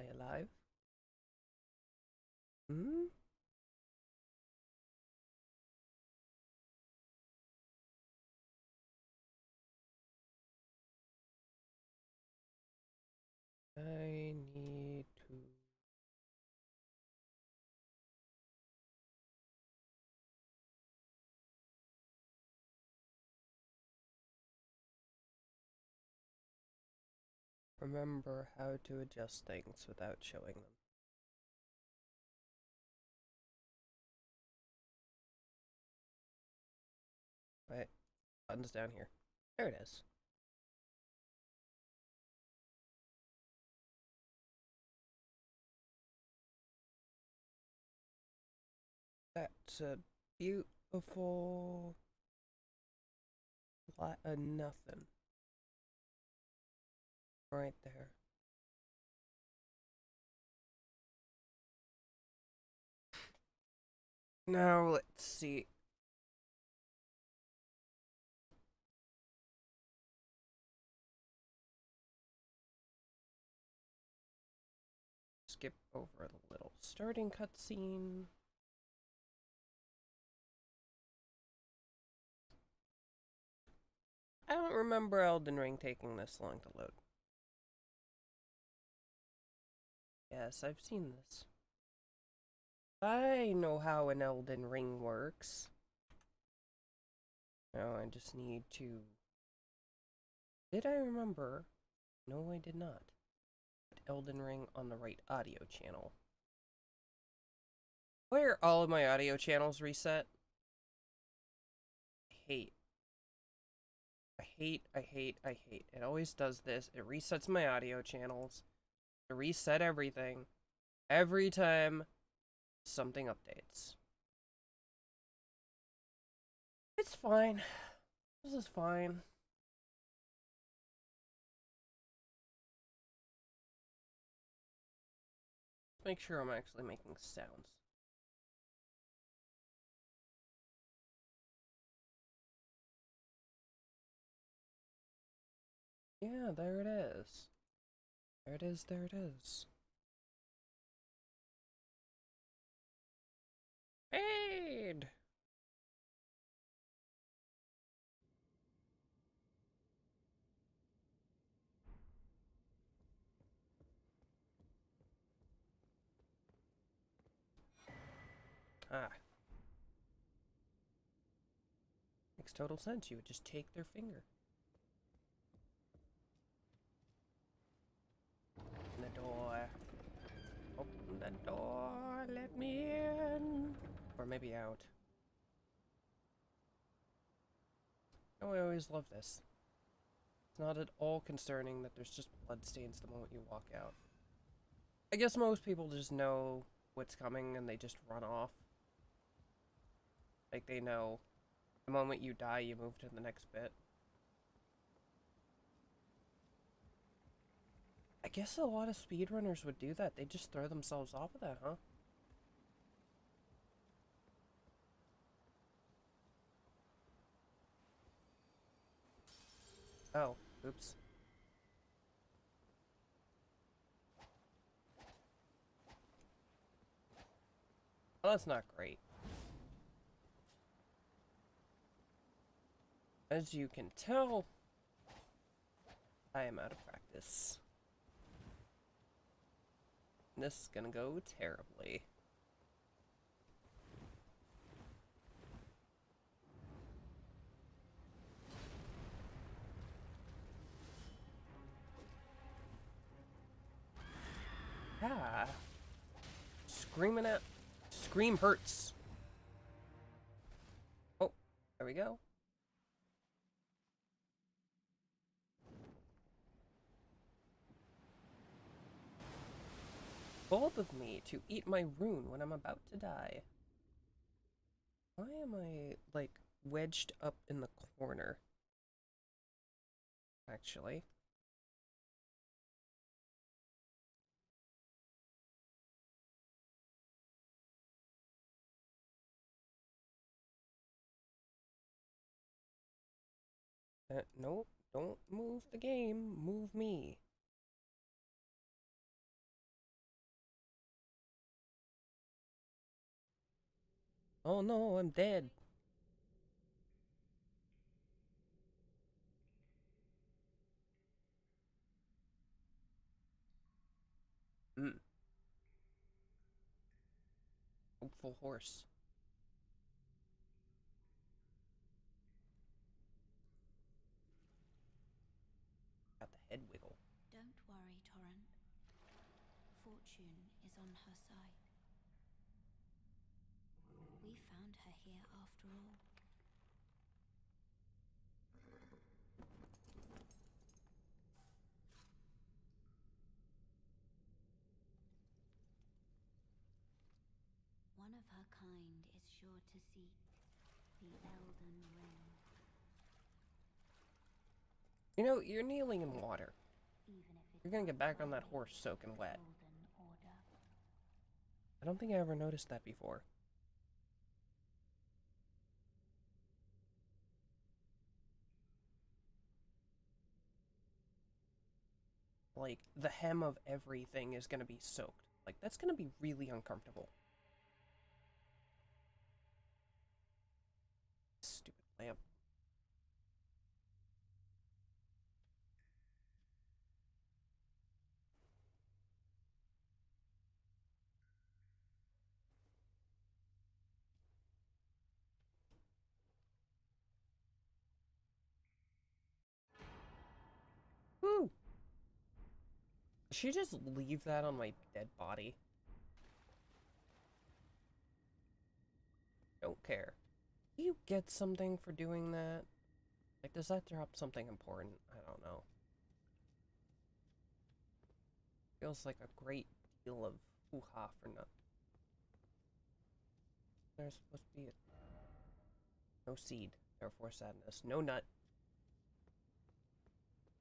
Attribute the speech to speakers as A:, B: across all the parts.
A: I alive? Hmm? I need to remember how to adjust things without showing them. Right, button's down here. There it is. That's a beautiful lot of nothing right there. Now let's see. Skip over the little starting cutscene. I don't remember Elden Ring taking this long to load. Yes, I've seen this. I know how an Elden Ring works. Now I just need to... Did I remember? No, I did not. Put Elden Ring on the right audio channel. Why are all of my audio channels reset? I hate. I hate. It always does this. It resets my audio channels. It reset everything. Every time something updates. It's fine. This is fine. Make sure I'm actually making sounds. Yeah, there it is. There it is, there it is. Aid! Ah, makes total sense. You would just take their finger. Open the door. Open the door. Let me in. Or maybe out. Oh, I always love this. It's not at all concerning that there's just bloodstains the moment you walk out. I guess most people just know what's coming and they just run off. Like they know the moment you die, you move to the next bit. I guess a lot of speedrunners would do that. They just throw themselves off of that, huh? Oh, oops. Well, that's not great. As you can tell, I am out of practice. This is gonna go terribly. Ah. Screaming at... Scream hurts. Oh, there we go. Bold of me to eat my rune when I'm about to die. Why am I, like, wedged up in the corner? Actually. Nope. Don't move the game. Move me. Oh no, I'm dead. Hmm. Hopeful horse. Got the head wiggle.
B: Don't worry, Torrent. Fortune is on her side. We found her here after all. One of her kind is sure to seek the Elden Ring.
A: You know, you're kneeling in water.
B: Even if
A: You're
B: it's
A: gonna get back on that
B: outside
A: horse soaking
B: the
A: wet.
B: Golden Order.
A: I don't think I ever noticed that before. Like, the hem of everything is gonna be soaked. Like, that's gonna be really uncomfortable. Stupid lamp. Woo! Did she just leave that on my dead body? Don't care. Do you get something for doing that? Like, does that drop something important? I don't know. Feels like a great deal of hoo-ha for nothing. There's supposed to be no seed, therefore sadness. No nut.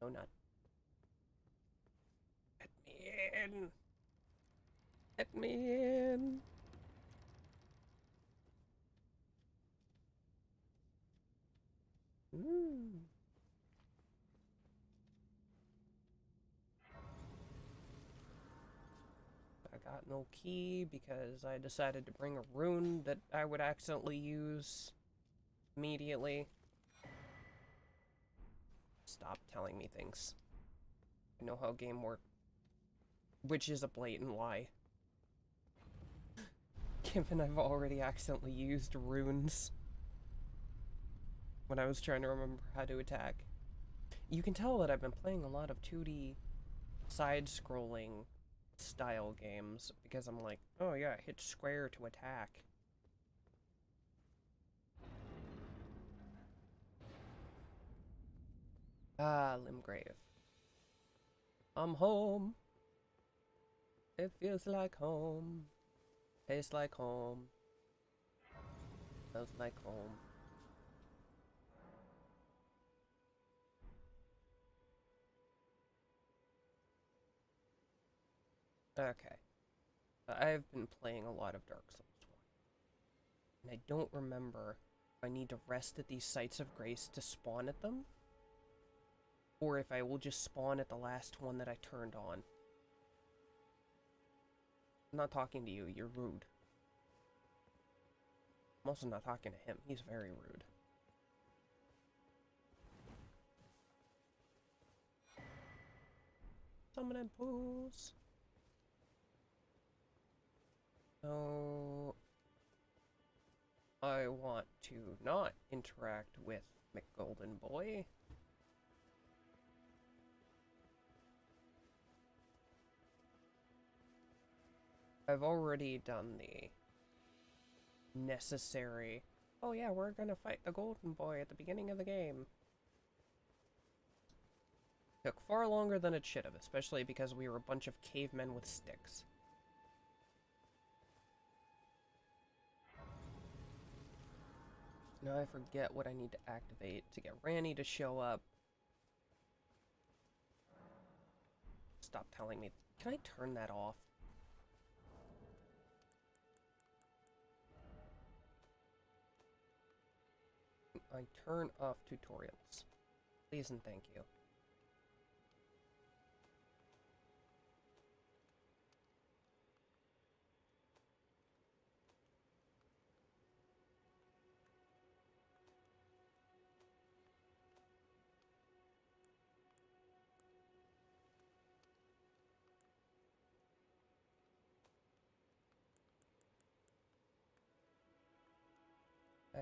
A: No nut. Let me in! Let me in! Mm. I got no key because I decided to bring a rune that I would accidentally use immediately. Stop telling me things. I know how game works. Which is a blatant lie. Given I've already accidentally used runes when I was trying to remember how to attack. You can tell that I've been playing a lot of 2D side-scrolling style games because I'm like, oh yeah, hit square to attack. Ah, Limgrave. I'm home. It feels like home. Tastes like home. Smells like home. Okay. I've been playing a lot of Dark Souls 1. And I don't remember if I need to rest at these sites of grace to spawn at them, or if I will just spawn at the last one that I turned on. I'm not talking to you, you're rude. I'm also not talking to him, he's very rude. Summoning pools. So I want to not interact with McGolden Boy. I've already done the necessary, oh yeah, we're gonna fight the Golden Boy at the beginning of the game. Took far longer than it should have, especially because we were a bunch of cavemen with sticks. Now I forget what I need to activate to get Ranny to show up. Stop telling me. Can I turn that off? I turn off tutorials. Please and thank you.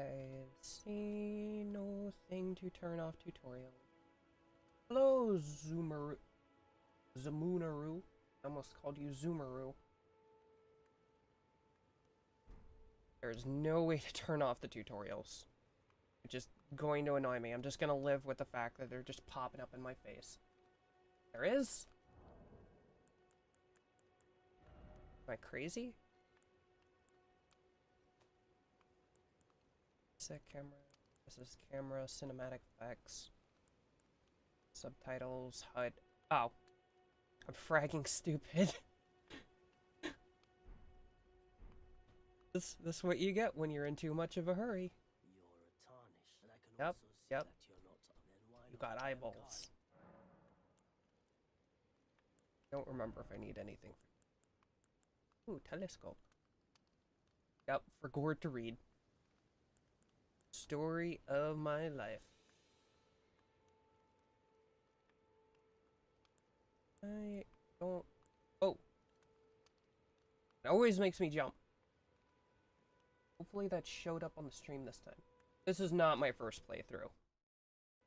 A: I see no thing to turn off tutorial. Hello, Zoomaru. Zamunaru. I almost called you Zoomaru. There's no way to turn off the tutorials. It's just going to annoy me. I'm just gonna live with the fact that they're just popping up in my face. There is? Am I crazy? Set camera. This is camera, cinematic effects. Subtitles, HUD. Oh. I'm fragging stupid. This what you get when you're in too much of a hurry. Yep, yep. You got eyeballs. Don't remember if I need anything. Ooh, telescope. Yep, for Gord to read. Story of my life. I don't... Oh. It always makes me jump. Hopefully that showed up on the stream this time. This is not my first playthrough.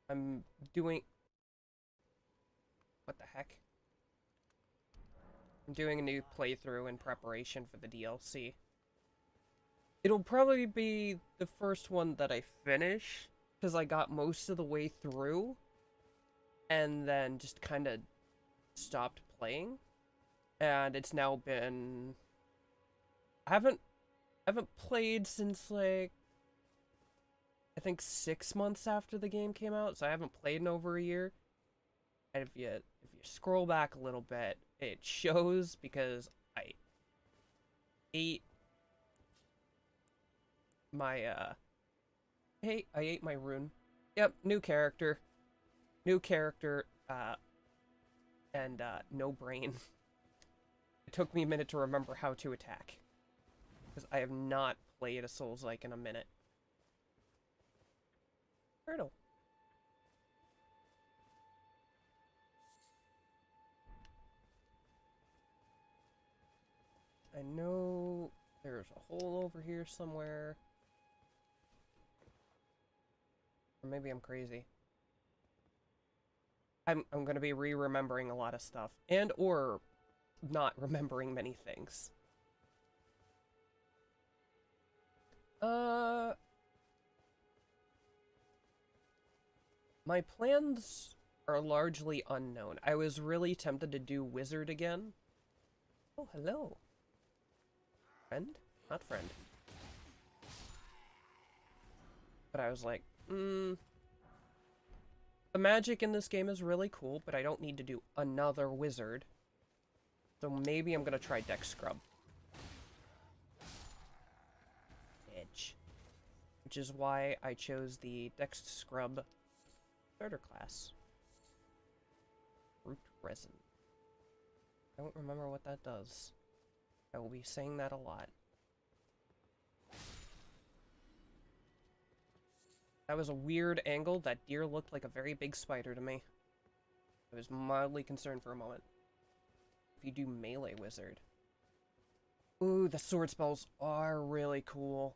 A: I'm doing... What the heck? I'm doing a new playthrough in preparation for the DLC. It'll probably be the first one that I finish, because I got most of the way through, and then just kind of stopped playing. And it's now been... I haven't played since, like, I think 6 months after the game came out, so I haven't played in over a year. And if you scroll back a little bit, it shows because I ate my I ate my rune. Yep, new character. New character, and no brain. It took me a minute to remember how to attack. Because I have not played a Souls-like in a minute. Turtle. I know there's a hole over here somewhere. Or maybe I'm crazy. I'm gonna be re-remembering a lot of stuff. And or not remembering many things. My plans are largely unknown. I was really tempted to do Wizard again. Oh, hello. Friend? Not friend. But I was like, the magic in this game is really cool, but I don't need to do another Wizard. So maybe I'm gonna try Dex Scrub. Edge. Which is why I chose the Dex Scrub starter class. Root resin. I don't remember what that does. I will be saying that a lot. That was a weird angle. That deer looked like a very big spider to me. I was mildly concerned for a moment. If you do melee wizard. Ooh, the sword spells are really cool.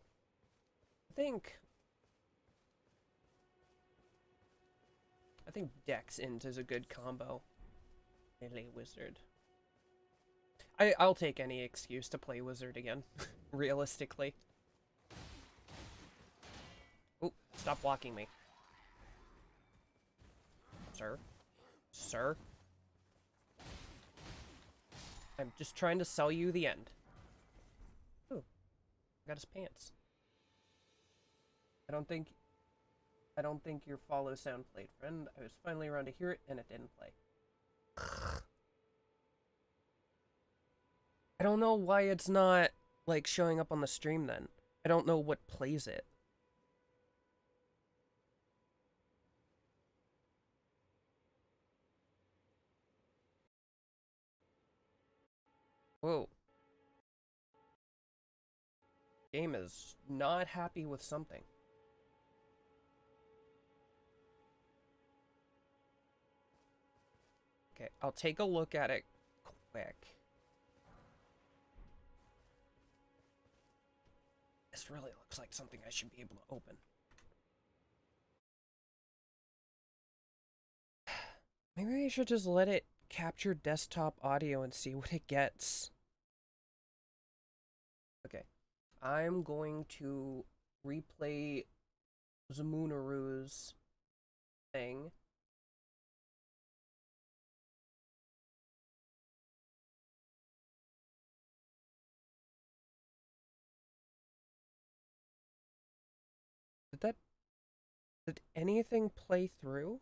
A: I think Dex Int is a good combo. Melee wizard. I'll take any excuse to play wizard again, realistically. Oh, stop blocking me. Sir? Sir? I'm just trying to sell you the end. Ooh, got his pants. I don't think your follow sound played, friend. I was finally around to hear it, and it didn't play. I don't know why it's not, like, showing up on the stream then. I don't know what plays it. Whoa. Game is not happy with something. Okay, I'll take a look at it quick. This really looks like something I should be able to open. Maybe I should just let it capture desktop audio and see what it gets. Okay. I'm going to replay Zamunaru's thing. Did anything play through?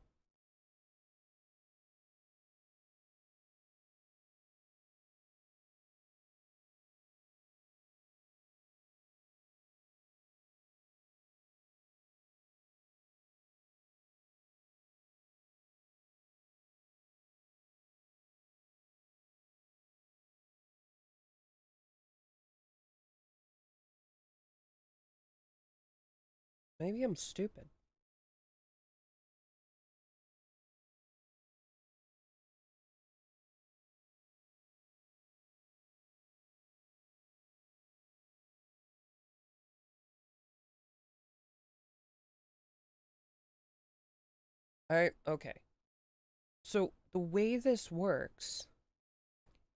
A: Maybe I'm stupid. Okay. So the way this works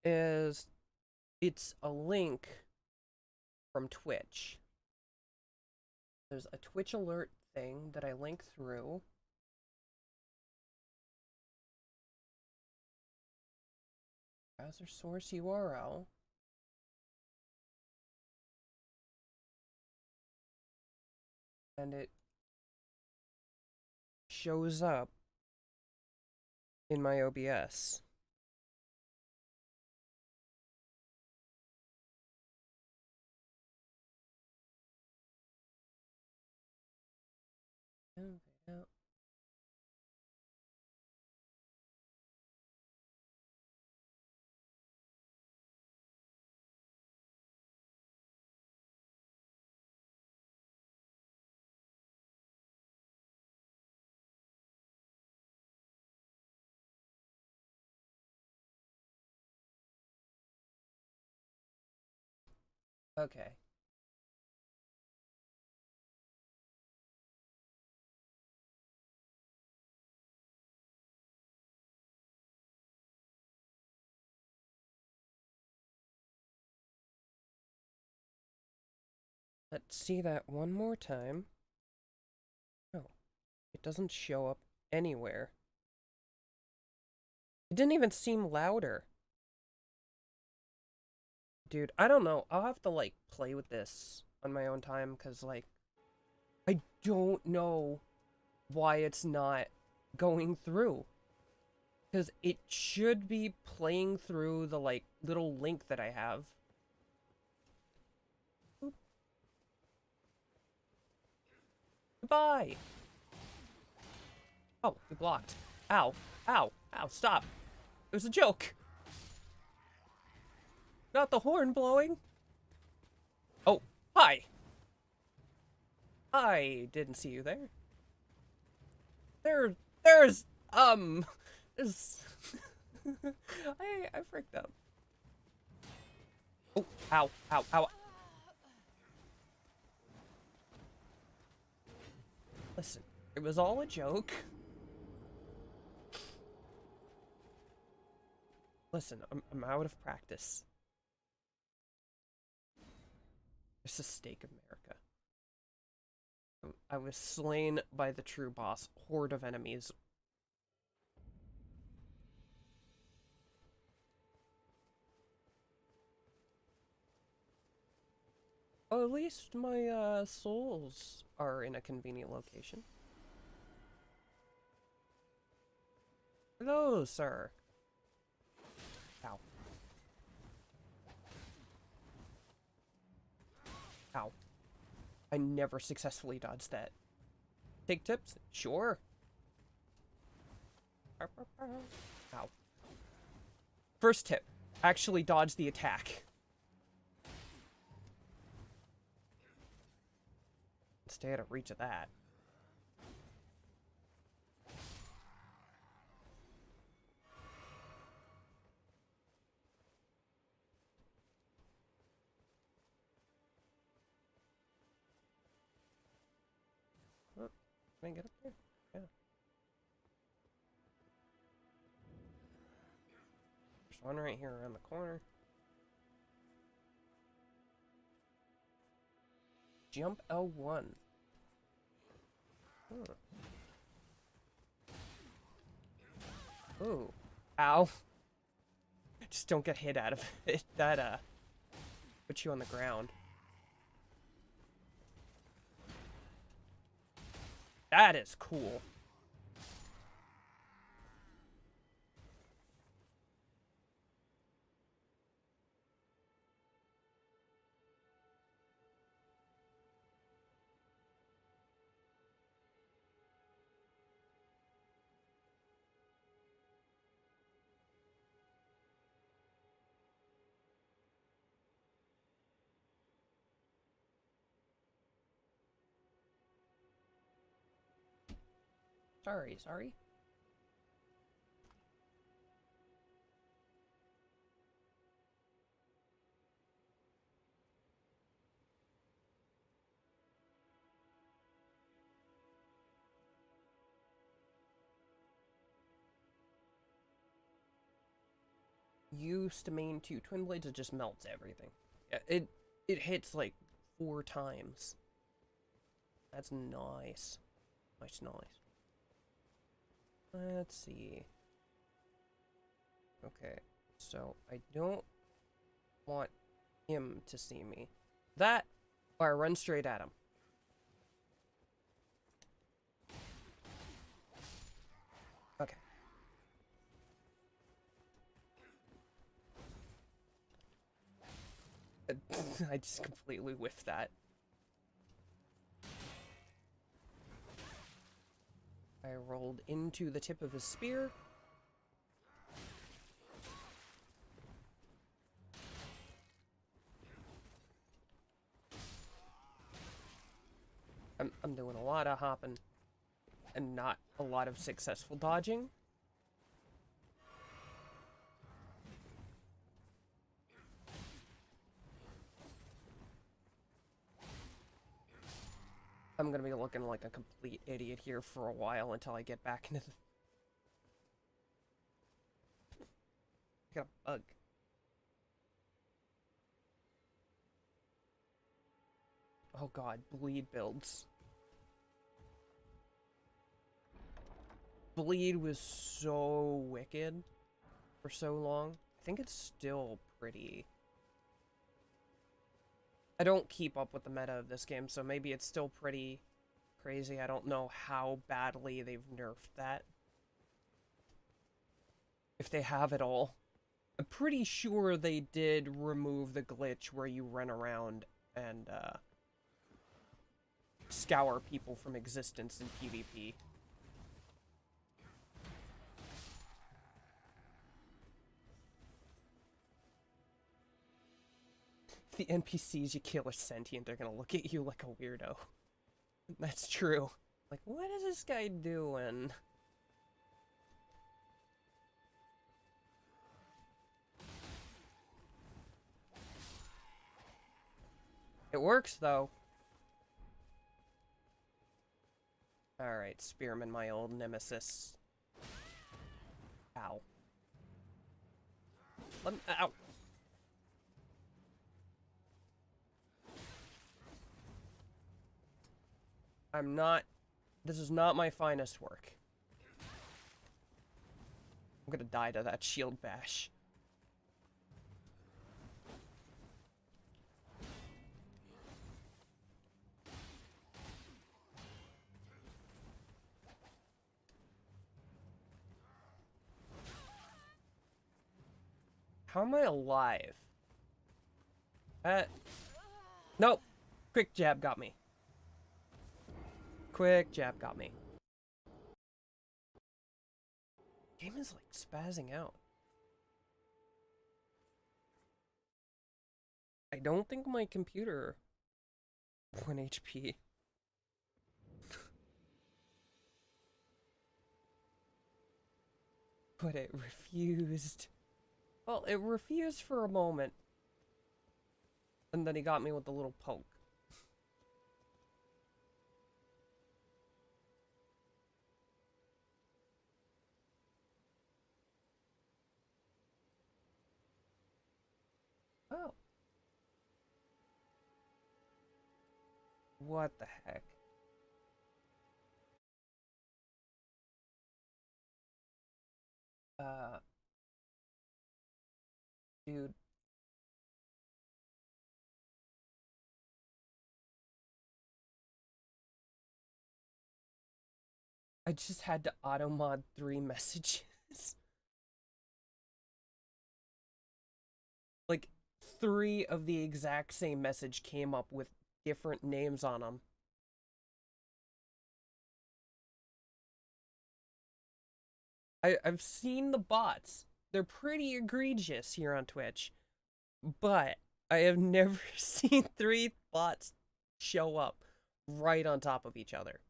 A: is it's a link from Twitch. There's a Twitch alert thing that I link through. Browser source URL. And it shows up in my OBS. Okay, okay. Let's see that one more time. No, it doesn't show up anywhere. It didn't even seem louder. Dude, I don't know. I'll have to, like, play with this on my own time, because, like, I don't know why it's not going through. Because it should be playing through the, like, little link that I have. Oop. Goodbye! Oh, we blocked. Ow. Ow. Ow, stop. It was a joke. Not the horn blowing. Oh, hi. I didn't see you there. There's, there's... I freaked out. Oh, ow, ow, ow. Listen, it was all a joke. Listen, I'm out of practice. It's a stake of America. I was slain by the true boss. Horde of enemies. Oh, at least my souls are in a convenient location. Hello, sir. Ow. Ow. I never successfully dodged that. Take tips? Sure. Ow. First tip. Actually dodge the attack. Stay out of reach of that. Can I get up there? Yeah. There's one right here around the corner. Jump L1. Huh. Ooh. Ow. Just don't get hit out of it. That, puts you on the ground. That is cool. Sorry. Used to main 2 Twin Blades, it just melts everything. It hits like 4 times. That's nice. Nice. Let's see. Okay, so I don't want him to see me. That, or I run straight at him. Okay. I just completely whiffed that. I rolled into the tip of his spear. I'm doing a lot of hopping and not a lot of successful dodging. I'm gonna be looking like a complete idiot here for a while until I get back into the... I got a bug. Oh god, bleed builds. Bleed was so wicked for so long. I think it's still pretty... I don't keep up with the meta of this game, so maybe it's still pretty crazy. I don't know how badly they've nerfed that. If they have it all. I'm pretty sure they did remove the glitch where you run around and, scour people from existence in PvP. If the NPCs you kill are sentient, they're gonna look at you like a weirdo. That's true. Like, what is this guy doing? It works, though. Alright, Spearman, my old nemesis. Ow. Ow! I'm not... This is not my finest work. I'm gonna die to that shield bash. How am I alive? Nope. Quick jab got me. Quick jab got me. Game is like spazzing out. I don't think my computer 1 HP. But it refused. Well, it refused for a moment. And then he got me with the little poke. Oh. What the heck? Uh, dude. I just had to auto mod 3 messages. Like, 3 of the exact same message came up with different names on them. I've seen the bots. They're pretty egregious here on Twitch. But I have never seen 3 bots show up right on top of each other.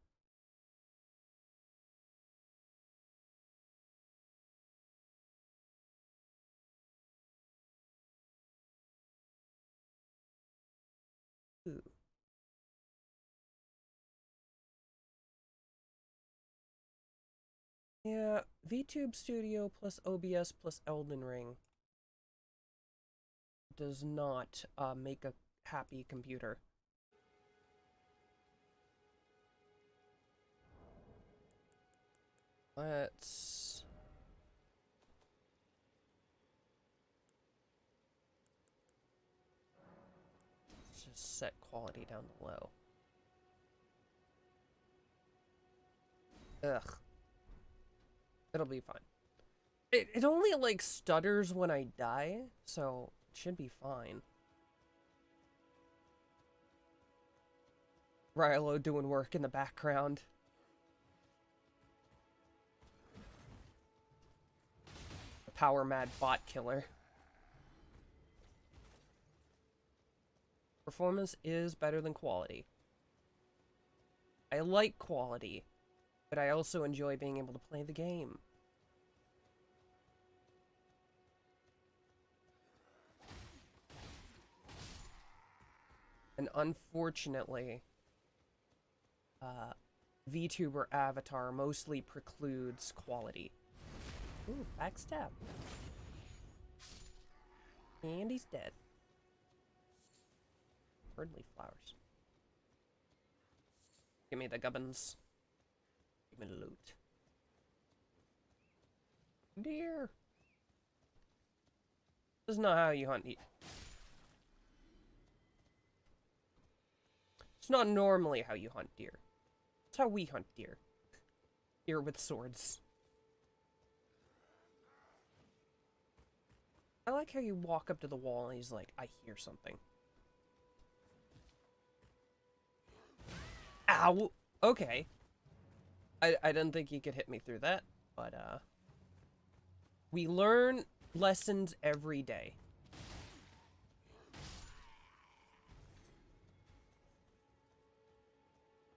A: Ooh. Yeah, VTube Studio plus OBS plus Elden Ring does not make a happy computer. Let's just set quality down to low. Ugh. It'll be fine. It only, like, stutters when I die, so it should be fine. Rilo doing work in the background. The power mad bot killer. Performance is better than quality. I like quality, but I also enjoy being able to play the game. And unfortunately, VTuber avatar mostly precludes quality. Ooh, backstab. And he's dead. Birdleaf flowers. Give me the gubbins. Give me the loot. Deer. This is not how you hunt. It's not normally how you hunt deer. It's how we hunt deer. Deer with swords. I like how you walk up to the wall and he's like, I hear something. Ow! Okay. I didn't think he could hit me through that, but, we learn lessons every day.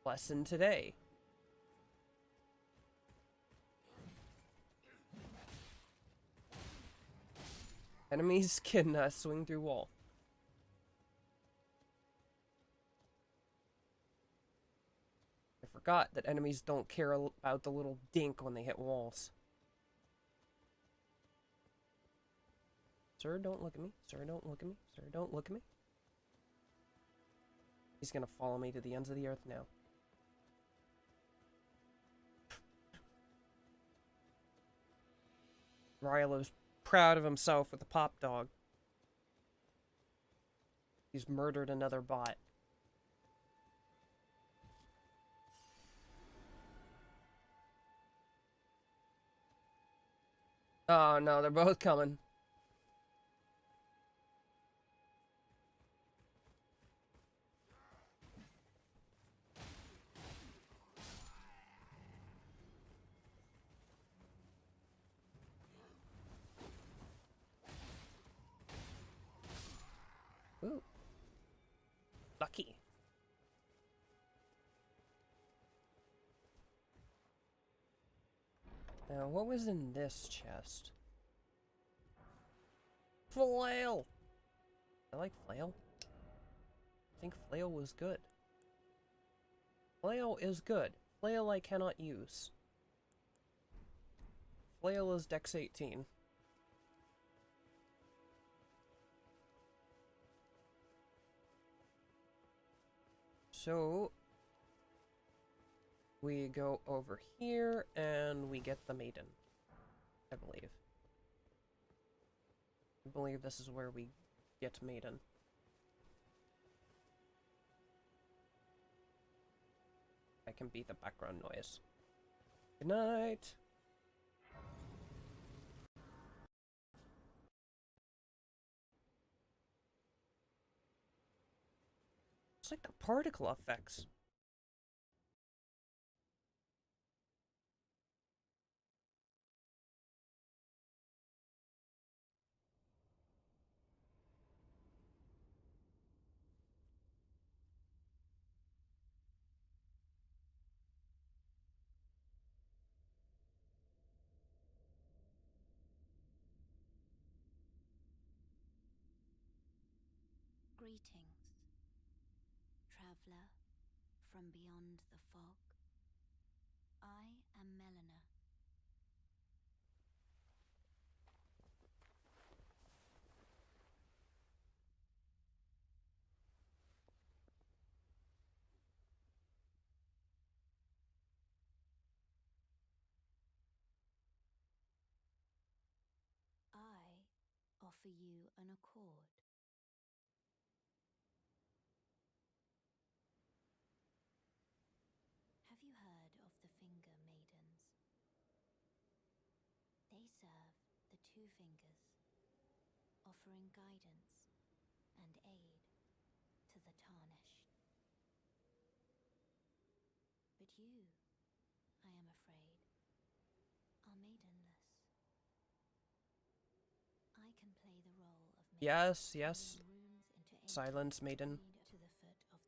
A: Lesson today. Enemies can swing through wall. I forgot that enemies don't care about the little dink when they hit walls. Sir, don't look at me. Sir, don't look at me. Sir, don't look at me. He's gonna follow me to the ends of the earth now. Rilo's proud of himself with the pop dog. He's murdered another bot. Oh no, they're both coming. Ooh. Lucky. Now, what was in this chest? Flail! I like flail. I think flail was good. Flail is good. Flail I cannot use. Flail is Dex 18. So we go over here and we get the maiden, I believe. I believe this is where we get maiden. I can beat the background noise. Good night. It's like the particle effects.
B: Greetings, traveller from beyond the fog. I am Melina. I offer you an accord. Have you heard of the Finger Maidens? They serve the Two Fingers, offering guidance and aid to the tarnished. But you, I am afraid, are maidenless. I can play the role of maiden,
A: Yes, yes.
B: carving runes into ancient
A: Silence, maiden.
B: to the foot of.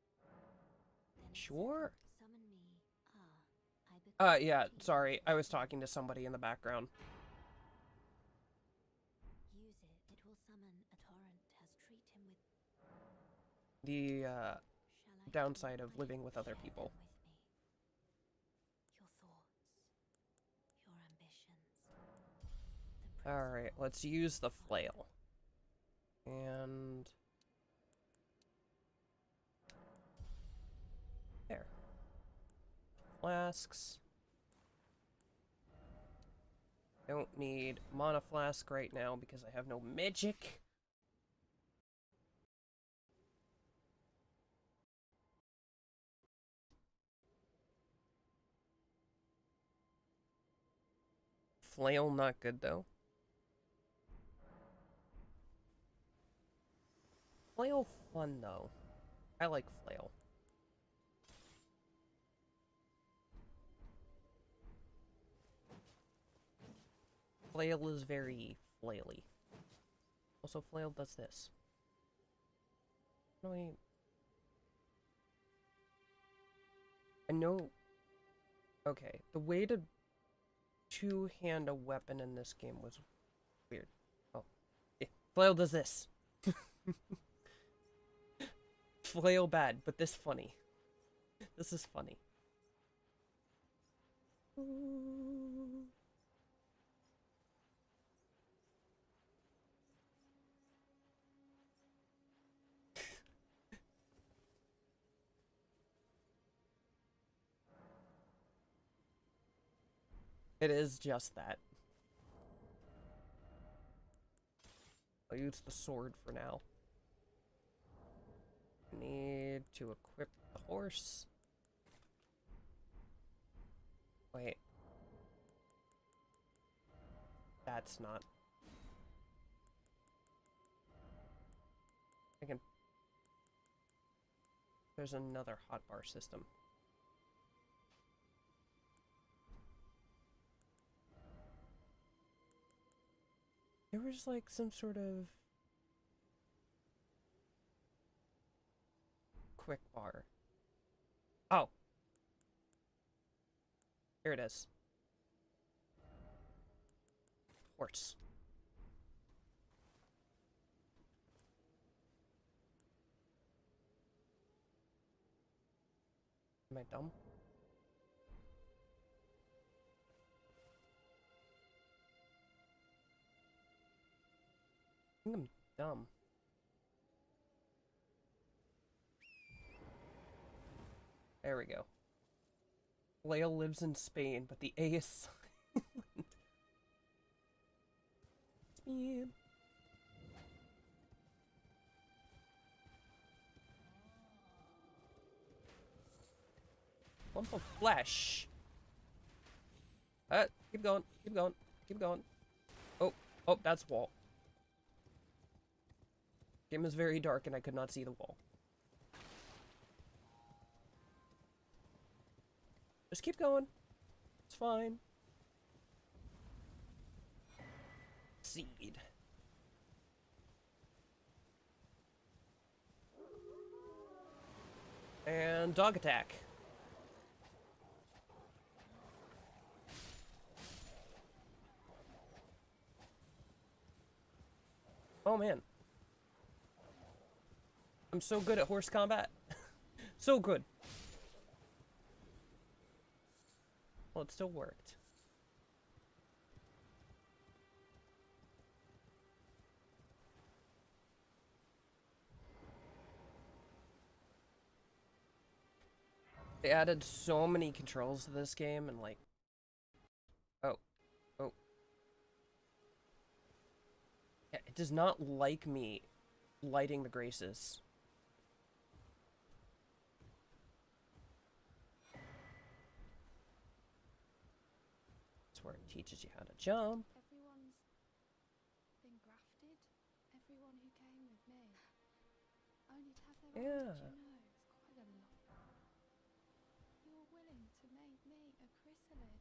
B: Then
A: Sure.
B: summon me. I become
A: Yeah,
B: the
A: sorry. I was
B: key.
A: talking to somebody in the background.
B: Use it. It will summon a torrent. Has treat him with.
A: The,
B: Shall I
A: downside
B: keep
A: of
B: my
A: living with other
B: share
A: people.
B: them with me? Your thoughts, your ambitions. The
A: Alright,
B: principles
A: let's
B: you
A: use the
B: follow.
A: flail. And... there. Flasks. Don't need mana flask right now because I have no magic. Flail not good though. Flail fun though. I like flail. Flail is very flaily. Also, flail does this. No, I know. Okay, the way to two-hand a weapon in this game was weird. Oh, yeah. Flail does this. Flail bad, but this funny. This is funny. It is just that. I'll use the sword for now. Need to equip the horse. Wait. That's not. I can. There's another hotbar system. There was like some sort of quick bar. Oh. Here it is. Horse. Am I dumb? I think I'm dumb. There we go. Leo lives in Spain, but the A is silent. Spain. Lump of flesh. Keep going, keep going, keep going. Oh, oh, that's wall. Game is very dark and I could not see the wall. Just keep going. It's fine. Seed. And dog attack. Oh man. I'm so good at horse combat. So good. Well, it still worked. They added so many controls to this game and like... Oh. Oh. Yeah, it does not like me lighting the graces. That's where it teaches you how to jump.
C: Everyone's been grafted. Everyone who came with me. Only to have their
A: Yeah.
C: own, it's quite a lot. You're willing to make me a chrysalid.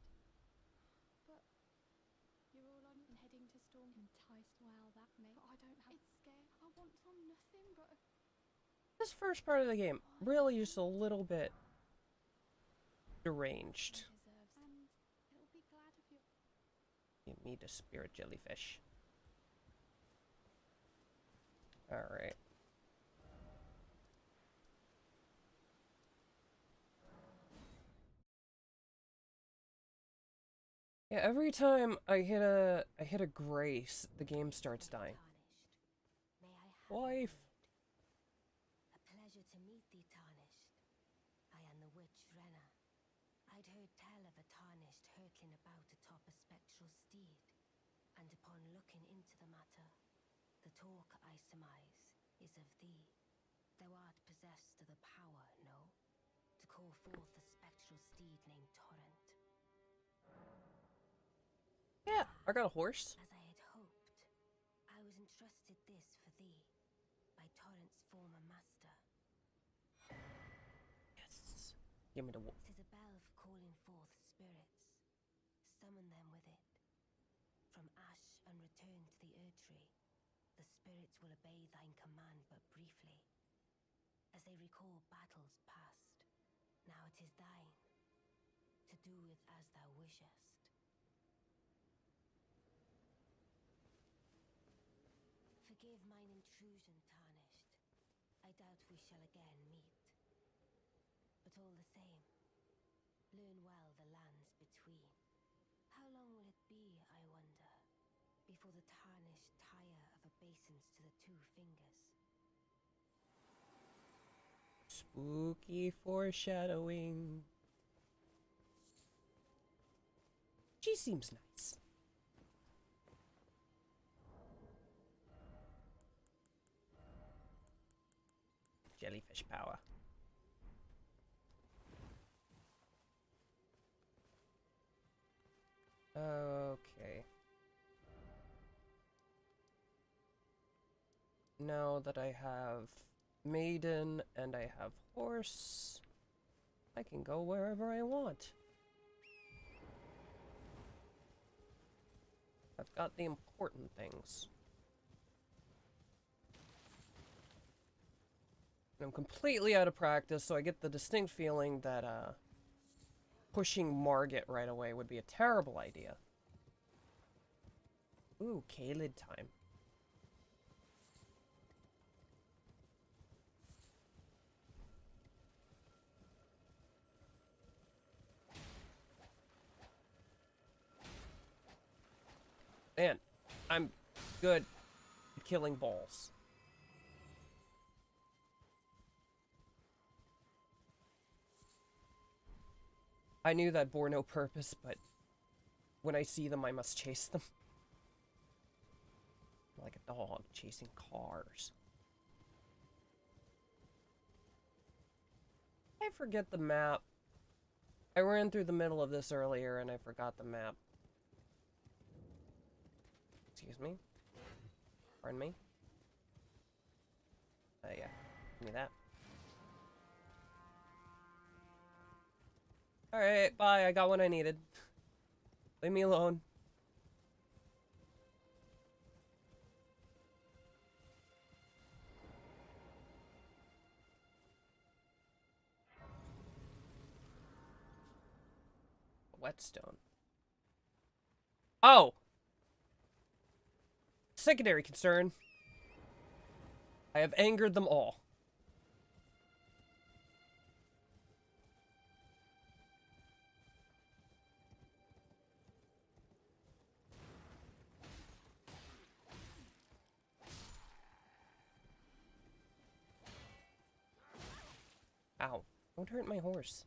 C: But you're all on and heading to Storm. Enticed, well, that me. But I don't have... It's scared. I want some nothing but a...
A: This first part of the game, really just a little bit deranged.
C: Deserves, and it'll be glad of your...
A: Give me the spirit jellyfish. Alright. Yeah, every time I hit a grace, the game starts dying.
B: May I have
A: Wife.
B: a pleasure to meet thee, tarnished. I am the witch Renna. I'd heard tell of a tarnished hurtling about atop a spectral steed, and upon looking into the matter, the talk I surmise is of thee. Thou art possessed of the power, no, to call forth a spectral steed named Torrent.
A: Yeah, I got a horse.
B: As I had hoped, I was entrusted this for thee by Torrent's former master.
A: Yes. Give me the wolf.
B: 'Tis a bell for calling forth spirits. Summon them with it. From ash and return to the Erdtree, the spirits will obey thine command but briefly, as they recall battles past. Now it is thine, to do with as thou wishest. Forgive mine intrusion, tarnished. I doubt we shall again meet. But all the same, learn well the lands between. How long will it be, I wonder, before the tarnished tire of obeisance to the two fingers?
A: Spooky foreshadowing. She seems nice. Jellyfish power. Okay. Now that I have maiden and I have horse, I can go wherever I want. I've got the important things. I'm completely out of practice, so I get the distinct feeling that pushing Margit right away would be a terrible idea. Ooh, Kalid time. Man, I'm good at killing balls. I knew that bore no purpose, but when I see them, I must chase them. Like a dog chasing cars. I forget the map. I ran through the middle of this earlier and I forgot the map. Excuse me. Pardon me. Yeah. Give me that. Alright, bye. I got what I needed. Leave me alone. Whetstone. Oh! Secondary concern. I have angered them all. Ow. Don't hurt my horse.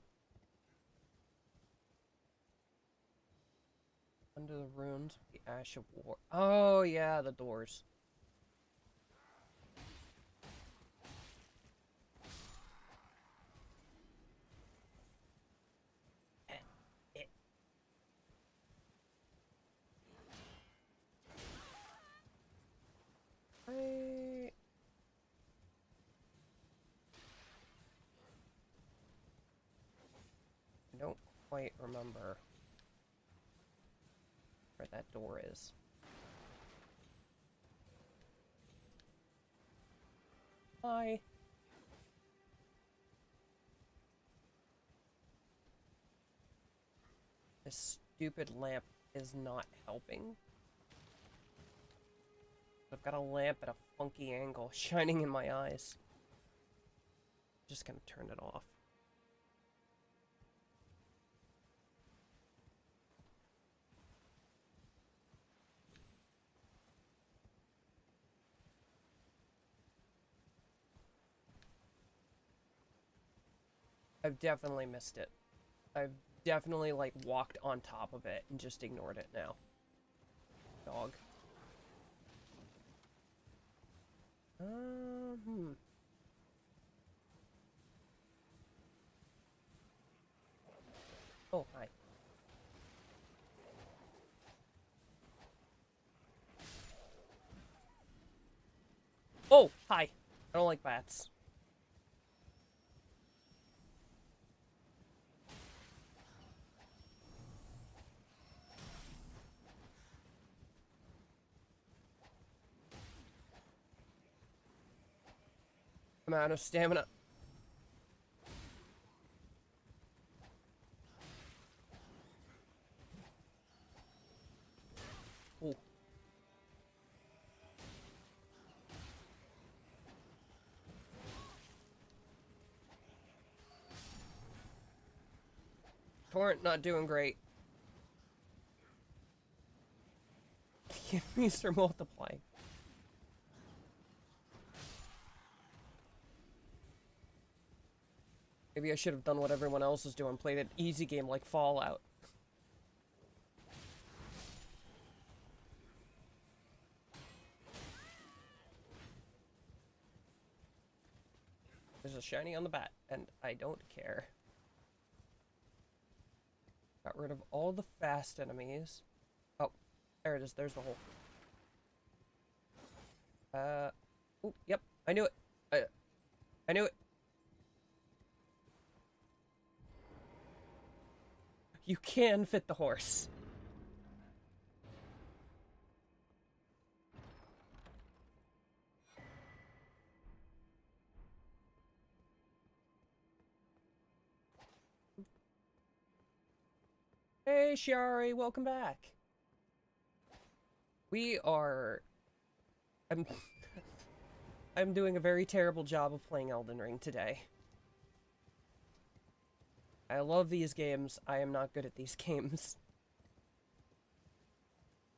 A: Under the ruins, the ash of war. Oh, yeah, the doors. I don't quite remember where that door is. Hi. This stupid lamp is not helping. I've got a lamp at a funky angle shining in my eyes. Just gonna turn it off. I've definitely missed it. I've definitely, like, walked on top of it and just ignored it now. Dog. Oh, hi. Oh, hi. I don't like bats. I'm out of stamina. Oh. Torrent not doing great. Enemies are multiplying. Maybe I should have done what everyone else is doing, played an easy game like Fallout. There's a shiny on the bat, and I don't care. Got rid of all the fast enemies. Oh, there it is. There's the hole. Oh, yep. I knew it. I knew it. You can fit the horse. Hey, Shiari, welcome back. We are... I'm... I'm doing a very terrible job of playing Elden Ring today. I love these games. I am not good at these games.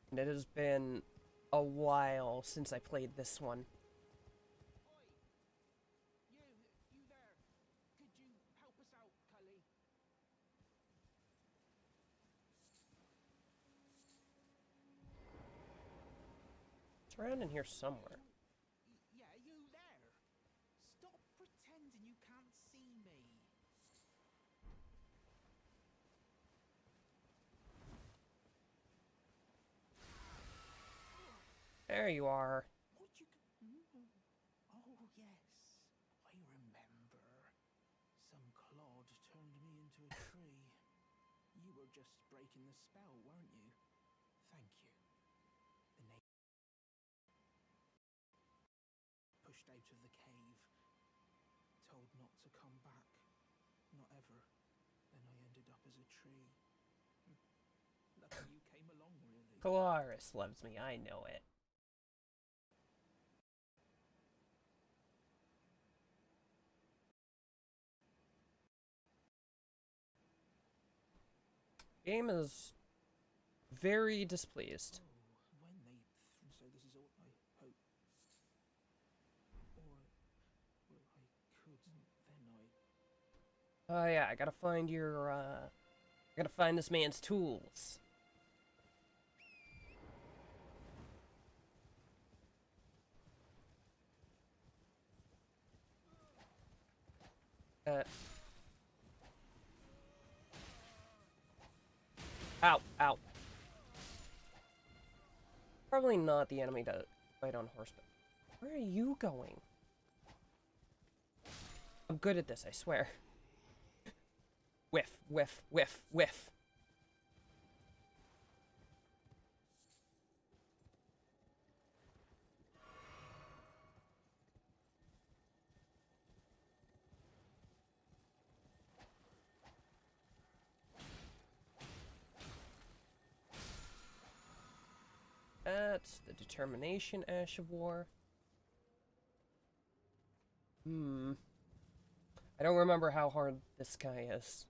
A: And it has been a while since I played this one.
D: You there. Could you help us out, Cully?
A: It's around in here somewhere.
D: Yeah, you there? Stop pretending you can't see me.
A: There you are.
D: What you? Oh yes, I remember. Some clod turned me into a tree. You were just breaking the spell, weren't you? Thank you. The name pushed out of the cave, told not to come back, not ever. Then I ended up as a tree. Lucky you came along, really.
A: Colaris loves me, I know it. Game is very displeased.
D: Oh, when they... so this is all I hope. Or... well, I could, then I...
A: Oh yeah, I gotta find your, I gotta find this man's tools. Ow, ow. Probably not the enemy to fight on horseback. Where are you going? I'm good at this, I swear. Whiff, whiff, whiff, whiff. That's the Determination Ash of War. I don't remember how hard this guy is.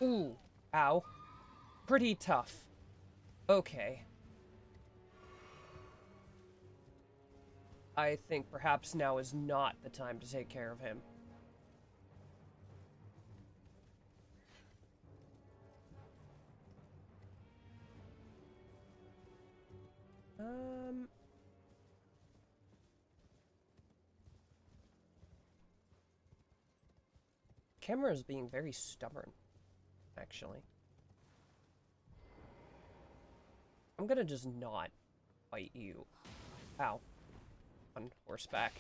A: Ooh, ow. Pretty tough. Okay. I think perhaps now is not the time to take care of him. Camera is being very stubborn, actually. I'm gonna just not fight you. Ow. On horseback.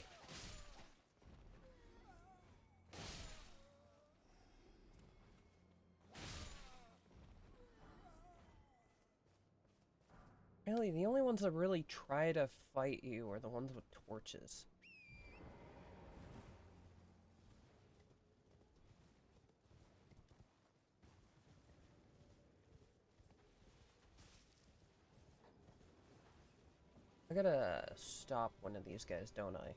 A: Really, the only ones that really try to fight you are the ones with torches. I gotta stop one of these guys, don't I?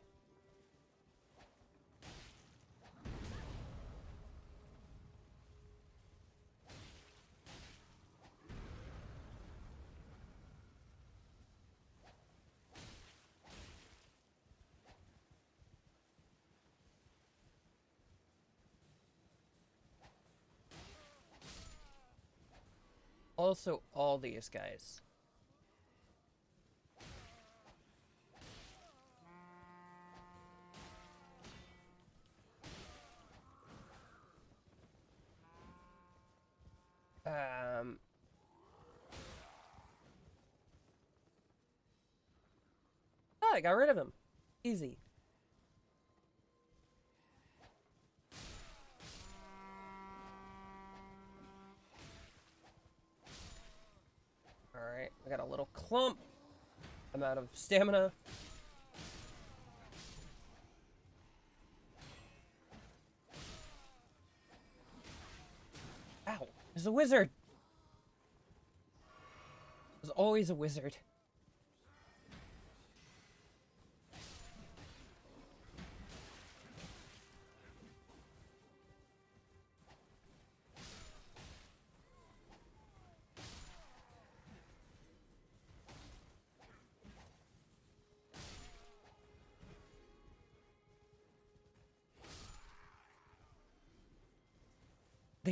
A: Also, all these guys. Oh, I got rid of him. Easy. Alright, I got a little clump. I'm out of stamina. Ow, there's a wizard. There's always a wizard.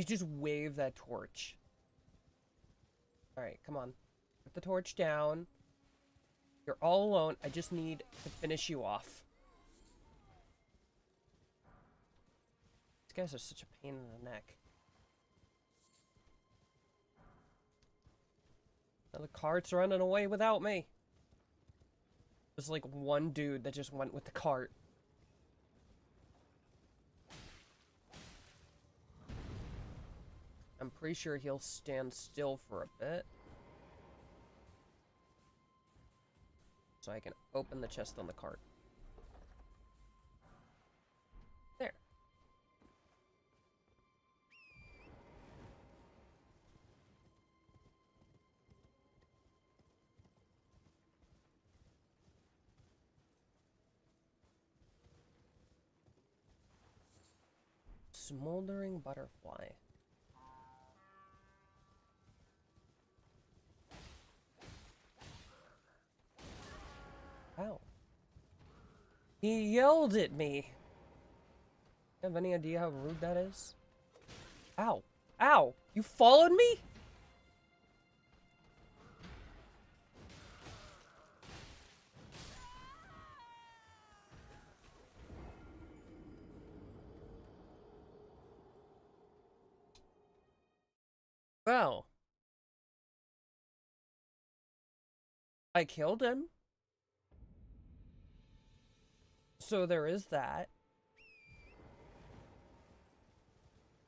A: They just wave that torch. Alright, come on. Put the torch down. You're all alone. I just need to finish you off. These guys are such a pain in the neck. Now the cart's running away without me. There's like one dude that just went with the cart. I'm pretty sure he'll stand still for a bit. So I can open the chest on the cart. There. Smoldering butterfly. Ow. He yelled at me. Have any idea how rude that is? Ow. Ow! You followed me? Well. I killed him. So there is that.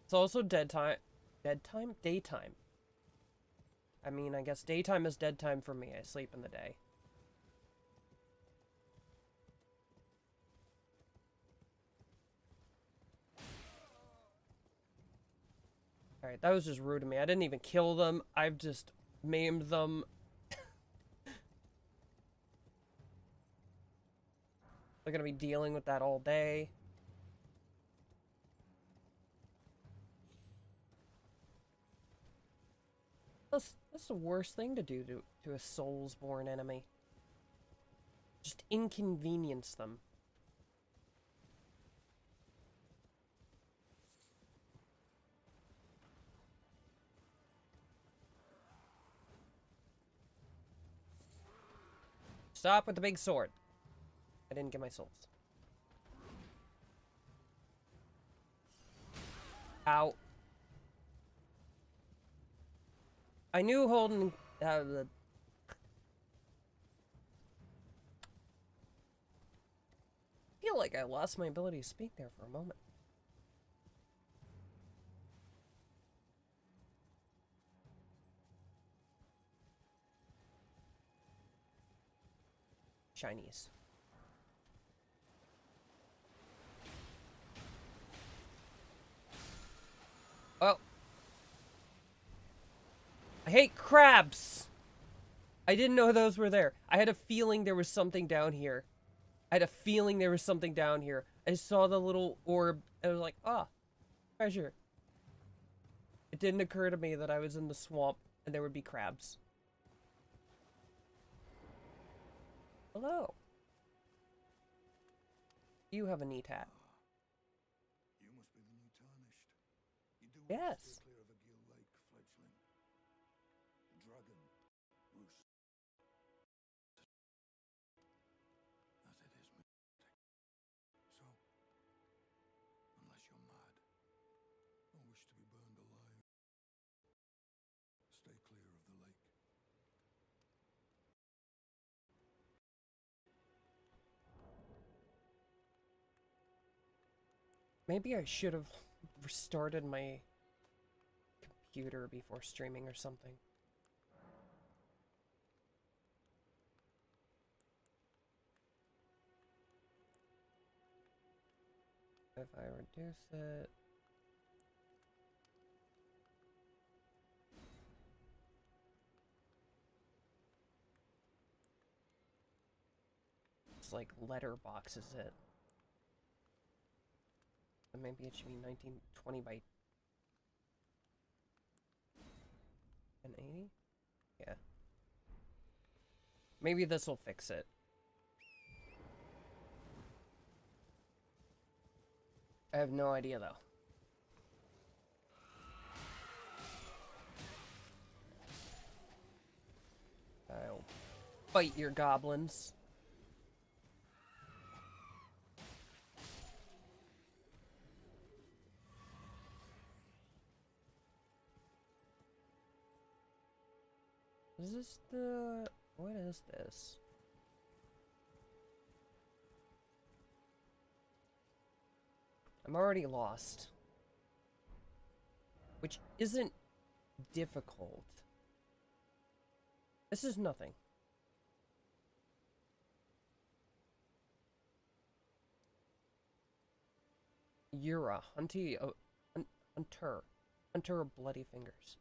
A: It's also dead time. Dead time? Daytime. I mean, I guess daytime is dead time for me. I sleep in the day. Alright, that was just rude of me. I didn't even kill them. I've just maimed them. They're gonna be dealing with that all day. That's the worst thing to do to a Soulsborne enemy. Just inconvenience them. Stop with the big sword. I didn't get my souls. Ow. I knew holding the... I feel like I lost my ability to speak there for a moment. Chinese. Oh. I hate crabs! I didn't know those were there. I had a feeling there was something down here. I had a feeling there was something down here. I saw the little orb, and I was like, ah, treasure. It didn't occur to me that I was in the swamp, and there would be crabs. Hello. You have a neat hat.
E: You must be the new Tarnished. You do
A: Yes.
E: stay clear of a Gill Lake fledgling. Dragon, roost. As it is mystic. So, unless you're mad, or wish to be burned alive, stay clear of the lake.
A: Maybe I should have restarted my computer before streaming or something. If I reduce it... It's like letterboxes it. And maybe it should be 1920 by 1080? Yeah. Maybe this will fix it. I have no idea though. I'll fight your goblins. Is this the... what is this? I'm already lost. Which isn't difficult. This is nothing. You're a hunter. Hunter of bloody fingers.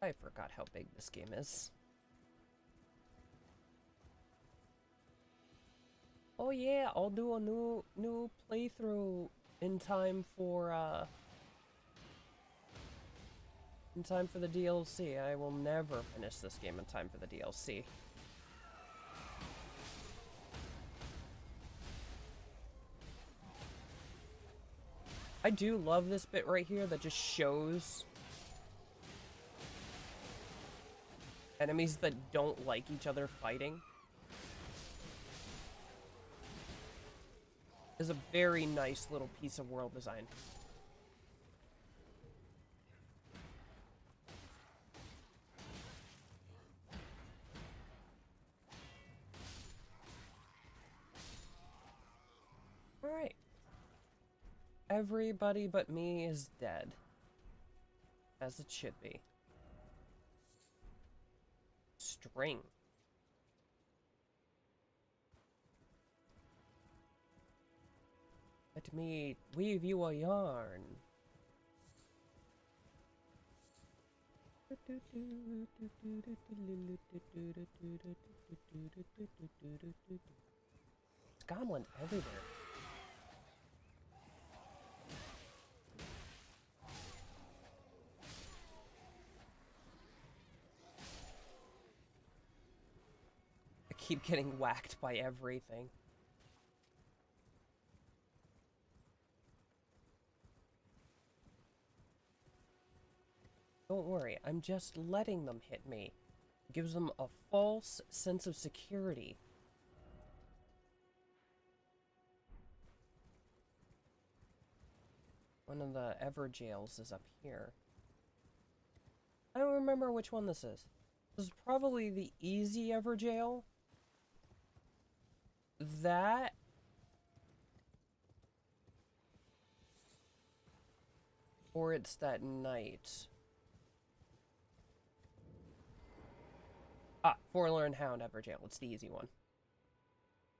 A: I forgot how big this game is. Oh yeah, I'll do a new playthrough in time for the DLC. I will never finish this game in time for the DLC. I do love this bit right here that just shows enemies that don't like each other fighting. Is a very nice little piece of world design. Alright. Everybody but me is dead. As it should be. String. Let me weave you a yarn. There's goblins everywhere. I keep getting whacked by everything. Don't worry, I'm just letting them hit me. It gives them a false sense of security. One of the Ever jails is up here. I don't remember which one this is. This is probably the easy Ever jail. That... or it's that night. Ah, Forlorn Hound Ever jail. It's the easy one.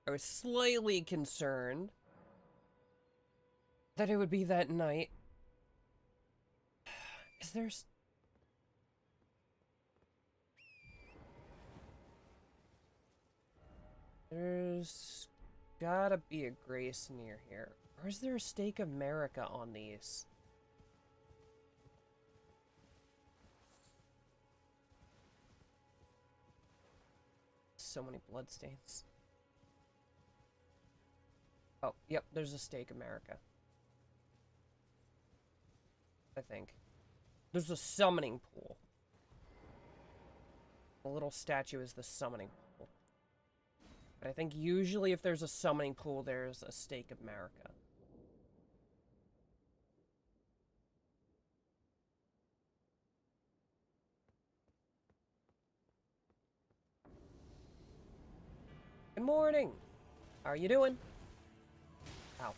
A: I was slightly concerned that it would be that night. Is there... there's gotta be a Grace near here. Or is there a Stake of America on these? So many bloodstains. Oh, yep, there's a Stake America. I think. There's a summoning pool. The little statue is the summoning pool. But I think usually if there's a summoning pool, there's a Stake of America. Good morning! How are you doing? Ow.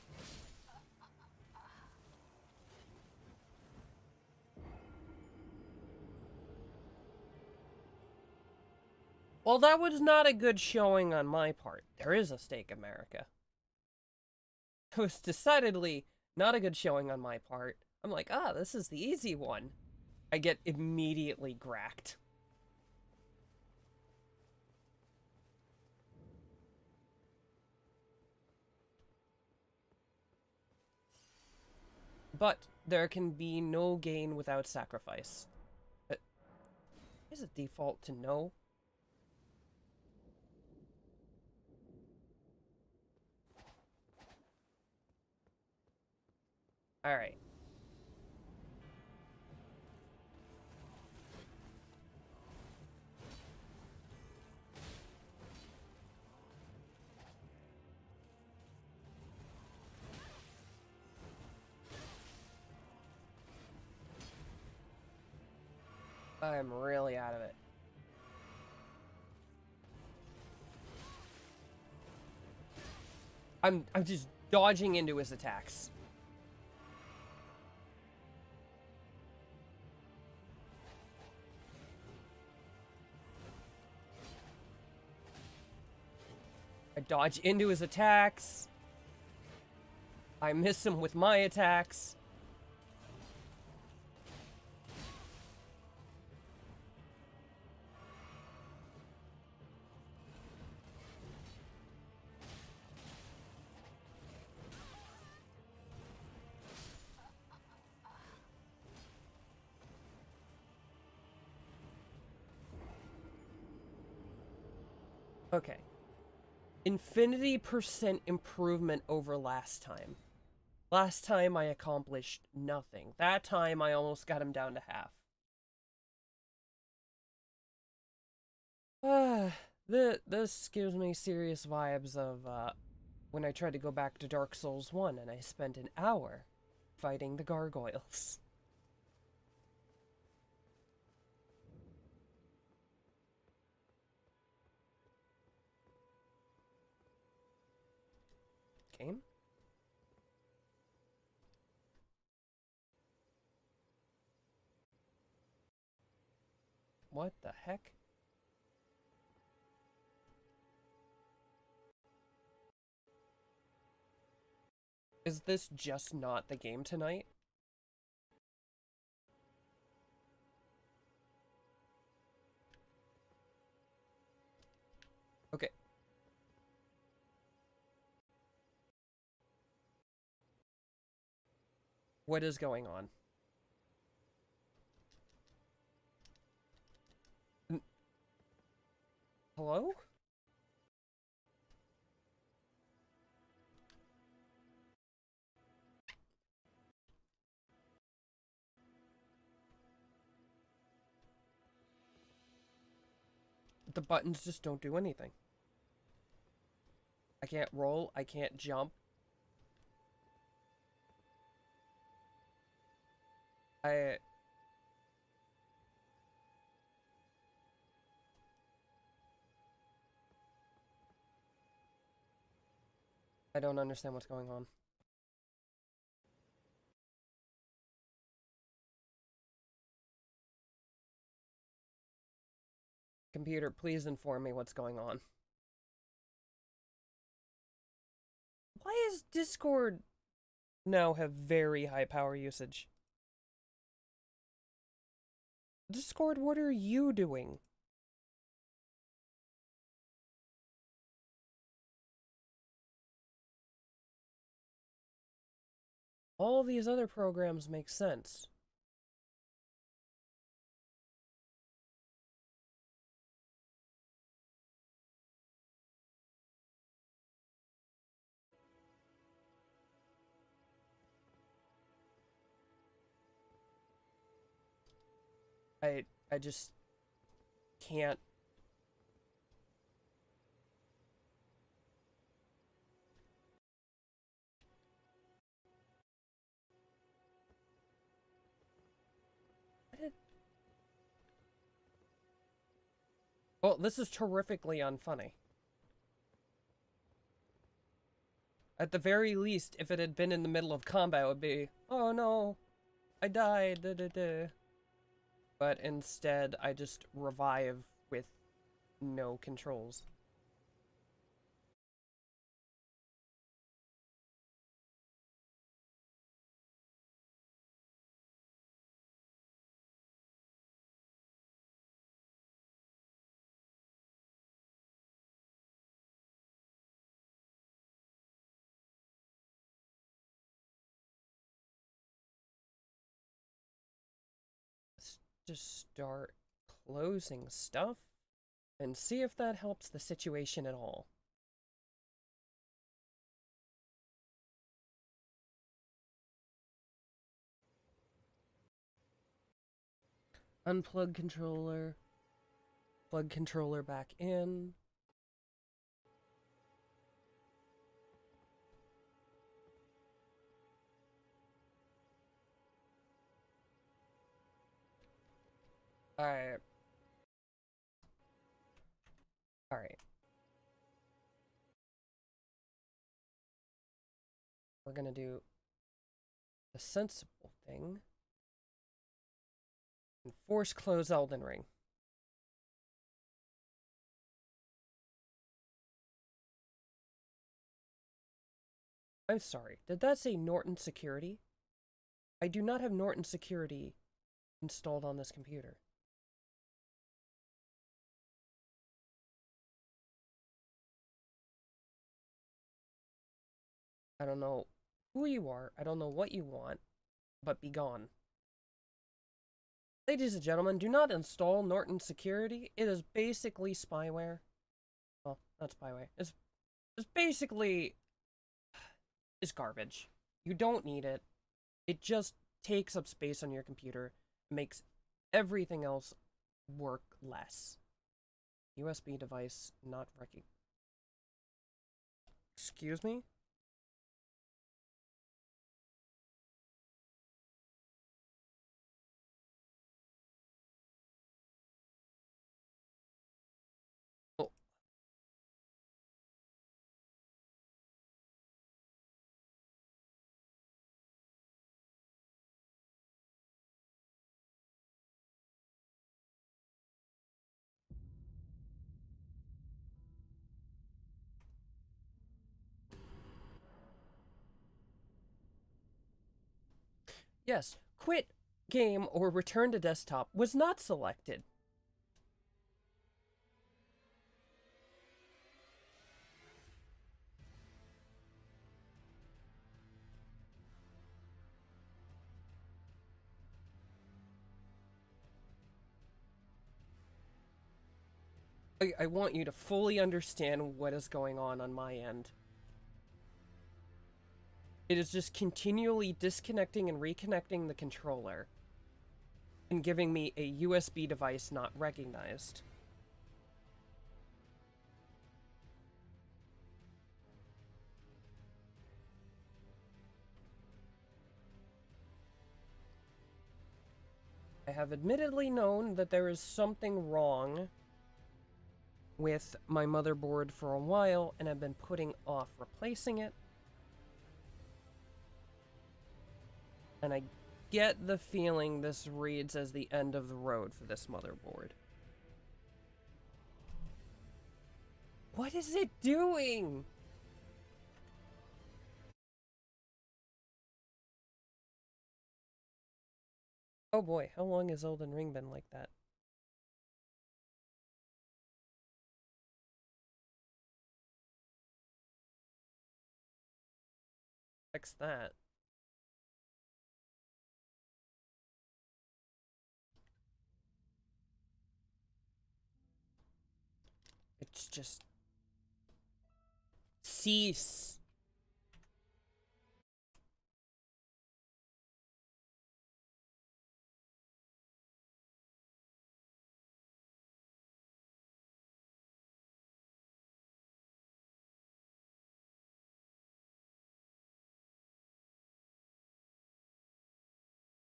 A: Well, that was not a good showing on my part. There is a Stake America. It was decidedly not a good showing on my part. I'm like, ah, this is the easy one. I get immediately gracked. But there can be no gain without sacrifice. Is it default to no? Alright. I'm really out of it. I'm just dodging into his attacks. I dodge into his attacks. I miss him with my attacks. Okay. Infinity% improvement over last time. Last time I accomplished nothing. That time I almost got him down to half. This gives me serious vibes of when I tried to go back to Dark Souls 1 and I spent an hour fighting the gargoyles. Game? What the heck? Is this just not the game tonight? Okay. What is going on? Hello? The buttons just don't do anything. I can't roll, I can't jump. I don't understand what's going on. Computer, please inform me what's going on. Why is Discord now have very high power usage? Discord, what are you doing? All these other programs make sense. I just can't. Well, this is terrifically unfunny. At the very least, if it had been in the middle of combat, it would be, oh no, I died, da da da. But instead, I just revive with no controls. Let's just start closing stuff and see if that helps the situation at all. Unplug controller. Plug controller back in. Alright. Alright. We're gonna do the sensible thing and force close Elden Ring. I'm sorry, did that say Norton Security? I do not have Norton Security installed on this computer. I don't know who you are, I don't know what you want, but be gone. Ladies and gentlemen, do not install Norton Security. It is basically spyware. Well, not spyware. It's basically... It's garbage. You don't need it. It just takes up space on your computer, makes everything else work less. USB device not recognized. Excuse me? Oh. Yes, quit game or return to desktop was not selected. I want you to fully understand what is going on my end. It is just continually disconnecting and reconnecting the controller and giving me a USB device not recognized. I have admittedly known that there is something wrong with my motherboard for a while and have been putting off replacing it. And I get the feeling this reads as the end of the road for this motherboard. What is it doing? Oh boy, how long has Elden Ring been like that? Fix that. It's just... Cease.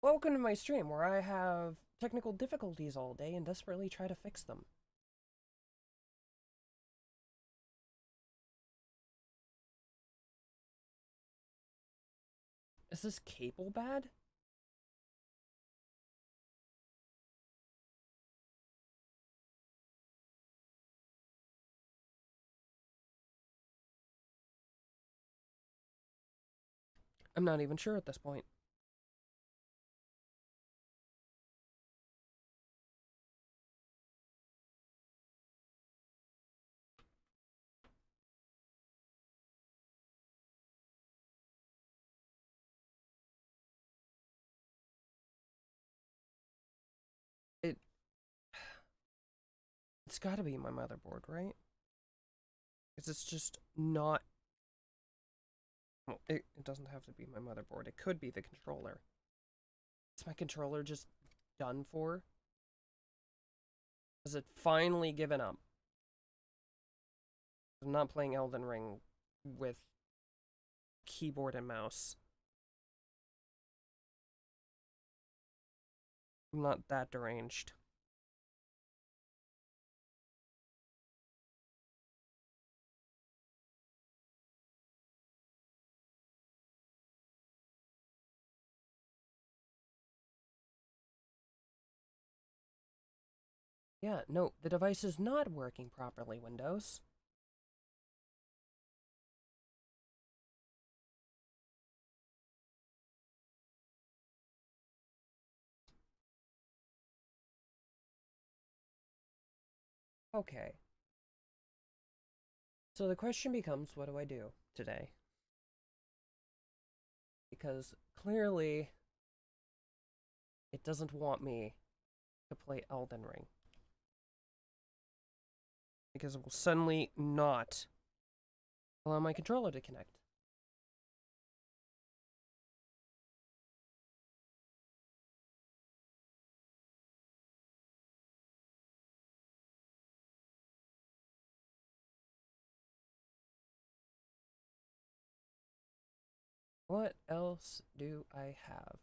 A: Welcome to my stream where I have technical difficulties all day and desperately try to fix them. Is this cable bad? I'm not even sure at this point. It's gotta be my motherboard, right? Because it's just not... Well, it doesn't have to be my motherboard. It could be the controller. Is my controller just done for? Has it finally given up? I'm not playing Elden Ring with keyboard and mouse. I'm not that deranged. Yeah, no, the device is not working properly, Windows. Okay. So the question becomes, what do I do today? Because clearly it doesn't want me to play Elden Ring. Because it will suddenly not allow my controller to connect. What else do I have?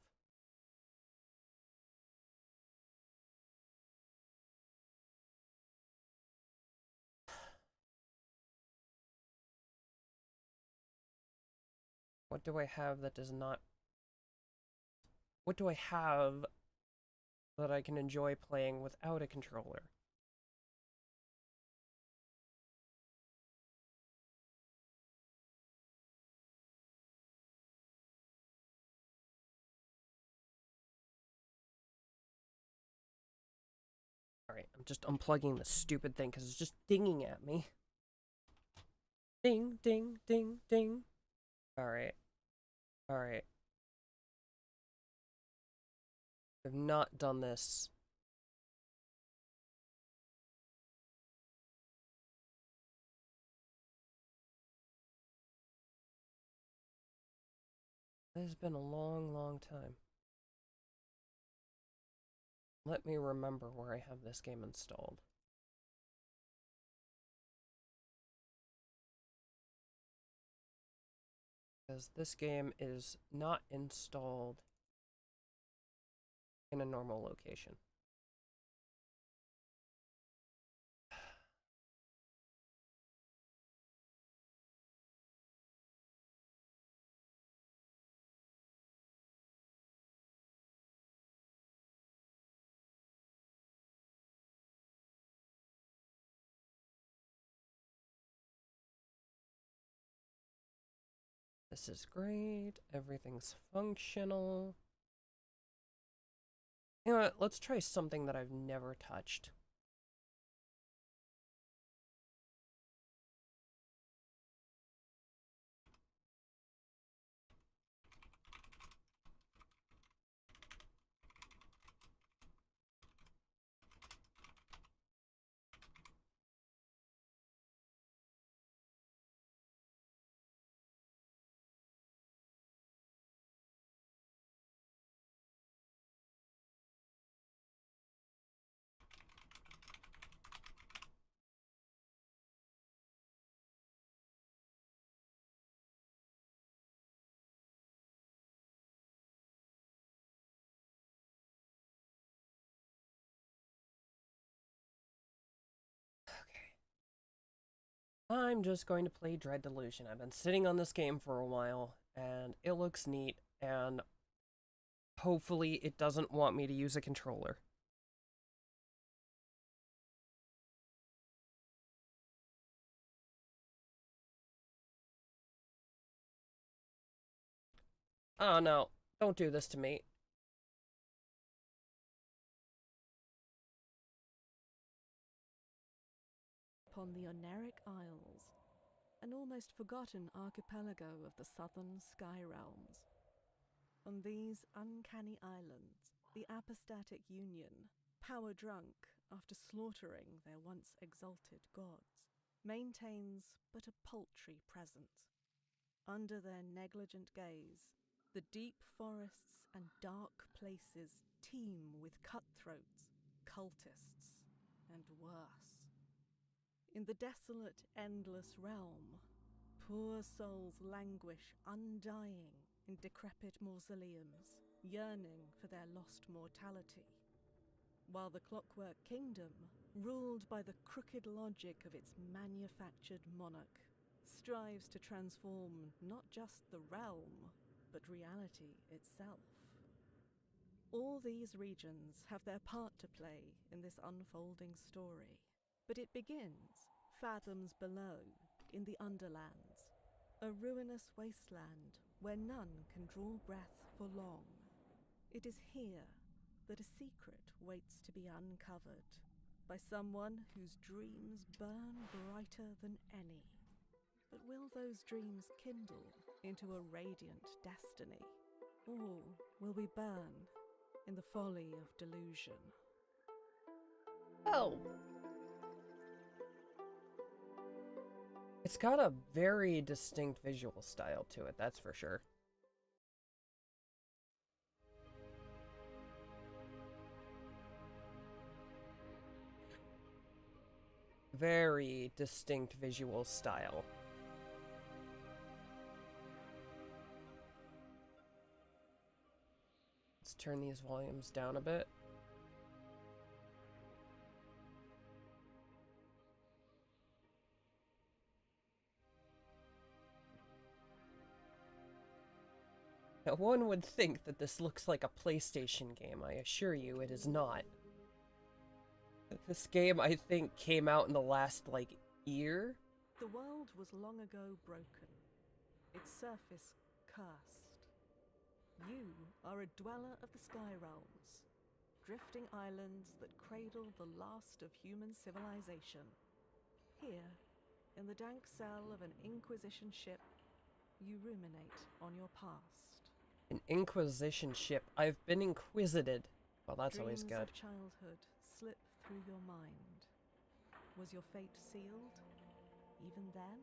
A: What do I have that does not... What do I have that I can enjoy playing without a controller? Alright, I'm just unplugging the stupid thing because it's just dinging at me. Ding, ding, ding, ding. Alright. Alright. I've not done this. This has been a long, long time. Let me remember where I have this game installed. Because this game is not installed in a normal location. This is great. Everything's functional. You know what? Let's try something that I've never touched. I'm just going to play Dread Delusion. I've been sitting on this game for a while, and it looks neat, and hopefully it doesn't want me to use a controller. Oh no, don't do this to me.
F: Upon the Oneric Isles, an almost forgotten archipelago of the southern sky realms. On these uncanny islands, the apostatic union, power drunk after slaughtering their once exalted gods, maintains but a paltry presence. Under their negligent gaze, the deep forests and dark places teem with cutthroats, cultists, and worse. In the desolate, endless realm, poor souls languish undying in decrepit mausoleums, yearning for their lost mortality, while the Clockwork Kingdom, ruled by the crooked logic of its manufactured monarch, strives to transform not just the realm, but reality itself. All these regions have their part to play in this unfolding story, but it begins fathoms below, in the Underlands, a ruinous wasteland where none can draw breath for long. It is here that a secret waits to be uncovered by someone whose dreams burn brighter than any. But will those dreams kindle into a radiant destiny? Or will we burn in the folly of delusion?
A: Oh. It's got a very distinct visual style to it, that's for sure. Very distinct visual style. Let's turn these volumes down a bit. Now, one would think that this looks like a PlayStation game. I assure you, it is not. This game, I think, came out in the last, like, year?
F: The world was long ago broken, its surface cursed. You are a dweller of the Sky Realms, drifting islands that cradle the last of human civilization. Here, in the dank cell of an Inquisition ship, you ruminate on your past.
A: An Inquisition ship. I've been inquisited. Well, that's always
F: Dreams
A: good.
F: of childhood slip through your mind. Was your fate sealed, even then?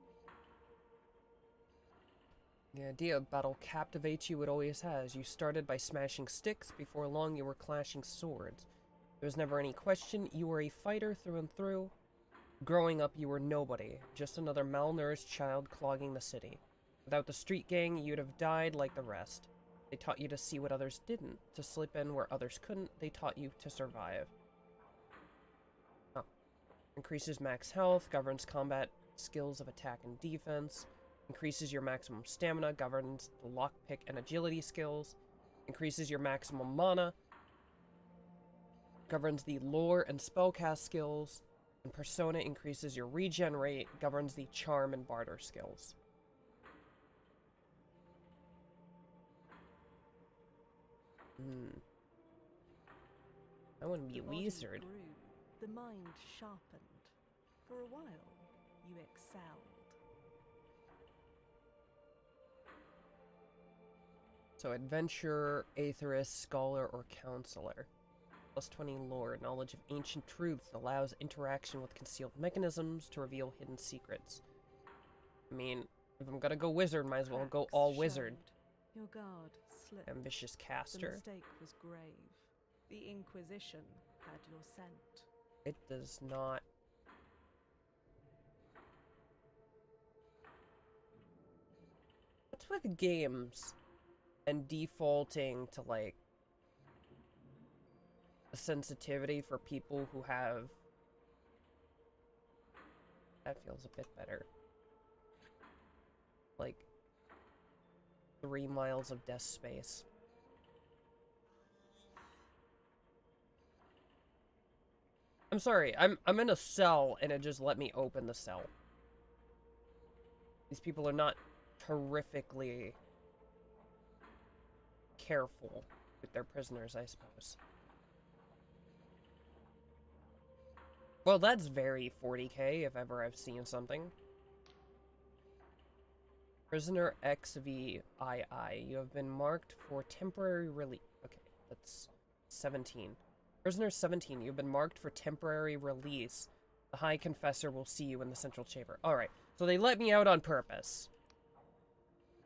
A: The idea of battle captivates you, it always has. You started by smashing sticks, before long you were clashing swords. There was never any question, you were a fighter through and through. Growing up, you were nobody, just another malnourished child clogging the city. Without the street gang, you'd have died like the rest. They taught you to see what others didn't, to slip in where others couldn't. They taught you to survive. Oh. Increases max health, governs combat skills of attack and defense. Increases your maximum stamina, governs the lockpick and agility skills. Increases your maximum mana. Governs the lore and spellcast skills. And persona increases your regen rate, governs the charm and barter skills. I want to be a
F: The body
A: wizard.
F: grew, the mind sharpened. For a while, you excelled.
A: So adventurer, aetherist, scholar, or counselor. Plus 20 lore. Knowledge of ancient truths allows interaction with concealed mechanisms to reveal hidden secrets. I mean, if I'm gonna go wizard, might as well go
F: Cracks
A: all wizard.
F: showed. Your guard slipped.
A: Ambitious
F: The
A: caster.
F: mistake was grave. The Inquisition had your scent.
A: It does not. What's with games and defaulting to, like, a sensitivity for people who have... That feels a bit better. Like, 3 miles of desk space. I'm sorry, I'm in a cell and it just let me open the cell. These people are not terrifically careful with their prisoners, I suppose. Well, that's very 40k if ever I've seen something. Prisoner XVII. You have been marked for temporary release. Okay, that's 17. Prisoner 17, you've been marked for temporary release. The High Confessor will see you in the central chamber. Alright, so they let me out on purpose.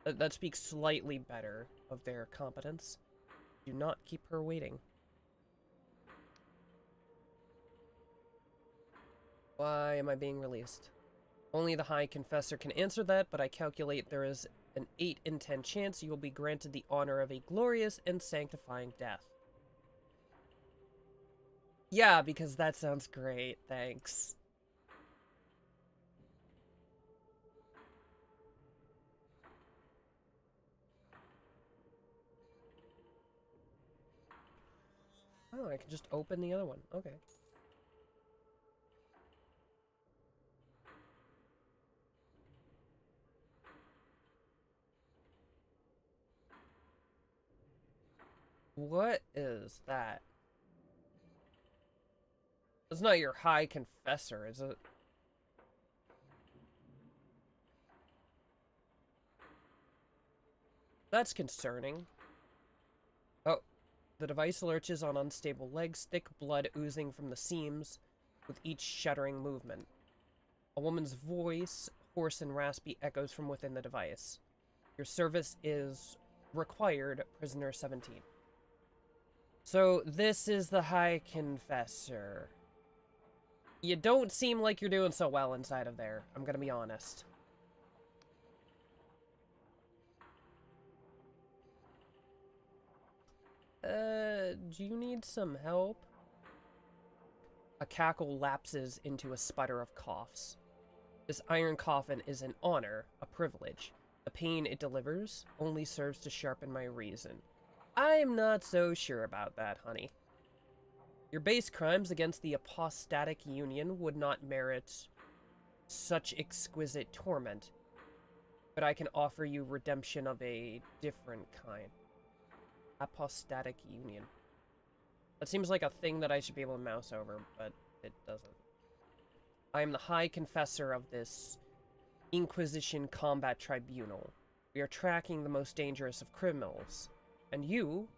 A: That speaks slightly better of their competence. Do not keep her waiting. Why am I being released? Only the High Confessor can answer that, but I calculate there is an 8 in 10 chance you will be granted the honor of a glorious and sanctifying death. Yeah, because that sounds great, thanks. Oh, I can just open the other one. Okay. What is that? It's not your high confessor, is it? That's concerning. Oh, the device lurches on unstable legs, thick blood oozing from the seams with each shuddering movement. A woman's voice, hoarse and raspy, echoes from within the device. Your service is required, prisoner 17. So, this is the High Confessor. You don't seem like you're doing so well inside of there, I'm gonna be honest. Do you need some help? A cackle lapses into a sputter of coughs. This iron coffin is an honor, a privilege. The pain it delivers only serves to sharpen my reason. I'm not so sure about that, honey. Your base crimes against the apostatic union would not merit such exquisite torment, but I can offer you redemption of a different kind. Apostatic union. That seems like a thing that I should be able to mouse over, but it doesn't. I am the High Confessor of this Inquisition Combat Tribunal. We are tracking the most dangerous of criminals, and you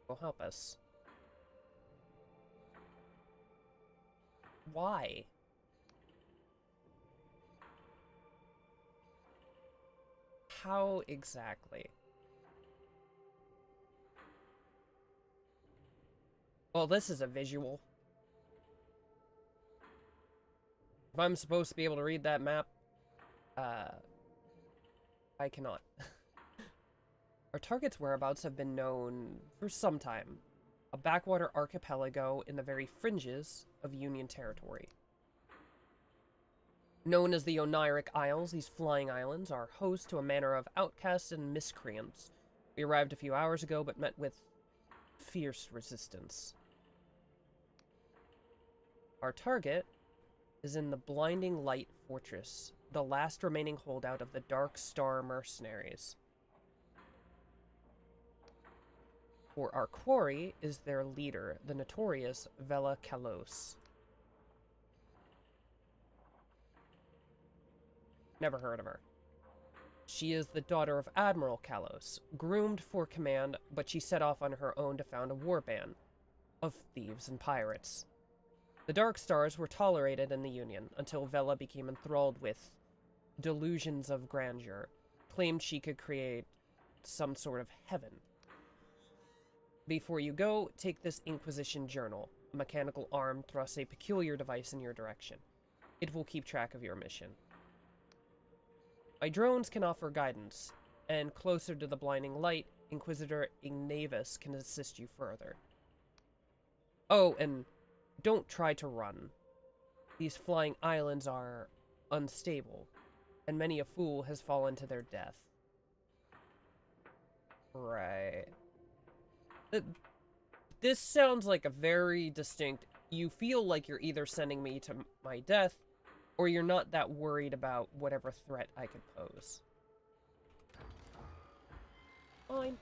A: will help us. Why? How exactly? Well, this is a visual. If I'm supposed to be able to read that map, I cannot. Our target's whereabouts have been known for some time. A backwater archipelago in the very fringes of Union territory. Known as the Oniric Isles, these flying islands are host to a manner of outcasts and miscreants. We arrived a few hours ago, but met with fierce resistance. Our target is in the Blinding Light Fortress, the last remaining holdout of the Dark Star mercenaries. For our quarry is their leader, the notorious Vela Kalos. Never heard of her. She is the daughter of Admiral Kalos, groomed for command, but she set off on her own to found a warband of thieves and pirates. The Dark Stars were tolerated in the Union until Vela became enthralled with delusions of grandeur, claimed she could create some sort of heaven. Before you go, take this Inquisition journal. A mechanical arm thrusts a peculiar device in your direction. It will keep track of your mission. My drones can offer guidance, and closer to the blinding light, Inquisitor Ignavis can assist you further. Oh, and don't try to run. These flying islands are unstable, and many a fool has fallen to their death. Right. This sounds like a very distinct... You feel like you're either sending me to my death, or you're not that worried about whatever threat I could pose. Fine.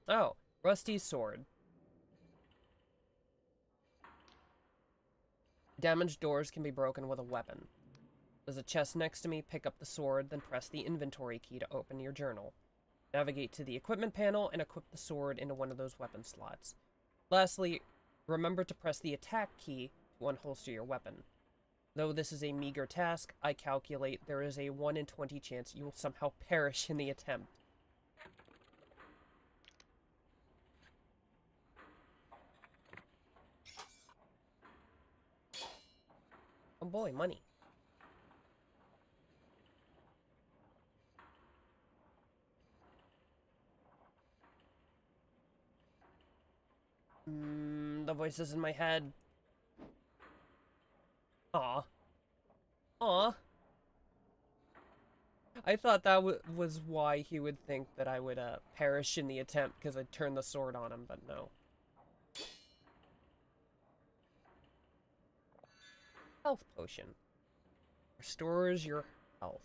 A: Oh, Rusty's sword. Damaged doors can be broken with a weapon. There's a chest next to me, pick up the sword, then press the inventory key to open your journal. Navigate to the equipment panel and equip the sword into one of those weapon slots. Lastly, remember to press the attack key to unholster your weapon. Though this is a meager task, I calculate there is a 1 in 20 chance you will somehow perish in the attempt. Oh boy, money. The voices in my head. Aw. Aw. I thought that was why he would think that I would perish in the attempt, because I'd turn the sword on him, but no. Health potion. Restores your health.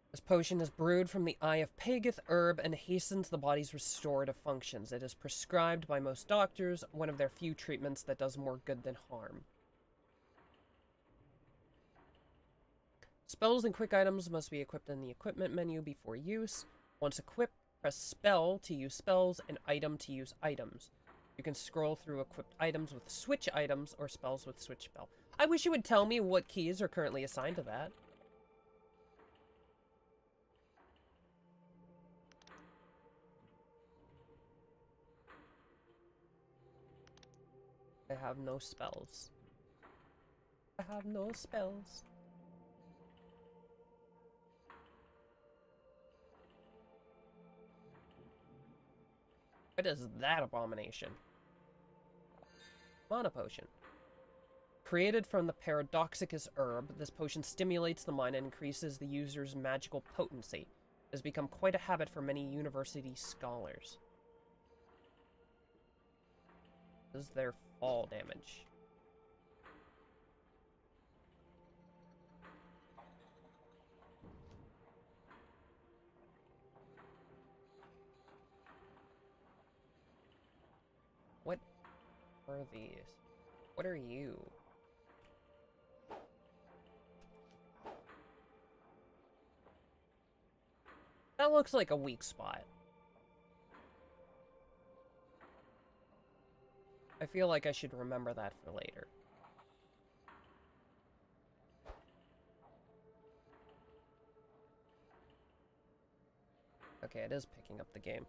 A: This potion is brewed from the eye of Pageth herb and hastens the body's restorative functions. It is prescribed by most doctors, one of their few treatments that does more good than harm. Spells and quick items must be equipped in the equipment menu before use. Once equipped, press spell to use spells and item to use items. You can scroll through equipped items with switch items or spells with switch spell. I wish you would tell me what keys are currently assigned to that. I have no spells. I have no spells. What is that abomination? Mana potion. Created from the Paradoxicus herb, this potion stimulates the mind and increases the user's magical potency. It has become quite a habit for many university scholars. This is their fall damage. What are these? What are you? That looks like a weak spot. I feel like I should remember that for later. Okay, it is picking up the game.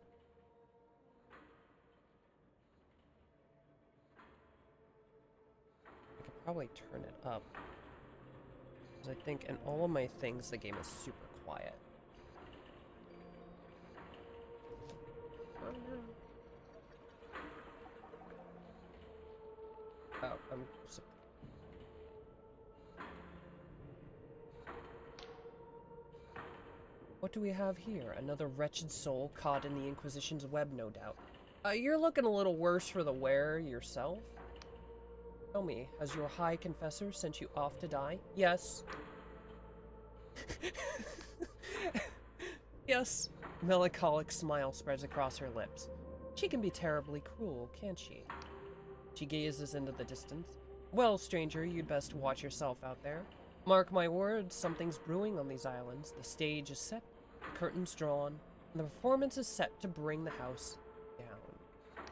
A: I could probably turn it up. Because I think in all of my things, the game is super quiet. Oh, no. Oh, what do we have here? Another wretched soul caught in the Inquisition's web, no doubt. You're looking a little worse for the wearer yourself. Tell me, has your high confessor sent you off to die? Yes. Yes. Melancholic smile spreads across her lips. She can be terribly cruel, can't she? She gazes into the distance. Well, stranger, you'd best watch yourself out there. Mark my words, something's brewing on these islands. The stage is set, the curtains drawn, and the performance is set to bring the house down.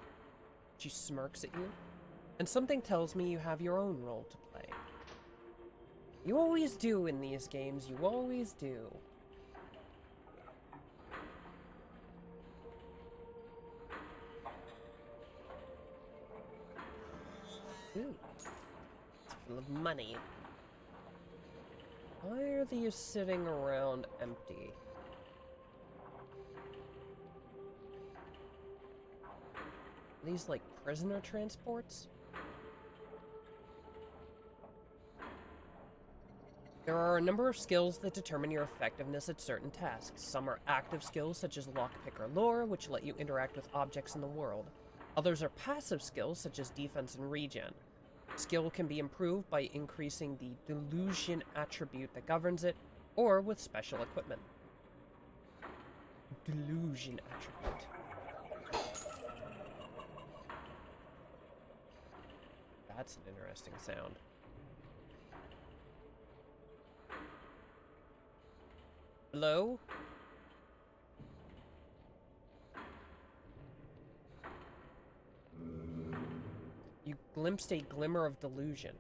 A: She smirks at you, and something tells me you have your own role to play. You always do in these games, you always do. Ooh. It's full of money. Why are these sitting around empty? Are these like prisoner transports? There are a number of skills that determine your effectiveness at certain tasks. Some are active skills such as lockpick or lore, which let you interact with objects in the world. Others are passive skills such as defense and regen. Skill can be improved by increasing the delusion attribute that governs it, or with special equipment. Delusion attribute. That's an interesting sound. Hello? You glimpsed a glimmer of delusion.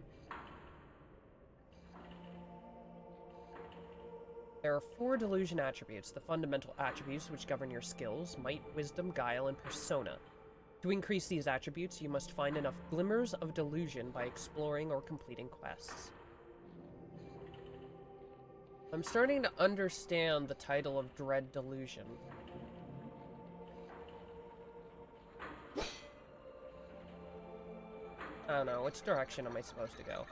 A: There are 4 delusion attributes, the fundamental attributes which govern your skills: might, wisdom, guile, and persona. To increase these attributes, you must find enough glimmers of delusion by exploring or completing quests. I'm starting to understand the title of Dread Delusion. I don't know, which direction am I supposed to go?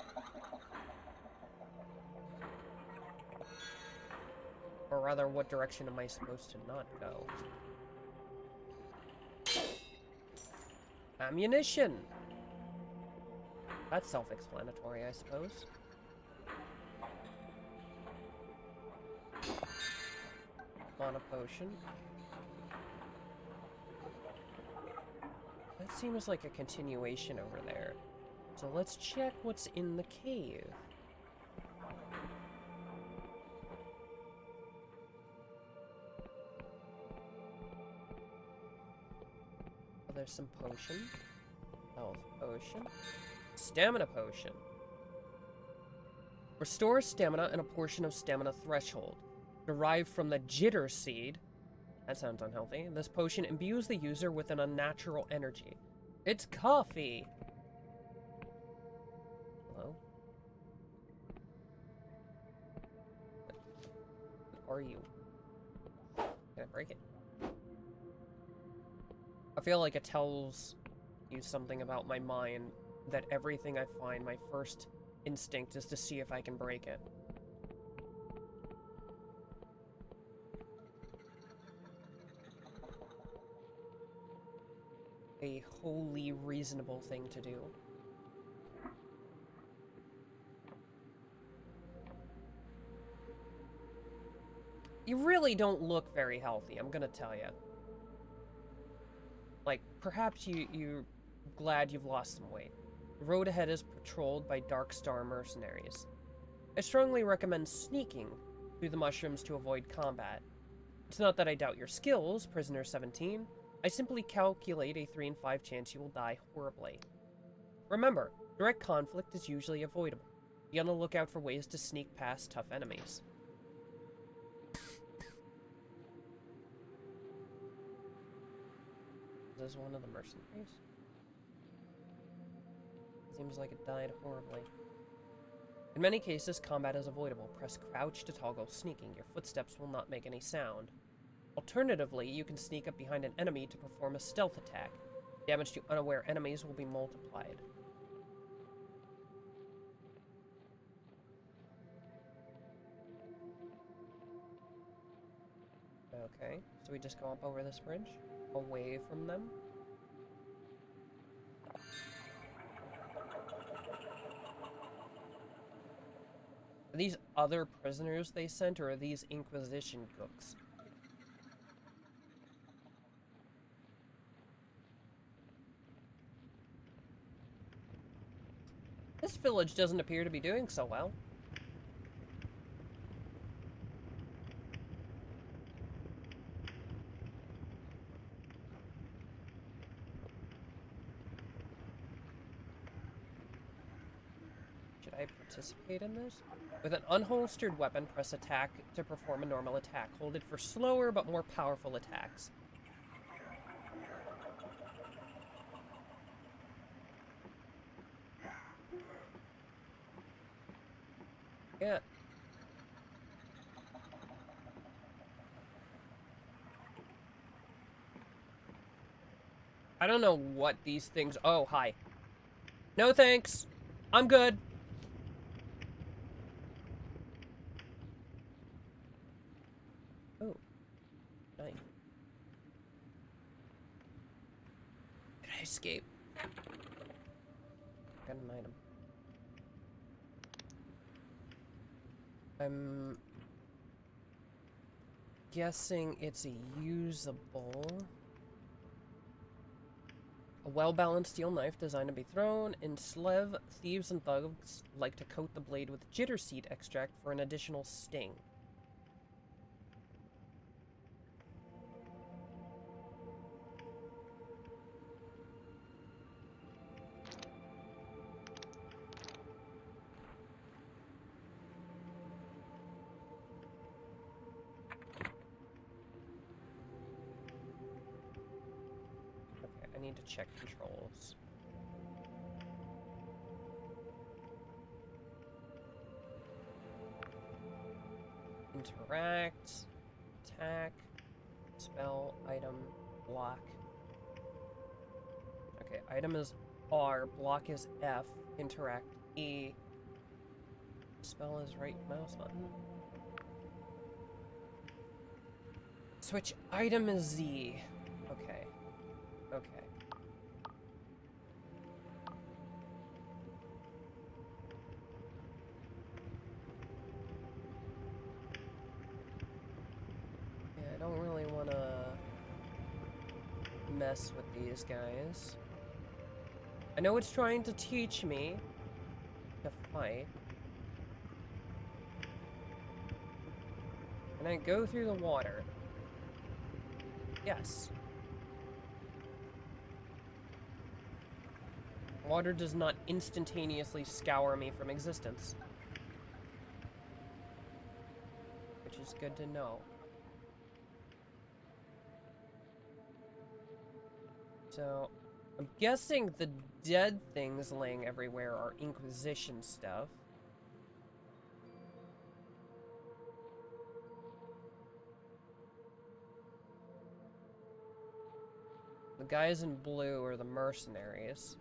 A: Or rather, what direction am I supposed to not go? Ammunition! That's self-explanatory, I suppose. Mana potion. That seems like a continuation over there. So let's check what's in the cave. Oh, there's some potion. Health potion. Stamina potion. Restores stamina and a portion of stamina threshold. Derived from the jitter seed. That sounds unhealthy. This potion imbues the user with an unnatural energy. It's coffee! Hello? What are you? Can I break it? I feel like it tells you something about my mind that everything I find, my first instinct is to see if I can break it. A wholly reasonable thing to do. You really don't look very healthy, I'm gonna tell you. Like, perhaps you're glad you've lost some weight. The road ahead is patrolled by Dark Star mercenaries. I strongly recommend sneaking through the mushrooms to avoid combat. It's not that I doubt your skills, Prisoner 17. I simply calculate a 3 in 5 chance you will die horribly. Remember, direct conflict is usually avoidable. Be on the lookout for ways to sneak past tough enemies. Is this one of the mercenaries? Seems like it died horribly. In many cases, combat is avoidable. Press crouch to toggle sneaking. Your footsteps will not make any sound. Alternatively, you can sneak up behind an enemy to perform a stealth attack. Damage to unaware enemies will be multiplied. Okay, so we just go up over this bridge? Away from them? Are these other prisoners they sent, or are these Inquisition cooks? This village doesn't appear to be doing so well. Should I participate in this? With an unholstered weapon, press attack to perform a normal attack. Hold it for slower but more powerful attacks. Yeah. I don't know what these things... Oh, hi. No thanks. I'm good. Oh. Nice. Did I escape? Got an item. I'm guessing it's a usable. A well-balanced steel knife designed to be thrown. In Slev, thieves and thugs like to coat the blade with jitter seed extract for an additional sting. I need to check controls. Interact, attack, spell, item, block. Okay, item is R, block is F, interact E, spell is right mouse button. Switch item is Z. Okay. Okay. mess with these guys. I know it's trying to teach me to fight. Can I go through the water? Yes. Water does not instantaneously scour me from existence. Which is good to know. So, I'm guessing the dead things laying everywhere are Inquisition stuff. The guys in blue are the mercenaries.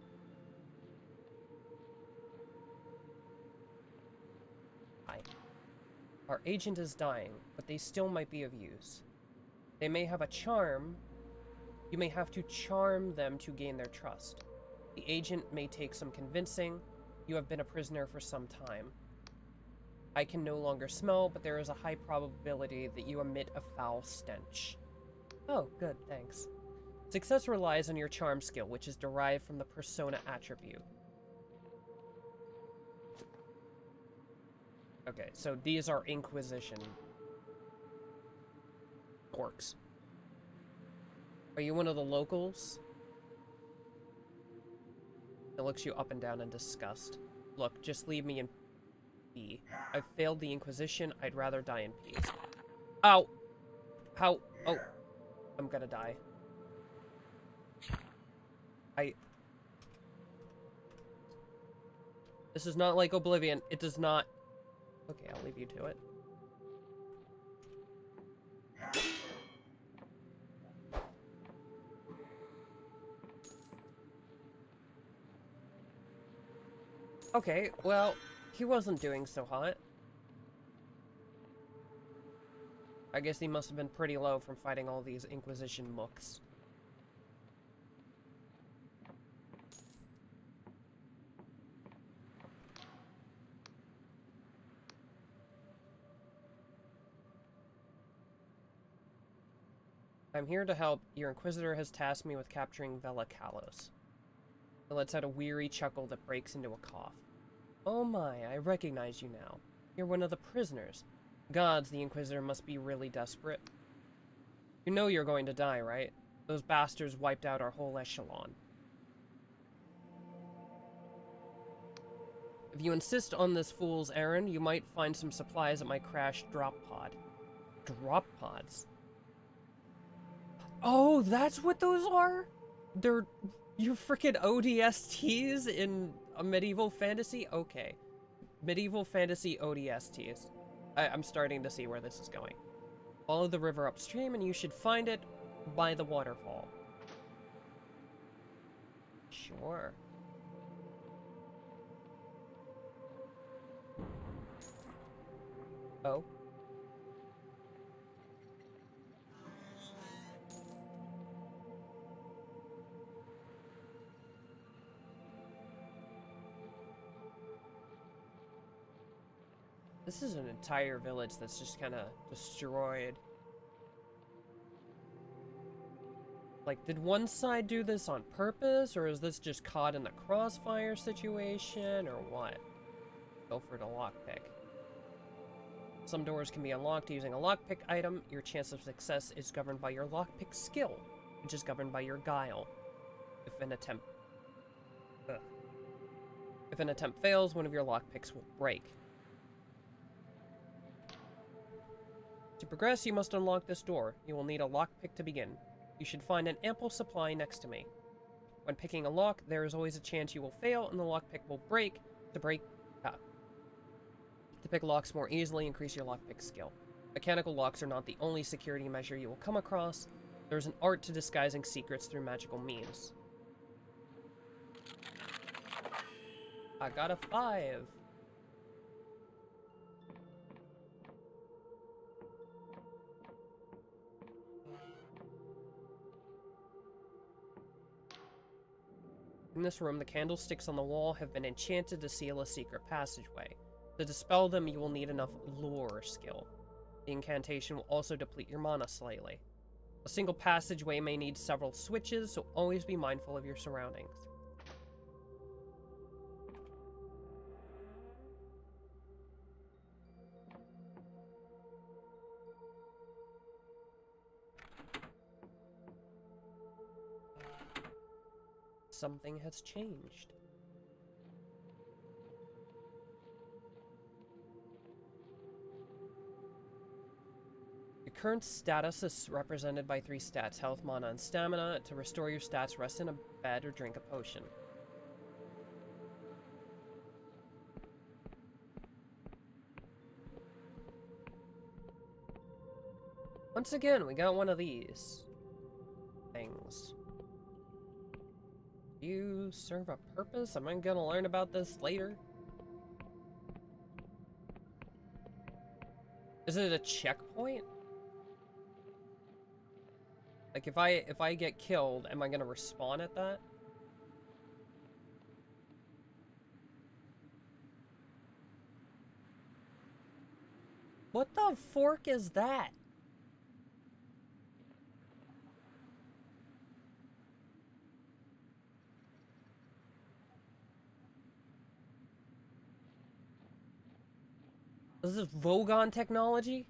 A: Hi. Our agent is dying, but they still might be of use. They may have a charm. You may have to charm them to gain their trust. The agent may take some convincing. You have been a prisoner for some time. I can no longer smell, but there is a high probability that you emit a foul stench. Oh, good, thanks. Success relies on your charm skill, which is derived from the persona attribute. Okay, so these are Inquisition orcs. Are you one of the locals? It looks you up and down in disgust. Look, just leave me in be. I've failed the Inquisition. I'd rather die in peace. Ow! How? Oh. I'm gonna die. This is not like Oblivion. It does not... Okay, I'll leave you to it. Okay, well, he wasn't doing so hot. I guess he must have been pretty low from fighting all these Inquisition mooks. I'm here to help. Your Inquisitor has tasked me with capturing Vela Kalos. He lets out a weary chuckle that breaks into a cough. Oh my, I recognize you now. You're one of the prisoners. Gods, the Inquisitor must be really desperate. You know you're going to die, right? Those bastards wiped out our whole echelon. If you insist on this fool's errand, you might find some supplies at my crashed drop pod. Drop pods? Oh, that's what those are? They're your freaking ODSTs in a medieval fantasy? Okay. Medieval fantasy ODSTs. I'm starting to see where this is going. Follow the river upstream and you should find it by the waterfall. Sure. Oh. This is an entire village that's just kind of destroyed. Like, did one side do this on purpose, or is this just caught in the crossfire situation, or what? Go for the lockpick. Some doors can be unlocked using a lockpick item. Your chance of success is governed by your lockpick skill, which is governed by your guile. If an attempt fails, one of your lockpicks will break. To progress, you must unlock this door. You will need a lockpick to begin. You should find an ample supply next to me. When picking a lock, there is always a chance you will fail and the lockpick will break. To pick locks more easily, increase your lockpick skill. Mechanical locks are not the only security measure you will come across. There's an art to disguising secrets through magical means. I got a 5. In this room, the candlesticks on the wall have been enchanted to seal a secret passageway. To dispel them, you will need enough lore skill. The incantation will also deplete your mana slightly. A single passageway may need several switches, so always be mindful of your surroundings. Something has changed. Your current status is represented by 3 stats: health, mana, and stamina. To restore your stats, rest in a bed or drink a potion. Once again, we got one of these things. Do you serve a purpose? Am I gonna learn about this later? Is it a checkpoint? Like, if I get killed, am I gonna respawn at that? What the fork is that? Is this Vogon technology?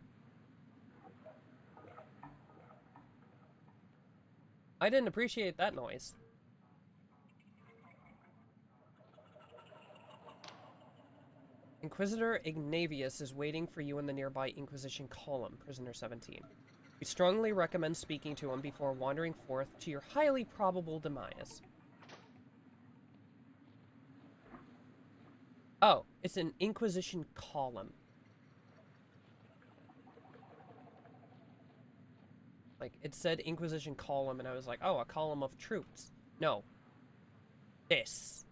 A: I didn't appreciate that noise. Inquisitor Ignavius is waiting for you in the nearby Inquisition column, Prisoner 17. We strongly recommend speaking to him before wandering forth to your highly probable demise. Oh, it's an Inquisition column. Like, it said Inquisition column, and I was like, oh, a column of troops. No. This.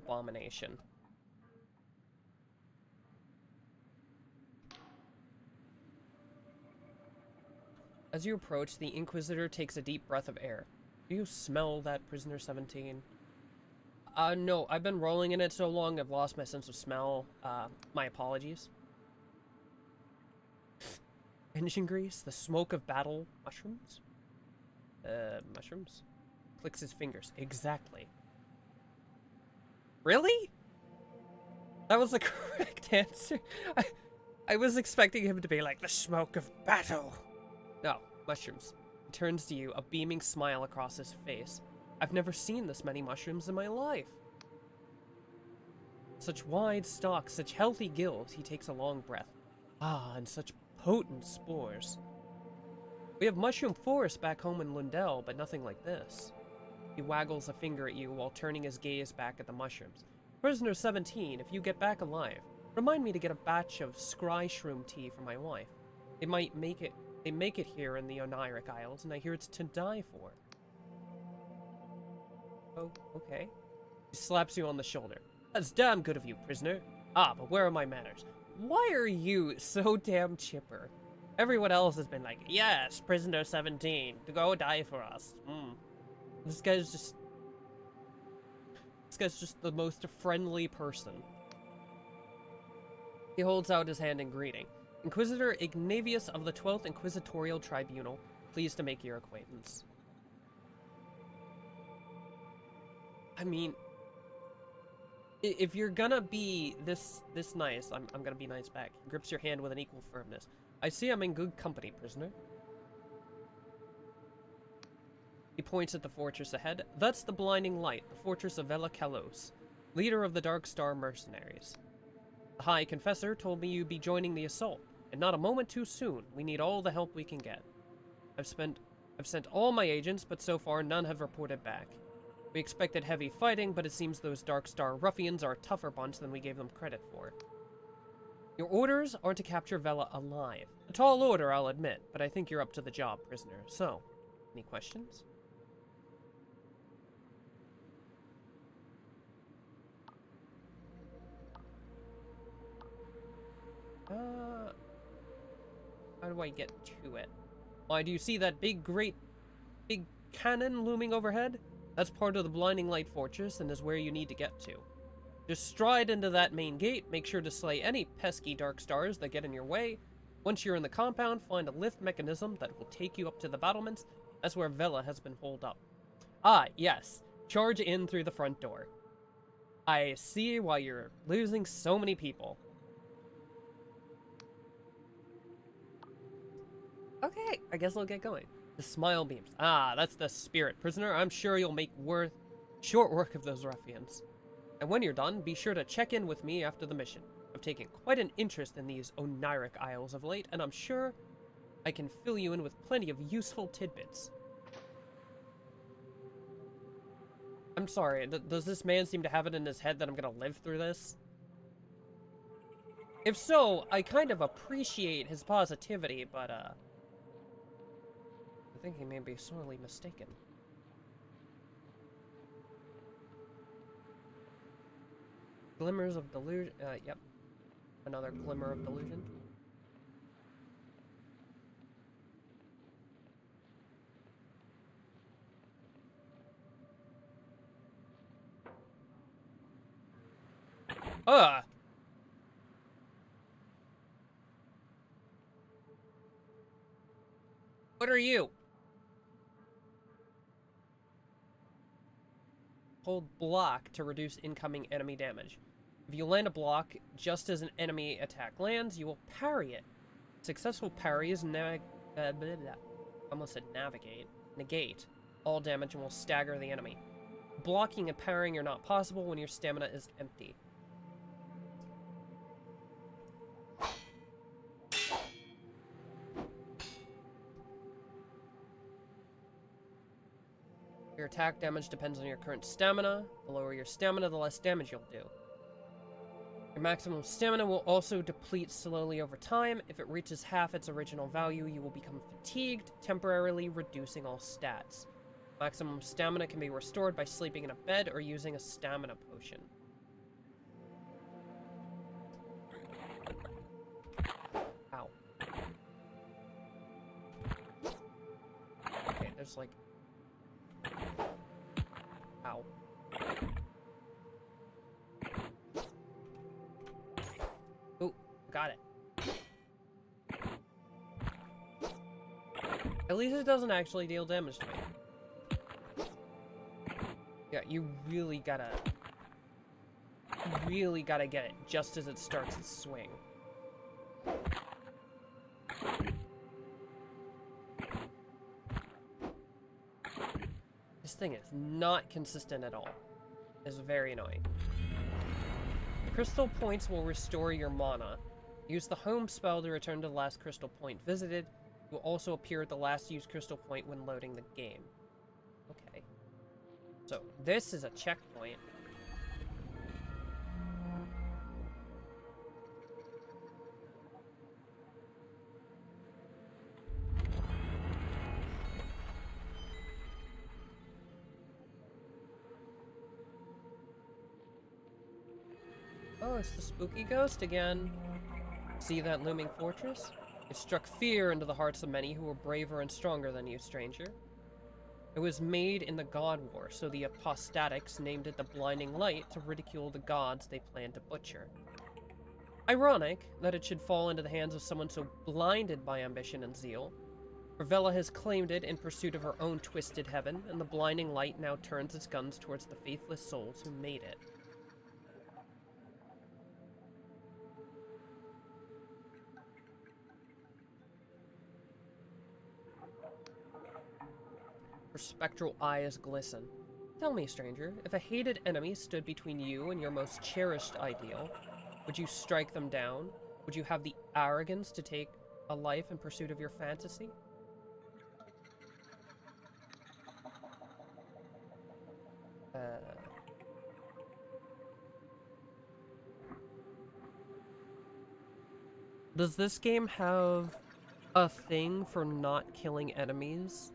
A: Abomination. As you approach, the Inquisitor takes a deep breath of air. Do you smell that, Prisoner 17? No, I've been rolling in it so long, I've lost my sense of smell. My apologies. Engine grease, the smoke of battle, mushrooms? Mushrooms? Clicks his fingers. Exactly. Really? That was the correct answer. I was expecting him to be like, the smoke of battle. No, mushrooms. He turns to you, a beaming smile across his face. I've never seen this many mushrooms in my life. Such wide stalks, such healthy gills. He takes a long breath. Ah, and such potent spores. We have mushroom forests back home in Lundell, but nothing like this. He waggles a finger at you while turning his gaze back at the mushrooms. Prisoner 17, if you get back alive, remind me to get a batch of scry shroom tea for my wife. They make it here in the Oniric Isles, and I hear it's to die for. Oh, okay. He slaps you on the shoulder. That's damn good of you, prisoner. Ah, but where are my manners? Why are you so damn chipper? Everyone else has been like, yes, prisoner 17, to go die for us. This guy's just the most friendly person. He holds out his hand in greeting. Inquisitor Ignavius of the 12th Inquisitorial Tribunal, pleased to make your acquaintance. I mean, if you're gonna be this nice, I'm gonna be nice back. He grips your hand with an equal firmness. I see I'm in good company, prisoner. He points at the fortress ahead. That's the Blinding Light, the fortress of Vela Kalos, leader of the Dark Star mercenaries. The High Confessor told me you'd be joining the assault, and not a moment too soon. We need all the help we can get. I've sent all my agents, but so far none have reported back. We expected heavy fighting, but it seems those Dark Star ruffians are a tougher bunch than we gave them credit for. Your orders are to capture Vela alive. A tall order, I'll admit, but I think you're up to the job, prisoner. So, any questions? How do I get to it? Why, do you see that big cannon looming overhead? That's part of the Blinding Light Fortress and is where you need to get to. Just stride into that main gate, make sure to slay any pesky Dark Stars that get in your way. Once you're in the compound, find a lift mechanism that will take you up to the battlements. That's where Vela has been holed up. Ah, yes. Charge in through the front door. I see why you're losing so many people. Okay, I guess I'll get going. The smile beams. Ah, that's the spirit. Prisoner, I'm sure you'll make short work of those ruffians. And when you're done, be sure to check in with me after the mission. I've taken quite an interest in these Oniric Isles of late, and I'm sure I can fill you in with plenty of useful tidbits. I'm sorry, does this man seem to have it in his head that I'm gonna live through this? If so, I kind of appreciate his positivity, but, I think he may be sorely mistaken. Glimmers of delusion, yep. Another glimmer of delusion. Ugh! What are you? Hold block to reduce incoming enemy damage. If you land a block just as an enemy attack lands, you will parry it. Successful parries almost said navigate. Negate all damage and will stagger the enemy. Blocking and parrying are not possible when your stamina is empty. Your attack damage depends on your current stamina. The lower your stamina, the less damage you'll do. Your maximum stamina will also deplete slowly over time. If it reaches half its original value, you will become fatigued, temporarily reducing all stats. Maximum stamina can be restored by sleeping in a bed or using a stamina potion. Ow. Okay, there's like... Ow. Ooh, got it. At least it doesn't actually deal damage to me. Yeah, you really gotta get it just as it starts its swing. This thing is not consistent at all. It's very annoying. Crystal points will restore your mana. Use the home spell to return to the last crystal point visited. It will also appear at the last used crystal point when loading the game. Okay. So, this is a checkpoint. Oh, it's the spooky ghost again. See that looming fortress? It struck fear into the hearts of many who were braver and stronger than you, stranger. It was made in the God War, so the apostatics named it the Blinding Light to ridicule the gods they planned to butcher. Ironic that it should fall into the hands of someone so blinded by ambition and zeal. Vela has claimed it in pursuit of her own twisted heaven, and the Blinding Light now turns its guns towards the faithless souls who made it. Her spectral eyes glisten. Tell me, stranger, if a hated enemy stood between you and your most cherished ideal, would you strike them down? Would you have the arrogance to take a life in pursuit of your fantasy? Does this game have a thing for not killing enemies?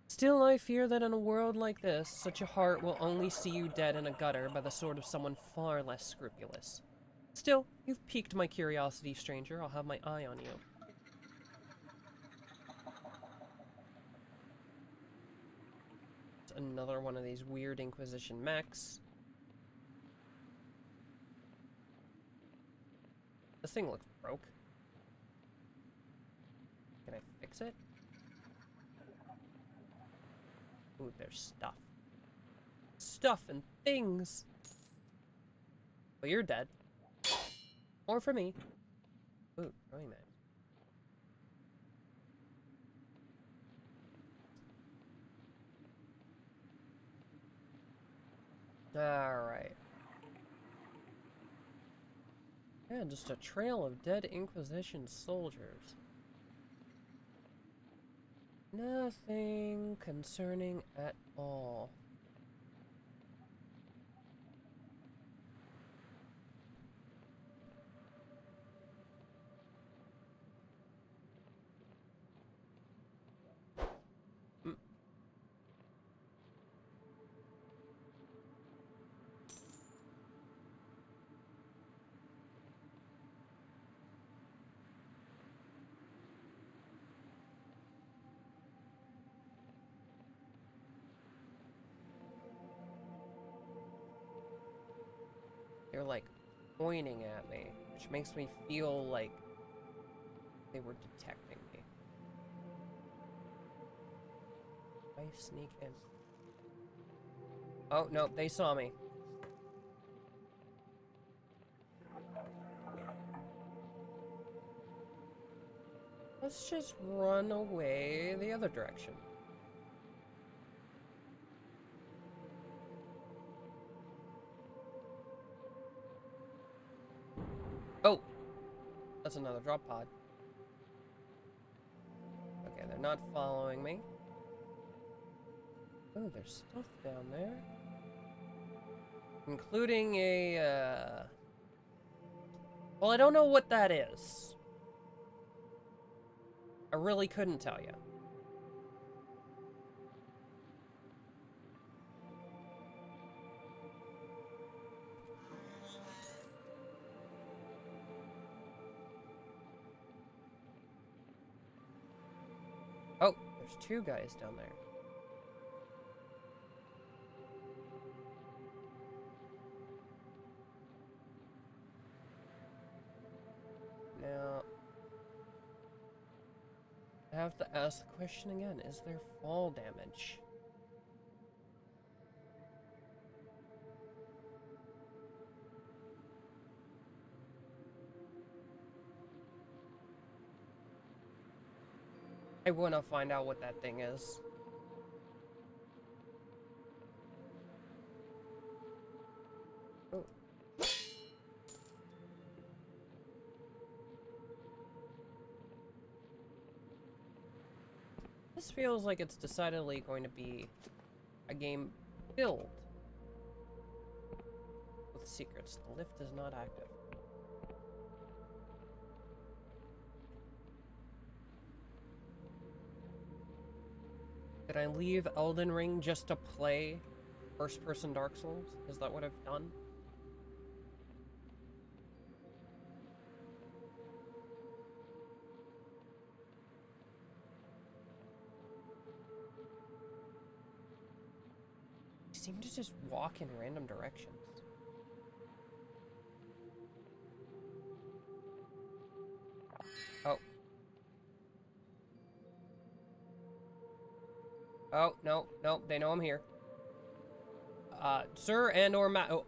A: Still, I fear that in a world like this, such a heart will only see you dead in a gutter by the sword of someone far less scrupulous. Still, you've piqued my curiosity, stranger. I'll have my eye on you. another one of these weird Inquisition mechs. This thing looks broke. Can I fix it? Ooh, there's stuff. Stuff and things! Well, you're dead. More for me. Ooh, throwing that. Alright. Yeah, just a trail of dead Inquisition soldiers. Nothing concerning at all. They're like pointing at me, which makes me feel like they were detecting me. I sneak in. Oh, no, they saw me. Let's just run away the other direction. Oh! That's another drop pod. Okay, they're not following me. Oh, there's stuff down there. Including a, well, I don't know what that is. I really couldn't tell you. Oh, there's two guys down there. Now, I have to ask the question again. Is there fall damage? I want to find out what that thing is. Oh. This feels like it's decidedly going to be a game filled with secrets. The lift is not active. Did I leave Elden Ring just to play first-person Dark Souls? Is that what I've done? I seem to just walk in random directions. Oh. Oh, no, no, they know I'm here. Sir and or ma- oh.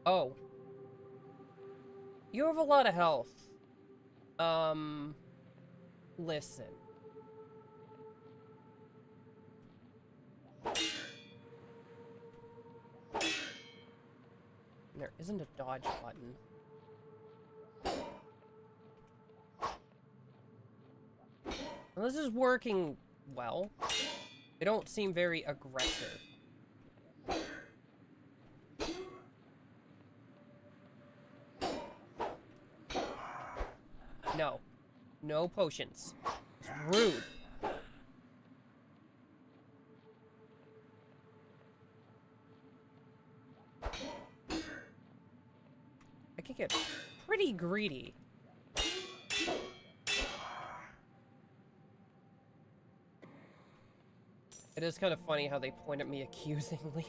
A: Oh. You have a lot of health. Listen. There isn't a dodge button. Well, this is working well. They don't seem very aggressive. No. No potions. It's rude. I can get pretty greedy. It is kind of funny how they point at me accusingly.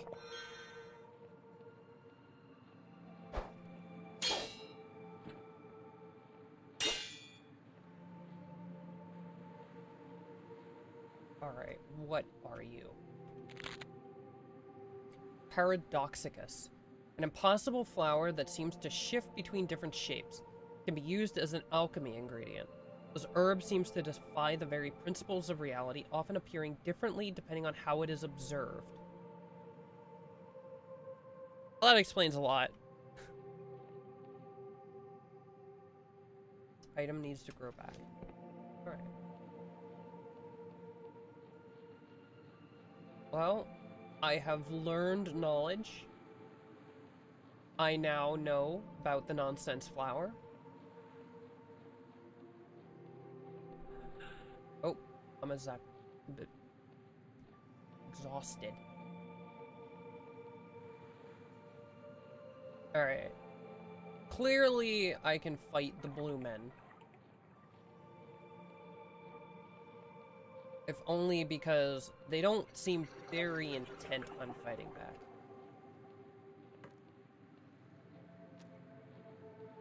A: Alright, what are you? Paradoxicus. An impossible flower that seems to shift between different shapes. Can be used as an alchemy ingredient. This herb seems to defy the very principles of reality, often appearing differently depending on how it is observed. Well, that explains a lot. This item needs to grow back. Alright. Well, I have learned knowledge. I now know about the nonsense flower. Oh, I'm a bit exhausted. Alright. Clearly, I can fight the blue men. If only because they don't seem very intent on fighting back.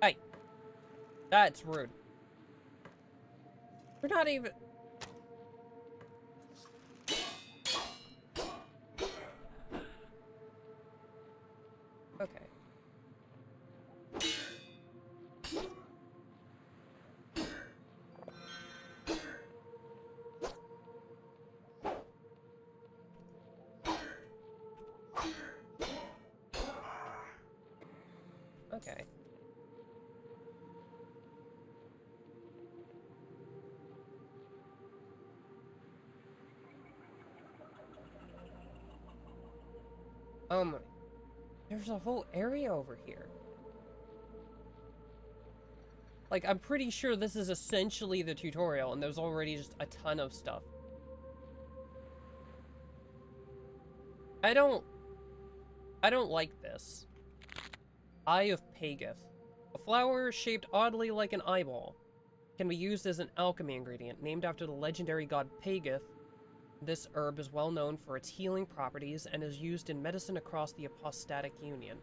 A: Hey! That's rude. We're not even... Okay. Okay. There's a whole area over here. Like, I'm pretty sure this is essentially the tutorial, and there's already just a ton of stuff. I don't like this. Eye of Pageth. A flower shaped oddly like an eyeball. Can be used as an alchemy ingredient. Named after the legendary god Pageth, this herb is well known for its healing properties and is used in medicine across the apostatic union.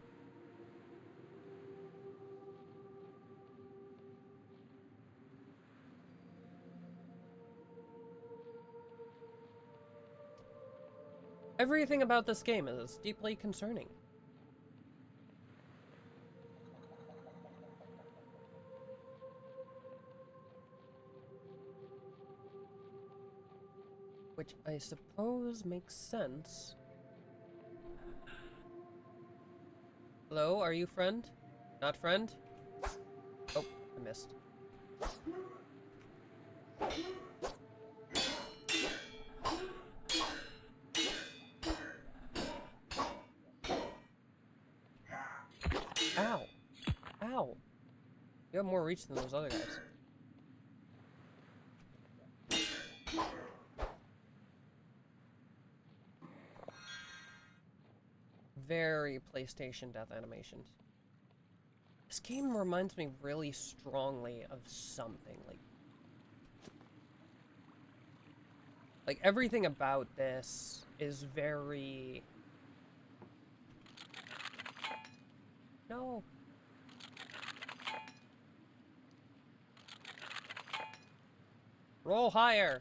A: Everything about this game is deeply concerning. Which I suppose makes sense. Hello, are you friend? Not friend? Oh, I missed. Ow. Ow. You have more reach than those other guys. Very PlayStation death animations. This game reminds me really strongly of something. Like everything about this is very... No. Roll higher.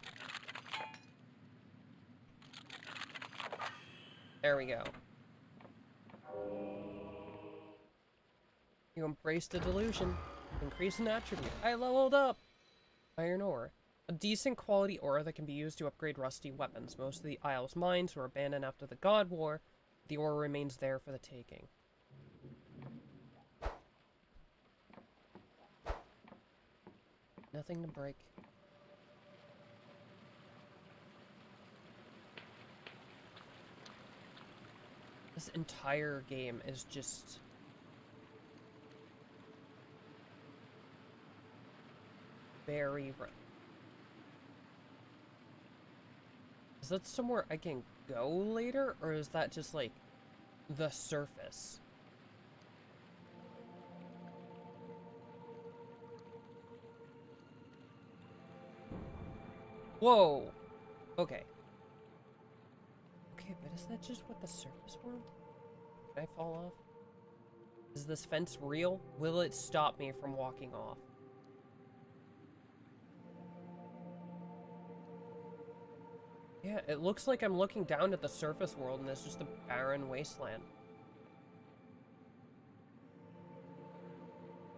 A: There we go. You embraced the delusion. Increase an attribute. I leveled up! Iron ore. A decent quality ore that can be used to upgrade rusty weapons. Most of the Isle's mines were abandoned after the God War. The ore remains there for the taking. Nothing to break. This entire game is just... very... Is that somewhere I can go later? Or is that just, like, the surface? Whoa! Okay. Wait, is that just what the surface world? Can I fall off? Is this fence real? Will it stop me from walking off? Yeah, it looks like I'm looking down at the surface world and it's just a barren wasteland.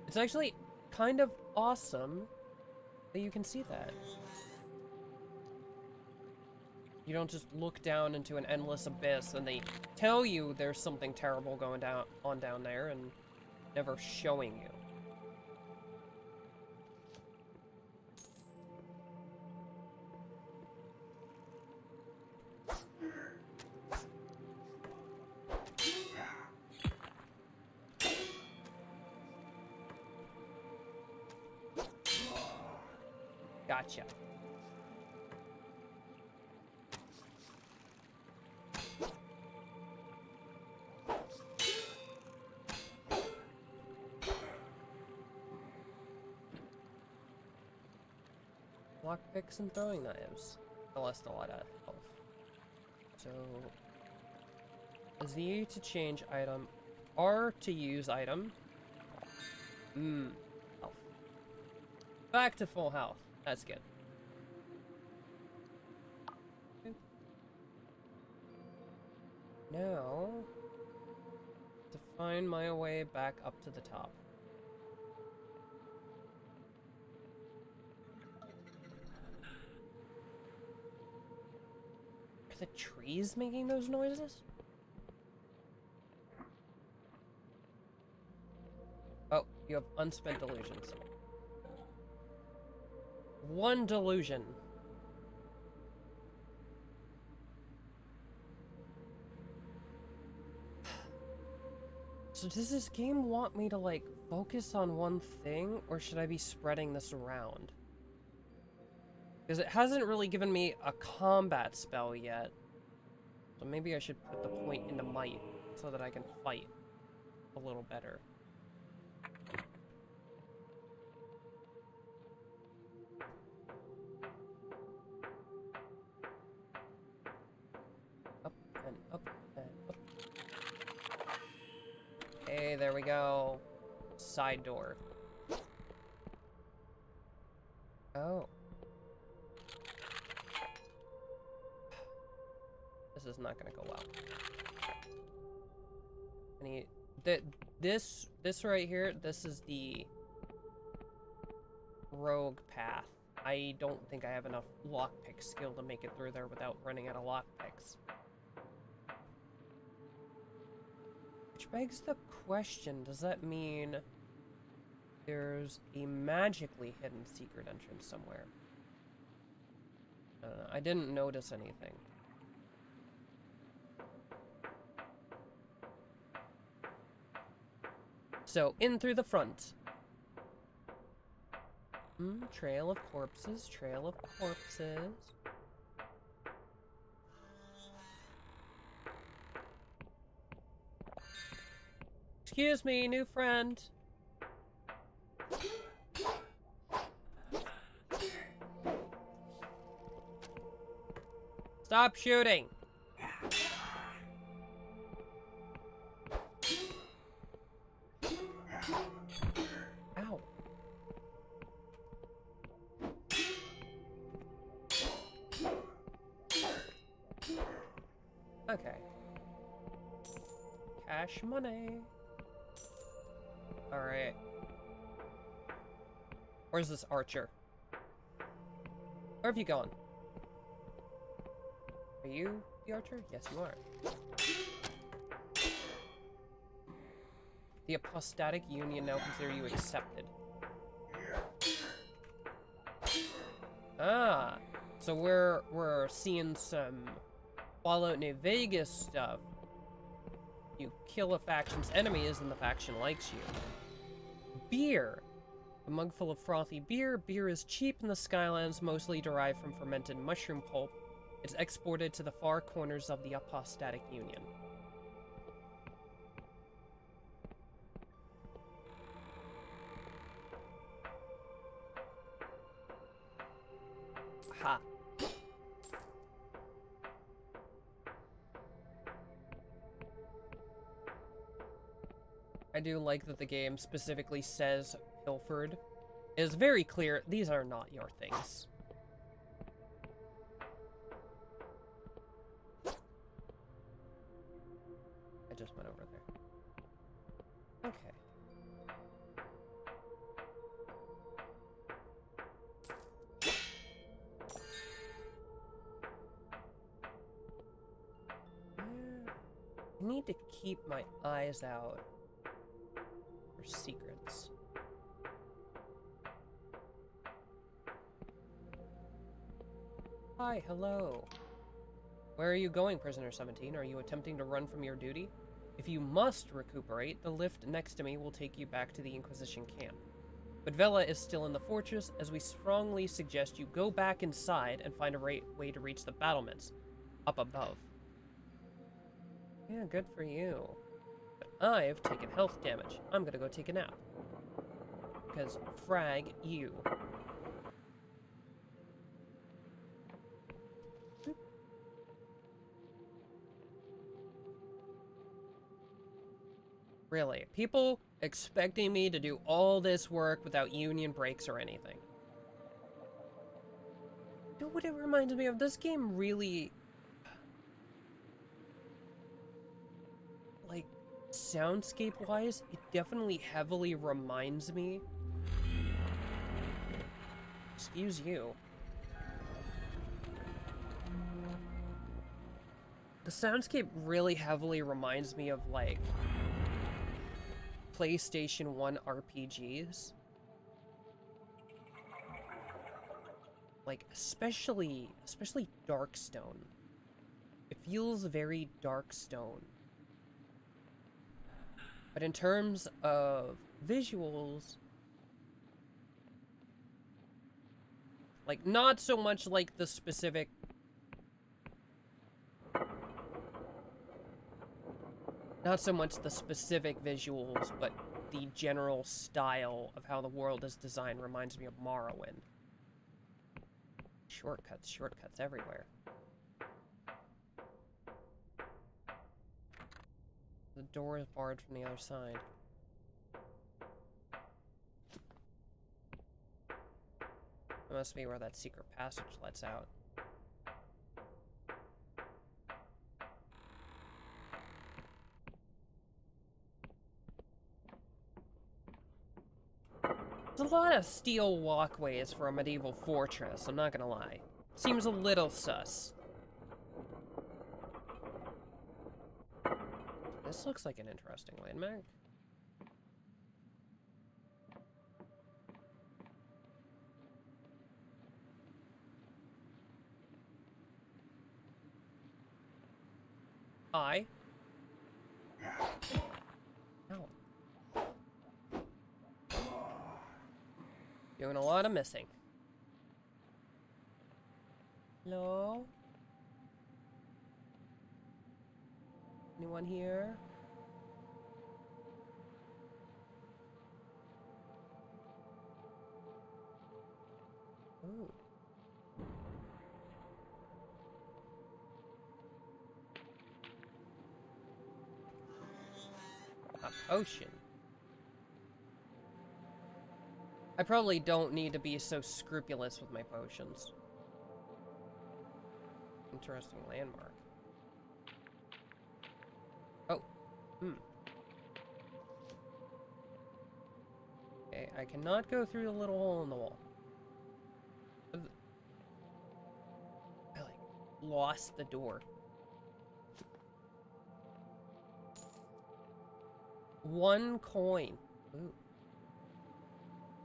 A: It's actually kind of awesome that you can see that. You don't just look down into an endless abyss and they tell you there's something terrible going down there and never showing you. Gotcha. Lockpicks and throwing knives. I lost a lot of health. So, Z to change item, R to use item. Health. Back to full health. That's good. Now, to find my way back up to the top. Are the trees making those noises? Oh, you have unspent delusions. One delusion. So does this game want me to, like, focus on one thing, or should I be spreading this around? Because it hasn't really given me a combat spell yet. So maybe I should put the point into might, so that I can fight a little better. Up and up and up. Hey, there we go. Side door. Oh. This is not gonna go well. I need this right here, this is the rogue path. I don't think I have enough lockpick skill to make it through there without running out of lockpicks. Which begs the question, does that mean there's a magically hidden secret entrance somewhere? I didn't notice anything. So, in through the front. Trail of corpses, trail of corpses. Excuse me, new friend. Stop shooting. Ow. Okay. Cash money. Alright. Where's this archer? Where have you gone? Are you the archer? Yes, you are. The apostatic union now consider you accepted. Ah, so we're seeing some Fallout New Vegas stuff. You kill a faction's enemies and the faction likes you. Beer. A mug full of frothy beer. Beer is cheap in the Skylands, mostly derived from fermented mushroom pulp. It's exported to the far corners of the apostatic union. Ha. I do like that the game specifically says pilfered. It is very clear these are not your things. I just went over there. Okay. I need to keep my eyes out for secrets. Hi, hello. Where are you going, Prisoner 17? Are you attempting to run from your duty? If you must recuperate, the lift next to me will take you back to the Inquisition camp. But Vela is still in the fortress, as we strongly suggest you go back inside and find a way to reach the battlements up above. Yeah, good for you. But I've taken health damage. I'm gonna go take a nap. Because frag you. Really, people expecting me to do all this work without union breaks or anything. You know what it reminds me of? This game really... like, soundscape-wise, it definitely heavily reminds me... Excuse you. The soundscape really heavily reminds me of, like... PlayStation 1 RPGs. Like, especially Darkstone. It feels very Darkstone. But in terms of visuals, like, not so much like the specific... Not so much the specific visuals, but the general style of how the world is designed reminds me of Morrowind. Shortcuts everywhere. The door is barred from the other side. That must be where that secret passage lets out. There's a lot of steel walkways for a medieval fortress, I'm not gonna lie. Seems a little sus. This looks like an interesting landmark. Hi. No. Doing a lot of missing. Hello? Anyone here? Ooh. A potion. I probably don't need to be so scrupulous with my potions. Interesting landmark. Oh. Okay, I cannot go through the little hole in the wall. I, like, lost the door. One coin. Ooh.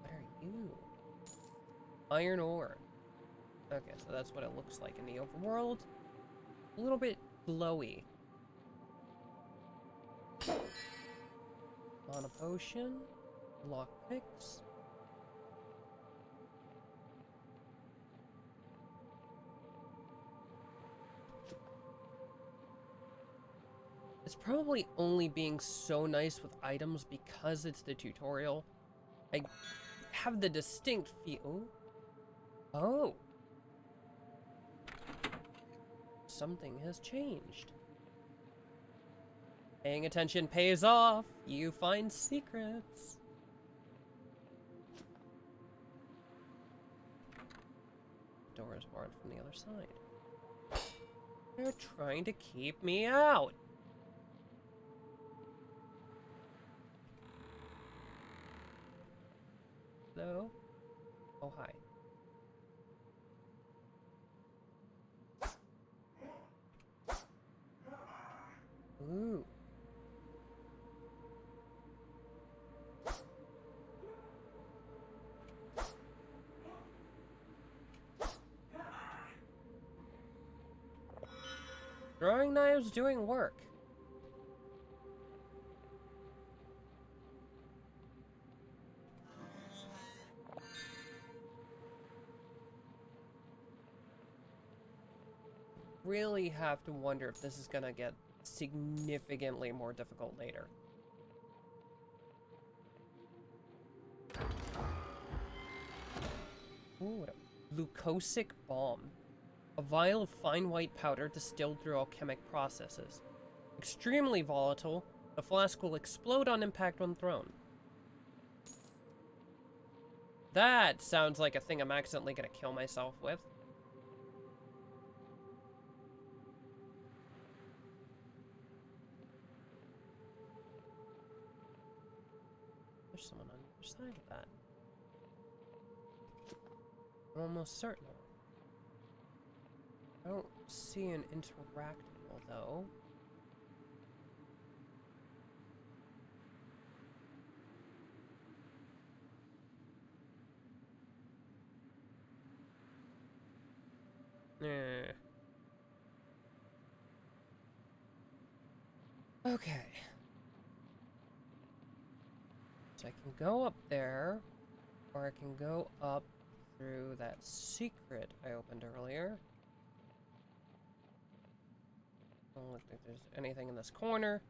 A: What are you? Iron ore. Okay, so that's what it looks like in the overworld. A little bit glowy. Mana potion. Lockpicks. It's probably only being so nice with items because it's the tutorial. I have the distinct feel. Oh. Something has changed. Paying attention pays off. You find secrets. The door is barred from the other side. They're trying to keep me out. Hello? Oh, hi. Ooh. Throwing knives doing work. Really have to wonder if this is gonna get significantly more difficult later. Ooh, a leucosic bomb. A vial of fine white powder distilled through alchemic processes. Extremely volatile, the flask will explode on impact when thrown. That sounds like a thing I'm accidentally gonna kill myself with. There's someone on the other side of that. I'm almost certain. I don't see an interactable, though. Eh. Okay. So I can go up there, or I can go up through that secret I opened earlier. Don't look like there's anything in this corner.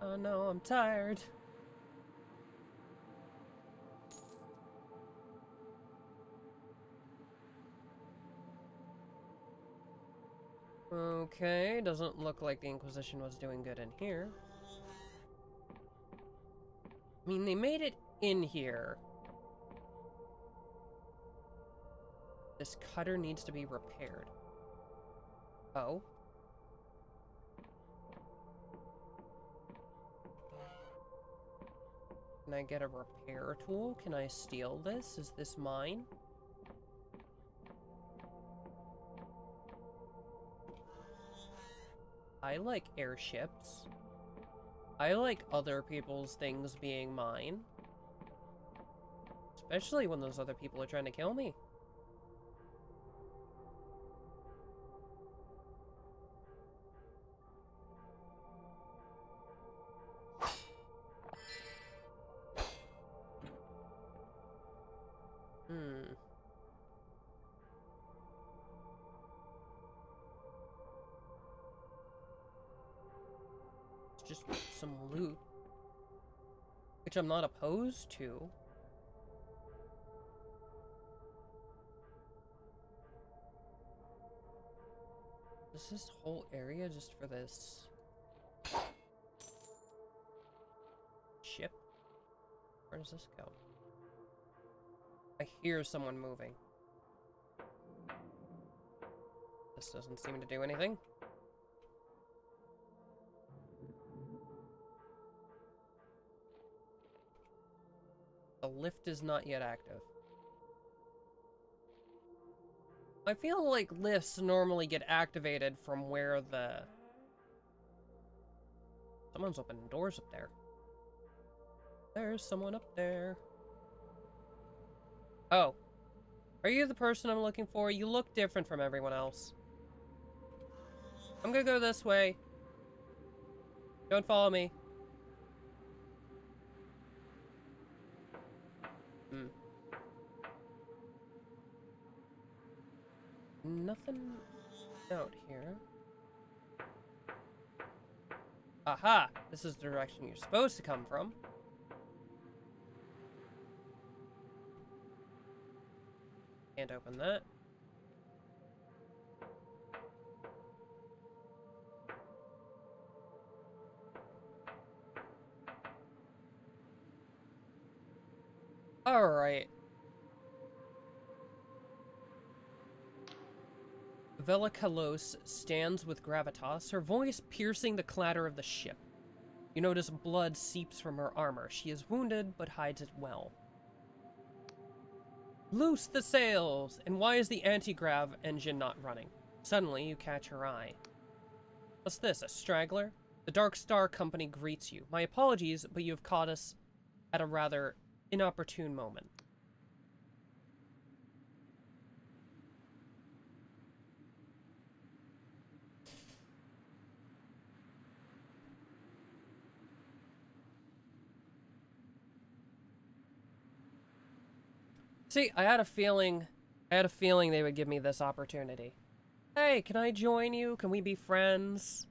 A: Oh no, I'm tired. Okay, doesn't look like the Inquisition was doing good in here. I mean, they made it in here. This cutter needs to be repaired. Oh. Can I get a repair tool? Can I steal this? Is this mine? I like airships. I like other people's things being mine. Especially when those other people are trying to kill me. Just some loot. Which I'm not opposed to. Is this whole area just for this ship? Where does this go? I hear someone moving. This doesn't seem to do anything. The lift is not yet active. I feel like lifts normally get activated from where the... Someone's opening doors up there. There's someone up there. Oh. Are you the person I'm looking for? You look different from everyone else. I'm gonna go this way. Don't follow me. Nothing out here. Aha! This is the direction you're supposed to come from. Can't open that. Alright. Vela Kalos stands with gravitas, her voice piercing the clatter of the ship. You notice blood seeps from her armor. She is wounded, but hides it well. Loose the sails! And why is the anti-grav engine not running? Suddenly, you catch her eye. What's this, a straggler? The Dark Star Company greets you. My apologies, but you have caught us at a rather inopportune moment. See, I had a feeling they would give me this opportunity. Hey, can I join you? Can we be friends?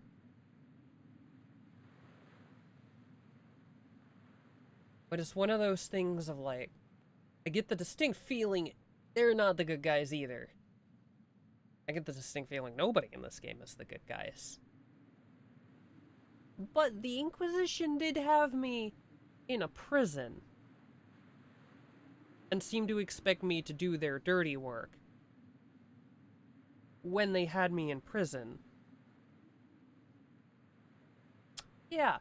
A: But it's one of those things of like, I get the distinct feeling they're not the good guys either. I get the distinct feeling nobody in this game is the good guys. But the Inquisition did have me in a prison. And seemed to expect me to do their dirty work. When they had me in prison. Yeah,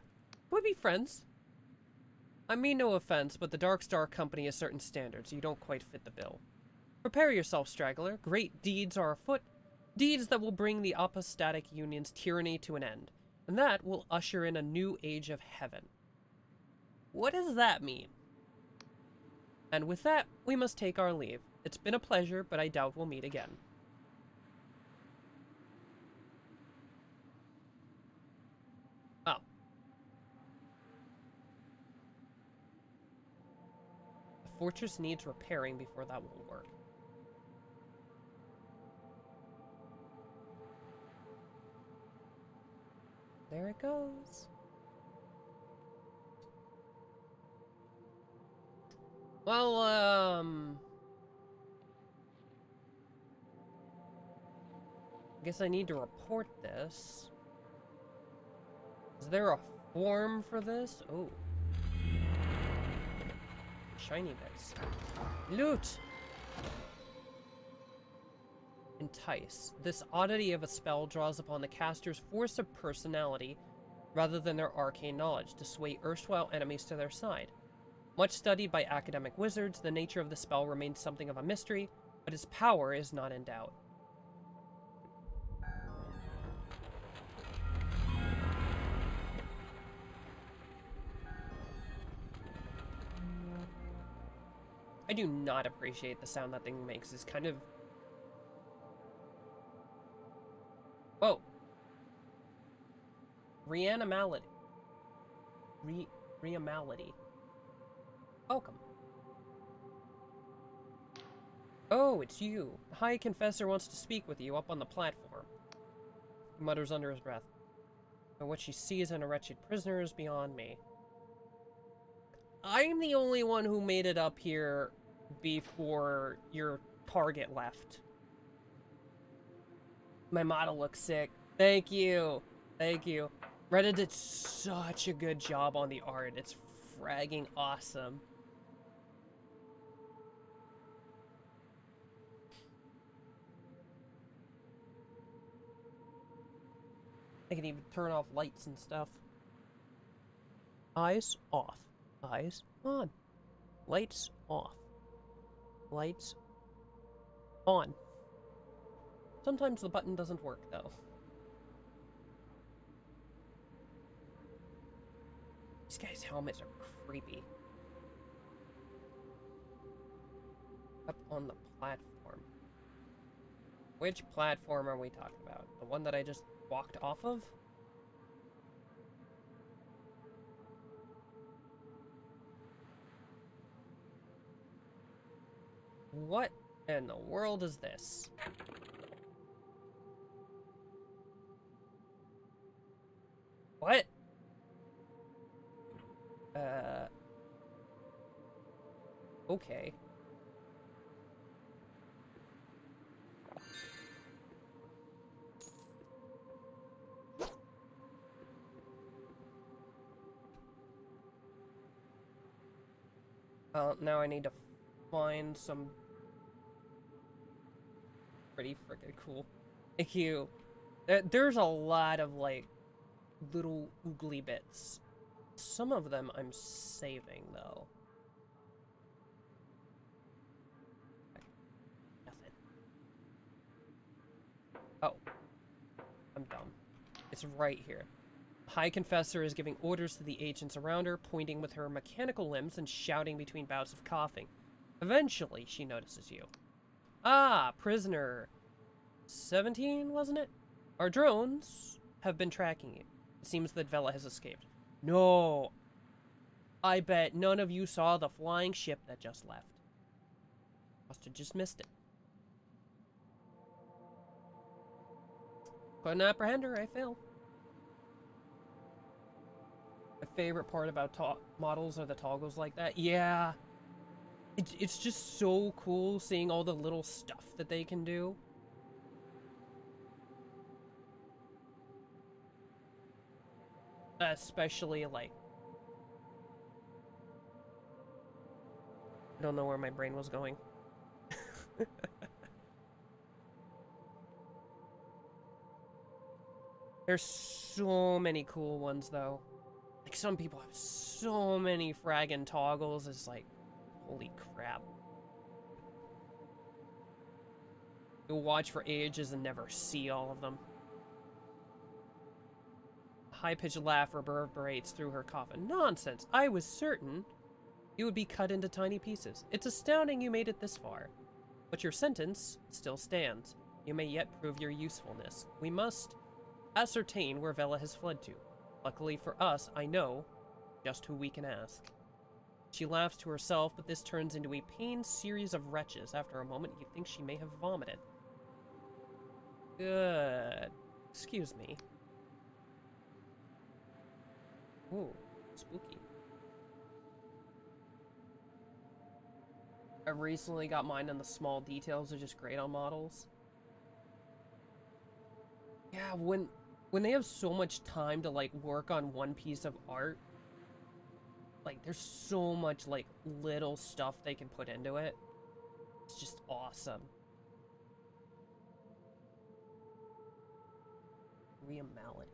A: we'd be friends. I mean no offense, but the Dark Star Company has certain standards. You don't quite fit the bill. Prepare yourself, straggler. Great deeds are afoot. Deeds that will bring the apostatic union's tyranny to an end. And that will usher in a new age of heaven. What does that mean? And with that, we must take our leave. It's been a pleasure, but I doubt we'll meet again. Oh. The fortress needs repairing before that will work. There it goes. Well, I guess I need to report this. Is there a form for this? Oh. Shiny bits. Loot! Entice. This oddity of a spell draws upon the caster's force of personality rather than their arcane knowledge to sway erstwhile enemies to their side. Much studied by academic wizards, the nature of the spell remains something of a mystery, but its power is not in doubt. I do not appreciate the sound that thing makes. It's kind of... Whoa. Reanimality. Reanimality. Welcome. Oh, it's you. The High Confessor wants to speak with you up on the platform. He mutters under his breath. But what she sees in a wretched prisoner is beyond me. I'm the only one who made it up here before your target left. My model looks sick. Thank you. Thank you. Reddit did such a good job on the art. It's fragging awesome. I can even turn off lights and stuff. Eyes off. Eyes on. Lights off. Lights on. Sometimes the button doesn't work, though. These guys' helmets are creepy. Up on the platform. Which platform are we talking about? The one that I just walked off of? What in the world is this? What? Okay. Now I need to find some pretty freaking cool. Thank you. There's a lot of, like, little oogly bits. Some of them I'm saving, though. Nothing. Oh. I'm dumb. It's right here. The High Confessor is giving orders to the agents around her, pointing with her mechanical limbs and shouting between bouts of coughing. Eventually, she notices you. Ah, prisoner 17, wasn't it? Our drones have been tracking you. It seems that Vela has escaped. No. I bet none of you saw the flying ship that just left. Must have just missed it. Couldn't apprehend her, I fail. My favorite part about models are the toggles like that. Yeah. It's just so cool seeing all the little stuff that they can do. Especially, like... I don't know where my brain was going. There's so many cool ones, though. Like, some people have so many fraggin' toggles, it's like, holy crap. You'll watch for ages and never see all of them. A high-pitched laugh reverberates through her coffin. Nonsense! I was certain you would be cut into tiny pieces. It's astounding you made it this far. But your sentence still stands. You may yet prove your usefulness. We must ascertain where Vela has fled to. Luckily for us, I know just who we can ask. She laughs to herself, but this turns into a pained series of retches. After a moment, you think she may have vomited. Good. Excuse me. Ooh, spooky. I recently got mine, and the small details are just great on models. Yeah, when they have so much time to, like, work on one piece of art, like, there's so much, like, little stuff they can put into it. It's just awesome. Rhea Mallet.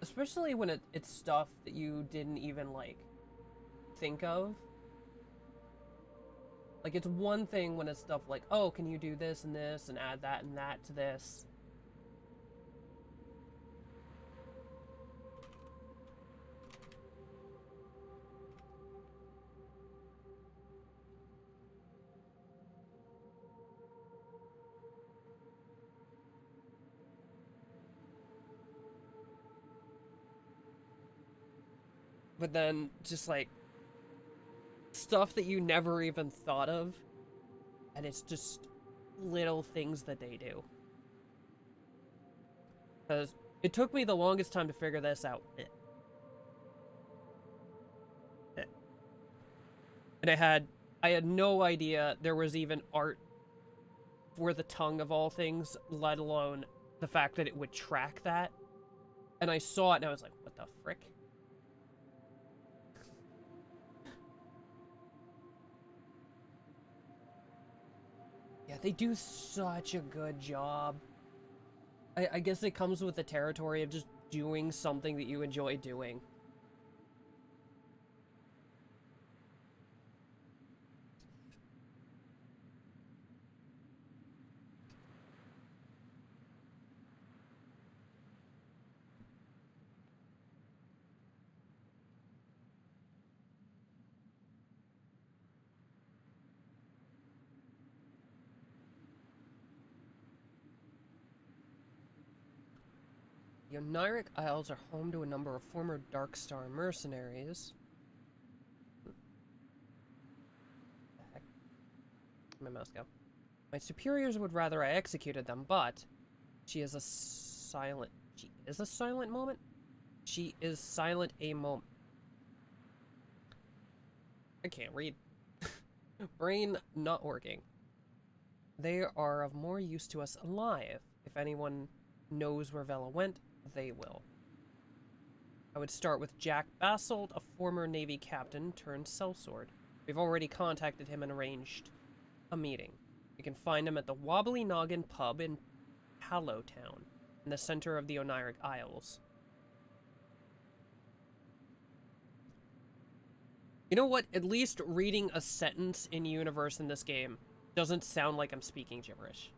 A: Especially when it's stuff that you didn't even, like, think of. Like, it's one thing when it's stuff like, oh, can you do this and add that and that to this? But then, just, like, stuff that you never even thought of, and it's just little things that they do. Because it took me the longest time to figure this out. And I had no idea there was even art for the tongue of all things, let alone the fact that it would track that. And I saw it and I was like, what the frick? Yeah, they do such a good job. I guess it comes with the territory of just doing something that you enjoy doing. The Oniric Isles are home to a number of former Darkstar mercenaries. Where the heck? Where'd my mouse go? My superiors would rather I executed them, but she is a silent moment? She is silent a moment. I can't read. Brain not working. They are of more use to us alive. If anyone knows where Vela went, they will. I would start with Jack Basalt, a former Navy captain turned sellsword. We've already contacted him and arranged a meeting. You can find him at the Wobbly Noggin pub in Hallowtown, in the center of the Oniric Isles. You know what? At least reading a sentence in universe in this game doesn't sound like I'm speaking gibberish.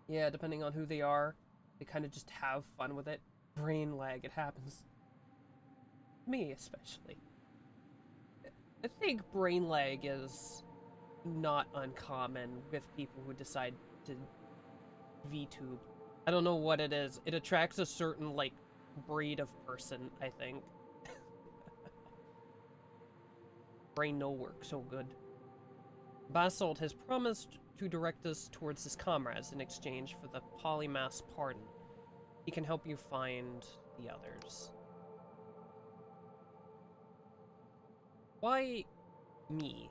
A: Yeah, depending on who they are, they kind of just have fun with it. Brain lag, it happens. Me, especially. I think brain lag is not uncommon with people who decide to VTube. I don't know what it is. It attracts a certain, like, breed of person, I think. Brain no work so good. Basalt has promised to direct us towards his comrades in exchange for the polymath's pardon. He can help you find the others. Why me?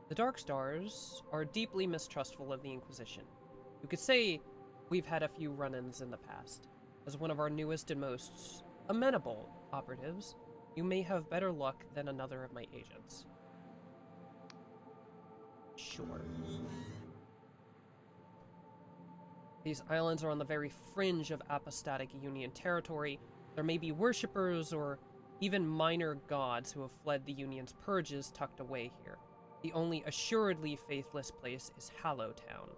A: The Dark Stars are deeply mistrustful of the Inquisition. You could say we've had a few run-ins in the past. As one of our newest and most amenable operatives, you may have better luck than another of my agents. Sure. These islands are on the very fringe of apostatic Union territory. There may be worshippers or even minor gods who have fled the Union's purges tucked away here. The only assuredly faithless place is Hallowtown.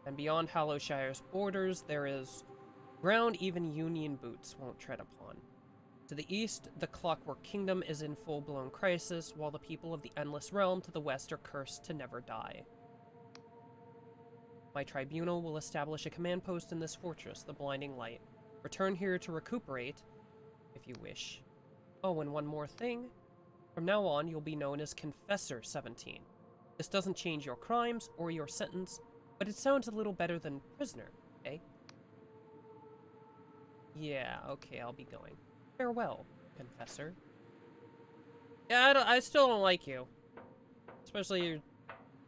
A: And beyond Hallowshire's borders, there is ground even Union boots won't tread upon. To the east, the Clockwork Kingdom is in full-blown crisis, while the people of the Endless Realm to the west are cursed to never die. My tribunal will establish a command post in this fortress, the Blinding Light. Return here to recuperate, if you wish. Oh, and one more thing. From now on, you'll be known as Confessor 17. This doesn't change your crimes or your sentence, but it sounds a little better than prisoner, eh? Yeah, okay, I'll be going. Farewell, Confessor. Yeah, I still don't like you. Especially you're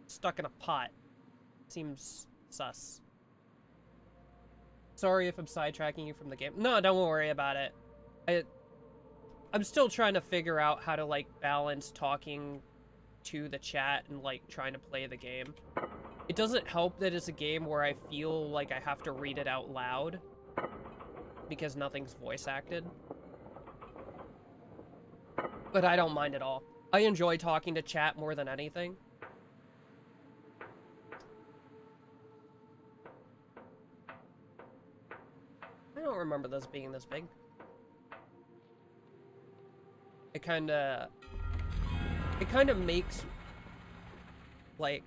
A: stuck in a pot. Seems sus. Sorry if I'm sidetracking you from the game. No, don't worry about it. I'm still trying to figure out how to, like, balance talking to the chat and, like, trying to play the game. It doesn't help that it's a game where I feel like I have to read it out loud because nothing's voice acted. But I don't mind at all. I enjoy talking to chat more than anything. I don't remember this being this big. It kind of makes, like,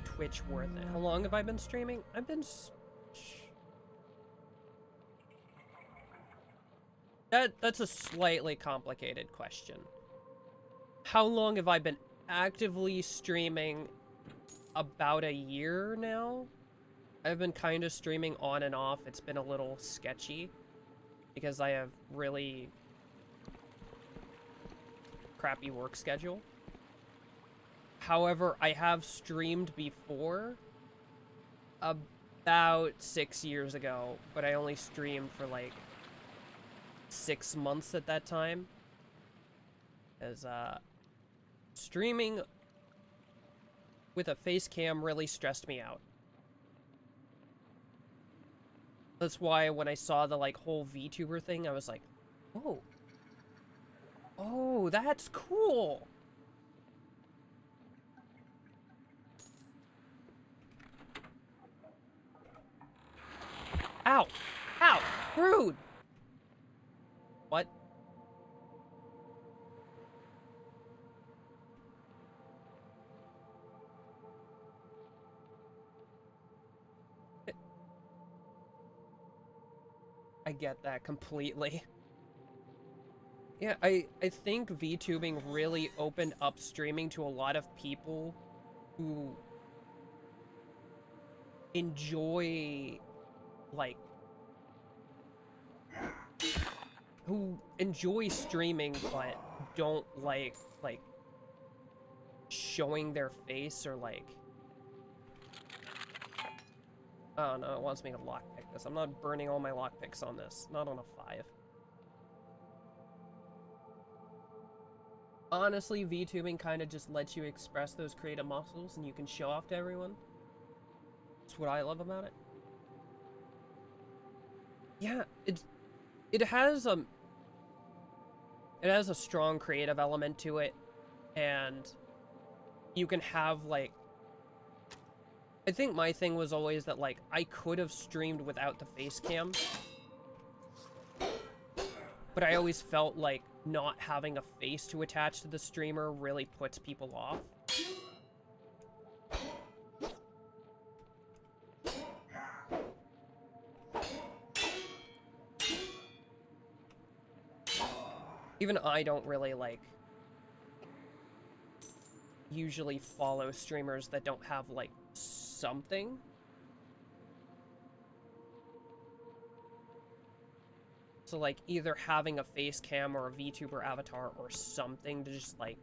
A: Twitch worth it. How long have I been streaming? I've been... That's a slightly complicated question. How long have I been actively streaming? About a year now? I've been kind of streaming on and off. It's been a little sketchy because I have really crappy work schedule. However, I have streamed before about 6 years ago, but I only streamed for like 6 months at that time. As streaming with a face cam really stressed me out. That's why when I saw the, like, whole VTuber thing, I was like, oh. Oh, that's cool. Ow. Ow. Rude. What? I get that completely. Yeah, I think VTubing really opened up streaming to a lot of people who enjoy, like, who enjoy streaming but don't like showing their face or like, oh no, it wants me to lockpick this. I'm not burning all my lockpicks on this. Not on a 5. Honestly, VTubing kind of just lets you express those creative muscles and you can show off to everyone. That's what I love about it. Yeah, it has a strong creative element to it, and you can have like, I think my thing was always that like I could have streamed without the face cam, but I always felt like not having a face to attach to the streamer really puts people off. Even I don't really like usually follow streamers that don't have like something. So like either having a face cam or a VTuber avatar or something to just like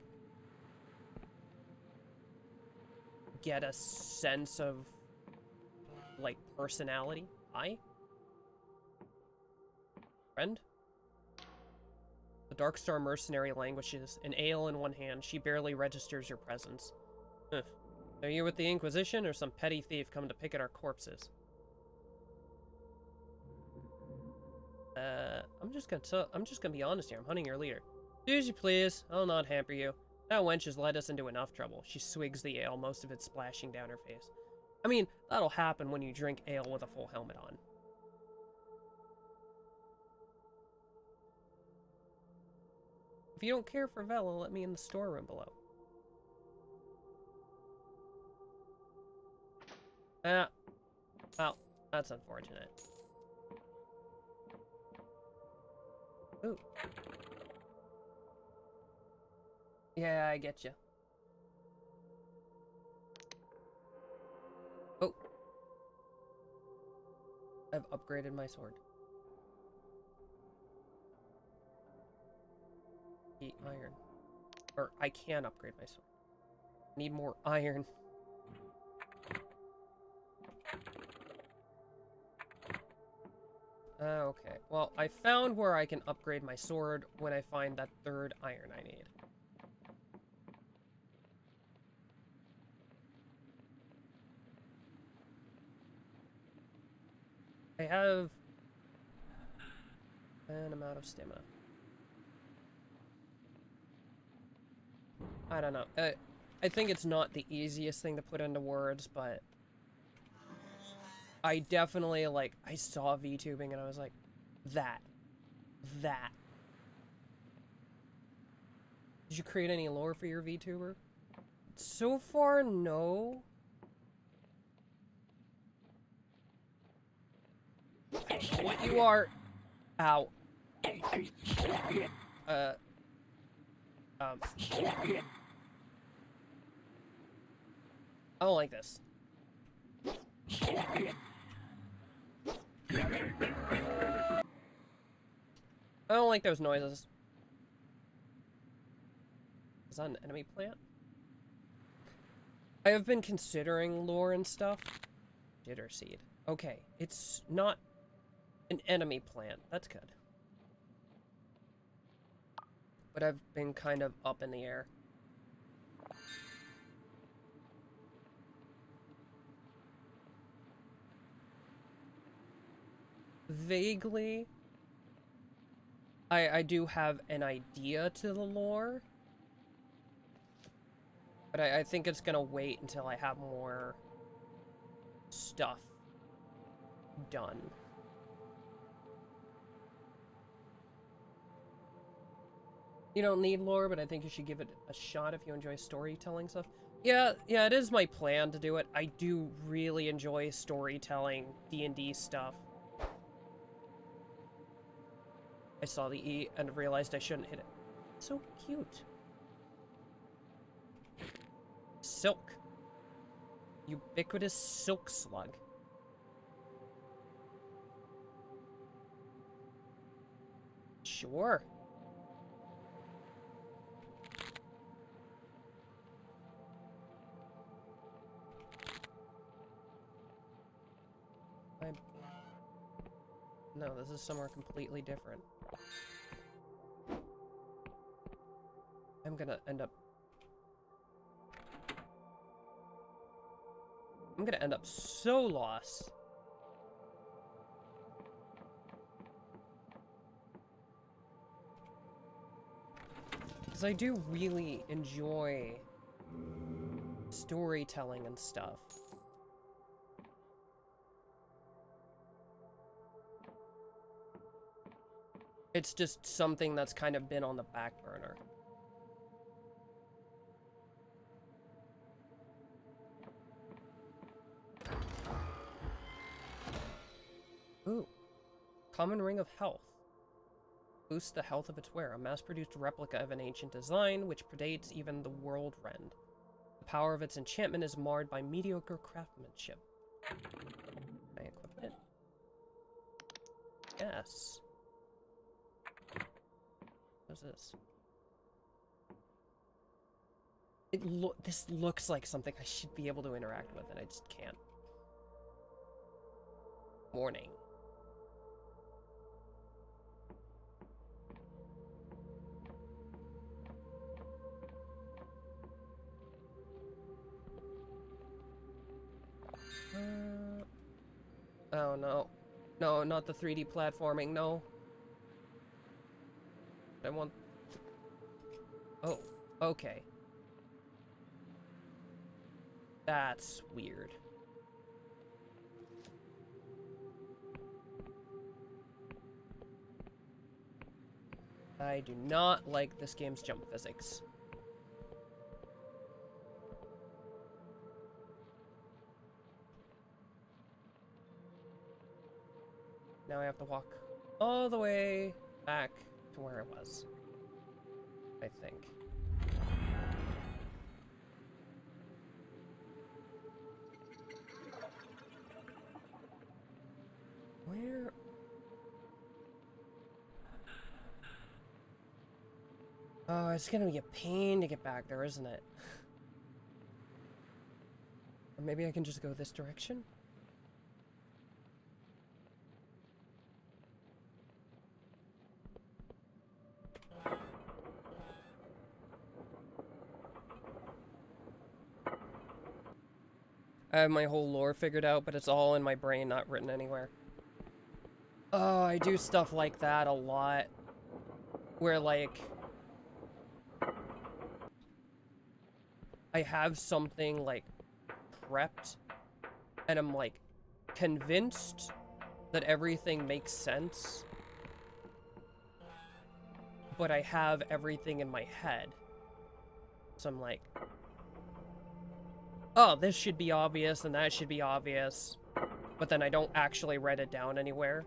A: get a sense of like personality. Hi? Friend? The Darkstar mercenary languishes, an ale in one hand. She barely registers your presence. Huh. Are you with the Inquisition or some petty thief coming to pick at our corpses? I'm just gonna be honest here. I'm hunting your leader. Do as you please. I'll not hamper you. That wench has led us into enough trouble. She swigs the ale, most of it splashing down her face. I mean, that'll happen when you drink ale with a full helmet on. If you don't care for Vela, let me in the storeroom below. Well, that's unfortunate. Ooh. Yeah, I get you. Oh. I've upgraded my sword. The iron. Or, I can upgrade my sword. Need more iron. Okay, well, I found where I can upgrade my sword when I find that third iron I need. I have... and I'm out of stamina. I don't know. I think it's not the easiest thing to put into words, but... I definitely, like, I saw VTubing and I was like, that. Did you create any lore for your VTuber? So far, no. I know what you are. Ow. I don't like this. I don't like those noises. Is that an enemy plant? I have been considering lore and stuff. Jitter seed. Okay, it's not an enemy plant. That's good. But I've been kind of up in the air. Vaguely, I do have an idea to the lore. But I think it's gonna wait until I have more stuff done. You don't need lore, but I think you should give it a shot if you enjoy storytelling stuff. Yeah, it is my plan to do it. I do really enjoy storytelling D&D stuff. I saw the E and realized I shouldn't hit it. It's so cute. Silk. Ubiquitous silk slug. Sure. No, this is somewhere completely different. I'm gonna end up so lost. Because I do really enjoy storytelling and stuff. It's just something that's kind of been on the back burner. Ooh. Common Ring of Health. Boosts the health of its wearer. A mass-produced replica of an ancient design, which predates even the World Rend. The power of its enchantment is marred by mediocre craftsmanship. Can I equip it? Yes. What's this? This looks like something I should be able to interact with, and I just can't. Morning. Oh no. No, not the 3D platforming, no. I want... Oh, okay. That's weird. I do not like this game's jump physics. Now I have to walk all the way back to where it was. I think. Where? Oh, it's gonna be a pain to get back there, isn't it? Or maybe I can just go this direction? I have my whole lore figured out, but it's all in my brain, not written anywhere. Oh, I do stuff like that a lot. Where, like... I have something, like, prepped, and I'm, like, convinced that everything makes sense. But I have everything in my head. So I'm like... Oh, this should be obvious, and that should be obvious. But then I don't actually write it down anywhere.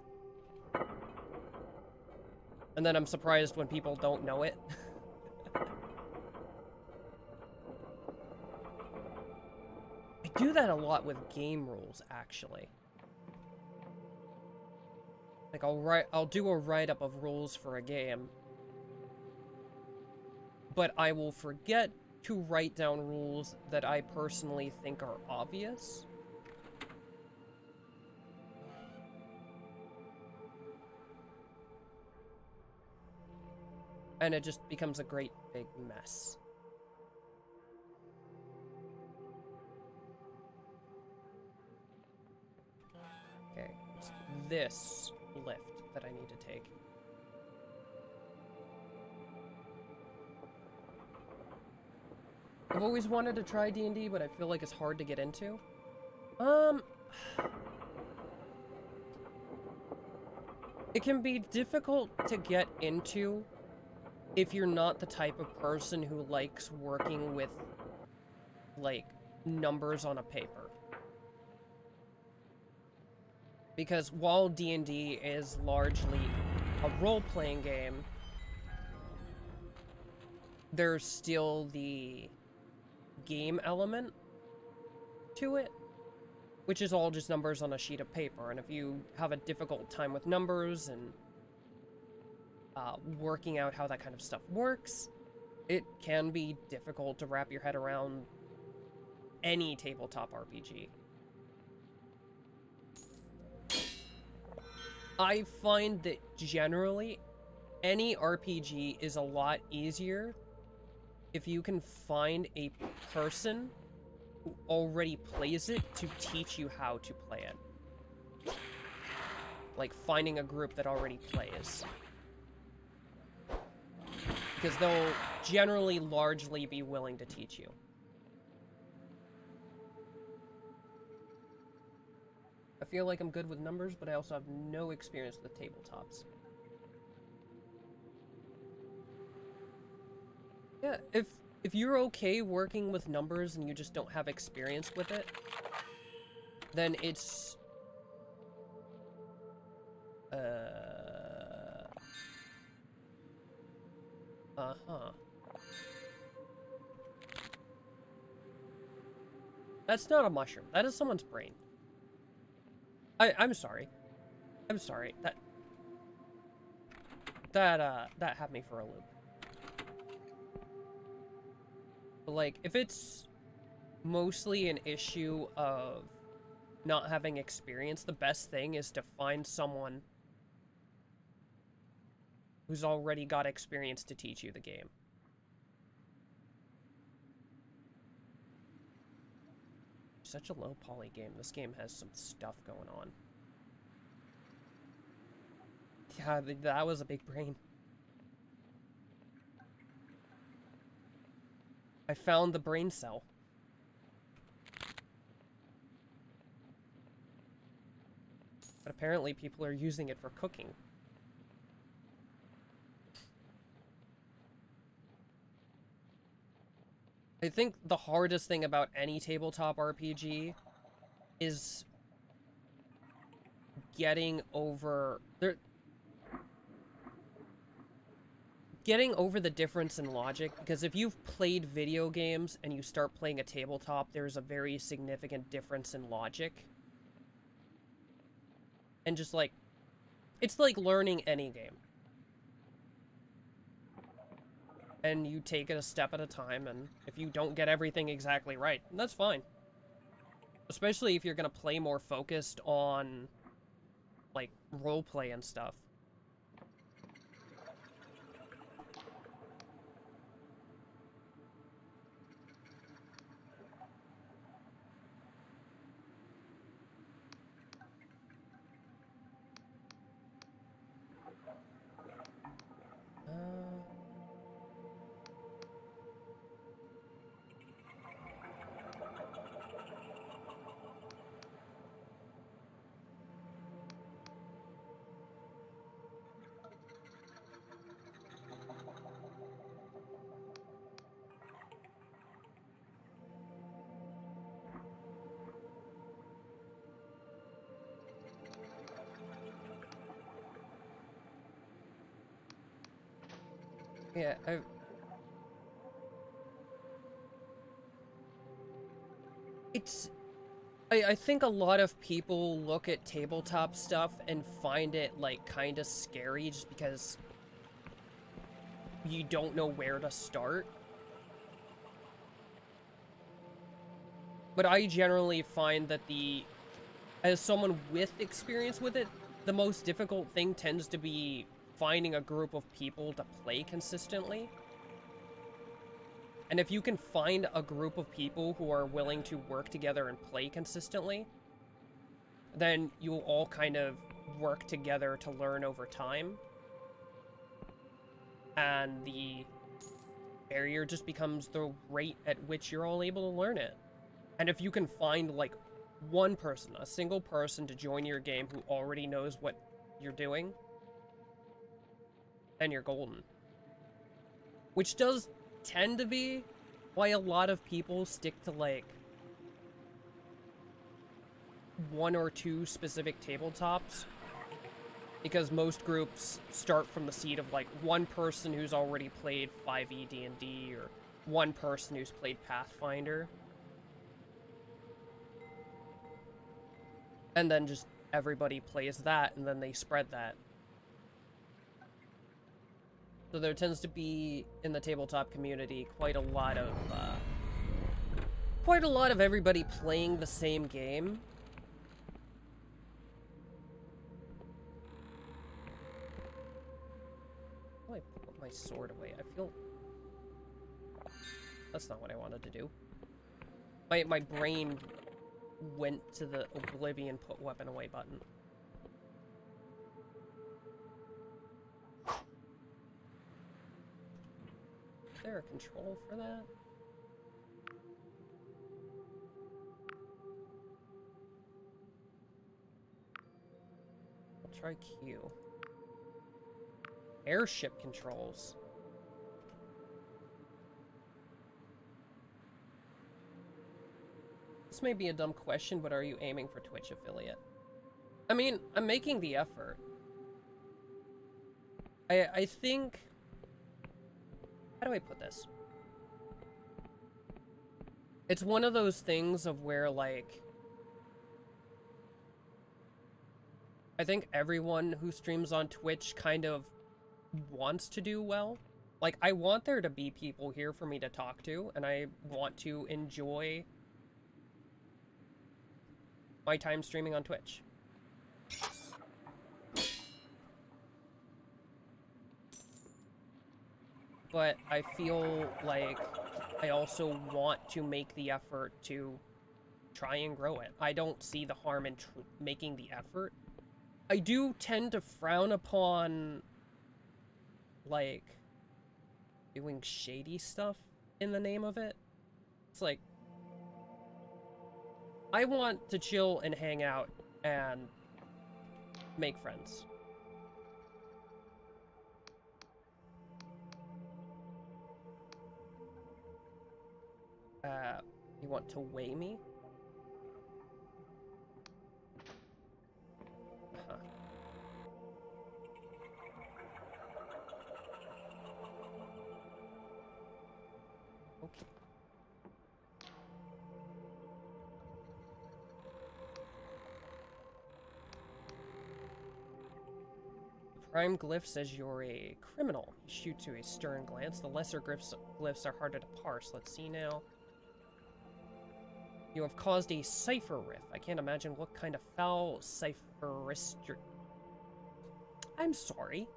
A: And then I'm surprised when people don't know it. I do that a lot with game rules, actually. Like, I'll do a write-up of rules for a game. But I will forget to write down rules that I personally think are obvious. And it just becomes a great big mess. Okay, it's this lift that I need to take. I've always wanted to try D&D, but I feel like it's hard to get into. It can be difficult to get into if you're not the type of person who likes working with, like, numbers on a paper. Because while D&D is largely a role-playing game, there's still the game element to it, which is all just numbers on a sheet of paper. And if you have a difficult time with numbers and working out how that kind of stuff works. It can be difficult to wrap your head around any tabletop RPG. I find that generally, any RPG is a lot easier if you can find a person who already plays it to teach you how to play it. Like finding a group that already plays. Because they'll generally largely be willing to teach you. I feel like I'm good with numbers, but I also have no experience with tabletops. Yeah, if you're okay working with numbers and you just don't have experience with it, then it's That's not a mushroom. That is someone's brain. I'm sorry. I'm sorry. That had me for a loop. But, like, if it's mostly an issue of not having experience, the best thing is to find someone who's already got experience to teach you the game. Such a low poly game. This game has some stuff going on. Yeah, that was a big brain. I found the brain cell. But apparently people are using it for cooking. I think the hardest thing about any tabletop RPG is getting over the difference in logic, because if you've played video games and you start playing a tabletop, there's a very significant difference in logic. And just like, it's like learning any game. And you take it a step at a time, and if you don't get everything exactly right, that's fine. Especially if you're gonna play more focused on, like, roleplay and stuff. Yeah, I think a lot of people look at tabletop stuff and find it, like, kind of scary just because you don't know where to start. But I generally find that as someone with experience with it, the most difficult thing tends to be finding a group of people to play consistently. And if you can find a group of people who are willing to work together and play consistently, then you'll all kind of work together to learn over time. And the barrier just becomes the rate at which you're all able to learn it. And if you can find, like, one person, a single person to join your game who already knows what you're doing, then you're golden. Which does tend to be why a lot of people stick to, like, one or two specific tabletops. Because most groups start from the seed of, like, one person who's already played 5e D&D, or one person who's played Pathfinder. And then just everybody plays that, and then they spread that. So there tends to be, in the tabletop community, quite a lot of everybody playing the same game. How do I put my sword away? I feel... That's not what I wanted to do. My brain went to the oblivion put weapon away button. Is there a control for that? I'll try Q. Airship controls. This may be a dumb question, but are you aiming for Twitch affiliate? I mean, I'm making the effort. I think... How do I put this? It's one of those things of where, like... I think everyone who streams on Twitch kind of wants to do well. Like, I want there to be people here for me to talk to, and I want to enjoy my time streaming on Twitch. But I feel like I also want to make the effort to try and grow it. I don't see the harm in making the effort. I do tend to frown upon, like, doing shady stuff in the name of it. It's like, I want to chill and hang out and make friends. You want to weigh me? Uh-huh. Okay. Prime glyph says you're a criminal. He shoots you a stern glance. The lesser glyphs are harder to parse. Let's see now. You have caused a cipher rift. I can't imagine what kind of foul cipheristry... I'm sorry.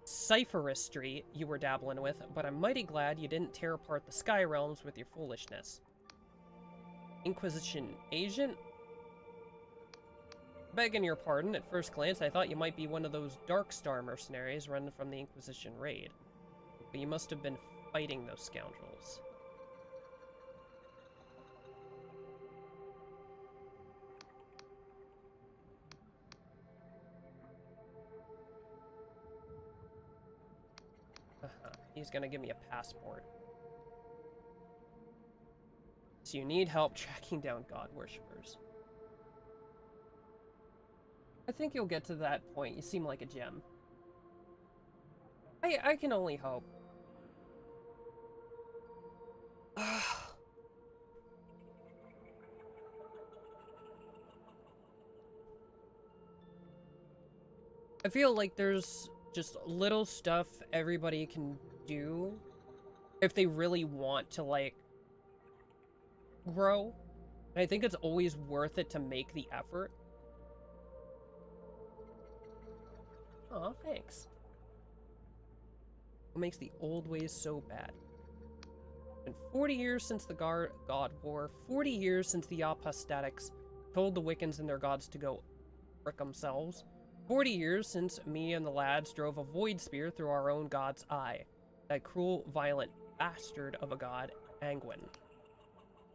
A: Cipheristry you were dabbling with, but I'm mighty glad you didn't tear apart the Sky Realms with your foolishness. Inquisition agent? Begging your pardon, at first glance I thought you might be one of those Darkstar mercenaries running from the Inquisition raid. But you must have been fighting those scoundrels. He's gonna give me a passport. So you need help tracking down god worshippers. I think you'll get to that point. You seem like a gem. I can only hope. I feel like there's just little stuff everybody can do if they really want to, like, grow. And I think it's always worth it to make the effort. Aw, thanks. What makes the old ways so bad? It's been 40 years since the God War, 40 years since the apostatics told the Wiccans and their gods to go frick themselves. 40 years since me and the lads drove a void spear through our own god's eye. That cruel, violent bastard of a god, Angwin.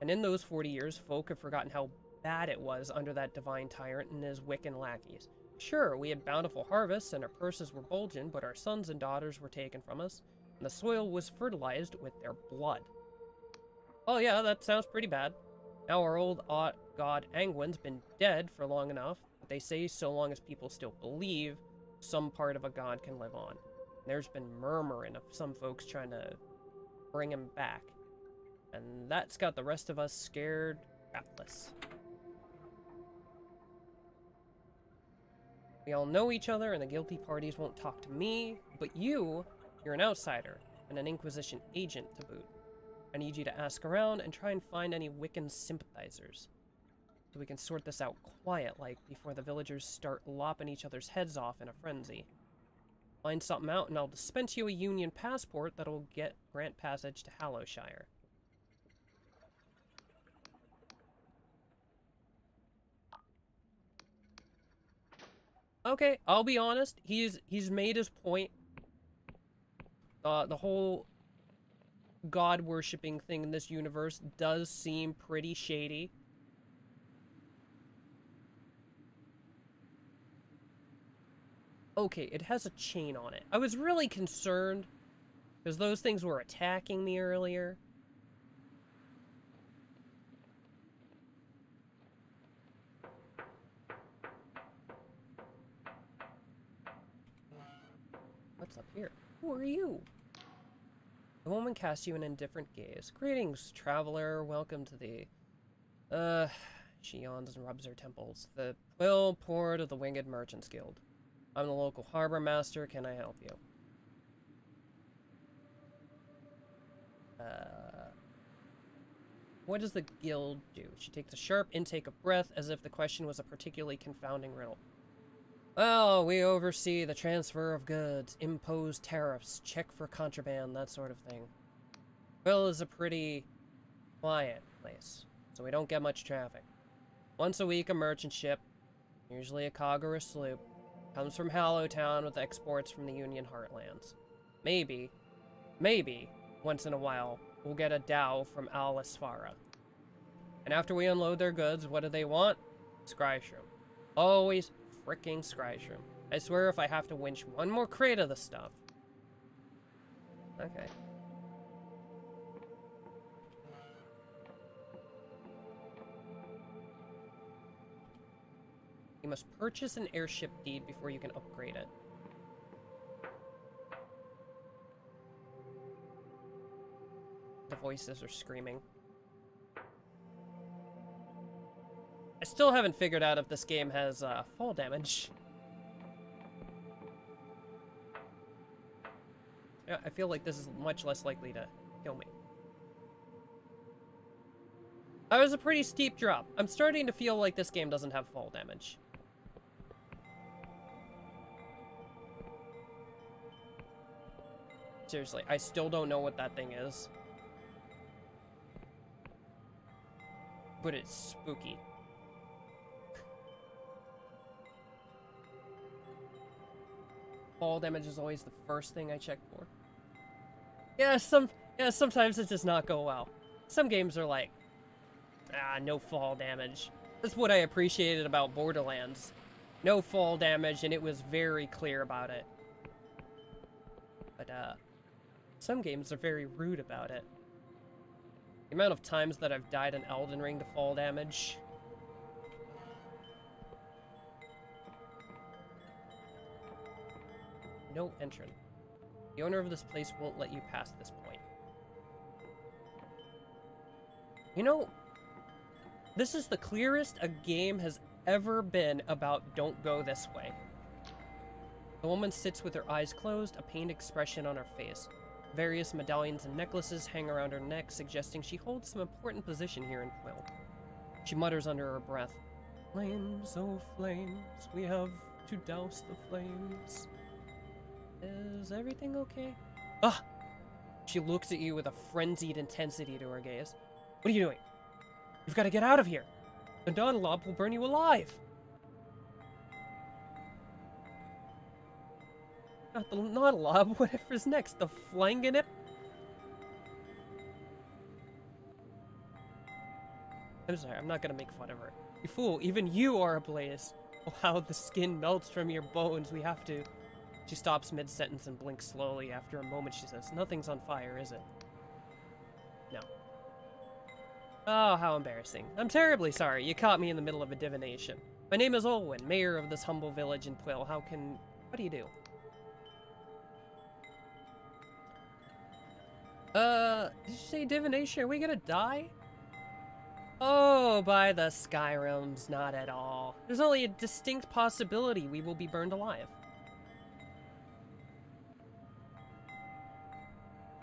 A: And in those 40 years, folk have forgotten how bad it was under that divine tyrant and his Wiccan lackeys. Sure, we had bountiful harvests and our purses were bulging, but our sons and daughters were taken from us, and the soil was fertilized with their blood. Oh yeah, that sounds pretty bad. Now our old god Angwin's been dead for long enough, but they say so long as people still believe, some part of a god can live on. And there's been murmuring of some folks trying to bring him back. And that's got the rest of us scared crapless. We all know each other, and the guilty parties won't talk to me, but you You're an outsider, and an Inquisition agent to boot. I need you to ask around and try and find any Wiccan sympathizers. So we can sort this out quiet-like before the villagers start lopping each other's heads off in a frenzy. Find something out and I'll dispense you a Union passport that'll grant passage to Hallowshire. Okay, I'll be honest, he's made his point. The whole god-worshipping thing in this universe does seem pretty shady. Okay, it has a chain on it. I was really concerned, because those things were attacking me earlier. What's up here? Who are you? The woman casts you an indifferent gaze. Greetings, traveler. Welcome to the... She yawns and rubs her temples. The Quill Port of the Winged Merchants Guild. I'm the local harbor master. Can I help you? What does the guild do? She takes a sharp intake of breath as if the question was a particularly confounding riddle. Well, we oversee the transfer of goods, impose tariffs, check for contraband, that sort of thing. Quill is a pretty quiet place, so we don't get much traffic. Once a week, a merchant ship, usually a cog or a sloop, comes from Hallowtown with exports from the Union Heartlands. Maybe, once in a while, we'll get a dhow from Al-Asfara. And after we unload their goods, what do they want? Scryshroom. Always fricking Scryshroom. I swear if I have to winch one more crate of the stuff. Okay. You must purchase an airship deed before you can upgrade it. The voices are screaming. I still haven't figured out if this game has fall damage. Yeah, I feel like this is much less likely to kill me. That was a pretty steep drop. I'm starting to feel like this game doesn't have fall damage. Seriously, I still don't know what that thing is. But it's spooky. Fall damage is always the first thing I check for. Yeah, sometimes it does not go well. Some games are like, no fall damage. That's what I appreciated about Borderlands. No fall damage, and it was very clear about it. But, some games are very rude about it. The amount of times that I've died in Elden Ring to fall damage. No entrant. The owner of this place won't let you pass this point. You know, this is the clearest a game has ever been about don't go this way. The woman sits with her eyes closed, a pained expression on her face. Various medallions and necklaces hang around her neck, suggesting she holds some important position here in Quill. She mutters under her breath, "Flames, oh flames, we have to douse the flames. Is everything okay?" Ah! She looks at you with a frenzied intensity to her gaze. "What are you doing? You've got to get out of here! The Dawn Lob will burn you alive!" Not a lob, whatever's next, the Flanganip? I'm sorry, I'm not gonna make fun of her. You fool, even you are ablaze. Oh, how the skin melts from your bones, we have to... She stops mid-sentence and blinks slowly. After a moment, she says, "Nothing's on fire, is it?" No. Oh, how embarrassing. I'm terribly sorry. You caught me in the middle of a divination. My name is Olwyn, mayor of this humble village in Quill. What do you do? Did you say divination? Are we gonna die? Oh, by the Skyrims, not at all. There's only a distinct possibility we will be burned alive.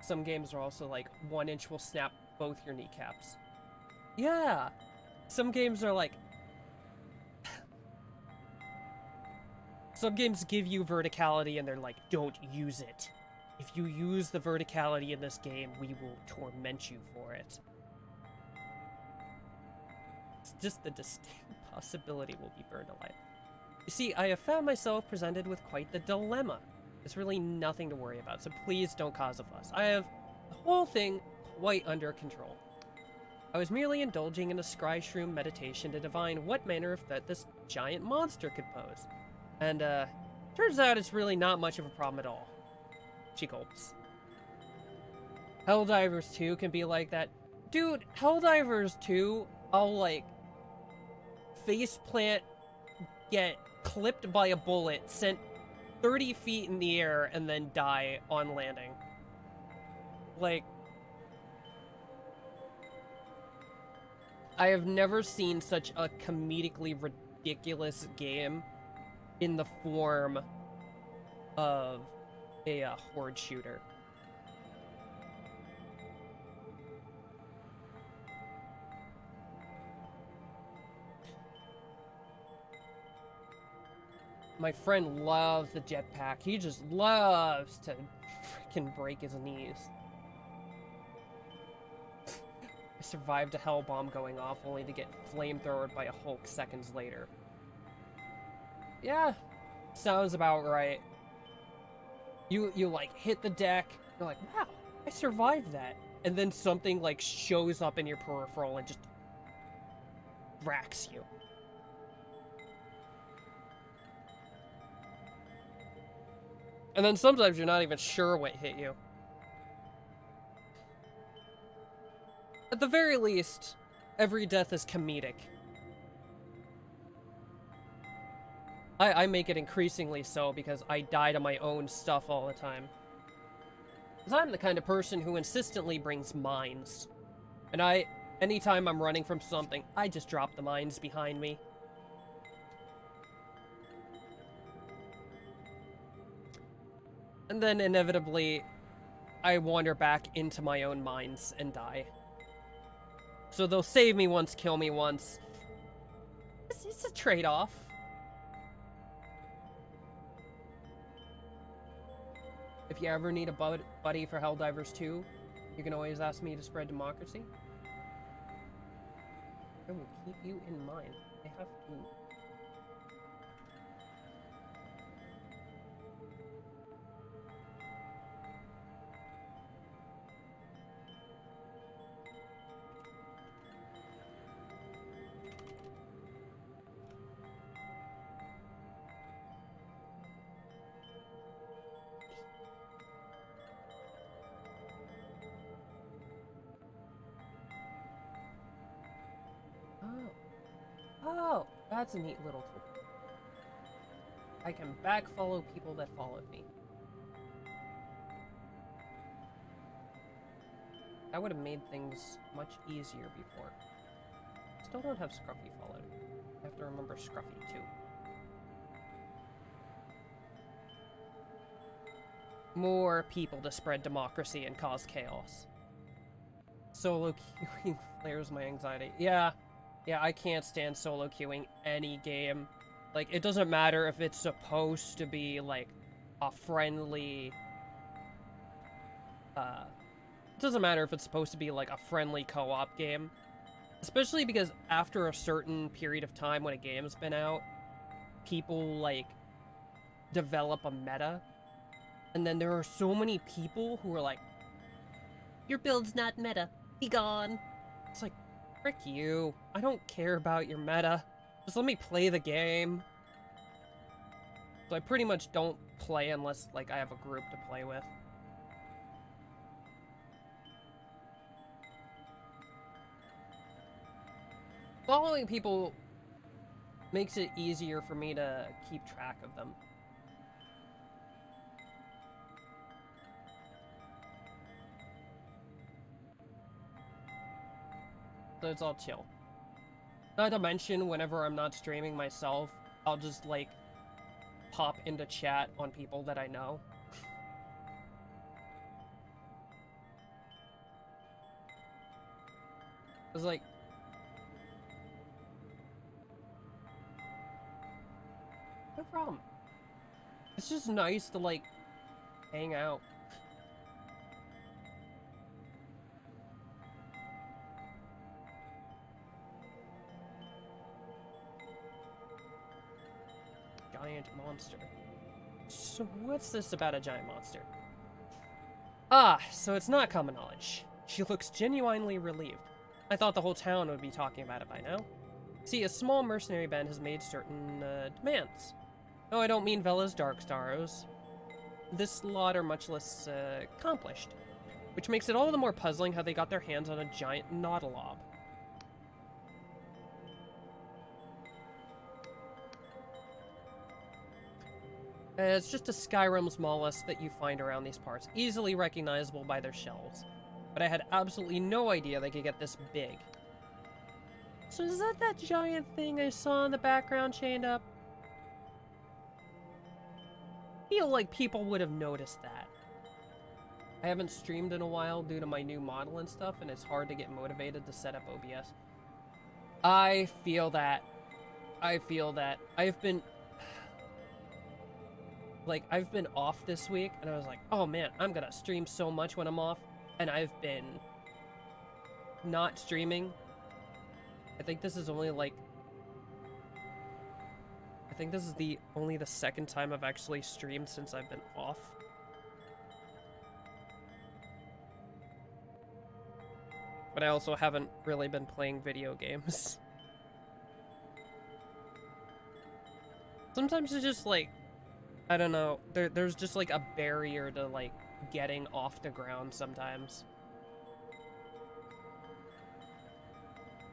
A: some games are also like 1 inch will snap both your kneecaps. Yeah! Some games are like... Some games give you verticality and they're like, don't use it. If you use the verticality in this game, we will torment you for it. It's just the distinct possibility we'll be burned alive. You see, I have found myself presented with quite the dilemma. There's really nothing to worry about, so please don't cause a fuss. I have the whole thing quite under control. I was merely indulging in a scry-shroom meditation to divine what manner of threat this giant monster could pose. And, turns out it's really not much of a problem at all. She gulps. Helldivers 2 can be like that. Dude, Helldivers 2, I'll, like, faceplant, get clipped by a bullet, sent 30 feet in the air, and then die on landing. Like, I have never seen such a comedically ridiculous game in the form of a horde shooter. My friend loves the jetpack. He just loves to freaking break his knees. I survived a hell bomb going off only to get flamethrowered by a Hulk seconds later. Yeah, sounds about right. You like hit the deck, you're like, wow, I survived that. And then something like shows up in your peripheral and just racks you. And then sometimes you're not even sure what hit you. At the very least, every death is comedic. I make it increasingly so because I die to my own stuff all the time. Because I'm the kind of person who insistently brings mines. And anytime I'm running from something, I just drop the mines behind me. And then inevitably, I wander back into my own mines and die. So they'll save me once, kill me once. It's a trade-off. If you ever need a buddy for Helldivers 2, you can always ask me to spread democracy. I will keep you in mind. I have to... Oh, that's a neat little tool. I can backfollow people that followed me. That would have made things much easier before. Still don't have Scruffy followed. I have to remember Scruffy too. More people to spread democracy and cause chaos. Solo queuing flares my anxiety. Yeah, I can't stand solo queuing any game. Like, it doesn't matter if it's supposed to be, like, a friendly... It doesn't matter if it's supposed to be, like, a friendly co-op game. Especially because after a certain period of time when a game's been out, people, like, develop a meta. And then there are so many people who are like, your build's not meta. Be gone. It's like, frick you. I don't care about your meta. Just let me play the game. So I pretty much don't play unless, like, I have a group to play with. Following people makes it easier for me to keep track of them. So it's all chill. Not to mention, whenever I'm not streaming myself, I'll just, like, pop into chat on people that I know. I was like, no problem. It's just nice to, like, hang out. Giant monster. So what's this about a giant monster? Ah, so it's not common knowledge. She looks genuinely relieved. I thought the whole town would be talking about it by now. See, a small mercenary band has made certain demands. No, I don't mean Vela's Dark Stars. This lot are much less accomplished, which makes it all the more puzzling how they got their hands on a giant Nautilob. It's just a Skyrim's mollusk that you find around these parts, easily recognizable by their shells. But I had absolutely no idea they could get this big. So is that giant thing I saw in the background chained up? I feel like people would have noticed that. I haven't streamed in a while due to my new model and stuff, and it's hard to get motivated to set up OBS. I feel that. I've been off this week, and I was like, oh man, I'm gonna stream so much when I'm off, and I've been not streaming. I think this is only like, only the second time I've actually streamed since I've been off. But I also haven't really been playing video games. Sometimes it's just like, I don't know, there's just like a barrier to like getting off the ground sometimes.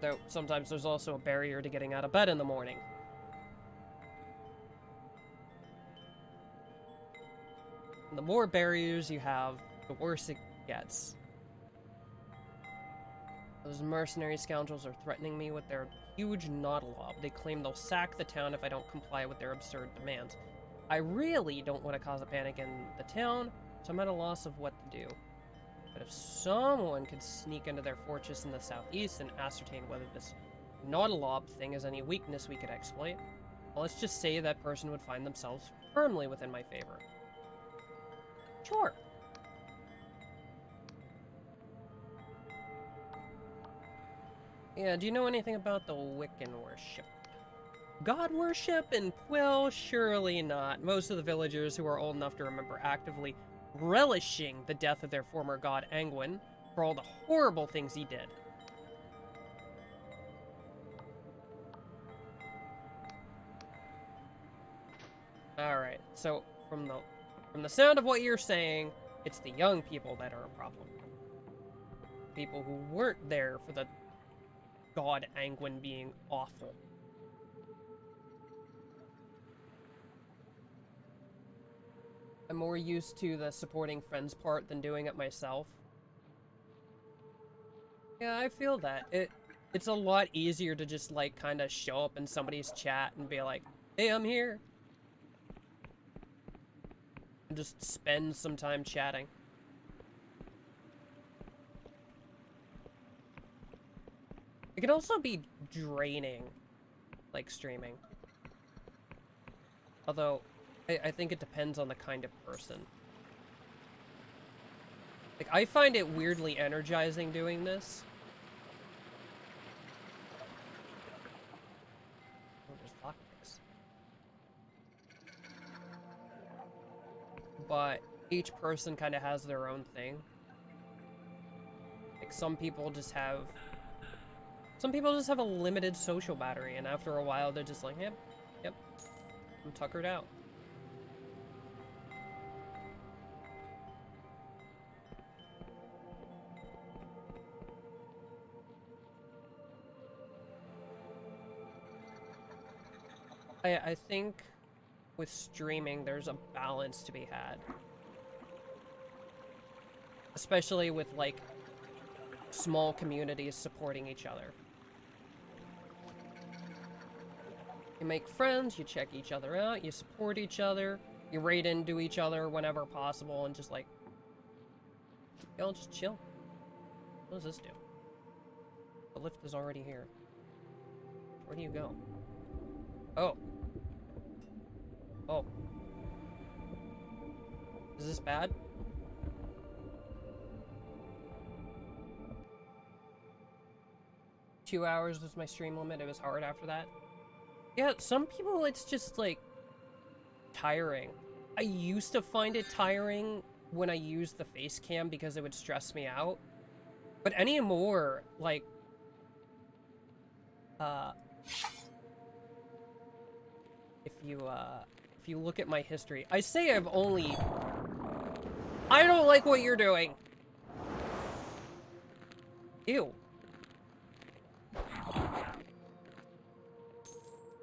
A: Though sometimes there's also a barrier to getting out of bed in the morning. And the more barriers you have, the worse it gets. Those mercenary scoundrels are threatening me with their huge Nautilob. They claim they'll sack the town if I don't comply with their absurd demands. I really don't want to cause a panic in the town, so I'm at a loss of what to do. But if someone could sneak into their fortress in the southeast and ascertain whether this Nautilob thing has any weakness we could exploit, well, let's just say that person would find themselves firmly within my favor. Sure. Yeah, do you know anything about the Wiccan worship? God worship in Quill? Surely not. Most of the villagers who are old enough to remember actively relishing the death of their former god Angwin for all the horrible things he did. Alright, so from the sound of what you're saying, it's the young people that are a problem. People who weren't there for the god Angwin being awful. I'm more used to the supporting friends part than doing it myself. Yeah, I feel that. It's a lot easier to just, like, kind of show up in somebody's chat and be like, hey, I'm here. And just spend some time chatting. It can also be draining, like, streaming. Although, I think it depends on the kind of person. Like, I find it weirdly energizing doing this. Oh, there's lockpicks. But each person kind of has their own thing. Like, some people just have a limited social battery, and after a while, they're just like, yep, I'm tuckered out. I think with streaming, there's a balance to be had. Especially with, like, small communities supporting each other. You make friends, you check each other out, you support each other, you raid into each other whenever possible, and just, like, y'all just chill. What does this do? The lift is already here. Where do you go? Oh. Oh. Is this bad? Two hours was my stream limit. It was hard after that. Yeah, some people it's just like tiring. I used to find it tiring when I used the face cam because it would stress me out. But anymore, like if you look at my history, I say I've only I don't like what you're doing. Ew.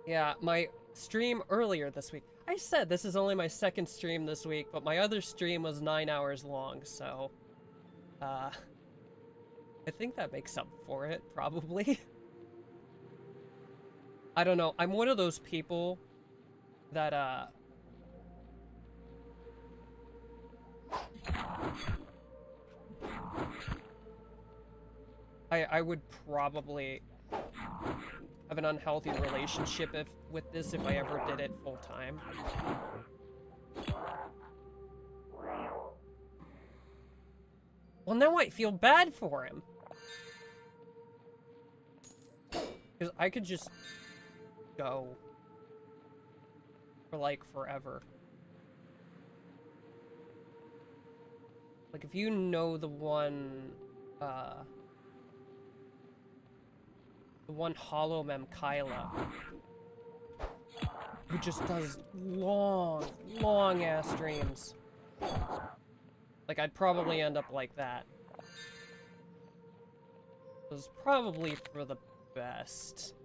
A: Yeah, my stream earlier this week. I said this is only my second stream this week, but my other stream was 9 hours long, so I think that makes up for it, probably. I don't know. I'm one of those people that I would probably have an unhealthy relationship with this if I ever did it full time. Well, now I feel bad for him. Because I could just go for like forever. Like if you know the one Hollow Mem Kyla, who just does long ass streams. Like I'd probably end up like that. It was probably for the best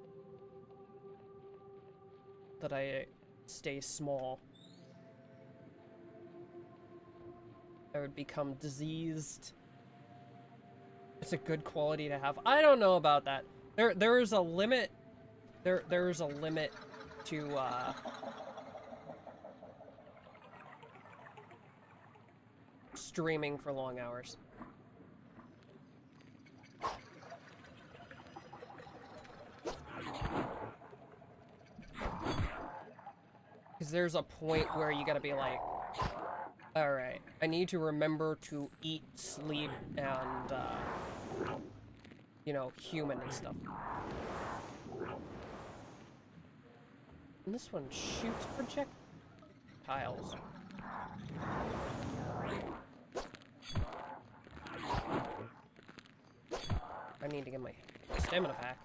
A: that I stay small. I would become diseased. It's a good quality to have. I don't know about that. There is a limit. There is a limit to streaming for long hours. Because there's a point where you gotta be like, alright, I need to remember to eat, sleep, and, you know, human and stuff. And this one shoots projectiles. I need to get my stamina back.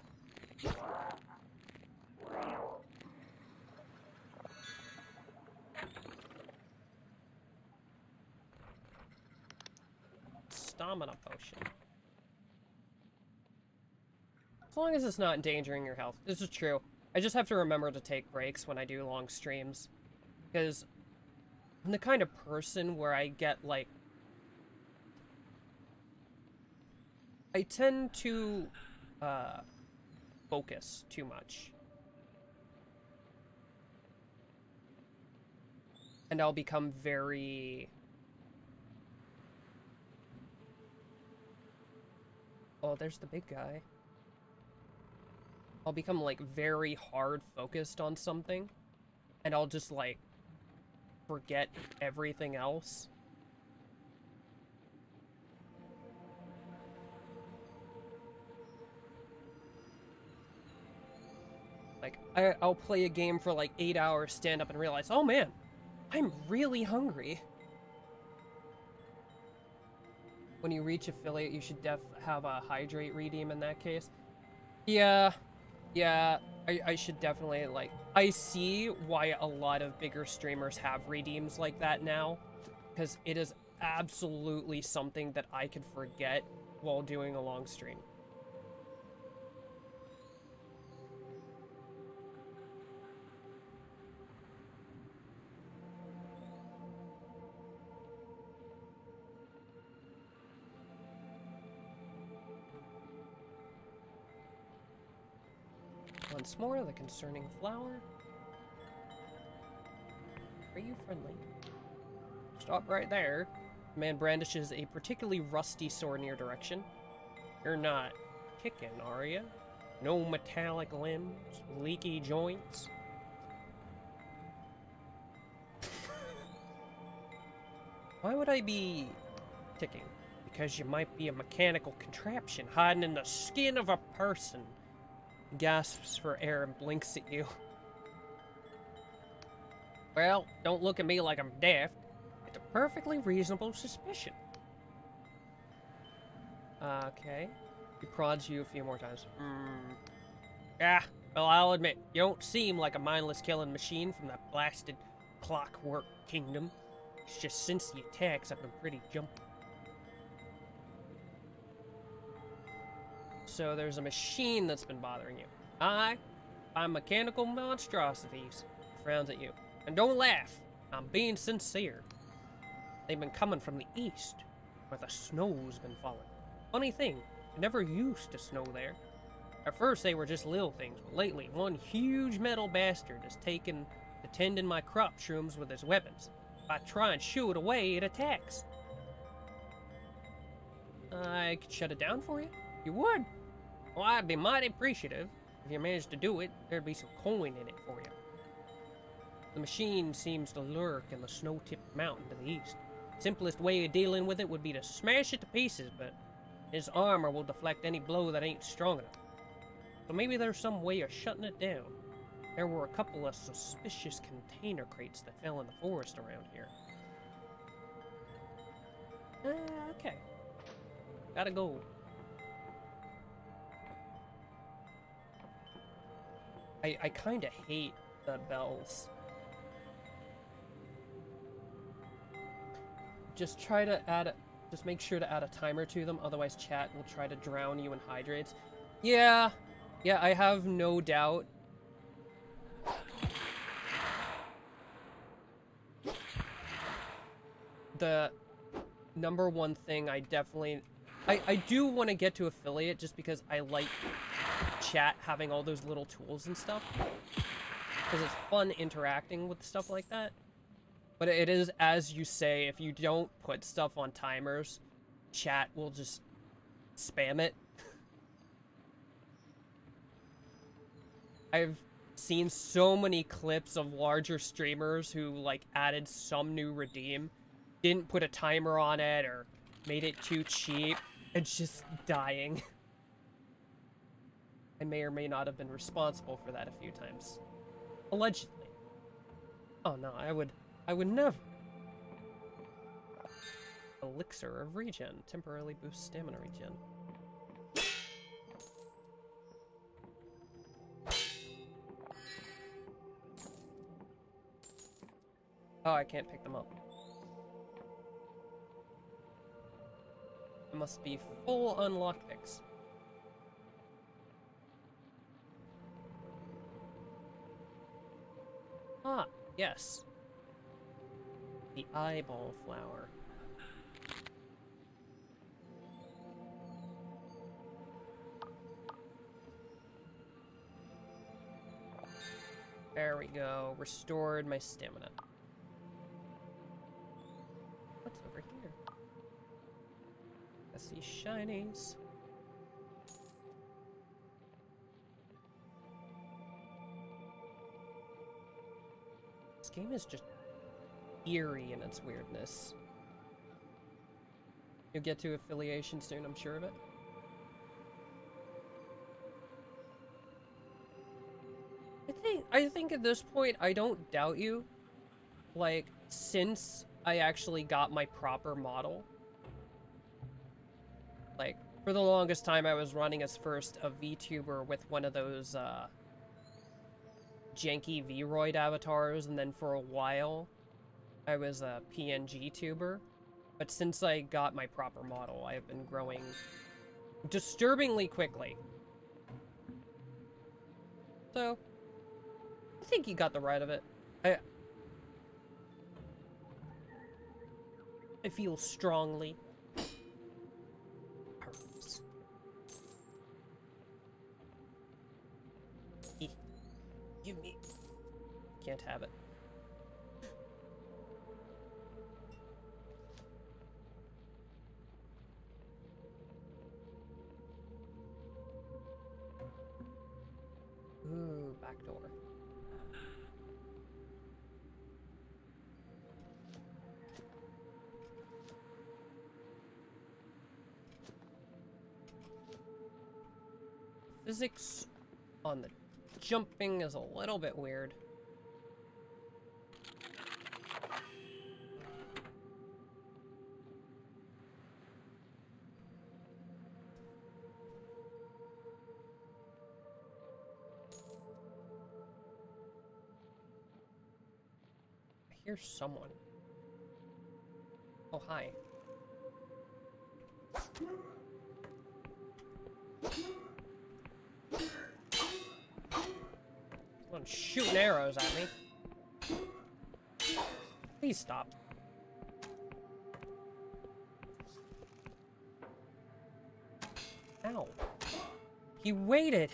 A: Stamina potion. As long as it's not endangering your health. This is true. I just have to remember to take breaks when I do long streams. Because I'm the kind of person where I get, like... I tend to, focus too much. And I'll become very... Oh, there's the big guy. I'll become, like, very hard focused on something. And I'll just, like, forget everything else. Like, I'll play a game for, like, 8 hours, stand up and realize, oh, man, I'm really hungry. When you reach affiliate, you should have a hydrate redeem in that case. Yeah, I should definitely, like... I see why a lot of bigger streamers have redeems like that now. Because it is absolutely something that I could forget while doing a long stream. Once more, the concerning flower. Are you friendly? Stop right there. The man brandishes a particularly rusty sword in your direction. You're not. kicking, are you? No metallic limbs, leaky joints. Why would I be ticking? Because you might be a mechanical contraption hiding in the skin of a person. He gasps for air and blinks at you. Well, don't look at me like I'm daft. It's a perfectly reasonable suspicion. Okay. He prods you a few more times. Yeah, well, I'll admit, you don't seem like a mindless killing machine from that blasted clockwork kingdom. It's just since the attacks, I've been pretty jumpy. So there's a machine that's been bothering you. I'm mechanical monstrosities. He frowns at you. And don't laugh. I'm being sincere. They've been coming from the east, where the snow's been falling. Funny thing, it never used to snow there. At first they were just little things, but lately one huge metal bastard has taken to tending my crop shrooms with his weapons. If I try and shoo it away, it attacks. I could shut it down for you. You would? Well, I'd be mighty appreciative. If you managed to do it, there'd be some coin in it for you. The machine seems to lurk in the snow-tipped mountain to the east. Simplest way of dealing with it would be to smash it to pieces, but his armor will deflect any blow that ain't strong enough. So maybe there's some way of shutting it down. There were a couple of suspicious container crates that fell in the forest around here. Okay. Gotta go. I kinda hate the bells. Just try to add just make sure to add a timer to them, otherwise chat will try to drown you in hydrates. Yeah, I have no doubt. The number one thing I do want to get to affiliate just because I like chat having all those little tools and stuff. Because it's fun interacting with stuff like that. But it is, as you say, if you don't put stuff on timers, chat will just spam it. I've seen so many clips of larger streamers who, like, added some new redeem, didn't put a timer on it, or made it too cheap, and just dying. I may or may not have been responsible for that a few times. Allegedly. Oh no, I would never. Elixir of regen. Temporarily boosts stamina regen. Oh, I can't pick them up. It must be full on lockpicks. Ah, yes. The eyeball flower. There we go. Restored my stamina. What's over here? I see shinies. This game is just eerie in its weirdness. You'll get to affiliation soon, I'm sure of it. I think at this point, I don't doubt you. Like, since I actually got my proper model. Like, for the longest time, I was running as first a VTuber with one of those, janky V-Roid avatars, and then for a while, I was a PNG tuber. But since I got my proper model, I have been growing disturbingly quickly. So, I think you got the right of it. I feel strongly. Herbs. Give me. Can't have it. physics on the jumping is a little bit weird. I hear someone. Oh, hi. Someone shooting arrows at me. Please stop. Ow. He waited.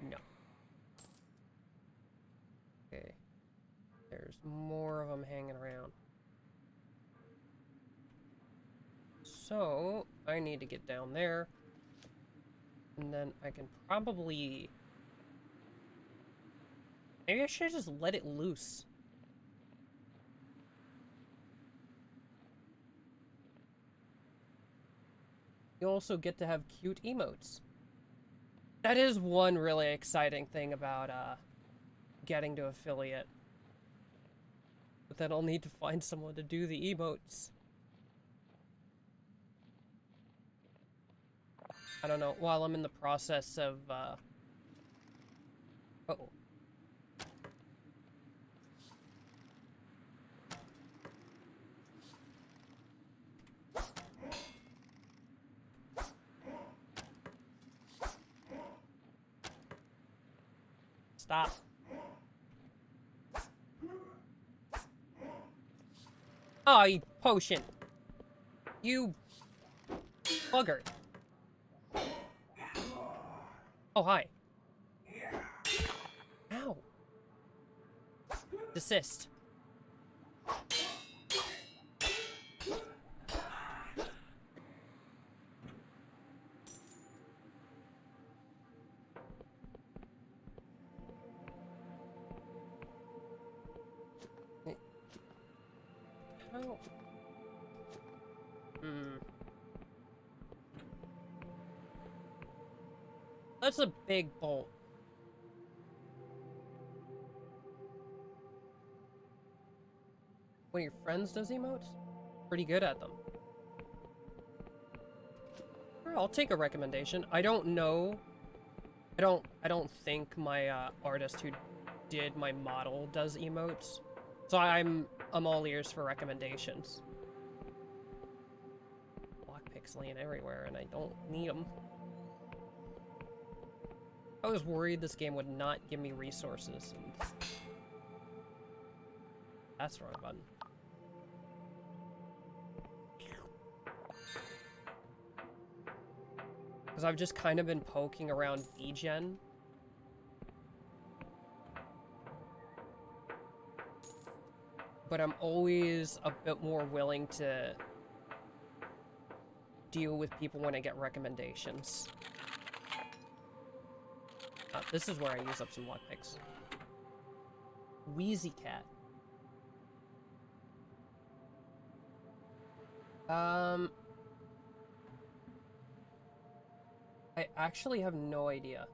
A: No. Okay. There's more of them hanging around. So, I need to get down there. And then I can probably... Maybe I should just let it loose. You also get to have cute emotes. That is one really exciting thing about getting to affiliate. But then I'll need to find someone to do the emotes. I don't know, while I'm in the process of, uh-oh. Stop. Oh, you potion. You bugger. Oh, hi. Ow. Desist. How? That's a big bolt. One of your friends does emotes? Pretty good at them. Sure, I'll take a recommendation. I don't know. I don't think my artist who did my model does emotes. So I'm all ears for recommendations. Lockpicks laying everywhere and I don't need them. I was worried this game would not give me resources. And... That's the wrong button. Because I've just kind of been poking around VGen. But I'm always a bit more willing to deal with people when I get recommendations. This is where I use up some lockpicks. Wheezy Cat. I actually have no idea.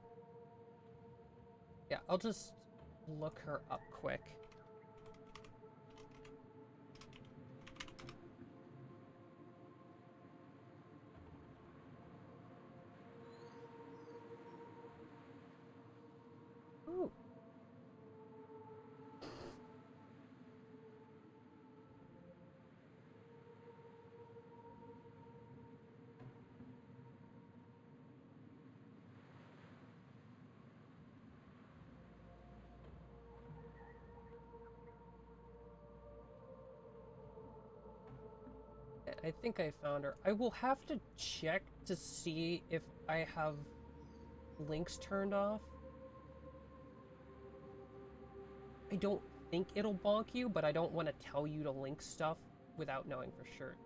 A: Yeah, I'll just look her up quick. Ooh. I think I found her. I will have to check to see if I have links turned off. I don't think it'll bonk you, but I don't want to tell you to link stuff without knowing for sure.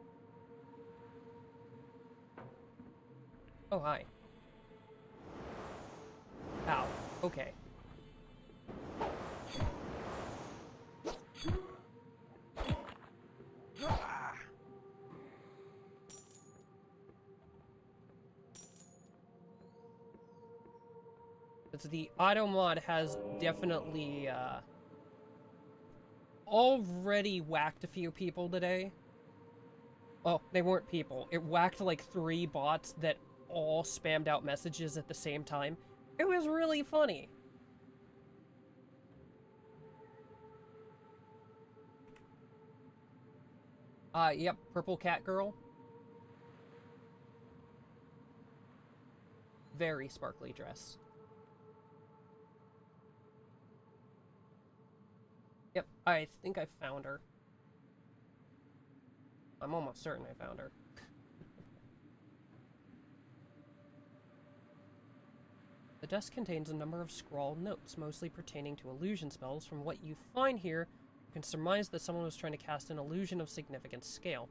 A: Oh, hi. Ow. Okay. Because the auto mod has definitely, already whacked a few people today. Oh, they weren't people. It whacked like 3 bots that all spammed out messages at the same time. It was really funny. Yep, purple cat girl. Very sparkly dress. Yep, I think I found her. I'm almost certain I found her. The desk contains a number of scrawled notes, mostly pertaining to illusion spells. From what you find here, you can surmise that someone was trying to cast an illusion of significant scale.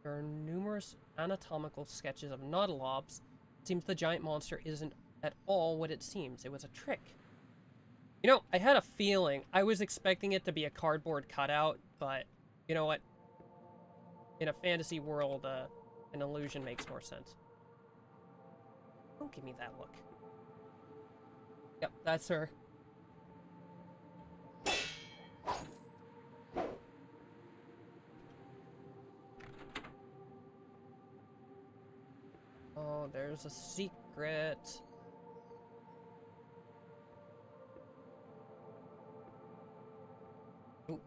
A: There are numerous anatomical sketches of nautilobs. It seems the giant monster isn't at all what it seems. It was a trick. You know, I had a feeling. I was expecting it to be a cardboard cutout, but you know what? In a fantasy world, an illusion makes more sense. Don't give me that look. Yep, that's her. Oh, there's a secret. Ooh.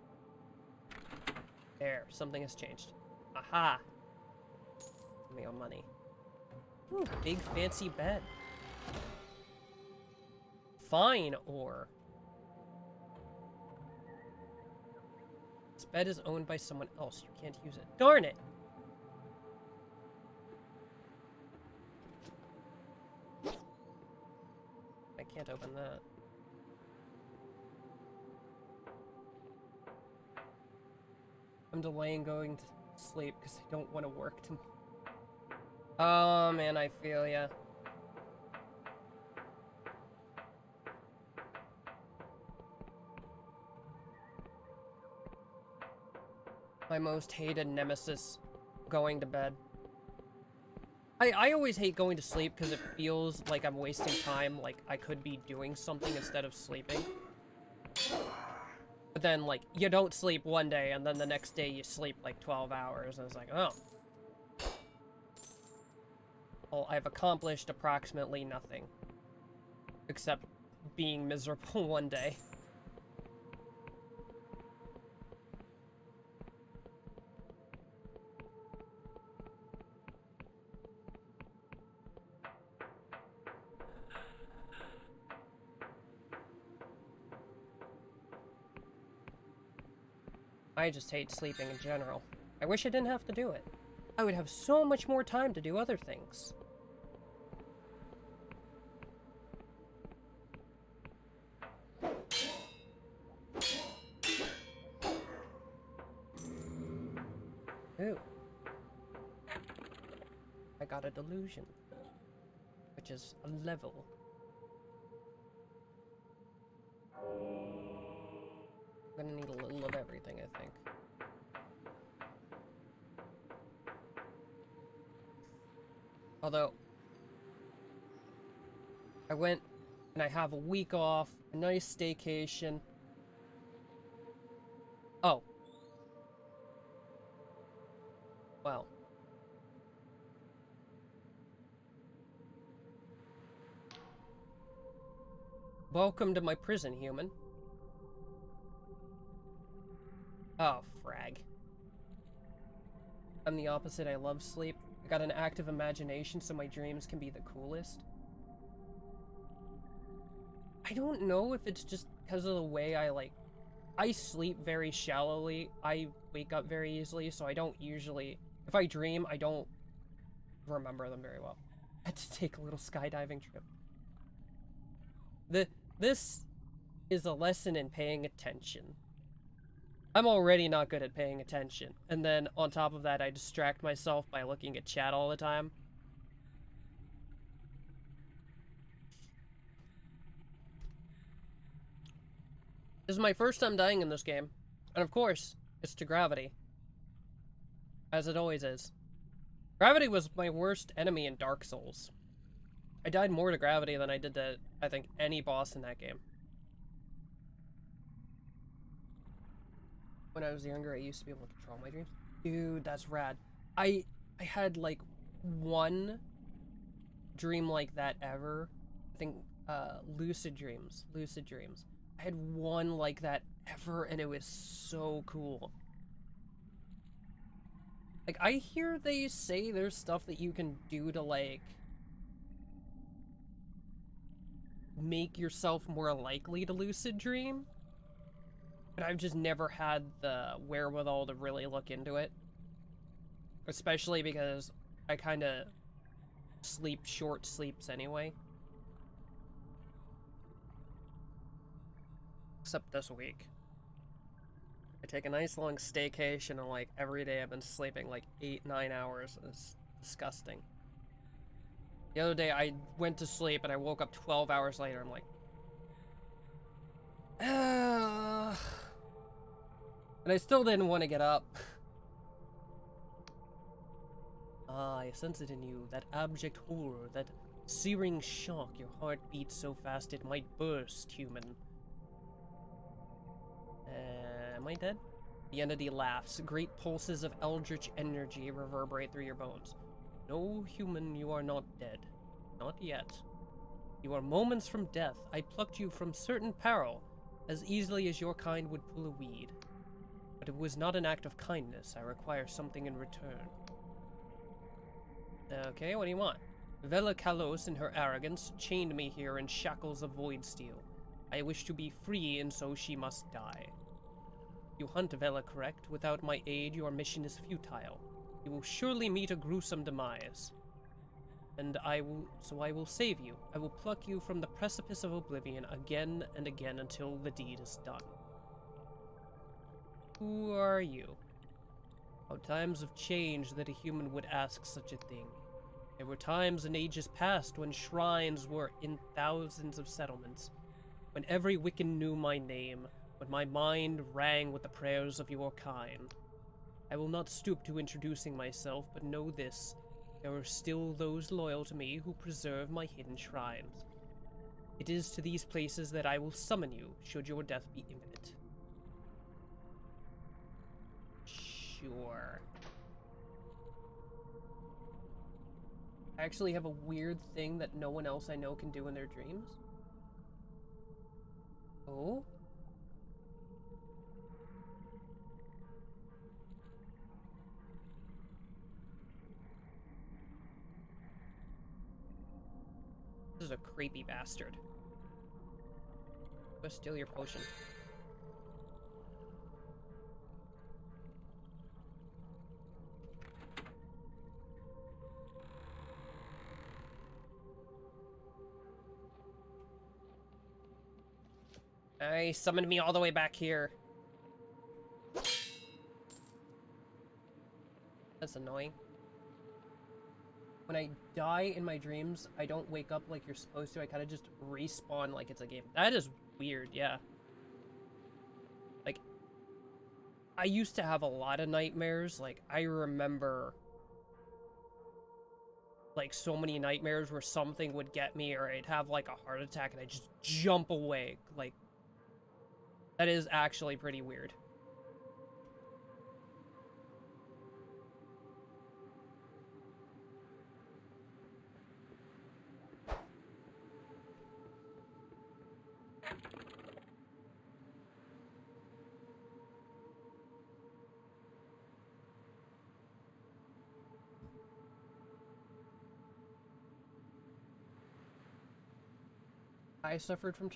A: There, something has changed. Aha! Give me your money. Ooh, big fancy bed. Fine ore. This bed is owned by someone else. You can't use it. Darn it! I can't open that. I'm delaying going to sleep because I don't want to work tomorrow. Oh man, I feel ya. My most hated nemesis, going to bed. I always hate going to sleep because it feels like I'm wasting time, like I could be doing something instead of sleeping. But then, like, you don't sleep one day, and then the next day you sleep, like, 12 hours, and it's like, oh. Well, I've accomplished approximately nothing. Except being miserable one day. I just hate sleeping in general. I wish I didn't have to do it. I would have so much more time to do other things. Ooh. I got a delusion. Which is a level. I'm gonna need a little of everything, I think. Although, I went and I have a week off, a nice staycation. Oh. Well. Welcome to my prison, human. Oh, frag. I'm the opposite, I love sleep. I got an active imagination, so my dreams can be the coolest. I don't know if it's just because of the way I sleep very shallowly. I wake up very easily, so I don't usually... If I dream, I don't remember them very well. I had to take a little skydiving trip. This is a lesson in paying attention. I'm already not good at paying attention. And then, on top of that, I distract myself by looking at chat all the time. This is my first time dying in this game. And of course, it's to gravity. As it always is. Gravity was my worst enemy in Dark Souls. I died more to gravity than I did to, I think, any boss in that game. When I was younger, I used to be able to control my dreams. Dude, that's rad. I had like one dream like that ever. I think lucid dreams. Lucid dreams. I had one like that ever and it was so cool. Like I hear they say there's stuff that you can do to like make yourself more likely to lucid dream. But I've just never had the wherewithal to really look into it. Especially because I kind of sleep short sleeps anyway. Except this week. I take a nice long staycation and like every day I've been sleeping like 8-9 hours. It's disgusting. The other day I went to sleep and I woke up 12 hours later. I'm like, and I still didn't want to get up. Ah, I sense it in you, that abject horror, that searing shock. Your heart beats so fast it might burst, human. Am I dead? The entity laughs. Great pulses of eldritch energy reverberate through your bones. No, human, you are not dead. Not yet. You are moments from death. I plucked you from certain peril, as easily as your kind would pull a weed. But it was not an act of kindness. I require something in return. Okay, what do you want? Vela Kalos, in her arrogance, chained me here in shackles of void steel. I wish to be free, and so she must die. You hunt Vela, correct? Without my aid, your mission is futile. You will surely meet a gruesome demise. And I will save you. I will pluck you from the precipice of oblivion again and again until the deed is done. Who are you? How times have changed that a human would ask such a thing. There were times in ages past when shrines were in thousands of settlements, when every Wiccan knew my name, when my mind rang with the prayers of your kind. I will not stoop to introducing myself, but know this. There are still those loyal to me who preserve my hidden shrines. It is to these places that I will summon you, should your death be imminent. Sure. I actually have a weird thing that no one else I know can do in their dreams. Oh? This is a creepy bastard. Go steal your potion. He summoned me all the way back here. That's annoying. When I die in my dreams, I don't wake up like you're supposed to. I kind of just respawn like it's a game. That is weird, yeah. Like, I used to have a lot of nightmares. Like, I remember, like, so many nightmares where something would get me or I'd have, like, a heart attack and I'd just jump awake. Like, that is actually pretty weird. I've suffered from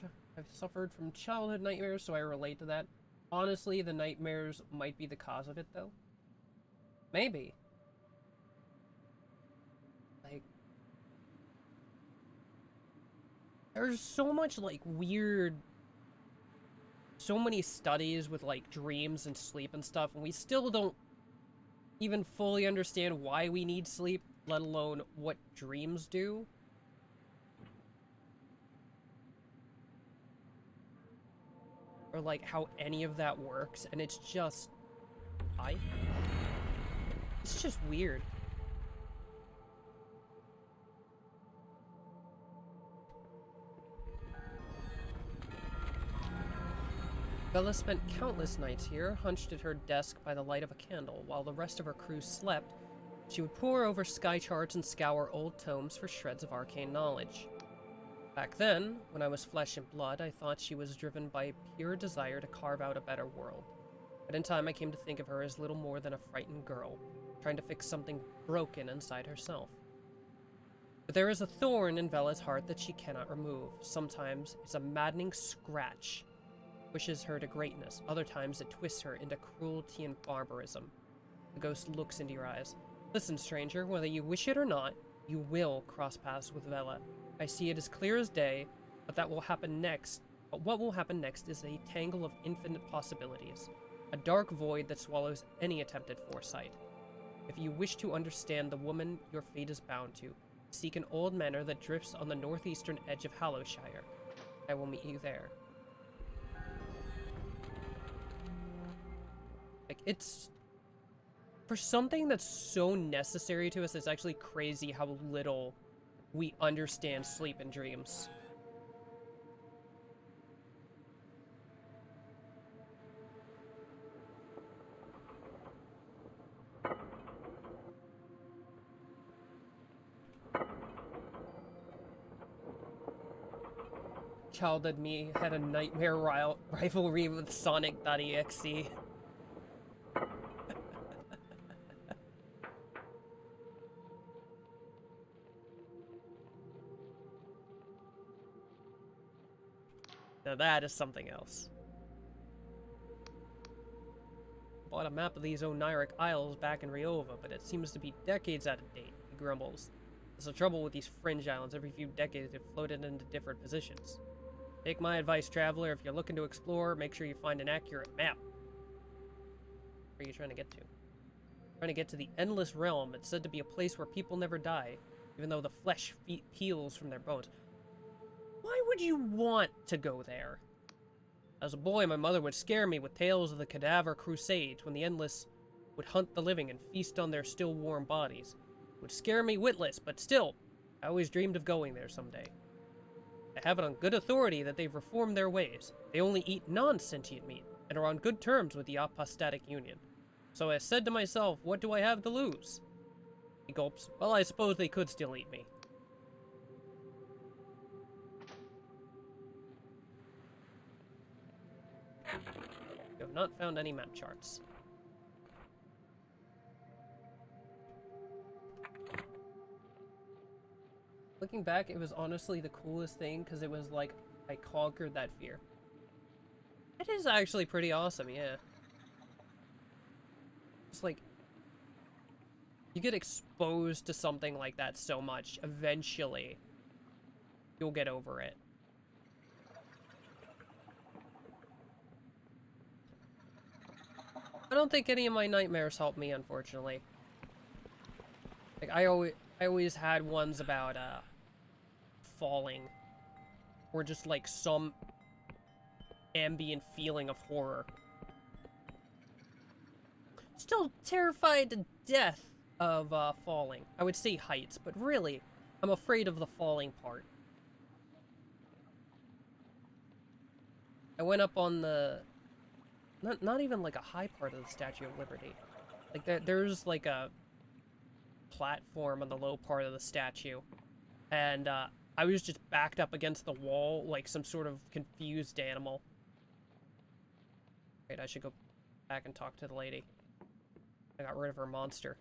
A: childhood nightmares, so I relate to that. Honestly, the nightmares might be the cause of it, though. Maybe. Like, there's so much, like, weird... So many studies with, like, dreams and sleep and stuff, and we still don't even fully understand why we need sleep, let alone what dreams do. Or, like, how any of that works, and it's just... It's just weird. Bella spent countless nights here, hunched at her desk by the light of a candle, while the rest of her crew slept. She would pore over sky charts and scour old tomes for shreds of arcane knowledge. Back then, when I was flesh and blood, I thought she was driven by a pure desire to carve out a better world. But in time, I came to think of her as little more than a frightened girl, trying to fix something broken inside herself. But there is a thorn in Bella's heart that she cannot remove. Sometimes it's a maddening scratch, pushes her to greatness. Other times it twists her into cruelty and barbarism. The ghost looks into your eyes. Listen, stranger, whether you wish it or not, you will cross paths with Bella. I see it as clear as day, but what will happen next is a tangle of infinite possibilities. A dark void that swallows any attempt at foresight. If you wish to understand the woman your fate is bound to, seek an old manor that drifts on the northeastern edge of Hallowshire. I will meet you there. Like, it's... For something that's so necessary to us, it's actually crazy how little we understand sleep and dreams. Childhood me had a nightmare rivalry with Sonic.exe. Now that is something else. Bought a map of these Oniric Isles back in Riova, but it seems to be decades out of date, he grumbles. There's the trouble with these fringe islands. Every few decades they've floated into different positions. Take my advice, traveler. If you're looking to explore, make sure you find an accurate map. Where are you trying to get to? Trying to get to the Endless Realm. It's said to be a place where people never die, even though the flesh peels from their bones. Why would you want to go there? As a boy, my mother would scare me with tales of the Cadaver Crusades, when the Endless would hunt the living and feast on their still warm bodies. It would scare me witless, but still, I always dreamed of going there someday. I have it on good authority that they've reformed their ways. They only eat non-sentient meat, and are on good terms with the Apostatic Union. So I said to myself, what do I have to lose? He gulps. Well, I suppose they could still eat me. You have not found any map charts. Looking back, it was honestly the coolest thing, because it was like, I conquered that fear. It is actually pretty awesome, yeah. It's like, you get exposed to something like that so much, eventually, you'll get over it. I don't think any of my nightmares helped me, unfortunately. Like, I always had ones about, falling. Or just, like, some ambient feeling of horror. Still terrified to death of, falling. I would say heights, but really, I'm afraid of the falling part. I went up on the... Not even, like, a high part of the Statue of Liberty. Like, there's, like, a platform on the low part of the statue. And, I was just backed up against the wall like some sort of confused animal. Wait, I should go back and talk to the lady. I got rid of her monster.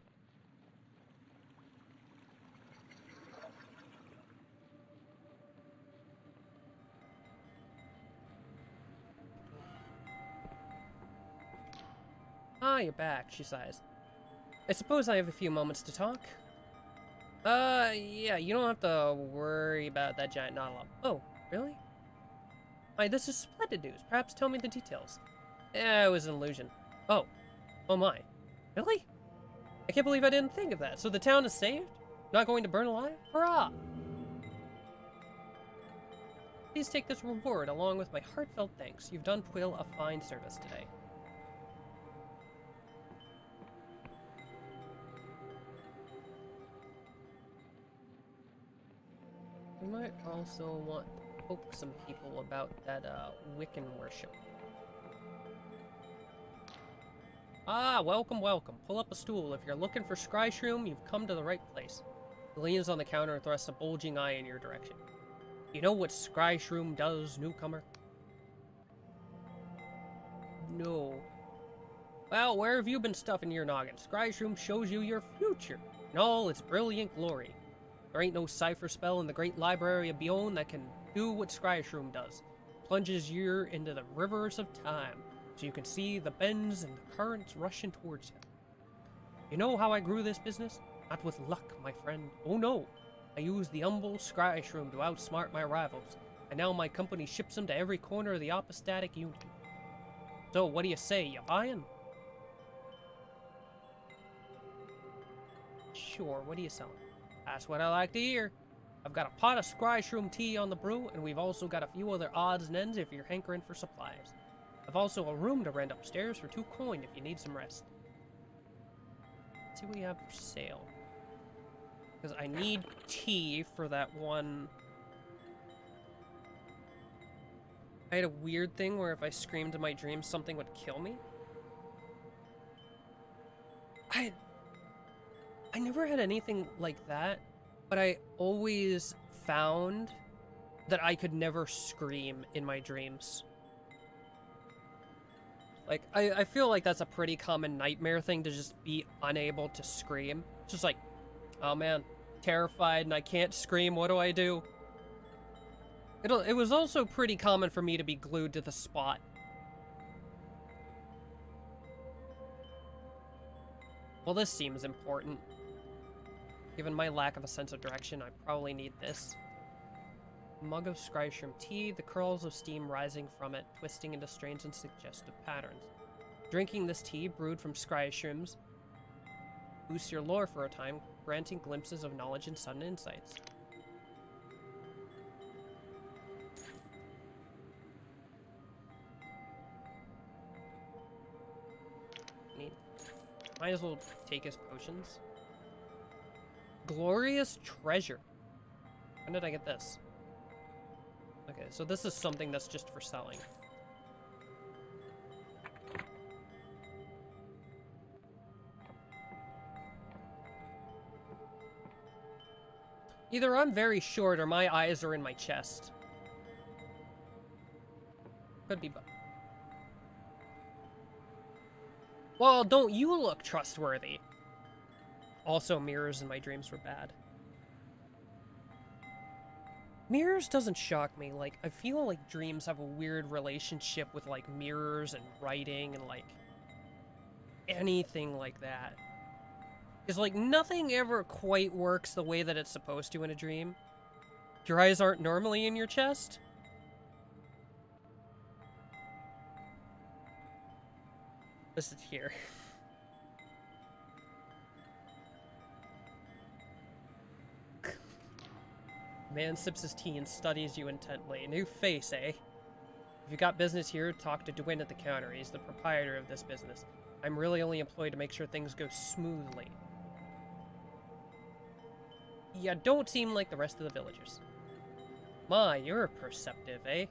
A: Ah, you're back, she sighs. I suppose I have a few moments to talk. Yeah, you don't have to worry about that giant Nautilus. Oh, really? Hi, this is splendid news. Perhaps tell me the details. Yeah, it was an illusion. Oh. Oh my. Really? I can't believe I didn't think of that. So the town is saved? Not going to burn alive? Hurrah! Please take this reward along with my heartfelt thanks. You've done Quill a fine service today. We might also want to poke some people about that, Wiccan worship. Ah, welcome, welcome. Pull up a stool. If you're looking for Scry Shroom, you've come to the right place. He leans on the counter and thrusts a bulging eye in your direction. You know what Scry Shroom does, newcomer? No. Well, where have you been stuffing your noggin? Scry Shroom shows you your future in all its brilliant glory. There ain't no cipher spell in the great library of Beyond that can do what Scry Shroom does. Plunges you into the rivers of time, so you can see the bends and the currents rushing towards you. You know how I grew this business? Not with luck, my friend. Oh no! I used the humble Scry Shroom to outsmart my rivals, and now my company ships them to every corner of the Apostatic Union. So, what do you say? You buying? Sure, what are you selling? That's what I like to hear. I've got a pot of Scry Shroom tea on the brew, and we've also got a few other odds and ends if you're hankering for supplies. I've also a room to rent upstairs for 2 coin if you need some rest. Let's see what we have for sale. Because I need tea for that one. I had a weird thing where if I screamed in my dreams, something would kill me. I never had anything like that, but I always found that I could never scream in my dreams. Like, I feel like that's a pretty common nightmare thing, to just be unable to scream. It's just like, oh man, terrified and I can't scream, what do I do? It was also pretty common for me to be glued to the spot. Well, this seems important. Given my lack of a sense of direction, I probably need this. A mug of Scry Shroom tea, the curls of steam rising from it, twisting into strange and suggestive patterns. Drinking this tea, brewed from Scry Shrooms, boosts your lore for a time, granting glimpses of knowledge and sudden insights. Neat. Might as well take his potions. Glorious treasure. When did I get this? Okay, so this is something that's just for selling. Either I'm very short or my eyes are in my chest. Could be both. Well, don't you look trustworthy? Also, mirrors in my dreams were bad. Mirrors doesn't shock me. Like, I feel like dreams have a weird relationship with, like, mirrors and writing and, like, anything like that. Because, like, nothing ever quite works the way that it's supposed to in a dream. Your eyes aren't normally in your chest. This is here. Man sips his tea and studies you intently. New face, eh? If you got business here, talk to Dwayne at the counter. He's the proprietor of this business. I'm really only employed to make sure things go smoothly. Yeah, don't seem like the rest of the villagers. My, you're perceptive, eh?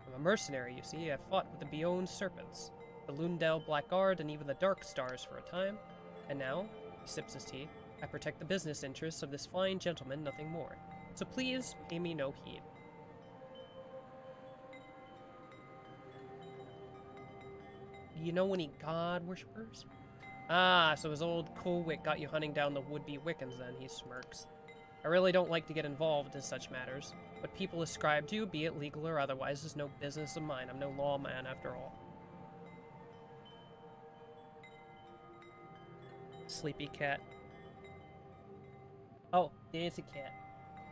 A: I'm a mercenary, you see. I fought with the Beyond Serpents, the Lundell Blackguard, and even the Dark Stars for a time. And now, he sips his tea, I protect the business interests of this fine gentleman, nothing more. So please, pay me no heed. You know any god worshippers? Ah, so his old cool-wit got you hunting down the would-be Wiccans then, he smirks. I really don't like to get involved in such matters. What people ascribe to, be it legal or otherwise, is no business of mine. I'm no lawman after all. Sleepy cat. Oh, there's a cat.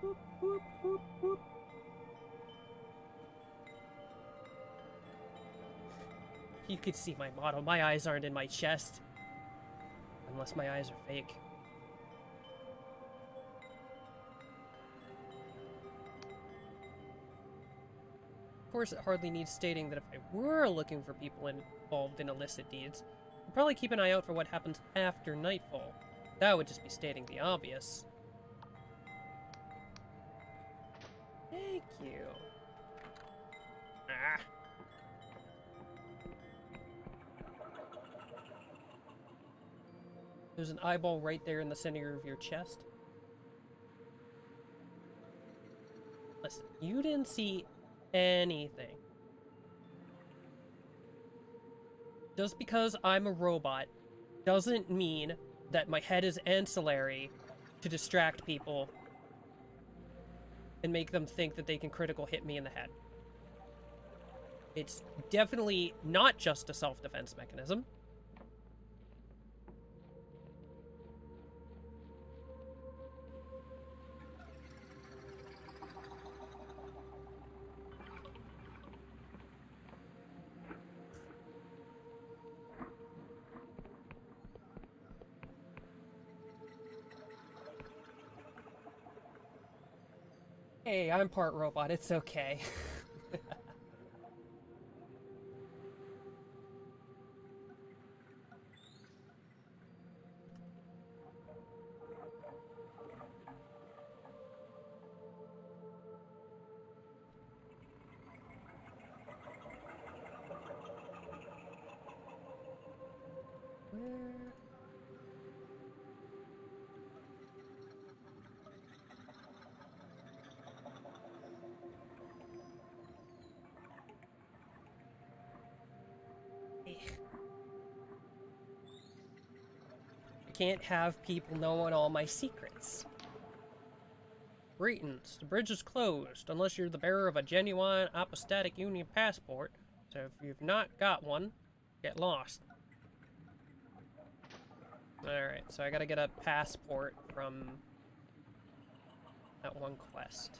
A: Whoop, whoop, whoop, whoop. You could see my motto. My eyes aren't in my chest. Unless my eyes are fake. Of course, it hardly needs stating that if I were looking for people involved in illicit deeds, I'd probably keep an eye out for what happens after nightfall. That would just be stating the obvious. Thank you. Ah. There's an eyeball right there in the center of your chest. Listen, you didn't see anything. Just because I'm a robot doesn't mean that my head is ancillary to distract people and make them think that they can critical hit me in the head. It's definitely not just a self-defense mechanism. Hey, I'm part robot, it's okay. Where? I can't have people knowing all my secrets. Greetings. The bridge is closed, unless you're the bearer of a genuine apostatic union passport. So if you've not got one, get lost. Alright, so I gotta get a passport from that one quest.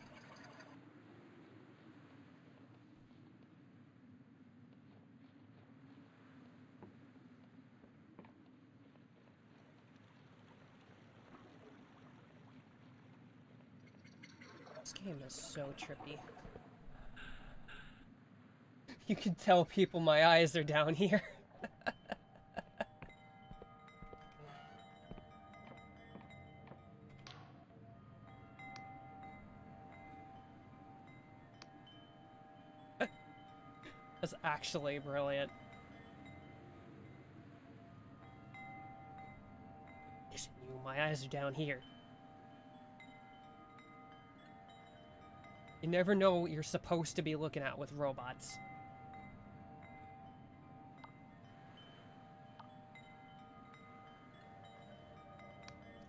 A: This game is so trippy. You can tell people my eyes are down here. That's actually brilliant. Listen, you, my eyes are down here. You never know what you're supposed to be looking at with robots.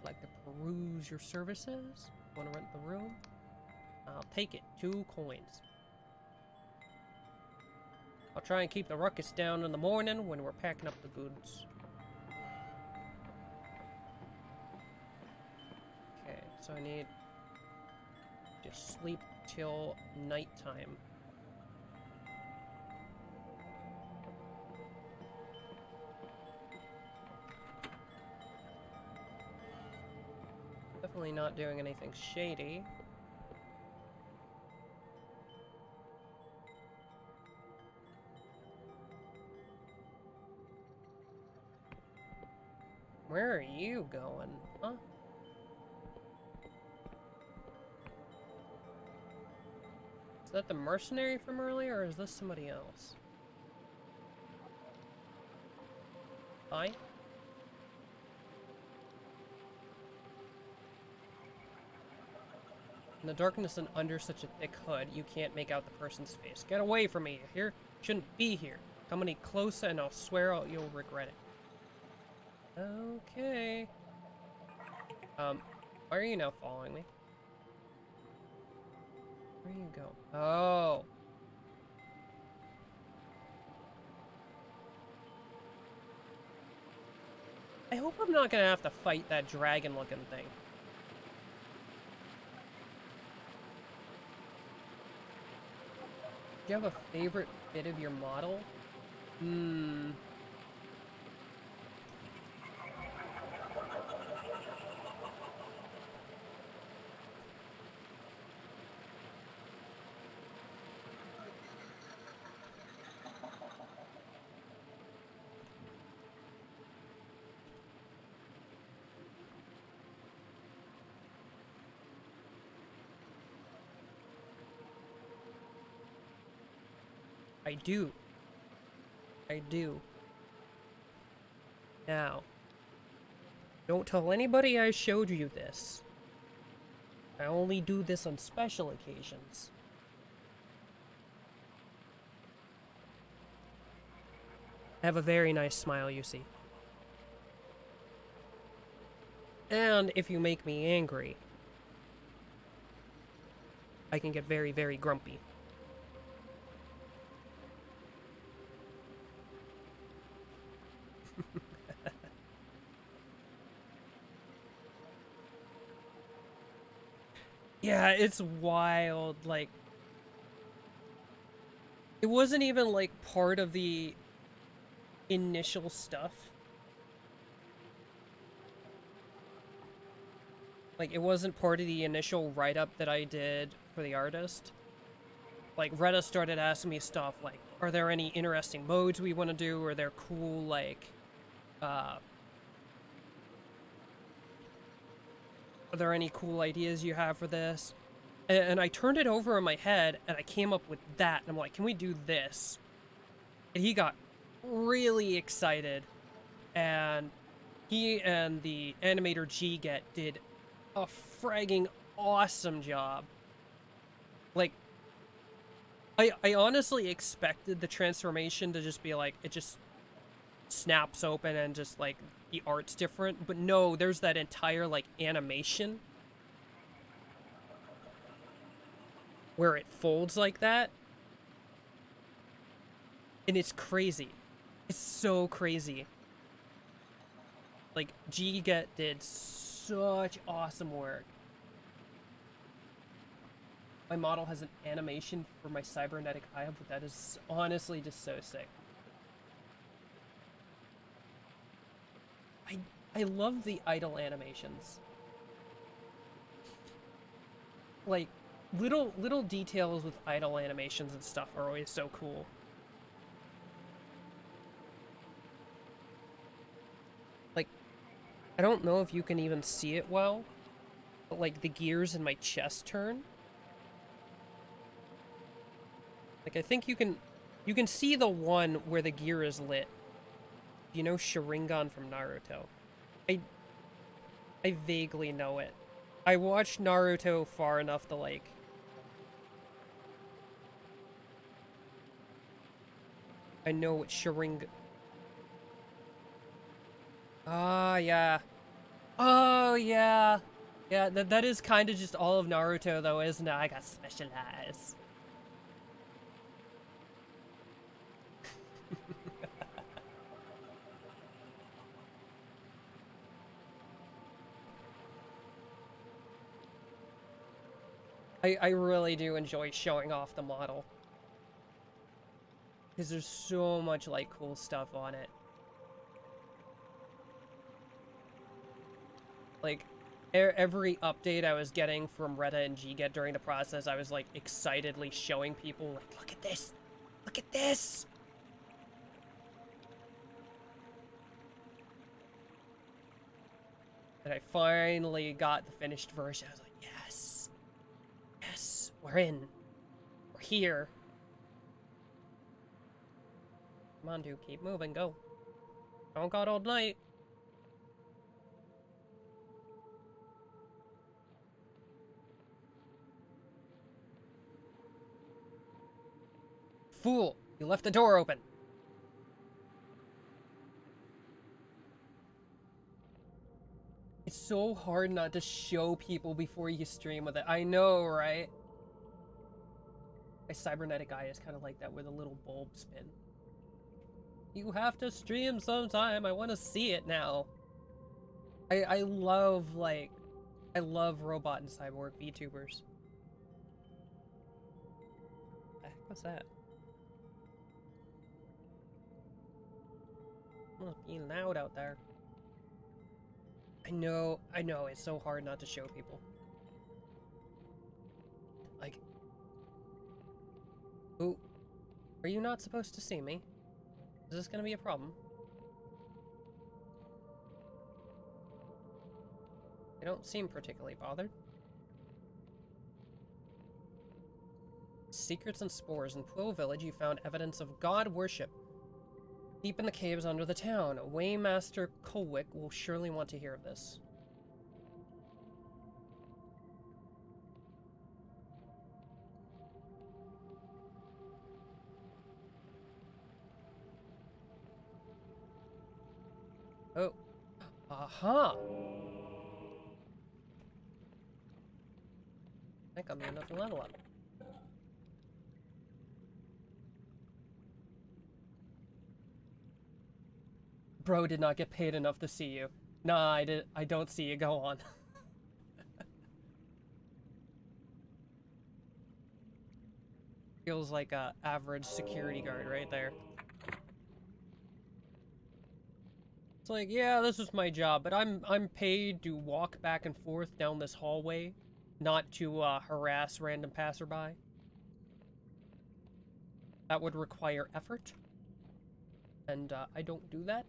A: Like to peruse your services? Want to rent the room? I'll take it. 2 coins. I'll try and keep the ruckus down in the morning when we're packing up the goods. Okay, so I need to sleep till nighttime. Definitely not doing anything shady. Where are you going, huh? Is that the mercenary from earlier, or is this somebody else? Hi? In the darkness and under such a thick hood, you can't make out the person's face. Get away from me, you hear? Shouldn't be here. Come any closer and I'll swear you'll regret it. Okay. Why are you now following me? Where you go? Oh. I hope I'm not gonna have to fight that dragon-looking thing. Do you have a favorite bit of your model? I do. I do. Now, Don't tell anybody I showed you this. I only do this on special occasions. I have a very nice smile, you see. And if you make me angry, I can get very, very grumpy. Yeah, it's wild, like... It wasn't even, like, part of the initial stuff. Like, it wasn't part of the initial write-up that I did for the artist. Like, Retta started asking me stuff like, are there any interesting modes we want to do? Are there cool, like, are there any cool ideas you have for this? And I turned it over in my head, and I came up with that. And I'm like, can we do this? And he got really excited. And he and the animator G-Get did a fragging awesome job. Like, I honestly expected the transformation to just be like, it just snaps open and just, like, the art's different. But no, there's that entire, like, animation where it folds like that. And it's crazy. It's so crazy. Like, G-Get did such awesome work. My model has an animation for my cybernetic eye, but that is honestly just so sick. I love the idle animations. Like, little details with idle animations and stuff are always so cool. Like, I don't know if you can even see it well, but like the gears in my chest turn. Like, I think you can see the one where the gear is lit. You know Sharingan from Naruto? I vaguely know it. I watched Naruto far enough to, like... I know what Sharingan... Ah, yeah. Oh, yeah. Yeah, that is kind of just all of Naruto, though, isn't it? I got specialized. I really do enjoy showing off the model. Because there's so much, like, cool stuff on it. Like, every update I was getting from Retta and G-Get during the process, I was, like, excitedly showing people, like, look at this! Look at this! And I finally got the finished version. I was like, yes! Yes! We're in! We're here! Come on, dude. Keep moving. Go. Don't got all night. Fool! You left the door open! It's so hard not to show people before you stream with it. I know, right? My cybernetic eye is kind of like that with a little bulb spin. You have to stream sometime. I want to see it now. I love, like... I love robot and cyborg VTubers. What's that? Oh, being loud out there. I know, it's so hard not to show people. Like... Ooh. Are you not supposed to see me? Is this gonna be a problem? They don't seem particularly bothered. Secrets and spores. In Puo Village, you found evidence of god worship. Deep in the caves under the town, Waymaster Kolwick will surely want to hear of this. Oh. Aha! I think I'm near enough to level up. Bro did not get paid enough to see you. Nah, I don't see you. Go on. Feels like a average security guard right there. It's like, yeah, this is my job, but I'm paid to walk back and forth down this hallway, not to harass random passerby. That would require effort, and I don't do that.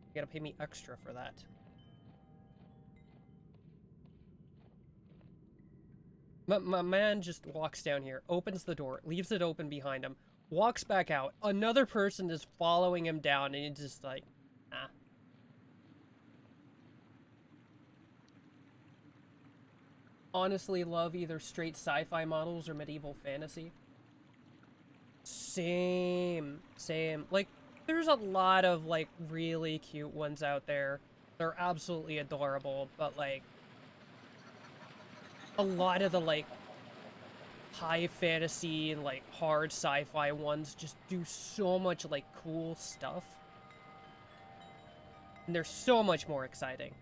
A: You gotta pay me extra for that. My man just walks down here, opens the door, leaves it open behind him, walks back out. Another person is following him down, and he's just like, ah. Honestly, love either straight sci-fi models or medieval fantasy. Same. Like, there's a lot of, like, really cute ones out there. They're absolutely adorable, but, like, a lot of the, like, high fantasy and, like, hard sci-fi ones just do so much, like, cool stuff. And they're so much more exciting.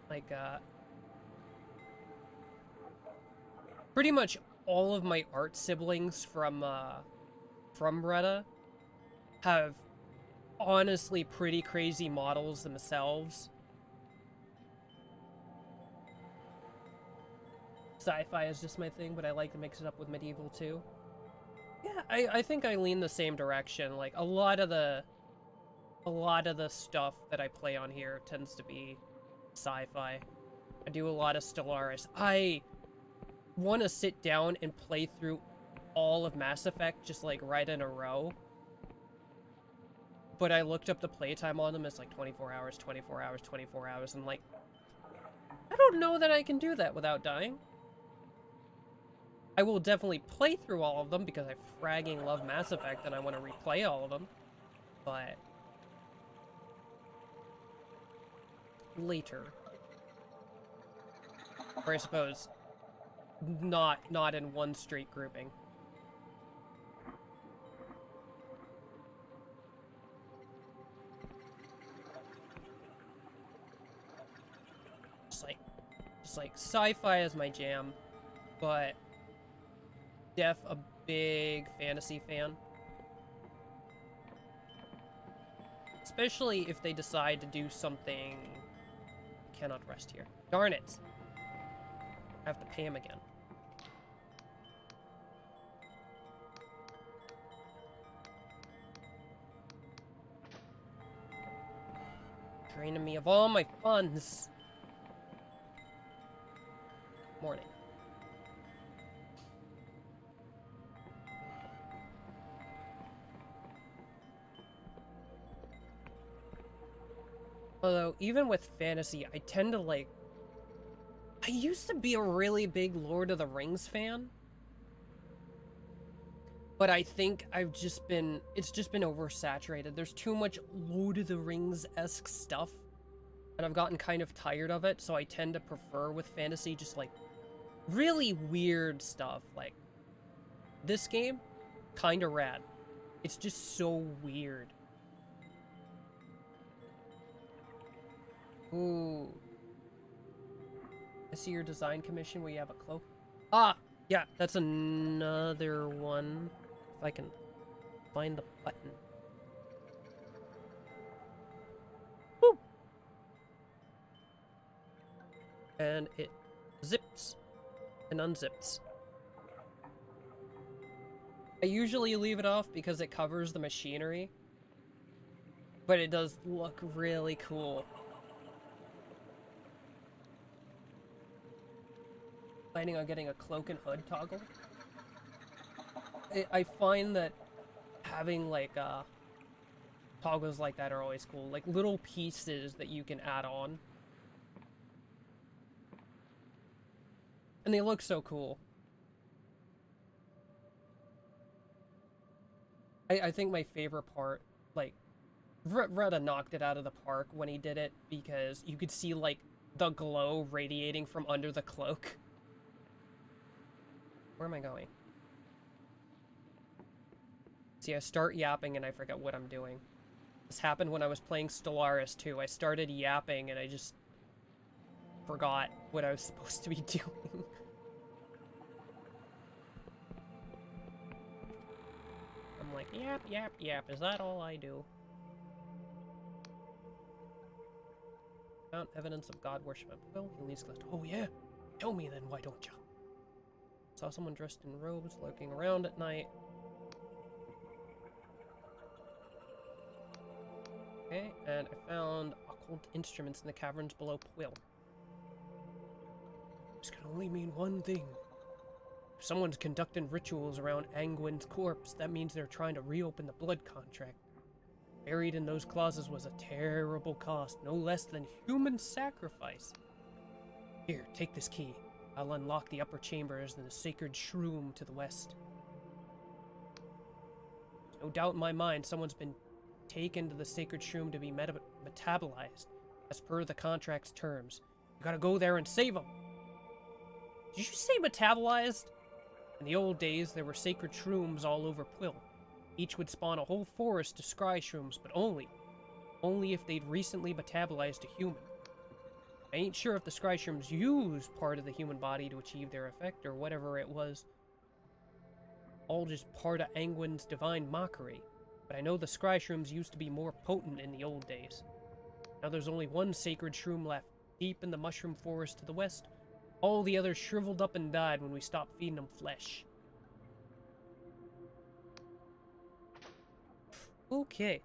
A: Like, pretty much all of my art siblings from Retta have honestly pretty crazy models themselves. Sci-fi is just my thing, but I like to mix it up with medieval too. Yeah, I think I lean the same direction. Like, a lot of the stuff that I play on here tends to be sci-fi. I do a lot of Stellaris. I want to sit down and play through all of Mass Effect just, like, right in a row. But I looked up the playtime on them. It's like 24 hours, 24 hours, 24 hours. And, like, I don't know that I can do that without dying. I will definitely play through all of them because I fragging love Mass Effect and I want to replay all of them. But later. Or I suppose not in one straight grouping. Just like sci-fi is my jam, but def a big fantasy fan. Especially if they decide to do something. Cannot rest here. Darn it. I have to pay him again. Draining me of all my funds. Morning. Although, even with fantasy, I tend to like... I used to be a really big Lord of the Rings fan. But I think it's just been oversaturated. There's too much Lord of the Rings-esque stuff. And I've gotten kind of tired of it, so I tend to prefer with fantasy just like really weird stuff. Like, this game, kinda rad. It's just so weird. Ooh. I see your design commission where you have a cloak. Ah! Yeah, that's another one. If I can find the button. Woo! And it zips and unzips. I usually leave it off because it covers the machinery. But it does look really cool. planning on getting a cloak and hood toggle. I find that having like toggles like that are always cool, like little pieces that you can add on, and they look so cool. I think my favorite part, like, Retta knocked it out of the park when he did it, because you could see, like, the glow radiating from under the cloak. Where am I going? See, I start yapping and I forget what I'm doing. This happened when I was playing Stellaris too. I started yapping and I just forgot what I was supposed to be doing. I'm like, yap, yap, yap. Is that all I do? Found evidence of god worship at Will. He leads Ghost. Oh yeah? Tell me then, why don't you? Saw someone dressed in robes lurking around at night. Okay, and I found occult instruments in the caverns below Quill. This can only mean one thing. If someone's conducting rituals around Angwin's corpse, that means they're trying to reopen the blood contract. Buried in those clauses was a terrible cost, no less than human sacrifice. Here, take this key. I'll unlock the upper chambers and the sacred shroom to the west. There's no doubt in my mind someone's been taken to the sacred shroom to be metabolized, as per the contract's terms. You gotta go there and save them. Did you say metabolized? In the old days, there were sacred shrooms all over Quill. Each would spawn a whole forest of scry shrooms, but only if they'd recently metabolized a human. I ain't sure if the scry shrooms use part of the human body to achieve their effect, or whatever it was. All just part of Angwin's divine mockery. But I know the scry shrooms used to be more potent in the old days. Now there's only one sacred shroom left, deep in the mushroom forest to the west. All the others shriveled up and died when we stopped feeding them flesh. Okay.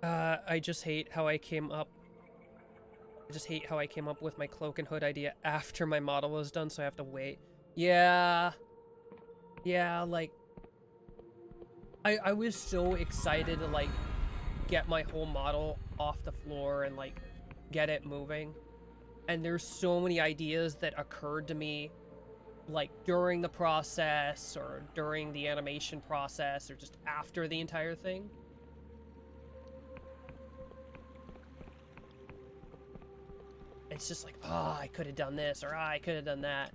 A: I just hate how I came up with my cloak and hood idea after my model was done, so I have to wait. Yeah, like, I was so excited to, like, get my whole model off the floor and, like, get it moving. And there's so many ideas that occurred to me, like, during the process, or during the animation process, or just after the entire thing. It's just like, oh, I could have done this, or I could have done that.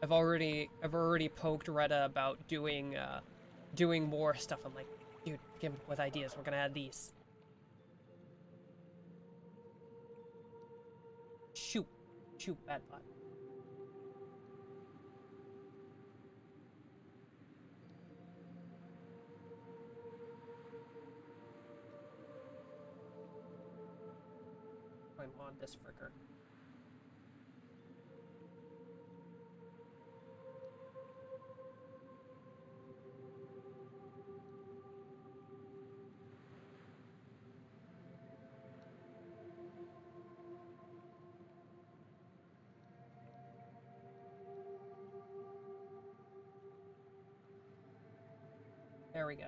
A: I've already poked Retta about doing more stuff. I'm like, dude, come up with ideas. We're gonna add these. Shoot, bad bot. I mod this fricker. There we go.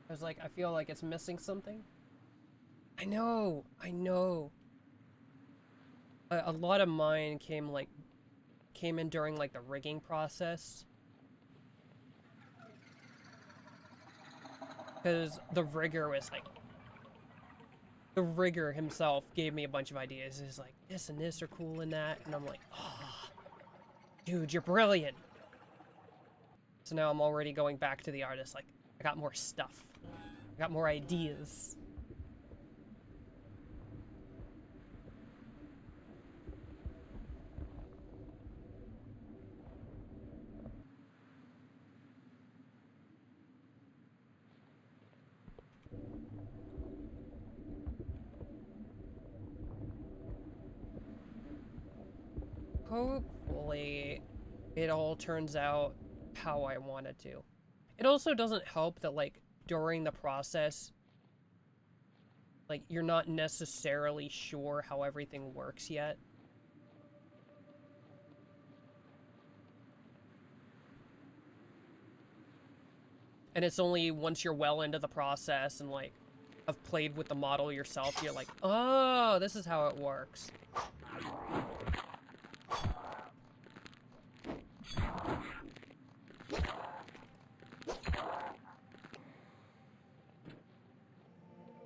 A: I was like, I feel like it's missing something. I know. A lot of mine came in during, like, the rigging process. Because the rigger himself gave me a bunch of ideas. He's like, this and this are cool and that. And I'm like, oh, dude, you're brilliant. So now I'm already going back to the artist. Like, I got more stuff. I got more ideas. Hopefully, it all turns out how I want it to. It also doesn't help that, like, during the process, like, you're not necessarily sure how everything works yet. And it's only once you're well into the process and, like, have played with the model yourself, you're like, oh, this is how it works.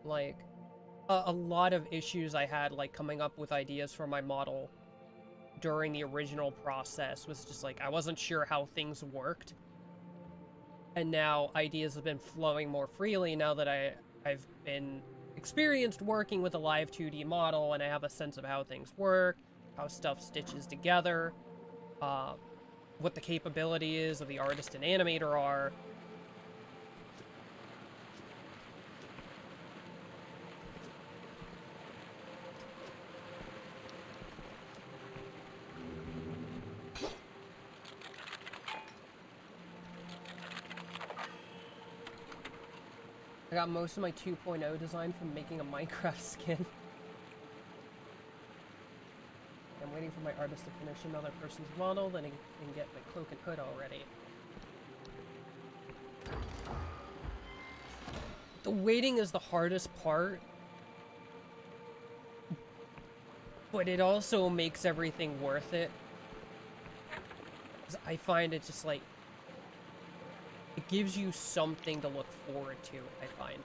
A: Like, a lot of issues I had, like, coming up with ideas for my model during the original process was just, like, I wasn't sure how things worked. And now ideas have been flowing more freely now that I've been experienced working with a live 2D model, and I have a sense of how things work, how stuff stitches together, what the capabilities of the artist and animator are. I got most of my 2.0 design from making a Minecraft skin. I'm waiting for my artist to finish another person's model, then I can get my cloak and hood already. The waiting is the hardest part, but it also makes everything worth it. 'Cause I find it just like, it gives you something to look forward to, I find.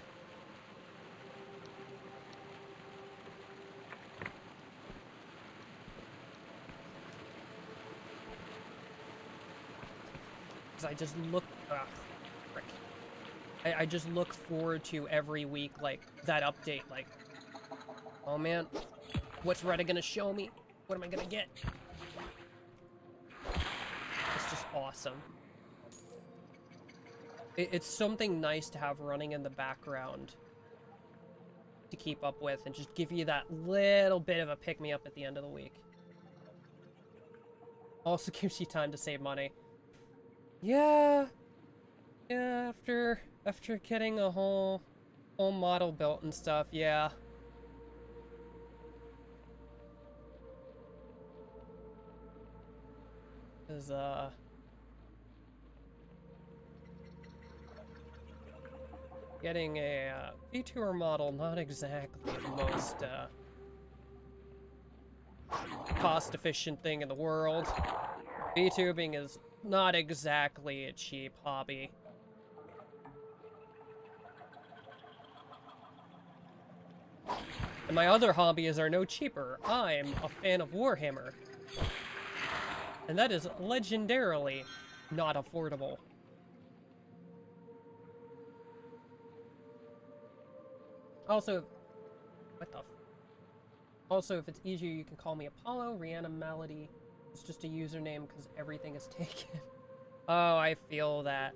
A: Because I just look, frick. I just look forward to every week, like, that update, like, oh man, what's Reddit gonna show me? What am I gonna get? It's just awesome. It's something nice to have running in the background to keep up with and just give you that little bit of a pick-me-up at the end of the week. Also gives you time to save money. Yeah, after getting a whole model built and stuff, yeah. Cause getting a VTuber model, not exactly the most cost-efficient thing in the world. VTubing is not exactly a cheap hobby. And my other hobbies are no cheaper. I'm a fan of Warhammer. And that is legendarily not affordable. Also, what the f- Also, if it's easier, you can call me Apollo. Rihanna Melody is just a username because everything is taken. Oh, I feel that.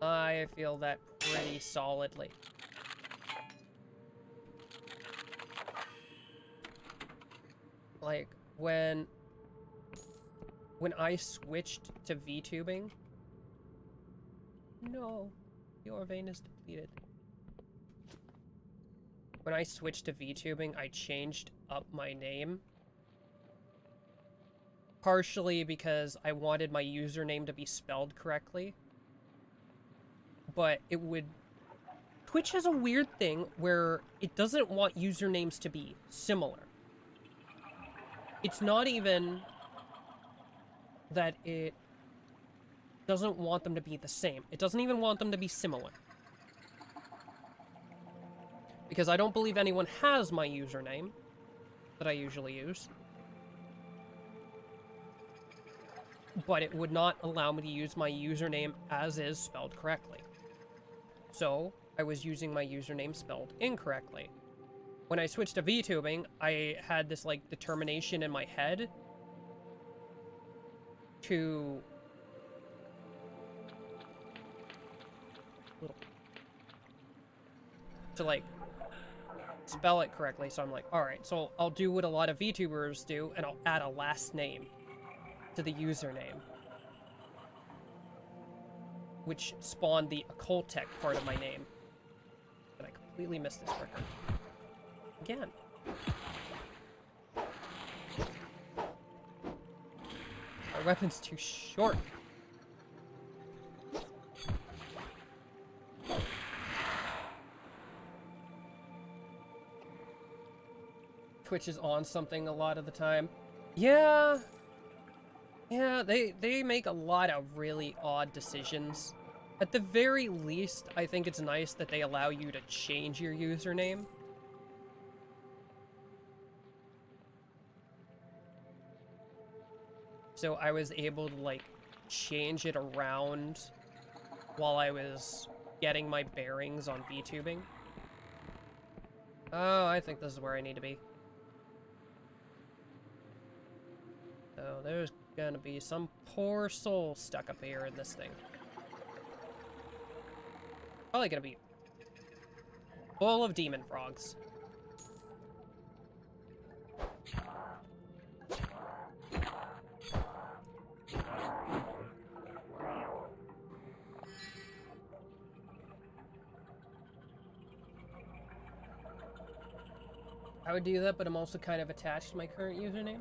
A: I feel that pretty solidly. Like, when I switched to VTubing... No, your vein is depleted. When I switched to VTubing, I changed up my name. Partially because I wanted my username to be spelled correctly. But it would... Twitch has a weird thing where it doesn't want usernames to be similar. It's not even that it doesn't want them to be the same. It doesn't even want them to be similar. Because I don't believe anyone has my username that I usually use. But it would not allow me to use my username as is spelled correctly. So, I was using my username spelled incorrectly. When I switched to VTubing, I had this, like, determination in my head to... like, spell it correctly, so I'm like, alright, so I'll do what a lot of VTubers do, and I'll add a last name to the username. Which spawned the occultech part of my name. But I completely missed this record. Again. My weapon's too short. Twitch is on something a lot of the time. Yeah. Yeah, they make a lot of really odd decisions. At the very least, I think it's nice that they allow you to change your username. So I was able to, like, change it around while I was getting my bearings on VTubing. Oh, I think this is where I need to be. So there's gonna be some poor soul stuck up here in this thing. Probably gonna be full of demon frogs. I would do that, but I'm also kind of attached to my current username.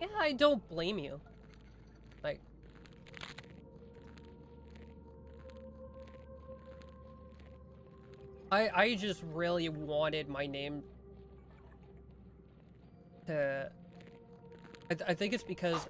A: Yeah, I don't blame you. Like, I just really wanted my name to... I think it's because...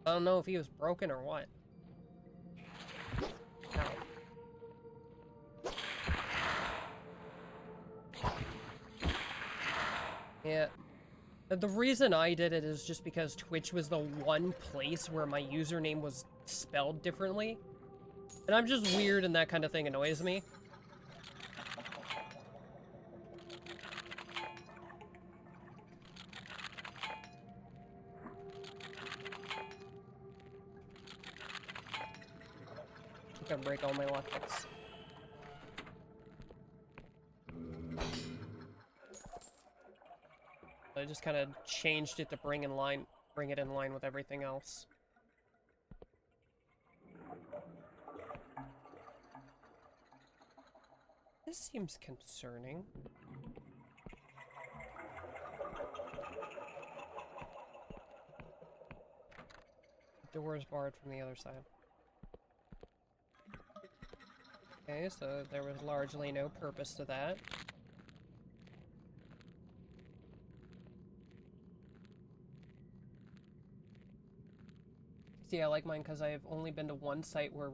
A: I don't know if he was broken or what. Ow. Yeah. The reason I did it is just because Twitch was the one place where my username was spelled differently. And I'm just weird and that kind of thing annoys me. I'm gonna break all my lockpicks. I just kind of changed it to bring it in line with everything else. This seems concerning. The door is barred from the other side. Okay, so there was largely no purpose to that. See, I like mine because I've only been to one site where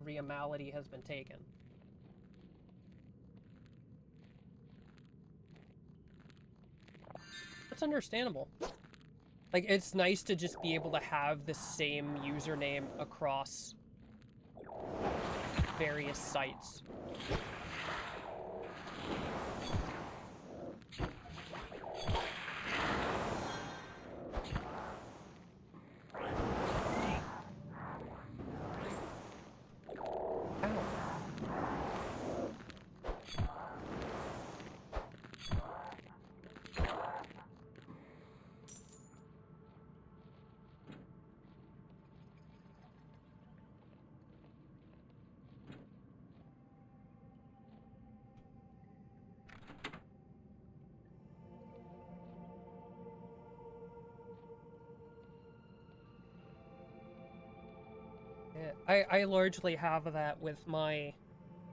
A: Reality has been taken. That's understandable. Like, it's nice to just be able to have the same username across various sites. I largely have that with my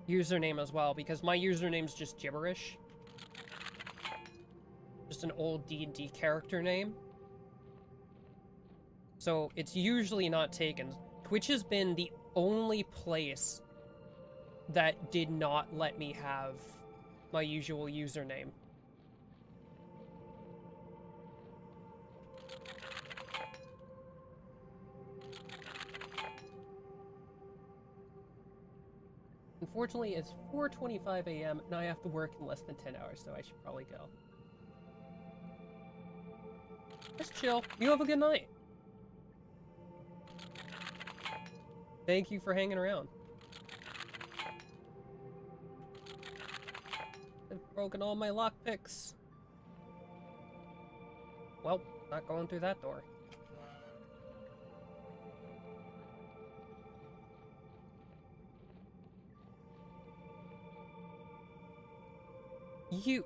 A: username as well, because my username's just gibberish. Just an old D&D character name. So it's usually not taken. Twitch has been the only place that did not let me have my usual username. Unfortunately, it's 4:25 a.m. and I have to work in less than 10 hours, so I should probably go. Just chill. You have a good night. Thank you for hanging around. I've broken all my lockpicks. Well, not going through that door. You...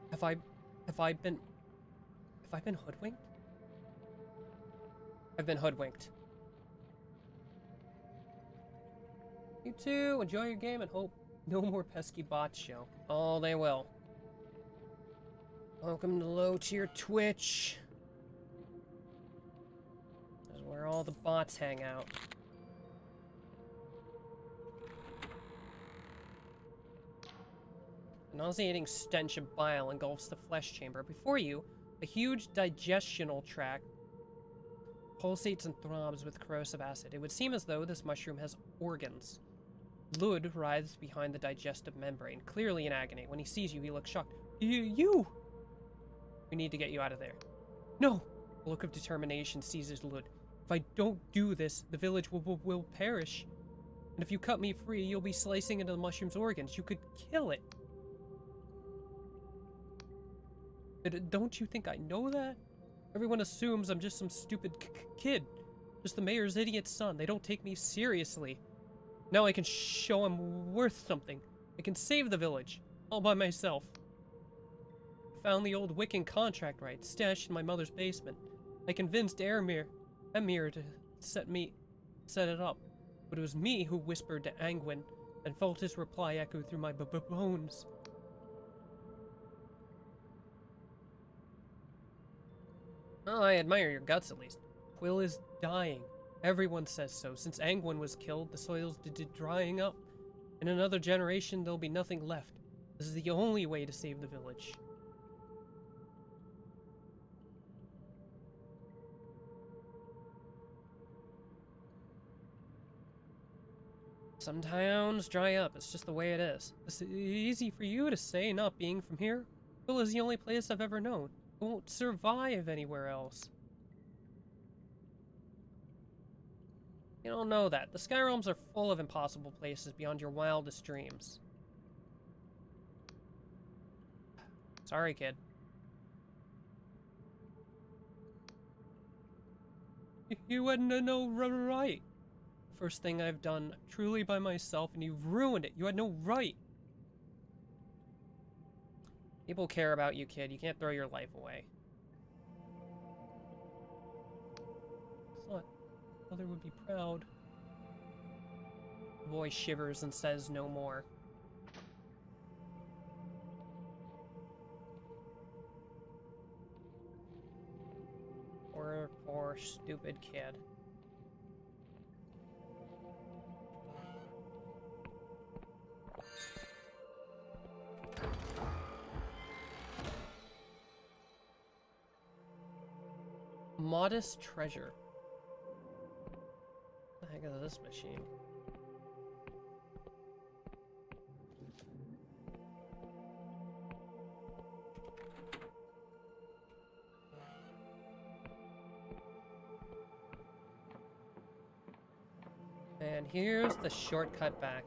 A: Have I been hoodwinked? I've been hoodwinked. You too, enjoy your game and hope no more pesky bots show. Oh, they will. Welcome to low-tier Twitch. This is where all the bots hang out. A nauseating stench of bile engulfs the flesh chamber. Before you, a huge digestional tract pulsates and throbs with corrosive acid. It would seem as though this mushroom has organs. Lud writhes behind the digestive membrane, clearly in agony. When he sees you, he looks shocked. You! We need to get you out of there. No! A look of determination seizes Lud. If I don't do this, the village will perish. And if you cut me free, you'll be slicing into the mushroom's organs. You could kill it. But don't you think I know that? Everyone assumes I'm just some stupid kid. Just the mayor's idiot son. They don't take me seriously. Now I can show I'm worth something. I can save the village. All by myself. Found the old Wiccan contract rights stashed in my mother's basement. I convinced Emir to set it up. But it was me who whispered to Angwin and felt his reply echo through my bones. Well, I admire your guts, at least. Quill is dying. Everyone says so. Since Angwin was killed, the soil's drying up. In another generation, there'll be nothing left. This is the only way to save the village. Some towns dry up. It's just the way it is. It's easy for you to say, not being from here. Quill is the only place I've ever known. Won't survive anywhere else. You don't know that. The Sky Realms are full of impossible places beyond your wildest dreams. Sorry, kid. You had no right. First thing I've done truly by myself, and you've ruined it. You had no right. People care about you, kid. You can't throw your life away. Thought Mother would be proud. The boy shivers and says no more. Poor stupid kid. Modest treasure. What the heck is this machine? And here's the shortcut back.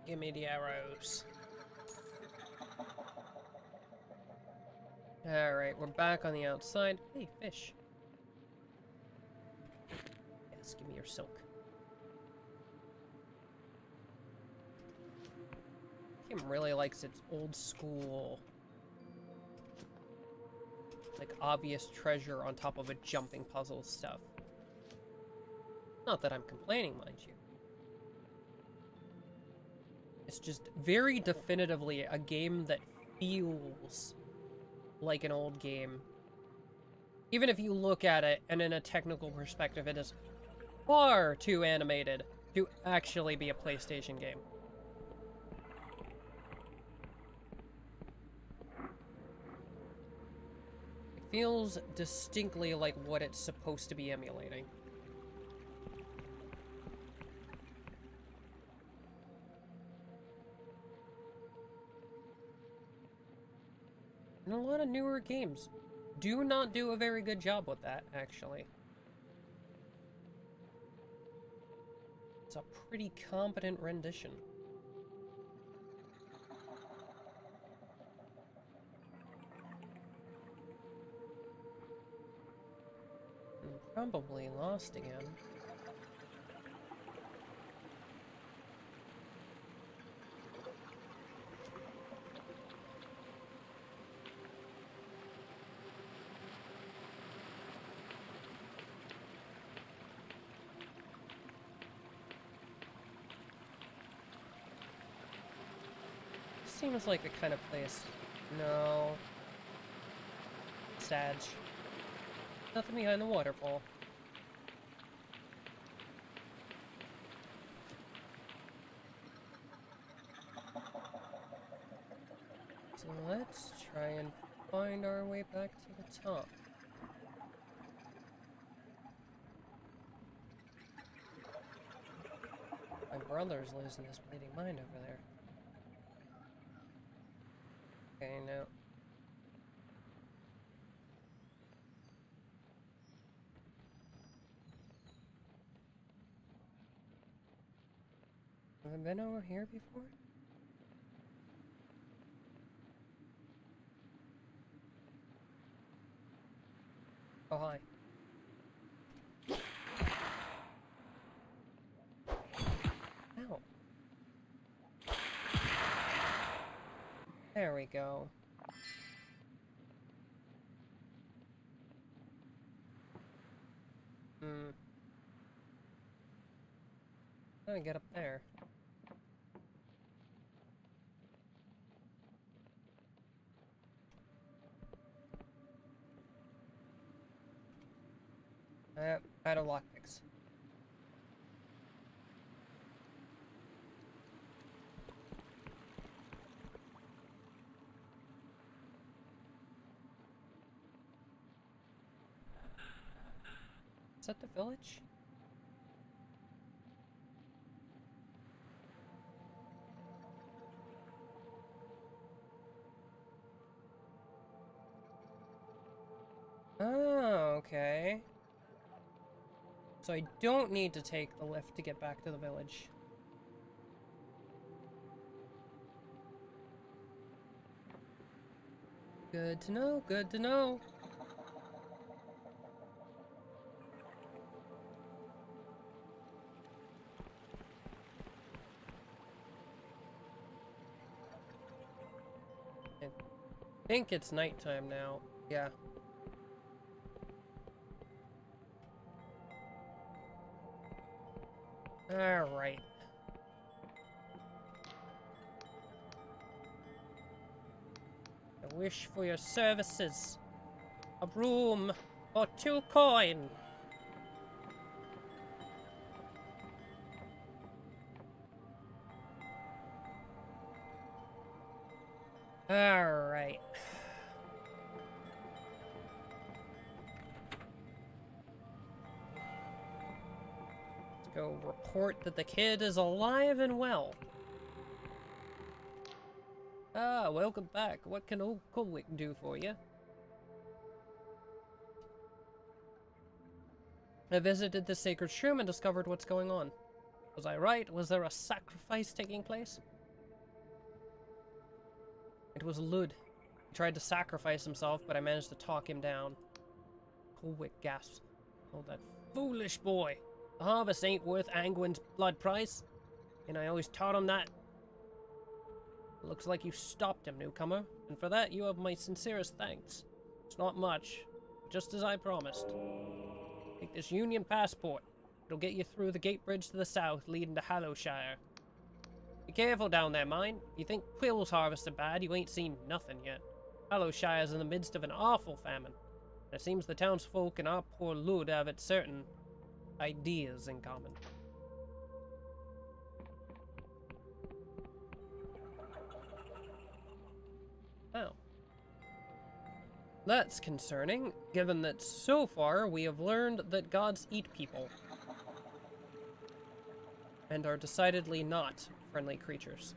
A: Give me the arrows. Alright, we're back on the outside. Hey, fish. Yes, give me your silk. Kim really likes its old school, like, obvious treasure on top of a jumping puzzle stuff. Not that I'm complaining, mind you. It's just very definitively a game that feels like an old game. Even if you look at it, and in a technical perspective, it is far too animated to actually be a PlayStation game. It feels distinctly like what it's supposed to be emulating. And a lot of newer games do not do a very good job with that, actually. It's a pretty competent rendition. I'm probably lost again. Seems like the kind of place. No. Sad. Nothing behind the waterfall. So let's try and find our way back to the top. My brother's losing his bleeding mind over there. Okay, now. Have I been over here before? Oh, hi. Ow. There we go. How do I get up there? Out of lockpicks. Is that the village? Oh, okay. So I don't need to take the lift to get back to the village. Good to know, good to know. I think it's nighttime now. Yeah. Alright. I wish for your services. A broom or 2 coin. Alright. Let's go report that the kid is alive and well. Ah, welcome back. What can old Colwick do for you? I visited the sacred shroom and discovered what's going on. Was I right? Was there a sacrifice taking place? It was Lud. He tried to sacrifice himself, but I managed to talk him down. Colwick gasps. Oh, that foolish boy. The harvest ain't worth Angwin's blood price. And I always taught him that. Looks like you stopped him, newcomer. And for that, you have my sincerest thanks. It's not much, just as I promised. Take this Union passport. It'll get you through the gate bridge to the south, leading to Hallowshire. Be careful down there, mine. If you think quills harvest are bad, you ain't seen nothing yet. Hollowshire's in the midst of an awful famine. It seems the townsfolk and our poor Lud have its certain ideas in common. Oh. That's concerning, given that so far we have learned that gods eat people. And are decidedly not friendly creatures.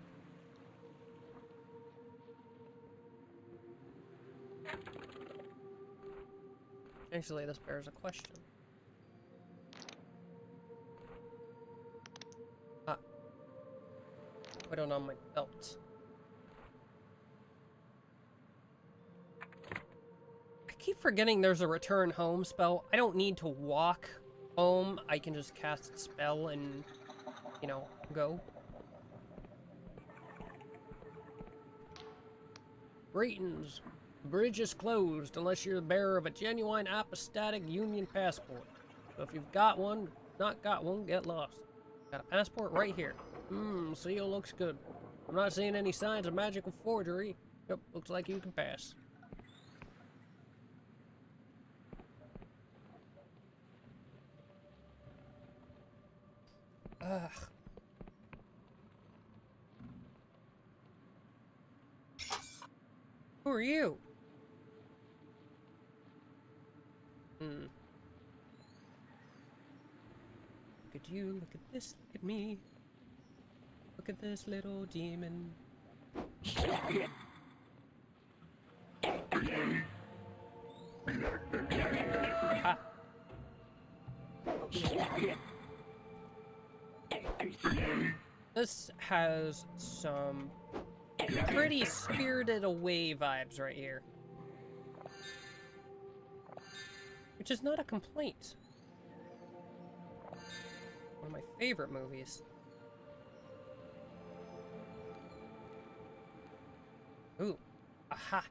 A: Actually, this bears a question. Ah. Put it on my belt. I keep forgetting there's a return home spell. I don't need to walk home. I can just cast a spell and, you know, go. Greetings. The bridge is closed unless you're the bearer of a genuine apostatic Union passport. So if you've got one, not got one, get lost. Got a passport right here. Seal looks good. I'm not seeing any signs of magical forgery. Yep, looks like you can pass. Ugh. Who are you? Look at you, look at this, look at me. Look at this little demon. Ah. This has some pretty Spirited Away vibes right here. Which is not a complaint. One of my favorite movies. Ooh. Aha.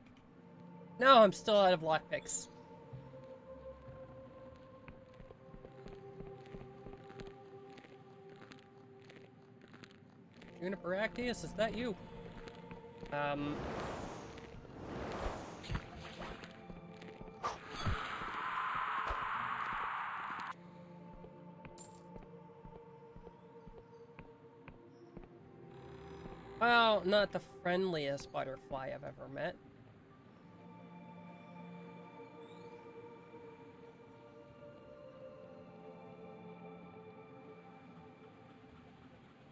A: No, I'm still out of lockpicks. Juniper Actius, is that you? Well, not the friendliest butterfly I've ever met.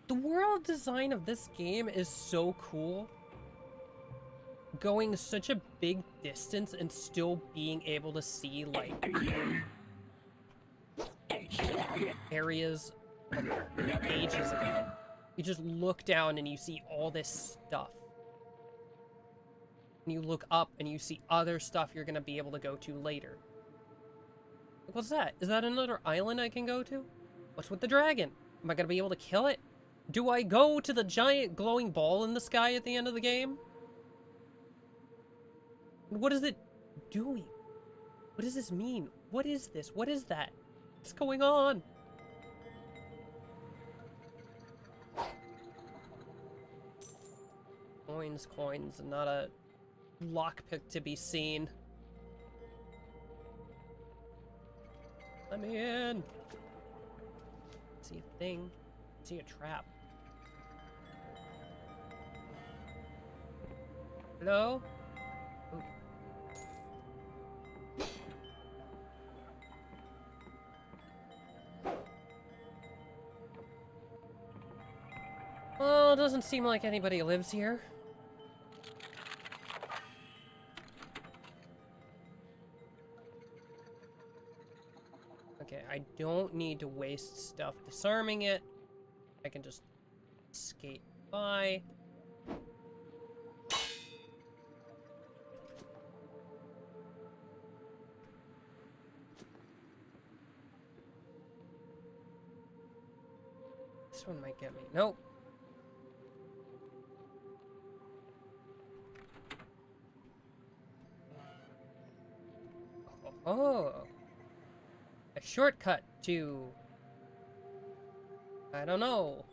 A: The world design of this game is so cool. Going such a big distance and still being able to see, like, areas of ages ago. You just look down and you see all this stuff. And you look up and you see other stuff you're gonna be able to go to later. What's that? Is that another island I can go to? What's with the dragon? Am I gonna be able to kill it? Do I go to the giant glowing ball in the sky at the end of the game? What is it doing? What does this mean? What is this? What is that? What's going on? Coins, coins, and not a lockpick to be seen. Let me in. See a thing. See a trap. Hello? Ooh. Well, it doesn't seem like anybody lives here. Okay, I don't need to waste stuff disarming it. I can just skate by. This one might get me. Nope. Oh. A shortcut to... I don't know.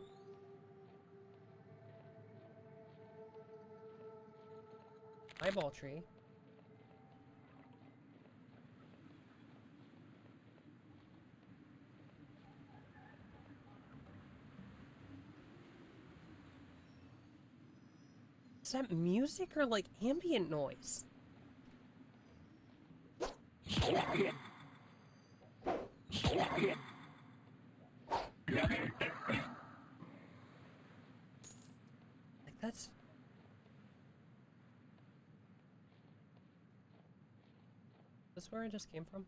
A: eyeball tree. Is that music or like ambient noise? Like that's... Is this where I just came from?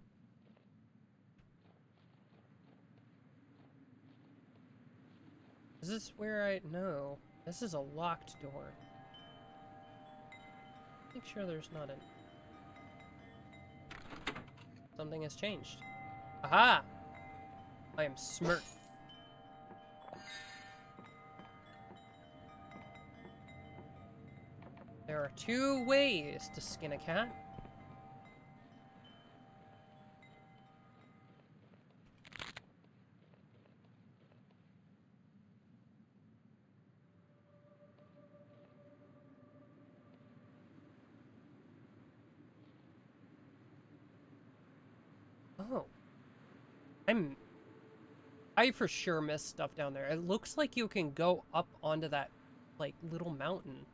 A: Is this where I... No. This is a locked door. Make sure there's not an... Something has changed. Aha! I am smirked. There are 2 ways to skin a cat. Oh. I for sure missed stuff down there. It looks like you can go up onto that, like, little mountain.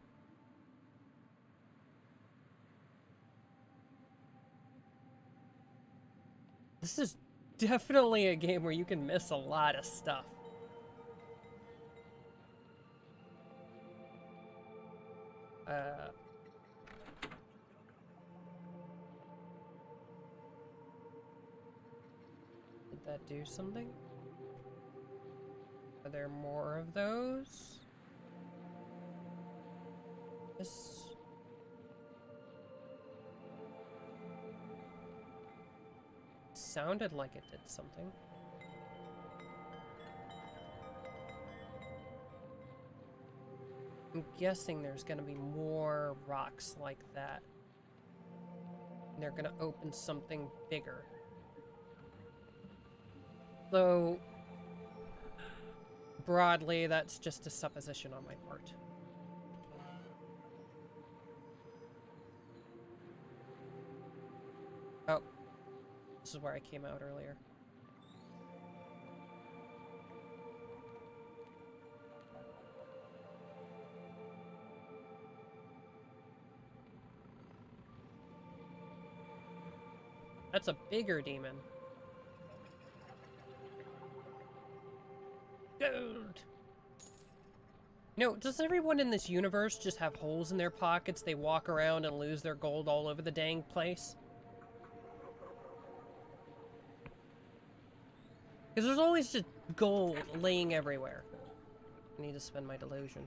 A: This is definitely a game where you can miss a lot of stuff. Did that do something? Are there more of those? This... sounded like it did something. I'm guessing there's gonna be more rocks like that. And they're gonna open something bigger. Though, broadly, that's just a supposition on my part. Oh. This is where I came out earlier. That's a bigger demon. Gold! You know, does everyone in this universe just have holes in their pockets? They walk around and lose their gold all over the dang place? Because there's always just gold laying everywhere. I need to spend my delusion.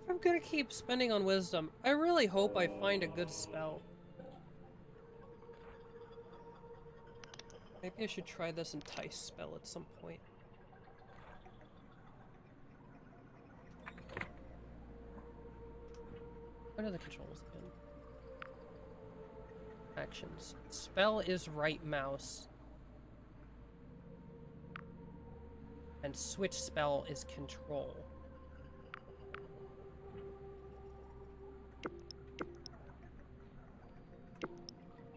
A: I'm gonna keep spending on wisdom. I really hope I find a good spell. Maybe I should try this entice spell at some point. What are the controls again? Actions. Spell is right mouse. And switch spell is control.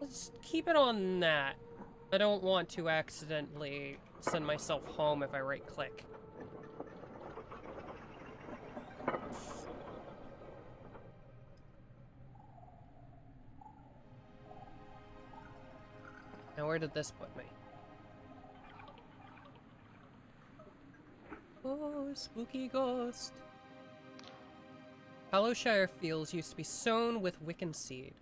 A: Let's keep it on that. I don't want to accidentally send myself home if I right click. Now where did this put me? Oh, spooky ghost. Hollowshire Fields used to be sown with Wiccan seed.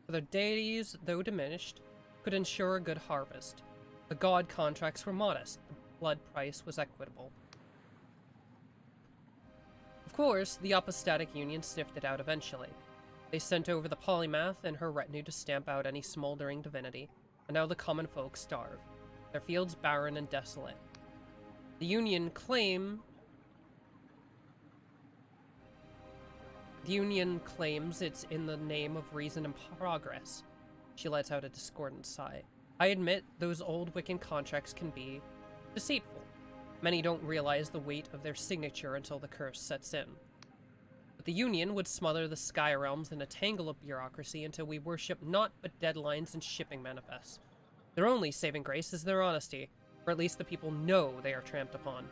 A: For their deities, though diminished, could ensure a good harvest. The god contracts were modest. The blood price was equitable. Of course, the apostatic union sniffed it out eventually. They sent over the polymath and her retinue to stamp out any smoldering divinity, and now the common folk starve, their fields barren and desolate. The union claims it's in the name of reason and progress. She lets out a discordant sigh. I admit those old Wiccan contracts can be deceitful. Many don't realize the weight of their signature until the curse sets in. But the Union would smother the Sky Realms in a tangle of bureaucracy until we worship naught but deadlines and shipping manifests. Their only saving grace is their honesty, or at least the people know they are tramped upon.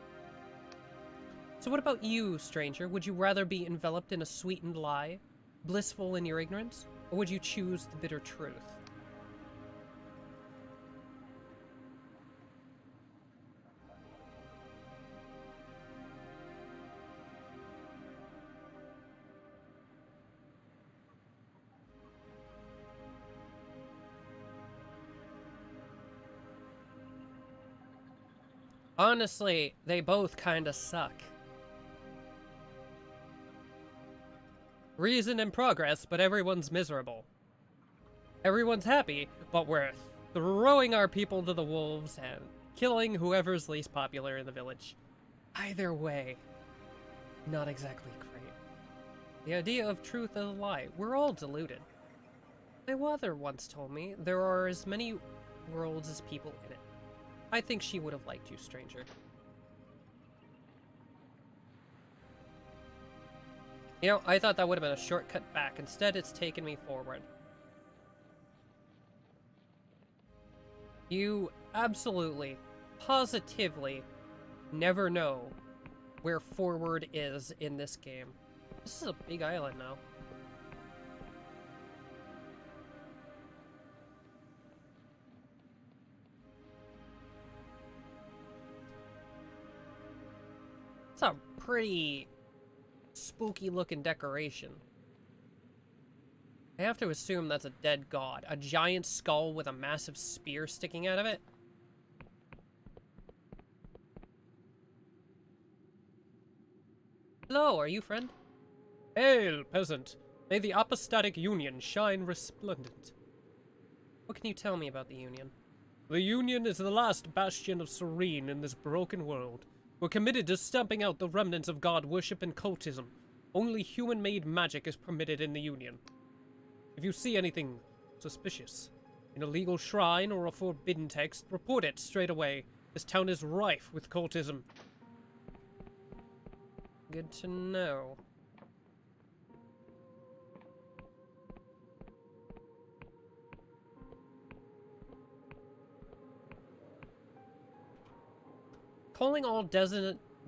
A: So what about you, stranger? Would you rather be enveloped in a sweetened lie, blissful in your ignorance, or would you choose the bitter truth? Honestly, they both kinda suck. Reason and progress, but everyone's miserable. Everyone's happy, but we're throwing our people to the wolves and killing whoever's least popular in the village. Either way, not exactly great. The idea of truth as a lie, we're all deluded. My mother once told me there are as many worlds as people in it. I think she would have liked you, stranger. You know, I thought that would have been a shortcut back. Instead, it's taken me forward. You absolutely, positively never know where forward is in this game. This is a big island now. It's a pretty spooky looking decoration. I have to assume that's a dead god. A giant skull with a massive spear sticking out of it. Hello, are you friend? Hail, peasant. May the apostatic union shine resplendent. What can you tell me about the union? The union is the last bastion of serene in this broken world. We're committed to stamping out the remnants of god worship and cultism. Only human-made magic is permitted in the union. If you see anything suspicious, an illegal shrine or a forbidden text, report it straight away. This town is rife with cultism. Good to know. Calling all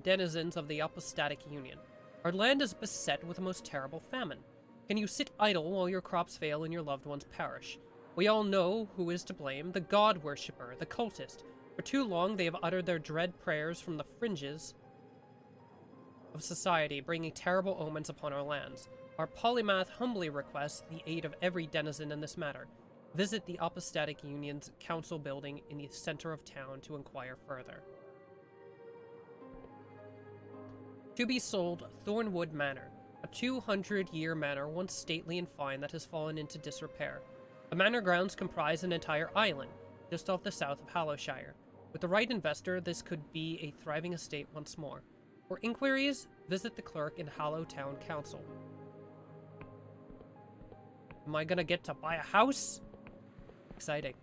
A: denizens of the apostatic union. Our land is beset with a most terrible famine. Can you sit idle while your crops fail and your loved ones perish? We all know who is to blame, the god worshipper, the cultist. For too long they have uttered their dread prayers from the fringes of society, bringing terrible omens upon our lands. Our polymath humbly requests the aid of every denizen in this matter. Visit the apostatic union's council building in the center of town to inquire further. To be sold, Thornwood Manor. A 200-year manor, once stately and fine, that has fallen into disrepair. The manor grounds comprise an entire island, just off the south of Hallowshire. With the right investor, this could be a thriving estate once more. For inquiries, visit the clerk in Hallow Town Council. Am I gonna get to buy a house? Exciting.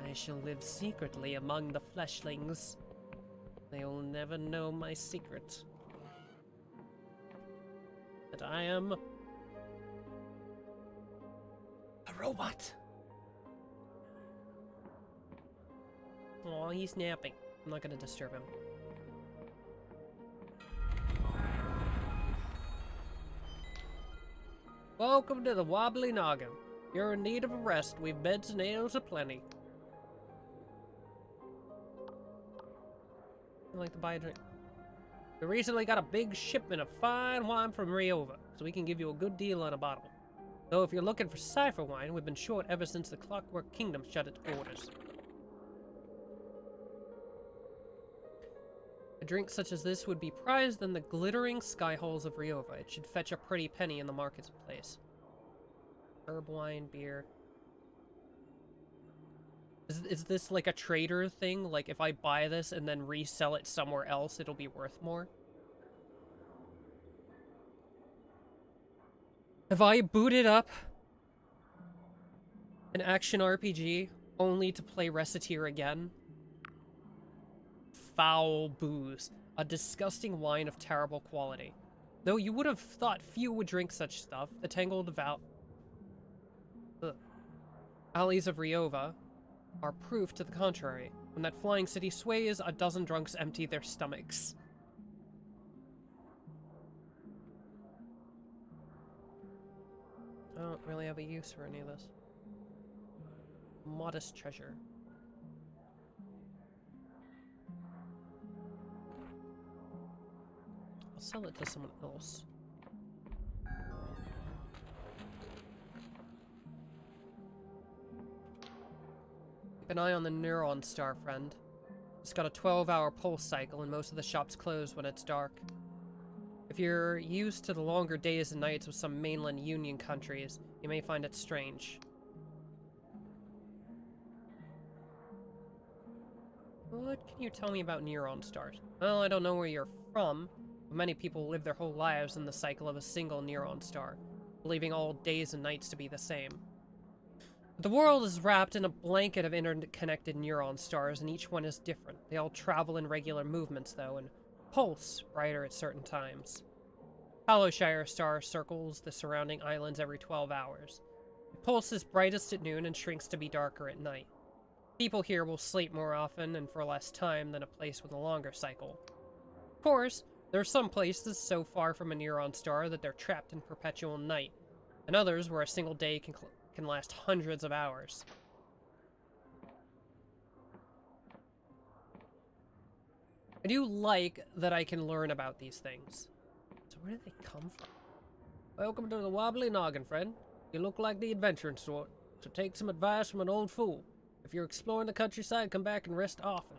A: I shall live secretly among the fleshlings. They'll never know my secret. That I am a robot. Oh, he's napping. I'm not gonna disturb him. Welcome to the Wobbly Noggin. If you're in need of a rest, we've beds and ales aplenty. I'd like to buy a drink. We recently got a big shipment of fine wine from Riova, so we can give you a good deal on a bottle. Though if you're looking for cipher wine, we've been short ever since the Clockwork Kingdom shut its borders. A drink such as this would be prized in the glittering sky halls of Riova. It should fetch a pretty penny in the marketplace. Herb wine, beer. Is this like a trader thing? Like if I buy this and then resell it somewhere else, it'll be worth more? Have I booted up? An action RPG only to play Reciteer again? Foul booze. A disgusting wine of terrible quality. Though you would have thought few would drink such stuff, the tangled alleys of Ryova are proof to the contrary. When that flying city sways, a dozen drunks empty their stomachs. I don't really have a use for any of this. Modest treasure. I'll sell it to someone else. Keep an eye on the Neuron Star, friend. It's got a 12-hour pulse cycle and most of the shops close when it's dark. If you're used to the longer days and nights of some mainland Union countries, you may find it strange. What can you tell me about Neuron Stars? Well, I don't know where you're from, but many people live their whole lives in the cycle of a single Neuron Star, believing all days and nights to be the same. The world is wrapped in a blanket of interconnected neuron stars, and each one is different. They all travel in regular movements, though, and pulse brighter at certain times. Hollowshire Star circles the surrounding islands every 12 hours. It pulses brightest at noon and shrinks to be darker at night. People here will sleep more often and for less time than a place with a longer cycle. Of course, there are some places so far from a neuron star that they're trapped in perpetual night, and others where a single day can last hundreds of hours. I do like that I can learn about these things. So where do they come from? Welcome to the Wobbly Noggin, friend. You look like the adventuring sort, so take some advice from an old fool. If you're exploring the countryside, come back and rest often.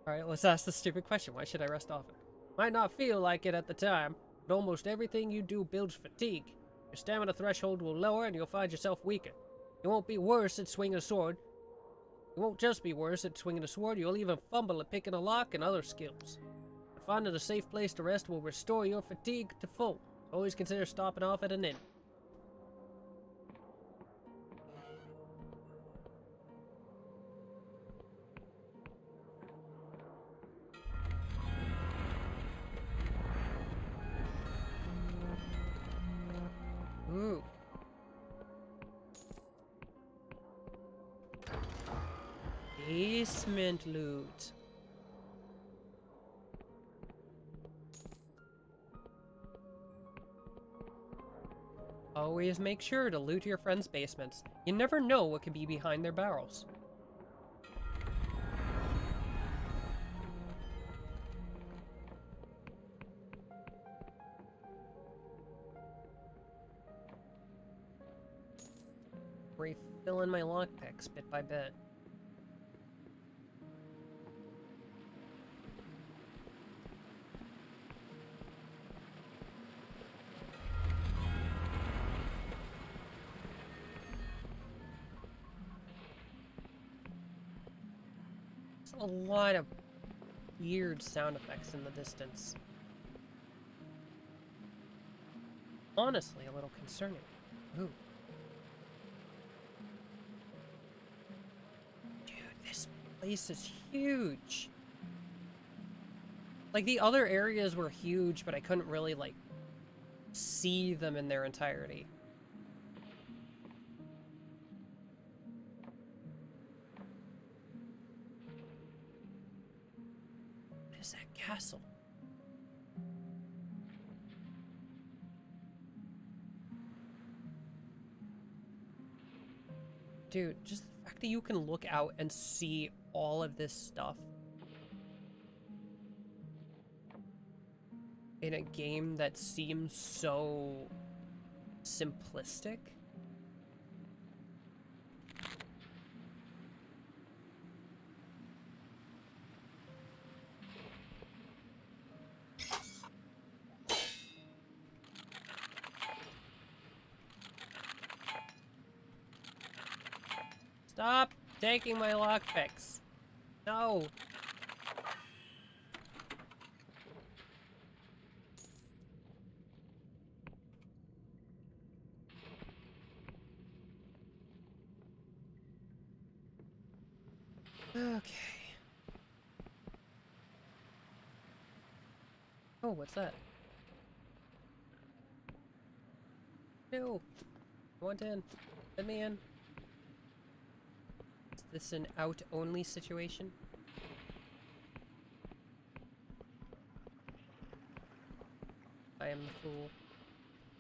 A: Alright, let's ask the stupid question. Why should I rest often? Might not feel like it at the time, but almost everything you do builds fatigue. Your stamina threshold will lower and you'll find yourself weaker. You won't be worse at swinging a sword. You won't just be worse at swinging a sword, you'll even fumble at picking a lock and other skills. But finding a safe place to rest will restore your fatigue to full. Always consider stopping off at an inn. Ooh. Basement loot. Always make sure to loot your friends' basements. You never know what could be behind their barrels. Refilling my lockpicks bit by bit. There's a lot of weird sound effects in the distance. Honestly, a little concerning. Ooh. This place is huge. Like, the other areas were huge, but I couldn't really, like, see them in their entirety. What is that castle? Dude, just the fact that you can look out and see all of this stuff in a game that seems so simplistic. Stop taking my lockpicks. No. Okay. Oh, what's that? No. I want in. Let me in. Is this an out-only situation? I am the fool.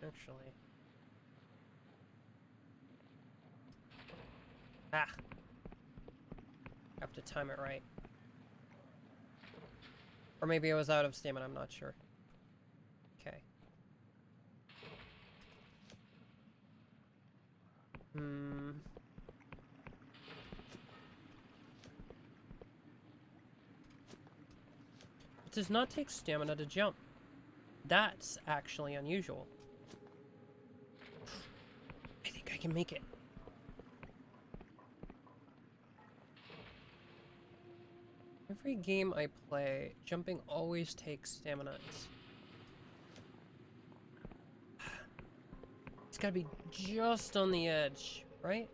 A: Actually. Ah! Have to time it right. Or maybe I was out of stamina, I'm not sure. Okay. It does not take stamina to jump. That's actually unusual. I think I can make it. Every game I play, jumping always takes stamina. It's gotta be just on the edge, right?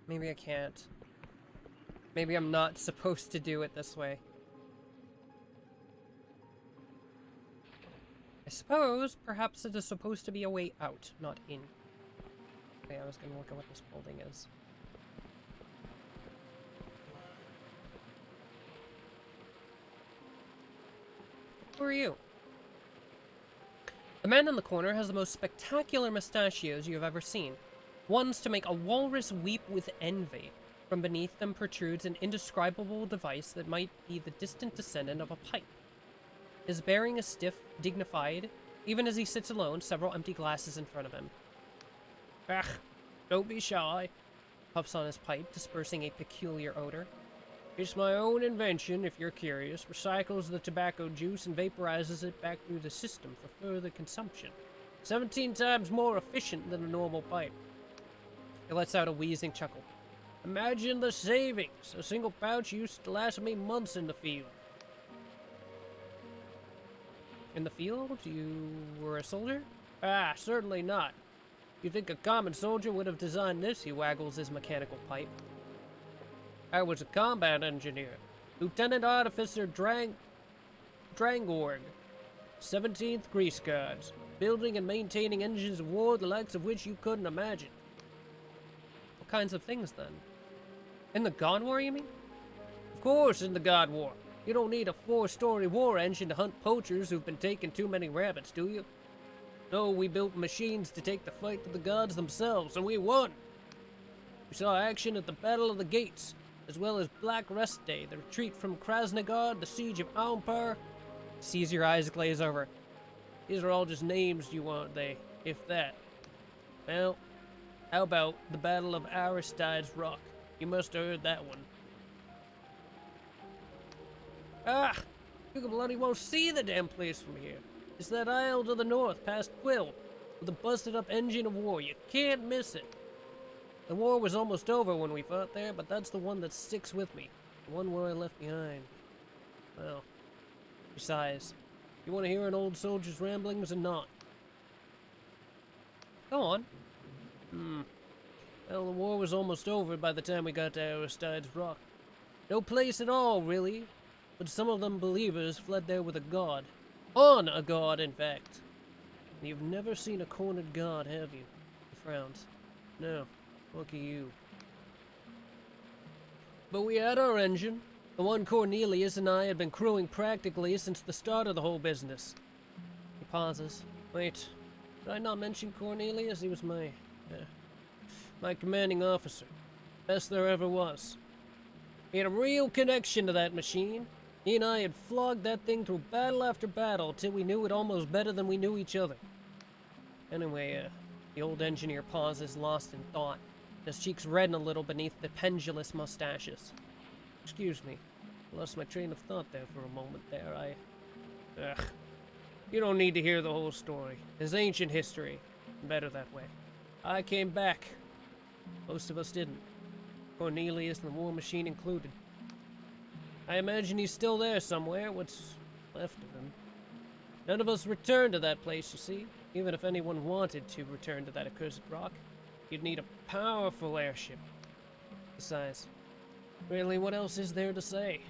A: Maybe I can't. Maybe I'm not supposed to do it this way. I suppose perhaps it is supposed to be a way out, not in. Okay, I was gonna look at what this building is. Who are you? The man in the corner has the most spectacular mustachios you have ever seen. Ones to make a walrus weep with envy. From beneath them protrudes an indescribable device that might be the distant descendant of a pipe. His bearing is stiff, dignified, even as he sits alone, several empty glasses in front of him. Ugh, don't be shy, puffs on his pipe, dispersing a peculiar odor. It's my own invention, if you're curious. Recycles the tobacco juice and vaporizes it back through the system for further consumption. 17 times more efficient than a normal pipe. He lets out a wheezing chuckle. Imagine the savings. A single pouch used to last me months in the field. In the field? You were a soldier? Ah, certainly not. You think a common soldier would have designed this? He waggles his mechanical pipe. I was a combat engineer. Lieutenant Artificer Drangorg. 17th Grease Guards. Building and maintaining engines of war, the likes of which you couldn't imagine. What kinds of things, then? In the God War, you mean? Of course, in the God War. You don't need a 4-story war engine to hunt poachers who've been taking too many rabbits, do you? No, we built machines to take the fight to the gods themselves, and we won. We saw action at the Battle of the Gates, as well as Black Rest Day, the retreat from Krasnogard, the siege of Ampar. Sees your eyes glaze over. These are all just names you want, if that. Well, how about the Battle of Aristides Rock? You must have heard that one. Ah! You can bloody well see the damn place from here. It's that isle to the north, past Quill, with a busted-up engine of war. You can't miss it. The war was almost over when we fought there, but that's the one that sticks with me. The one where I left behind. Well, besides, you want to hear an old soldier's ramblings or not? Go on. Well, the war was almost over by the time we got to Aristides Rock. No place at all, really. But some of them believers fled there with a god. On a god, in fact. You've never seen a cornered god, have you? He frowns. No. Lucky you. But we had our engine. The one Cornelius and I had been crewing practically since the start of the whole business. He pauses. Wait, did I not mention Cornelius? He was my commanding officer. Best there ever was. He had a real connection to that machine. He and I had flogged that thing through battle after battle till we knew it almost better than we knew each other. Anyway, the old engineer pauses, lost in thought. His cheeks redden a little beneath the pendulous mustaches. Excuse me. I lost my train of thought there for a moment there. Ugh. You don't need to hear the whole story. It's ancient history. Better that way. I came back. Most of us didn't. Cornelius and the war machine included. I imagine he's still there somewhere. What's left of him. None of us returned to that place, you see. Even if anyone wanted to return to that accursed rock, you'd need a powerful airship. Besides, really, what else is there to say?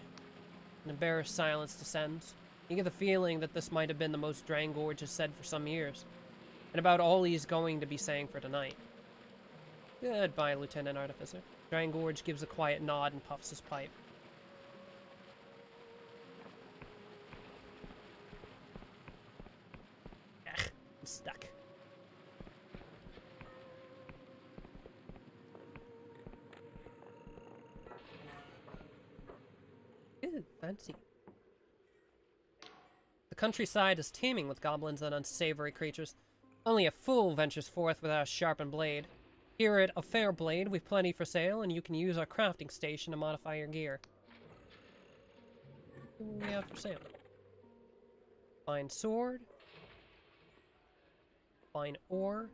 A: An embarrassed silence descends. You get the feeling that this might have been the most Drangorge has said for some years, and about all he's going to be saying for tonight. Goodbye, Lieutenant Artificer. Drangorge gives a quiet nod and puffs his pipe. Ugh, I'm stuck. Ooh, fancy. The countryside is teeming with goblins and unsavory creatures. Only a fool ventures forth without a sharpened blade. Here at A Fair Blade, we've plenty for sale, and you can use our crafting station to modify your gear. What do we have for sale? Fine sword. Fine ore.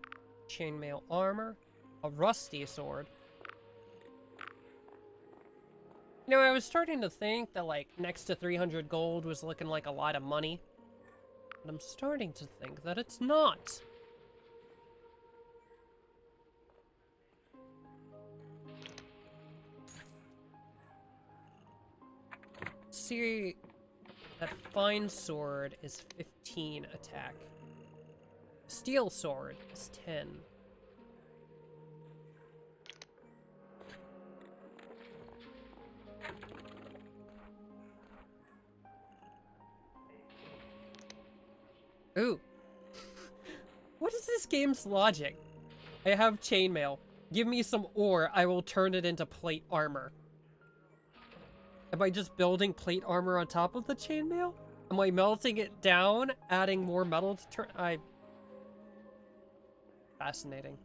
A: Chainmail armor. A rusty sword. You know, I was starting to think that, like, next to 300 gold was looking like a lot of money. But I'm starting to think that it's not. See, that fine sword is 15 attack. Steel sword is 10. Ooh. What is this game's logic? I have chainmail. Give me some ore, I will turn it into plate armor. Am I just building plate armor on top of the chainmail? Am I melting it down, adding more metal to turn... Fascinating.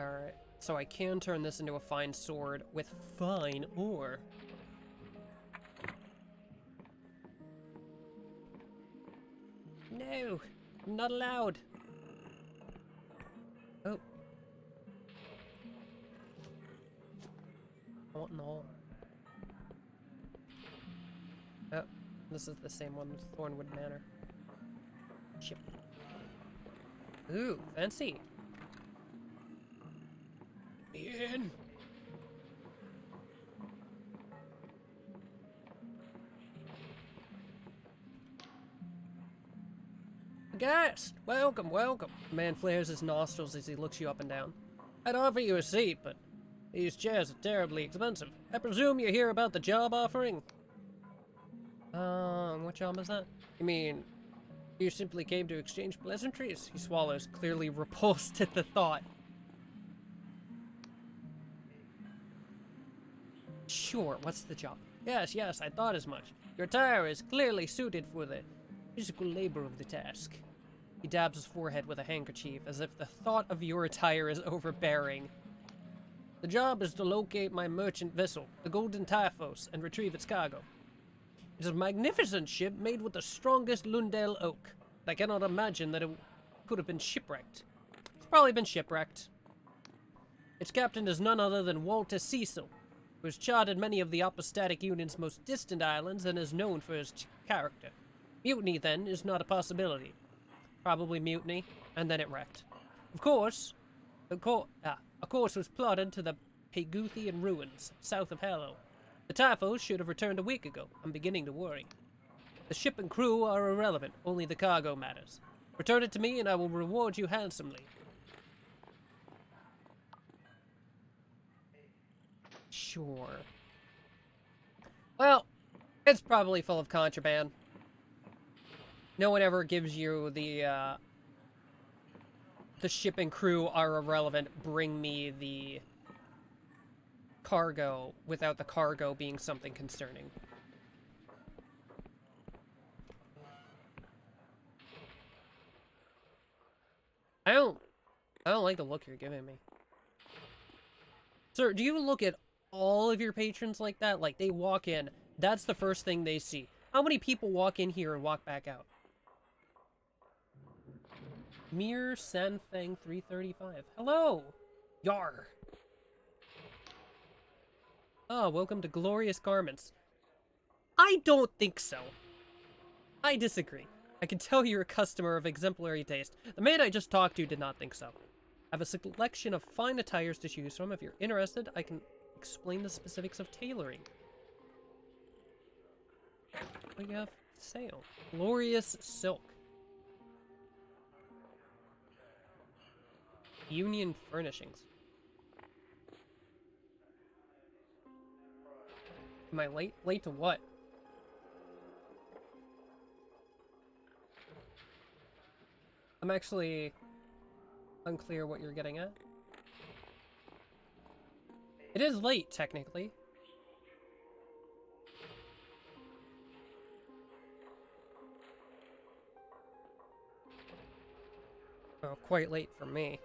A: Alright, so I can turn this into a fine sword with fine ore. No, I'm not allowed. Oh. I want an all. Oh, this is the same one with Thornwood Manor. Ship. Ooh, fancy. In. Guest! Welcome, welcome. The man flares his nostrils as he looks you up and down. I'd offer you a seat, but these chairs are terribly expensive. I presume you're here about the job offering? What job is that? You mean, you simply came to exchange pleasantries? He swallows, clearly repulsed at the thought. Sure, what's the job? Yes, yes, I thought as much. Your attire is clearly suited for the physical labor of the task. He dabs his forehead with a handkerchief, as if the thought of your attire is overbearing. The job is to locate my merchant vessel, the Golden Typhos, and retrieve its cargo. It is a magnificent ship made with the strongest Lundell oak. I cannot imagine that it could have been shipwrecked. It's probably been shipwrecked. Its captain is none other than Walter Cecil, who has charted many of the Apostatic Union's most distant islands and is known for his character. Mutiny, then, is not a possibility. Probably mutiny, and then it wrecked. Of course, a course was plotted to the Peguthian ruins, south of Harrow. The Typhos should have returned a week ago. I'm beginning to worry. The ship and crew are irrelevant, only the cargo matters. Return it to me and I will reward you handsomely. Sure. Well, it's probably full of contraband. No one ever gives you the ship and crew are irrelevant, bring me the cargo without the cargo being something concerning. I don't like the look you're giving me. Sir, do you look at all of your patrons like that? Like, they walk in, that's the first thing they see. How many people walk in here and walk back out? Mir Sanfeng 335. Hello! Yar! Ah, welcome to Glorious Garments. I don't think so. I disagree. I can tell you're a customer of exemplary taste. The man I just talked to did not think so. I have a selection of fine attires to choose from. If you're interested, I can explain the specifics of tailoring. What do you have for sale? Glorious Silk. Union Furnishings. Am I late? Late to what? I'm actually unclear what you're getting at. It is late, technically. Oh, quite late for me.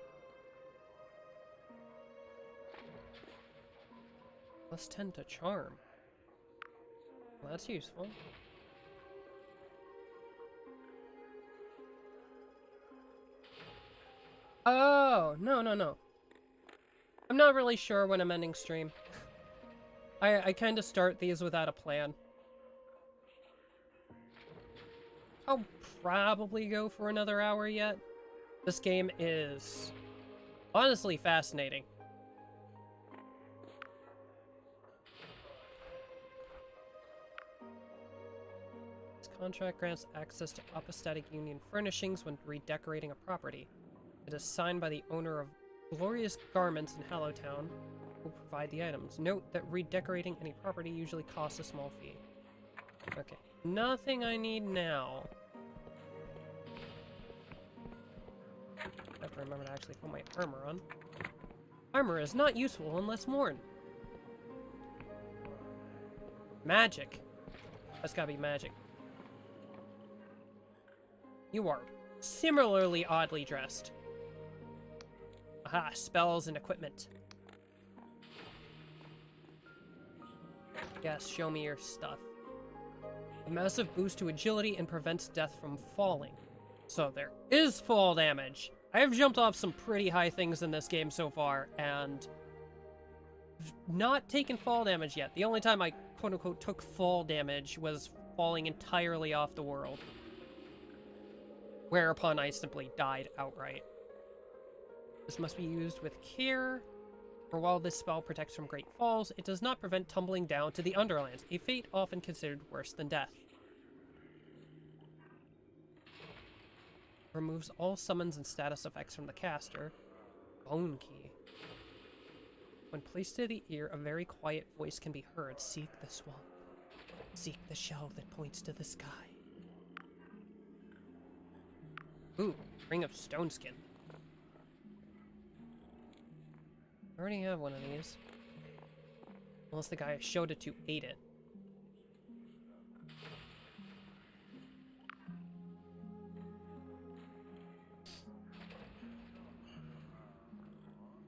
A: Plus 10 to charm. Well, that's useful. Oh, no, no, no. I'm not really sure when I'm ending stream. I kind of start these without a plan. I'll probably go for another hour yet. This game is honestly fascinating. This contract grants access to Apostatic Union furnishings when redecorating a property. It is signed by the owner of Glorious Garments in Hallowtown, who will provide the items. Note that redecorating any property usually costs a small fee. Okay, nothing I need now. I have to remember to actually put my armor on. Armor is not useful unless worn. Magic. That's gotta be magic. You are similarly oddly dressed. Aha, spells and equipment. Yes, show me your stuff. A massive boost to agility and prevents death from falling. So there is fall damage. I have jumped off some pretty high things in this game so far, and not taken fall damage yet. The only time I quote-unquote took fall damage was falling entirely off the world. Whereupon I simply died outright. This must be used with care, for while this spell protects from great falls, it does not prevent tumbling down to the Underlands, a fate often considered worse than death. Removes all summons and status effects from the caster. Bone key. When placed to the ear, a very quiet voice can be heard. Seek the swamp. Seek the shell that points to the sky. Ooh, Ring of Stone Skin. I already have one of these. Unless the guy I showed it to ate it.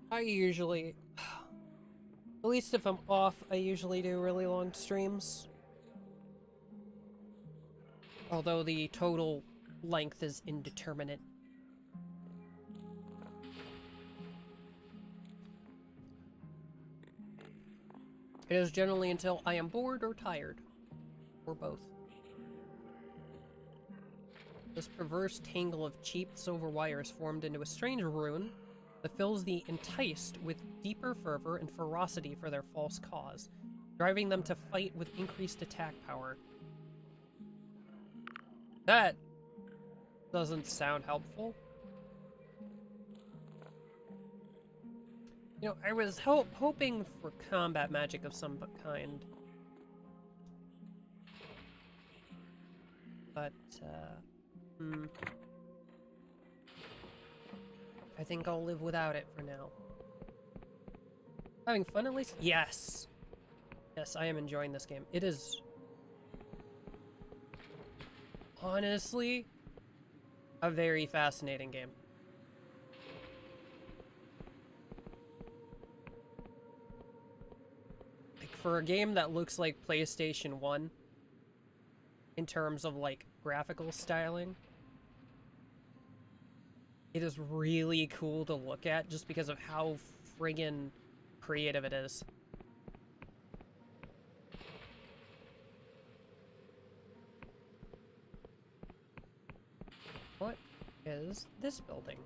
A: I usually, at least if I'm off, I usually do really long streams. Although the total length is indeterminate. It is generally until I am bored or tired. Or both. This perverse tangle of cheap silver wires formed into a strange rune that fills the enticed with deeper fervor and ferocity for their false cause, driving them to fight with increased attack power. That doesn't sound helpful. You know, I was hoping for combat magic of some kind. But, I think I'll live without it for now. Having fun at least? Yes! Yes, I am enjoying this game. It is honestly a very fascinating game. Like, for a game that looks like PlayStation 1 in terms of, like, graphical styling, it is really cool to look at just because of how friggin' creative it is. What is this building?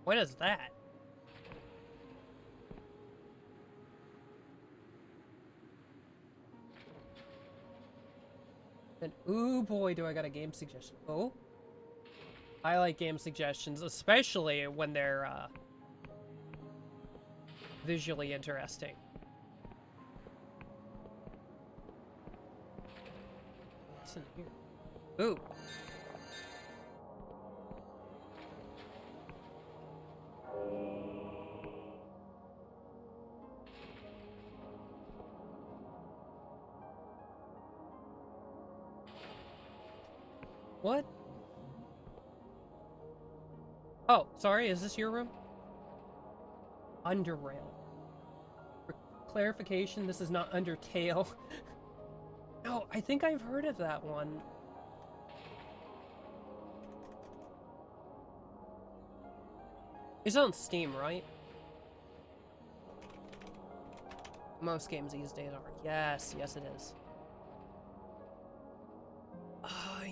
A: What is that? And ooh boy, do I got a game suggestion. Oh? I like game suggestions, especially when they're visually interesting. What's in here? Ooh. What? Oh, sorry, is this your room? Underrail. For clarification, this is not Undertale. No, I think I've heard of that one. It's on Steam, right? Most games these days are. Yes, yes it is.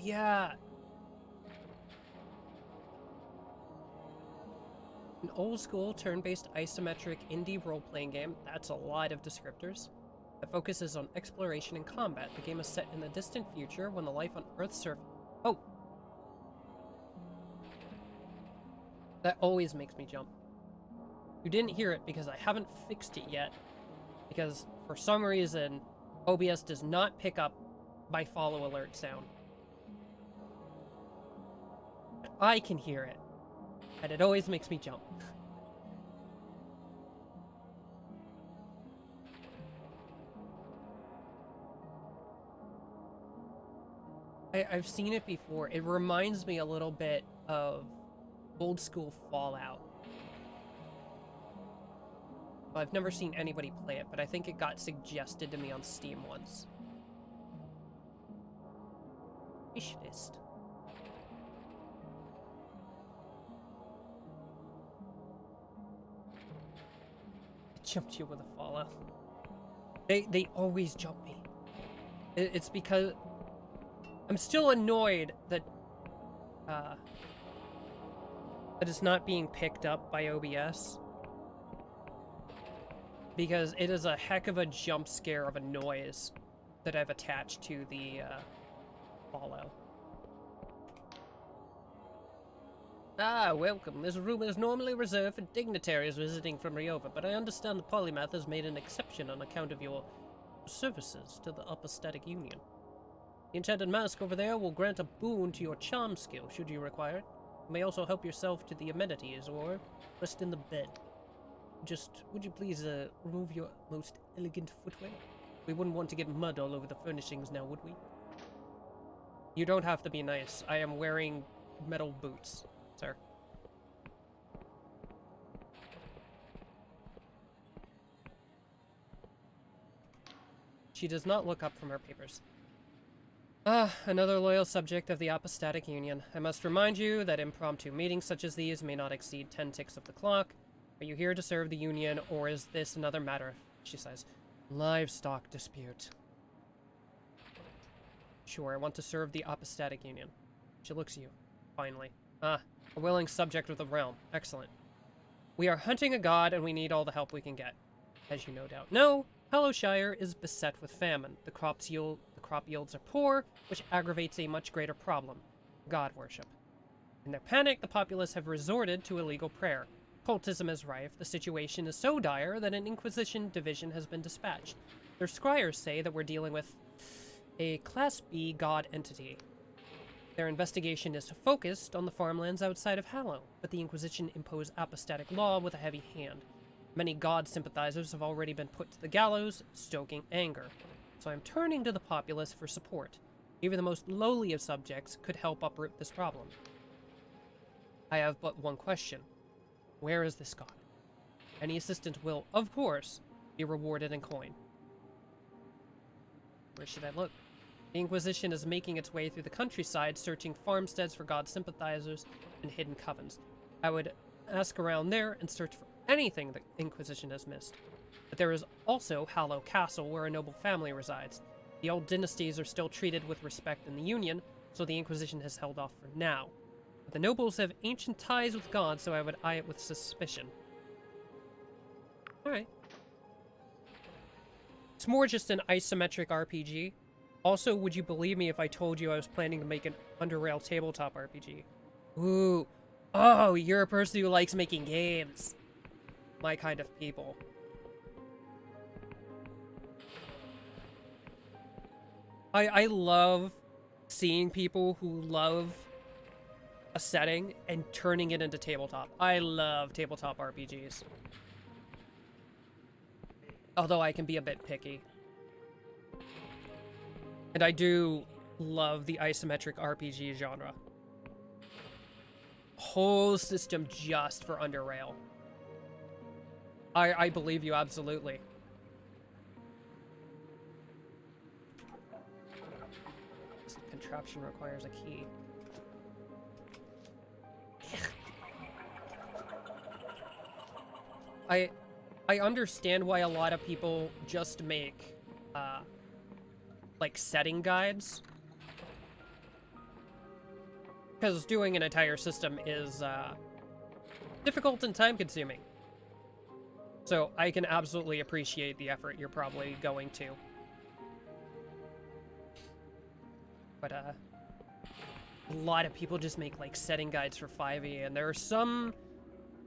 A: Yeah. An old school turn-based isometric indie role-playing game, that's a lot of descriptors, that focuses on exploration and combat. The game is set in the distant future when the life on Earth's surface... Oh! That always makes me jump. You didn't hear it because I haven't fixed it yet, because for some reason, OBS does not pick up my follow alert sound. I can hear it, and it always makes me jump. I've seen it before. It reminds me a little bit of old school Fallout. Well, I've never seen anybody play it, but I think it got suggested to me on Steam once. Wish list. I jumped you with a follow. They always jump me. It's because I'm still annoyed that that it's not being picked up by OBS. Because it is a heck of a jump scare of a noise that I've attached to the follow. Ah, welcome. This room is normally reserved for dignitaries visiting from Ryova, but I understand the Polymath has made an exception on account of your services to the Apostatic Union. The enchanted mask over there will grant a boon to your charm skill, should you require it. You may also help yourself to the amenities, or rest in the bed. Just, would you please remove your most elegant footwear? We wouldn't want to get mud all over the furnishings now, would we? You don't have to be nice. I am wearing metal boots, sir. She does not look up from her papers. Ah, another loyal subject of the Apostatic Union. I must remind you that impromptu meetings such as these may not exceed 10 ticks of the clock. Are you here to serve the Union, or is this another matter, she says, livestock dispute? Sure, I want to serve the Apostatic Union. She looks at you, finally. Ah, a willing subject of the realm. Excellent. We are hunting a god, and we need all the help we can get. As you no doubt know, Hollowshire is beset with famine. The crop yields are poor, which aggravates a much greater problem, god worship. In their panic, the populace have resorted to illegal prayer. Cultism is rife. The situation is so dire that an Inquisition division has been dispatched. Their scryers say that we're dealing with a Class B god entity. Their investigation is focused on the farmlands outside of Hallow, but the Inquisition impose apostatic law with a heavy hand. Many god sympathizers have already been put to the gallows, stoking anger. So I'm turning to the populace for support. Even the most lowly of subjects could help uproot this problem. I have but one question. Where is this god? Any assistant will, of course, be rewarded in coin. Where should I look? The Inquisition is making its way through the countryside, searching farmsteads for god sympathizers and hidden covens. I would ask around there and search for anything the Inquisition has missed. But there is also Hallow Castle, where a noble family resides. The old dynasties are still treated with respect in the Union, so the Inquisition has held off for now. But the nobles have ancient ties with God, so I would eye it with suspicion. Alright. It's more just an isometric RPG. Also, would you believe me if I told you I was planning to make an Underrail tabletop RPG? Ooh. Oh, you're a person who likes making games. My kind of people. I love seeing people who love a setting and turning it into tabletop. I love tabletop RPGs. Although I can be a bit picky. And I do love the isometric RPG genre. Whole system just for Underrail. I believe you absolutely. This contraption requires a key. I understand why a lot of people just make like setting guides, because doing an entire system is difficult and time consuming. So I can absolutely appreciate the effort you're probably going to. But a lot of people just make like setting guides for 5e, and there are some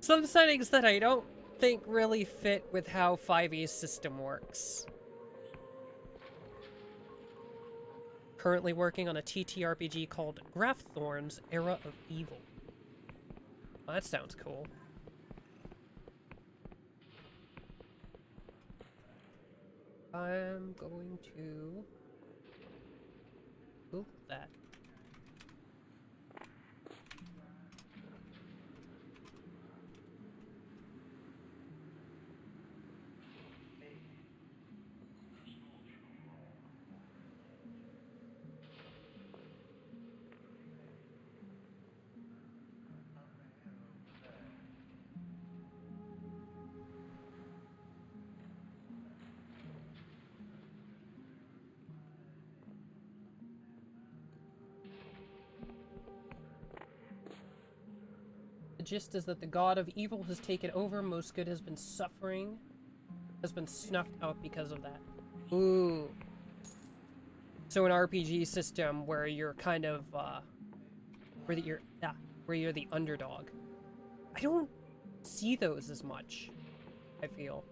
A: settings that I don't think really fit with how 5e's system works. Currently working on a TTRPG called Grafthorn's Era of Evil. Well, that sounds cool. I'm going to Google that. The gist is that the god of evil has taken over, most good has been suffering, has been snuffed out because of that. Ooh. So an RPG system where you're kind of, where you're the underdog. I don't see those as much, I feel.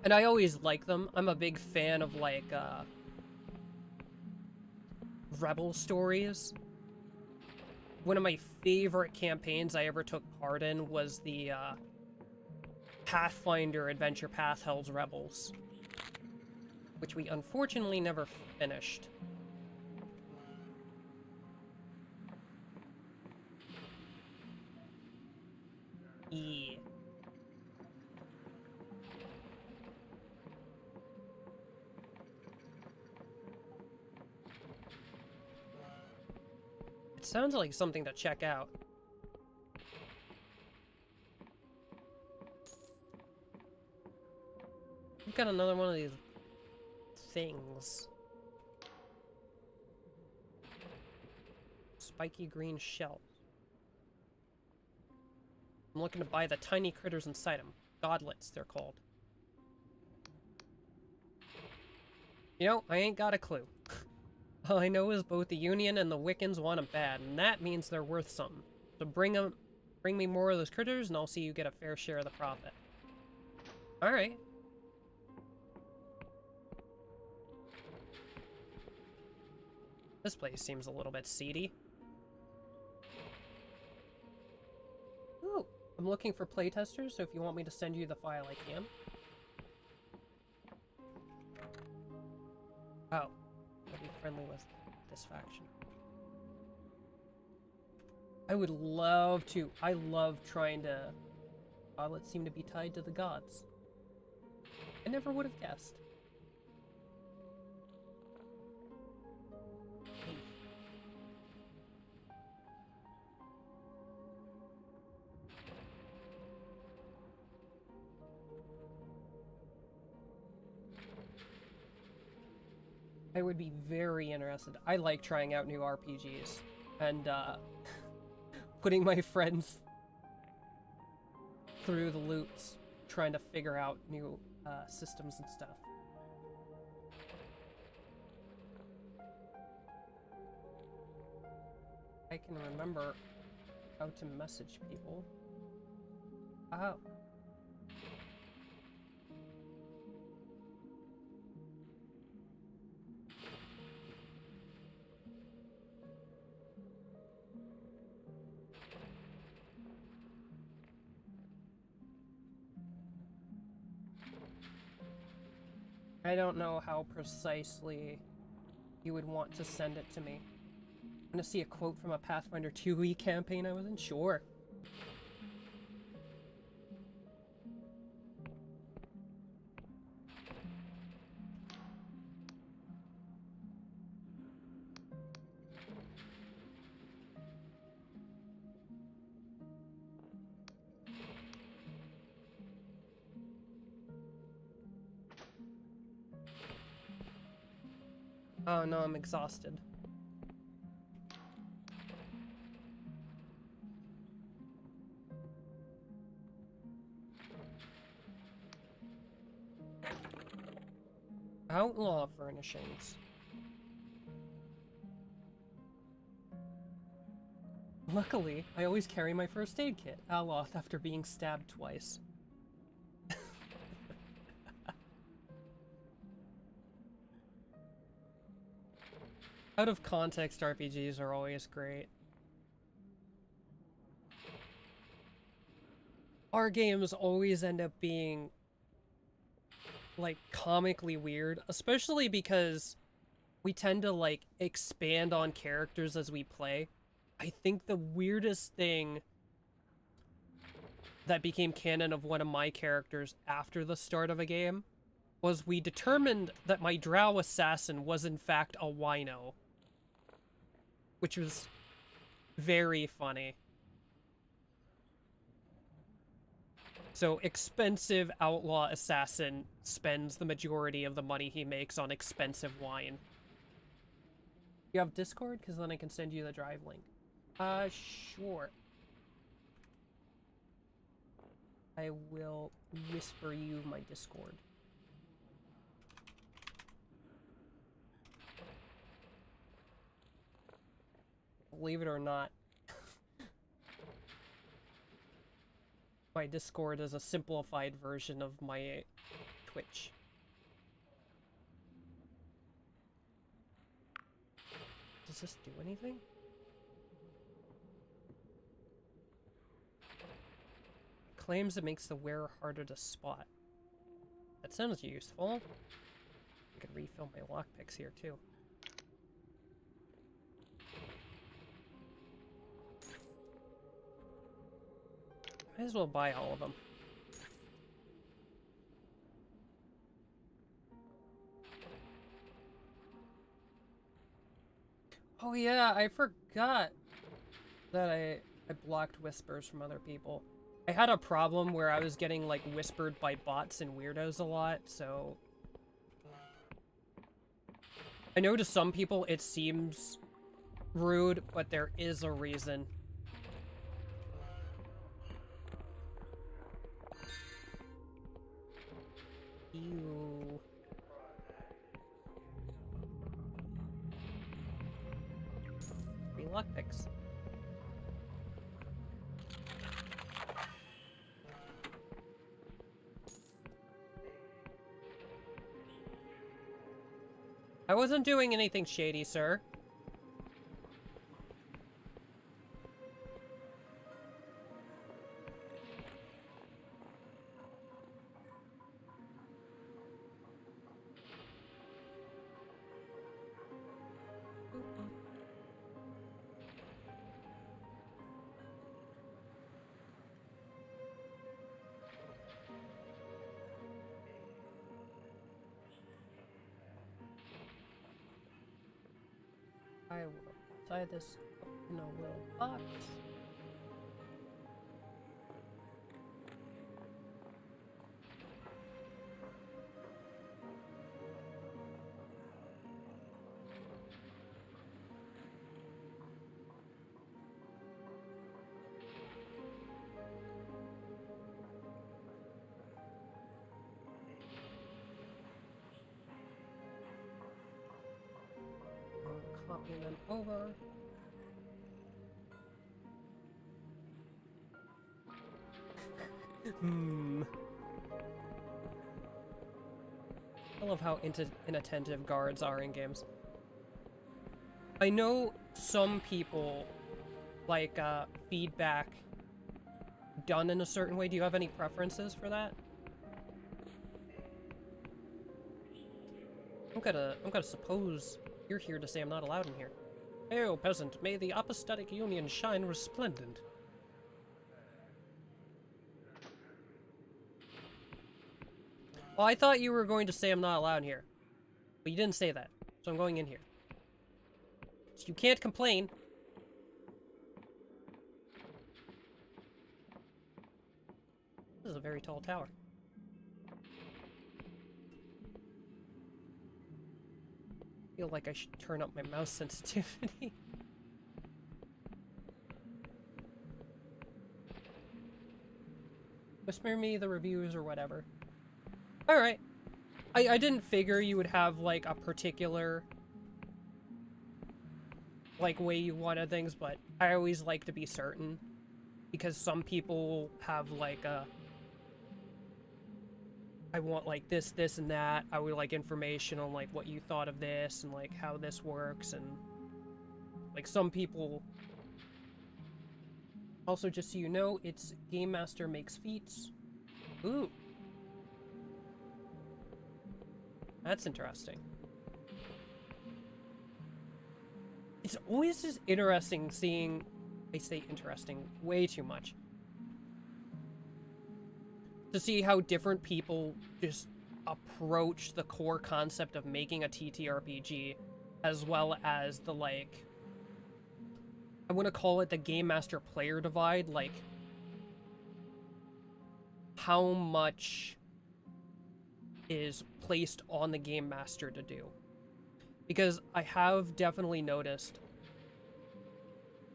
A: And I always like them. I'm a big fan of, like, rebel stories. One of my favorite campaigns I ever took part in was the Pathfinder Adventure Path Hell's Rebels, which we unfortunately never finished. Yeah. It sounds like something to check out. We've got another one of these things. Spiky green shells. I'm looking to buy the tiny critters inside them. Godlets, they're called. You know, I ain't got a clue. All I know is both the Union and the Wiccans want them bad, and that means they're worth something. So bring me more of those critters, and I'll see you get a fair share of the profit. Alright. This place seems a little bit seedy. Ooh, I'm looking for playtesters, so if you want me to send you the file, I can. Oh. I'll be friendly with this faction. I would love to. I love trying to... Godlets seem to be tied to the gods. I never would have guessed. I would be very interested. I like trying out new RPGs and putting my friends through the loops, trying to figure out new systems and stuff. I can remember how to message people. Oh. I don't know how precisely you would want to send it to me. Want to see a quote from a Pathfinder 2e campaign I was in? Sure. Oh no, I'm exhausted. Outlaw furnishings. Luckily, I always carry my first aid kit, Aloth, after being stabbed twice. Out of context RPGs are always great. Our games always end up being, like, comically weird, especially because we tend to, like, expand on characters as we play. I think the weirdest thing that became canon of one of my characters after the start of a game was we determined that my drow assassin was in fact a wino. Which was very funny. So, expensive outlaw assassin spends the majority of the money he makes on expensive wine. You have Discord? Because then I can send you the drive link. Sure. I will whisper you my Discord. Believe it or not, my Discord is a simplified version of my Twitch. Does this do anything? It claims it makes the wearer harder to spot. That sounds useful. I could refill my lockpicks here too. Might as well buy all of them. Oh yeah, I forgot that I blocked whispers from other people. I had a problem where I was getting, like, whispered by bots and weirdos a lot, so... I know to some people it seems rude, but there is a reason. Ew. Free lockpicks. I wasn't doing anything shady, sir. I will tie this up in a little box. And then over. Hmm. I love how inattentive guards are in games. I know some people like feedback done in a certain way. Do you have any preferences for that? I'm gonna suppose you're here to say I'm not allowed in here. Hail, peasant, may the apostatic union shine resplendent. Well, I thought you were going to say I'm not allowed here. But you didn't say that, so I'm going in here. So you can't complain. This is a very tall tower. I feel like I should turn up my mouse sensitivity. Whisper me the reviews or whatever. Alright. I didn't figure you would have, like, a particular, like, way you wanted things, but I always like to be certain. Because some people have, like, I want, like, this, and that. I would like information on, like, what you thought of this, and, like, how this works, and, like, some people... Also, just so you know, it's Game Master makes feats. Ooh. That's interesting. It's always just interesting seeing... I say interesting way too much. To see how different people just approach the core concept of making a TTRPG, as well as the, like... I want to call it the Game Master player divide, like... how much is placed on the Game Master to do. Because I have definitely noticed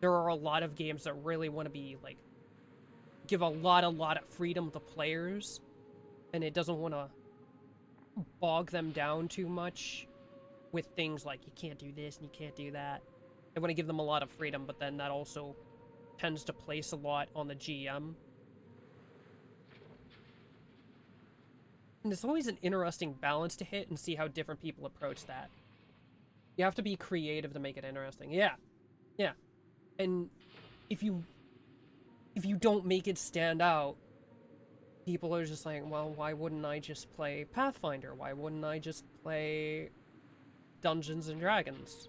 A: there are a lot of games that really want to be, like, give a lot of freedom to players, and it doesn't want to bog them down too much with things like, you can't do this and you can't do that. I want to give them a lot of freedom, but then that also tends to place a lot on the GM. And it's always an interesting balance to hit and see how different people approach that. You have to be creative to make it interesting. Yeah. Yeah. And if you don't make it stand out, people are just like, well, why wouldn't I just play Pathfinder? Why wouldn't I just play Dungeons and Dragons?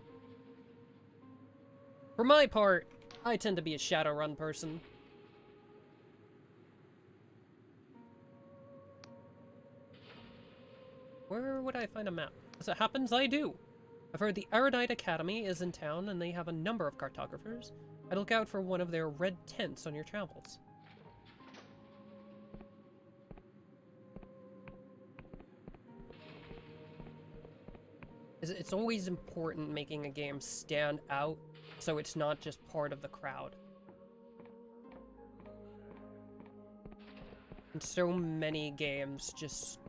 A: For my part, I tend to be a Shadowrun person. Where would I find a map? As it happens, I do. I've heard the Erudite Academy is in town, and they have a number of cartographers. I'd look out for one of their red tents on your travels. It's always important making a game stand out, so it's not just part of the crowd. And so many games just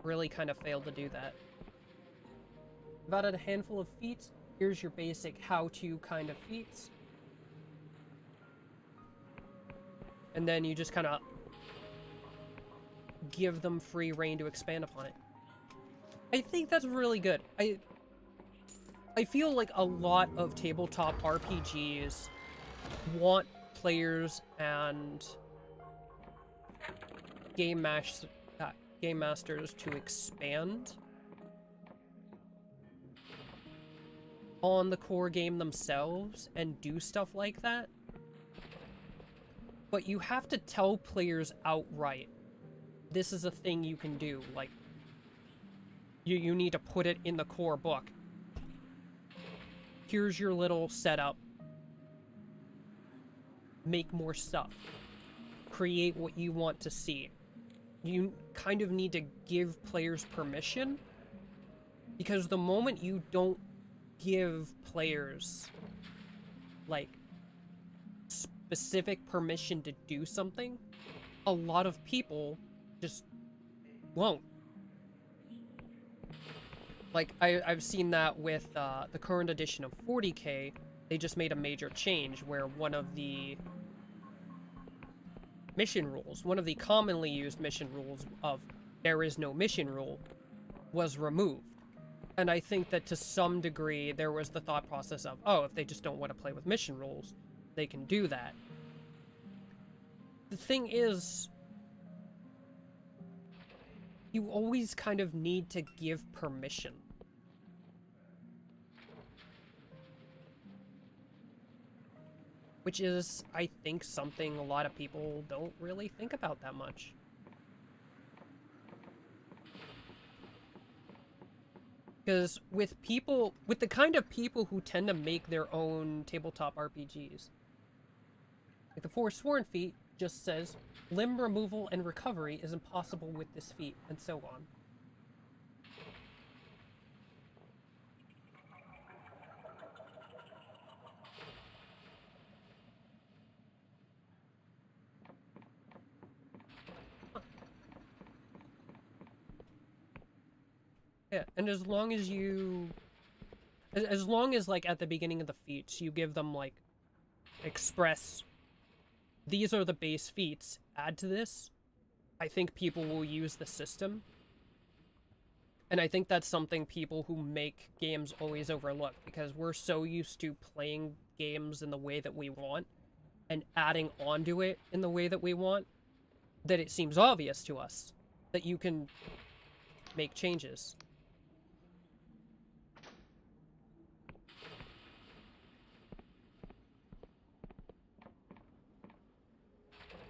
A: really kind of fail to do that. I've added a handful of feats. Here's your basic how-to kind of feats. And then you just kind of give them free rein to expand upon it. I think that's really good. I feel like a lot of tabletop RPGs want players and game masters to expand on the core game themselves and do stuff like that. But you have to tell players outright, this is a thing you can do. Like, you need to put it in the core book. Here's your little setup. Make more stuff. Create what you want to see. You kind of need to give players permission, because the moment you don't give players, like, specific permission to do something, a lot of people just won't. Like, I've seen that with the current edition of 40K. They just made a major change where one of the mission rules, one of the commonly used mission rules of there is no mission rule, was removed. And I think that to some degree there was the thought process of, oh, if they just don't want to play with mission rules, they can do that. The thing is, you always kind of need to give permission. Which is, I think, something a lot of people don't really think about that much. Because with the kind of people who tend to make their own tabletop RPGs, like the Forsworn feat just says, limb removal and recovery is impossible with this feat, and so on. Yeah, and as long as you... As long as, like, at the beginning of the feats, you give them, like, express, these are the base feats, add to this, I think people will use the system. And I think that's something people who make games always overlook, because we're so used to playing games in the way that we want, and adding onto it in the way that we want, that it seems obvious to us that you can make changes.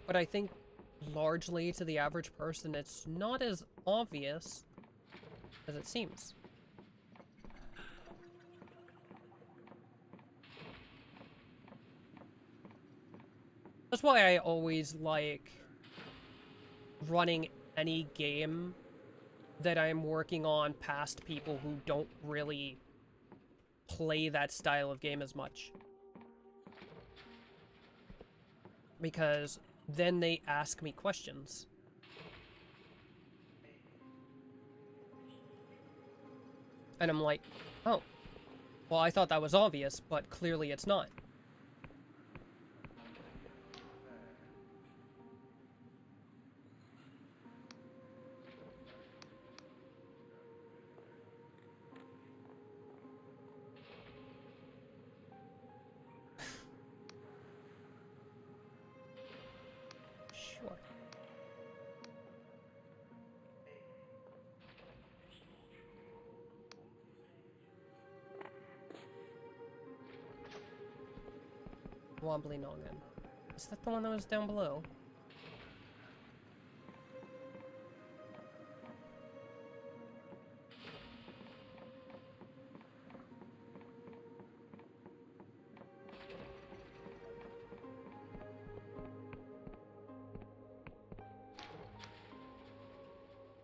A: But I think largely to the average person, it's not as obvious as it seems. That's why I always like running any game that I'm working on past people who don't really play that style of game as much. Because then they ask me questions. And I'm like, oh, well, I thought that was obvious, but clearly it's not. Sure. Wobbly noggin. Is that the one that was down below?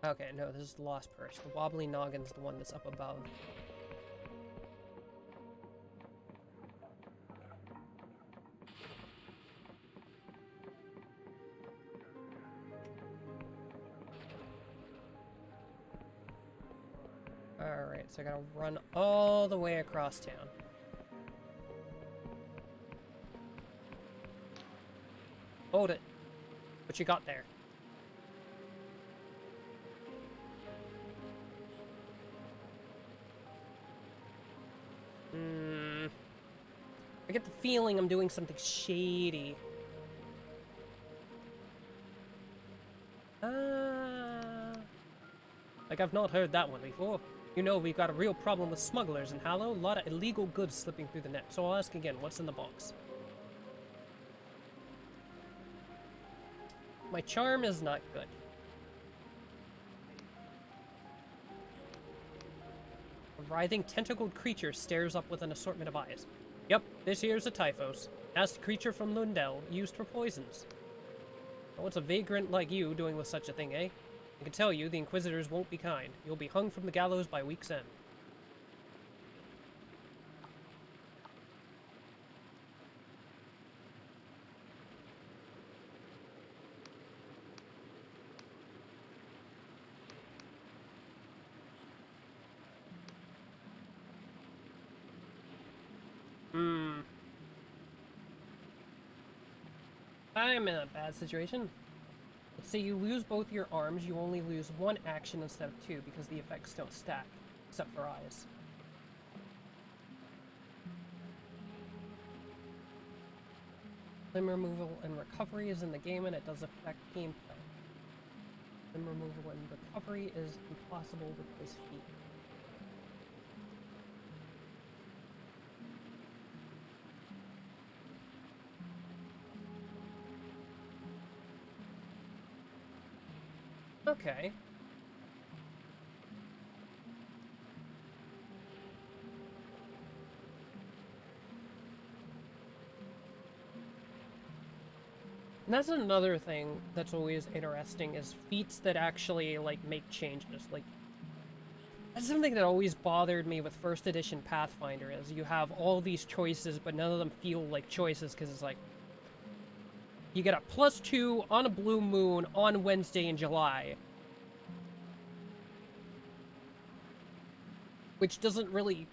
A: Okay, no, this is the lost purse. The wobbly noggin's the one that's up above. Alright, so I gotta run all the way across town. Hold it. What you got there? I get the feeling I'm doing something shady. Like I've not heard that one before. You know we've got a real problem with smugglers in Hallow. A lot of illegal goods slipping through the net. So I'll ask again, what's in the box? My charm is not good. A writhing tentacled creature stares up with an assortment of eyes. Yep, this here's a Typhos. Nasty creature from Lundell, used for poisons. What's a vagrant like you doing with such a thing, eh? I can tell you, the Inquisitors won't be kind. You'll be hung from the gallows by week's end. I'm in a bad situation. Say you lose both your arms, you only lose one action instead of two because the effects don't stack, except for eyes. Limb removal and recovery is in the game and it does affect gameplay. Limb removal and recovery is impossible with this feat. Okay. And that's another thing that's always interesting is feats that actually, like, make changes. Like, that's something that always bothered me with first edition Pathfinder is you have all these choices, but none of them feel like choices because it's like, you get a +2 on a blue moon on Wednesday in July. Which doesn't really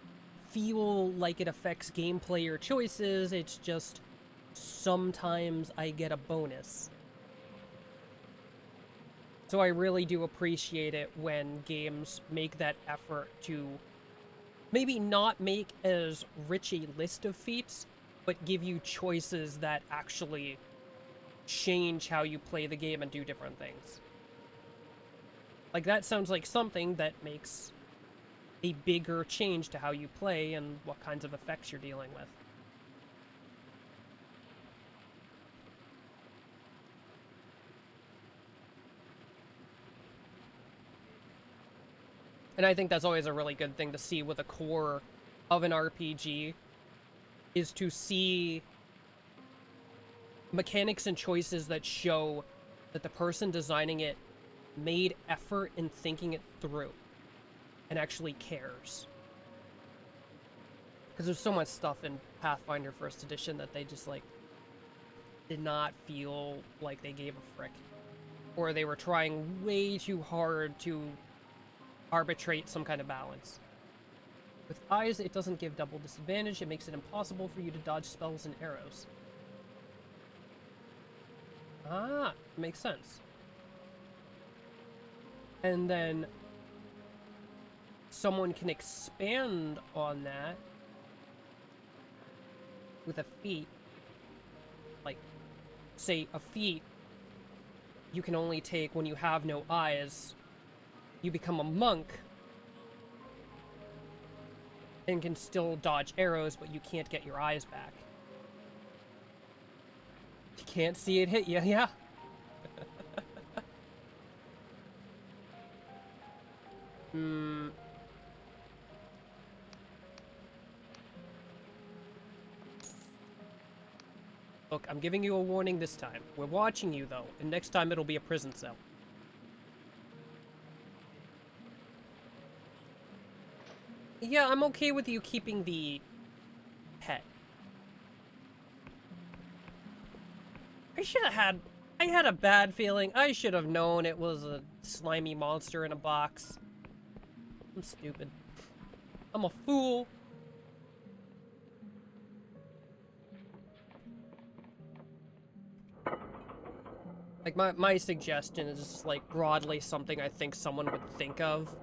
A: feel like it affects gameplay or choices, it's just sometimes I get a bonus. So I really do appreciate it when games make that effort to maybe not make as rich a list of feats, but give you choices that actually change how you play the game and do different things. Like, that sounds like something that makes a bigger change to how you play and what kinds of effects you're dealing with. And I think that's always a really good thing to see with a core of an RPG, is to see mechanics and choices that show that the person designing it made effort in thinking it through and actually cares. Because there's so much stuff in Pathfinder First Edition that they just, like, did not feel like they gave a frick. Or they were trying way too hard to arbitrate some kind of balance. With eyes, it doesn't give double disadvantage, it makes it impossible for you to dodge spells and arrows. Ah, makes sense. And then someone can expand on that with a feat. Like, say, a feat you can only take when you have no eyes. You become a monk and can still dodge arrows, but you can't get your eyes back. You can't see it hit you, yeah. Look, I'm giving you a warning this time. We're watching you, though, and next time it'll be a prison cell. Yeah, I'm okay with you keeping the pet. I had a bad feeling. I should have known it was a slimy monster in a box. I'm stupid. I'm a fool. Like, my suggestion is just, like, broadly something I think someone would think of.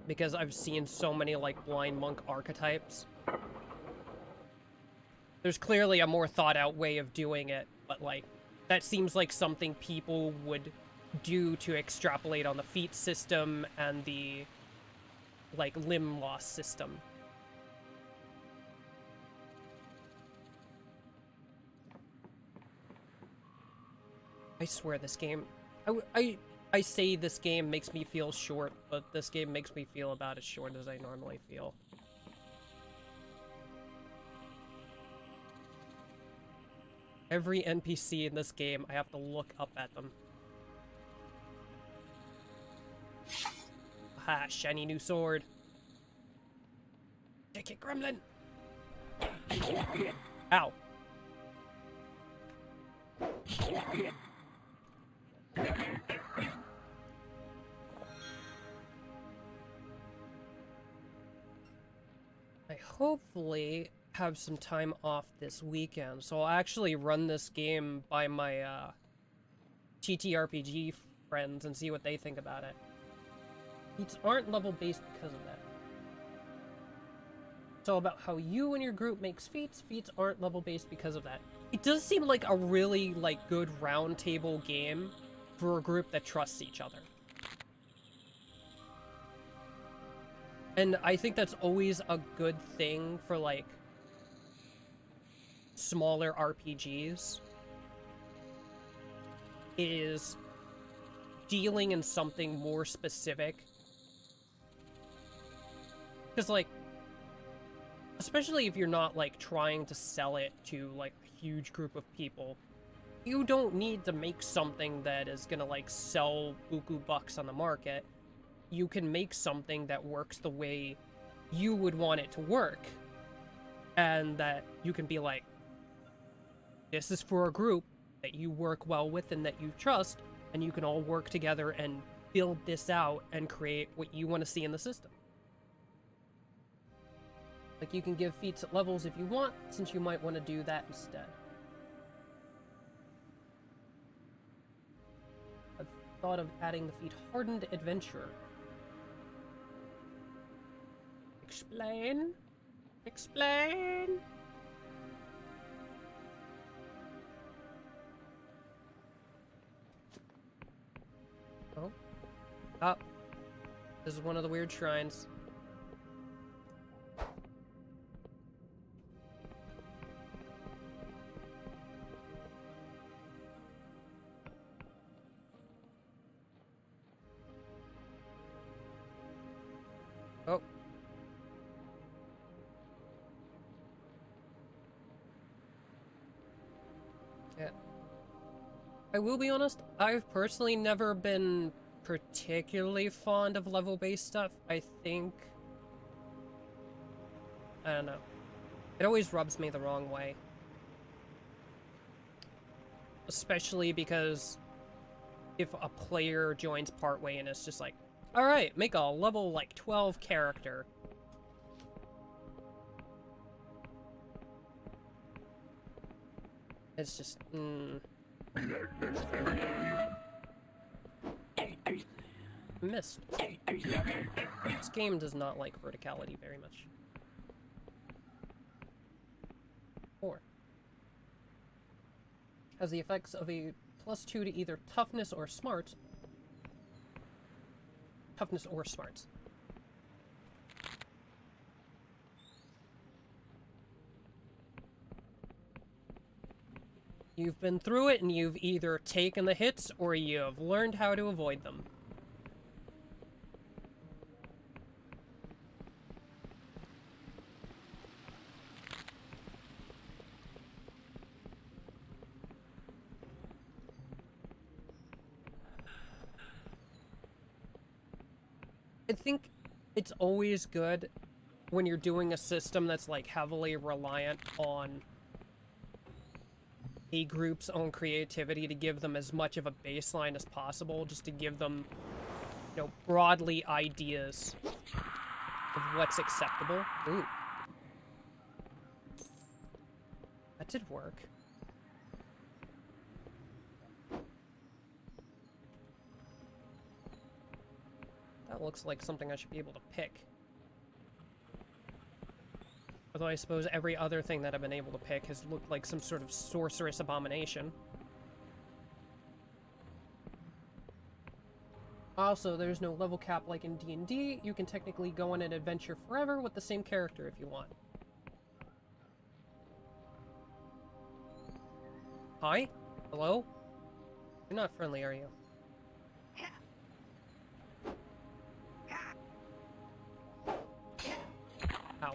A: Because I've seen so many, like, blind monk archetypes. There's clearly a more thought-out way of doing it, but, like, that seems like something people would do to extrapolate on the feat system and the, like, limb loss system. I swear this game... I say this game makes me feel short, but this game makes me feel about as short as I normally feel. Every NPC in this game, I have to look up at them. Aha, shiny new sword. Take it, gremlin! Ow. I hopefully have some time off this weekend, so I'll actually run this game by my TTRPG friends and see what they think about it. Feats aren't level-based because of that. It's all about how you and your group makes feats. Feats aren't level-based because of that. It does seem like a really, like, good round-table game for a group that trusts each other. And I think that's always a good thing for, like, smaller RPGs, is dealing in something more specific. Because, like, especially if you're not, like, trying to sell it to, like, a huge group of people, you don't need to make something that is gonna, like, sell buku bucks on the market. You can make something that works the way you would want it to work. And that you can be like, this is for a group that you work well with and that you trust, and you can all work together and build this out and create what you want to see in the system. Like, you can give feats at levels if you want, since you might want to do that instead. I've thought of adding the feat Hardened Adventurer. Explain? Explain? Oh. Oh. This is one of the weird shrines. Oh. Yeah. I will be honest, I've personally never been particularly fond of level-based stuff. I think... I don't know. It always rubs me the wrong way. Especially because if a player joins partway and it's just like, alright, make a level, like, 12 character. It's just, Missed. This game does not like verticality very much. 4. Has the effects of a +2 to either toughness or smarts. Toughness or smarts. You've been through it and you've either taken the hits or you've learned how to avoid them. I think it's always good when you're doing a system that's, like, heavily reliant on a group's own creativity to give them as much of a baseline as possible, just to give them, you know, broadly ideas of what's acceptable. Ooh. That did work. That looks like something I should be able to pick. Although I suppose every other thing that I've been able to pick has looked like some sort of sorcerous abomination. Also, there's no level cap like in D&D. You can technically go on an adventure forever with the same character if you want. Hi? Hello? You're not friendly, are you? Ow.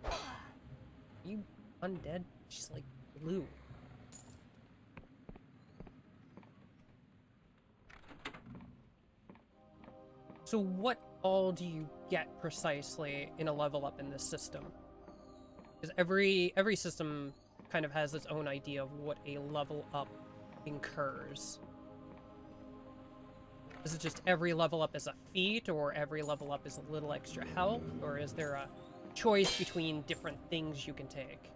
A: Are you undead? She's like blue. So what all do you get precisely in a level up in this system? Because every system kind of has its own idea of what a level up incurs. Is it just every level up is a feat, or every level up is a little extra health, or is there a choice between different things you can take.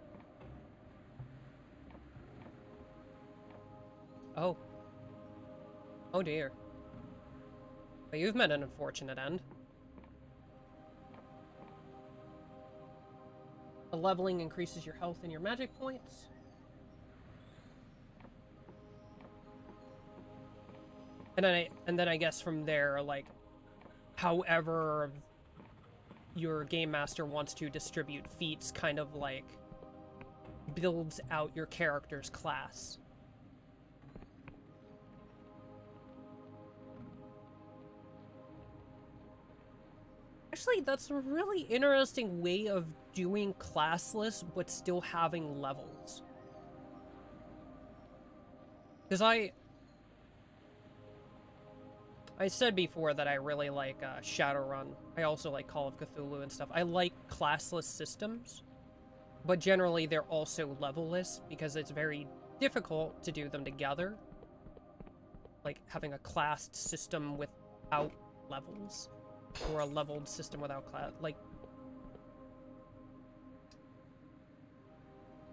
A: Oh. Oh dear. But you've met an unfortunate end. The leveling increases your health and your magic points. And then I guess from there, like, however your game master wants to distribute feats, kind of like builds out your character's class. Actually, that's a really interesting way of doing classless, but still having levels. Because I said before that I really like Shadowrun. I also like Call of Cthulhu and stuff. I like classless systems, but generally they're also levelless because it's very difficult to do them together. Like having a classed system without levels, or a leveled system without class. Like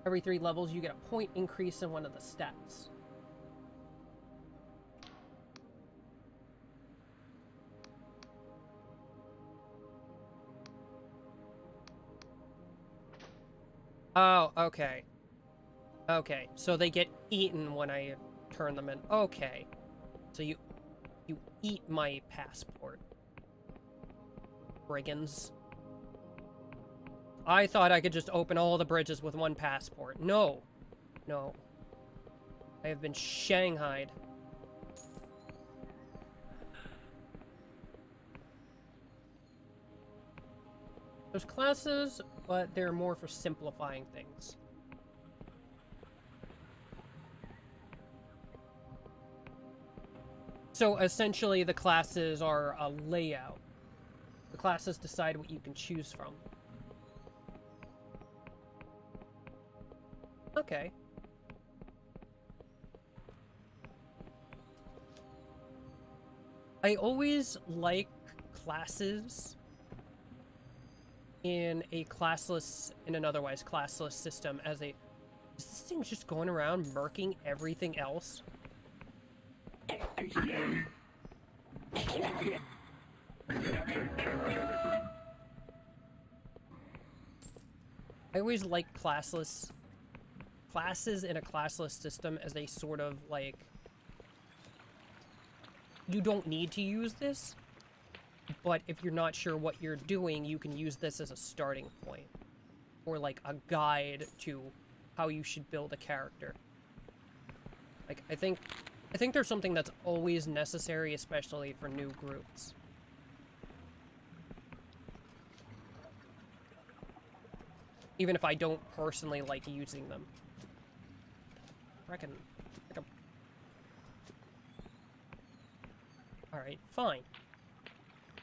A: every 3 levels you get a point increase in one of the stats. Oh, okay. Okay, so they get eaten when I turn them in. Okay. So you eat my passport. Brigands. I thought I could just open all the bridges with 1 passport. No. No. I have been shanghaied. There's classes, but they're more for simplifying things. So essentially the classes are a layout. The classes decide what you can choose from. Okay. I always like classes in an otherwise classless system as a... Is this thing just going around murking everything else? I always like classes in a classless system as a sort of like... You don't need to use this, but if you're not sure what you're doing, you can use this as a starting point. Or like a guide to how you should build a character. Like, I think there's something that's always necessary, especially for new groups. Even if I don't personally like using them. Reckon. Alright, fine.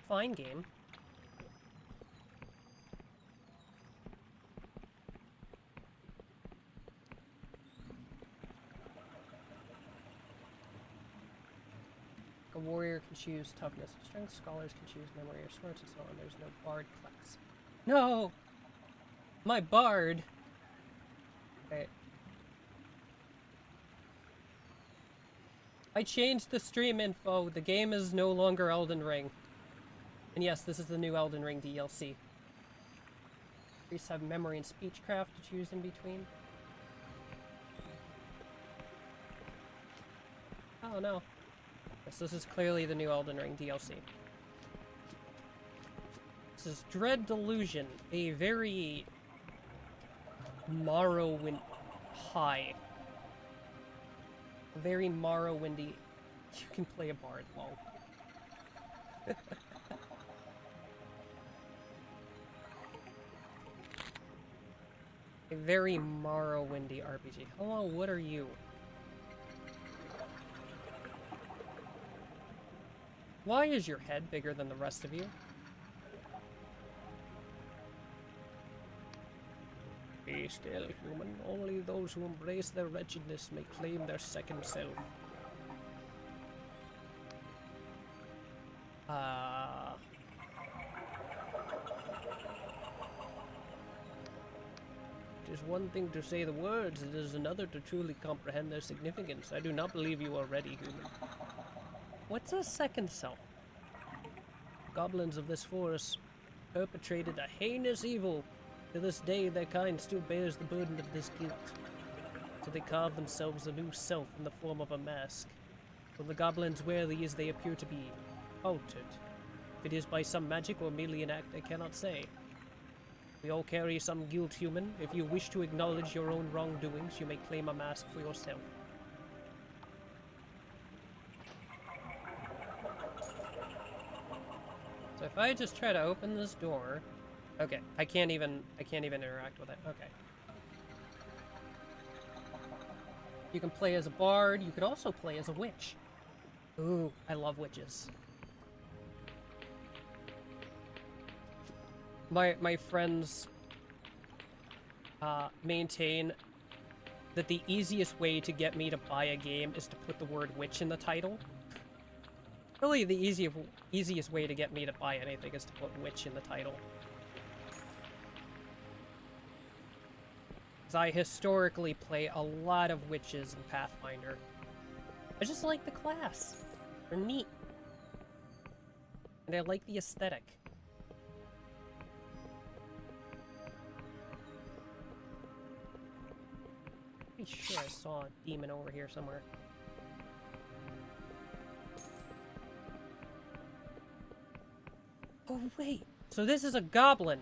A: Fine game. A warrior can choose toughness and strength, scholars can choose memory or smarts and so on. There's no bard class. No! My bard! Okay. I changed the stream info. The game is no longer Elden Ring. And yes, this is the new Elden Ring DLC. Priests have memory and speechcraft to choose in between. Oh no. Yes, this is clearly the new Elden Ring DLC. This is Dread Delusion, a very Morrowind high. A very Morrowindy. You can play a bard, lol. A very Morrowindy RPG. Hello, what are you? Why is your head bigger than the rest of you? Be still, human. Only those who embrace their wretchedness may claim their second self. is one thing to say the words, it is another to truly comprehend their significance. I do not believe you are ready, human. What's a second self? Goblins of this forest perpetrated a heinous evil. To this day, their kind still bears the burden of this guilt. So they carve themselves a new self in the form of a mask. When the goblins wear these, they appear to be altered. If it is by some magic or merely an act, I cannot say. We all carry some guilt, human. If you wish to acknowledge your own wrongdoings, you may claim a mask for yourself. So if I just try to open this door... Okay, I can't even interact with it. Okay. You can play as a bard, you could also play as a witch. Ooh, I love witches. My friends maintain that the easiest way to get me to buy a game is to put the word witch in the title. Really, the easiest way to get me to buy anything is to put witch in the title. Because I historically play a lot of witches in Pathfinder. I just like the class. They're neat. And I like the aesthetic. Pretty sure I saw a demon over here somewhere. Oh wait, so this is a goblin.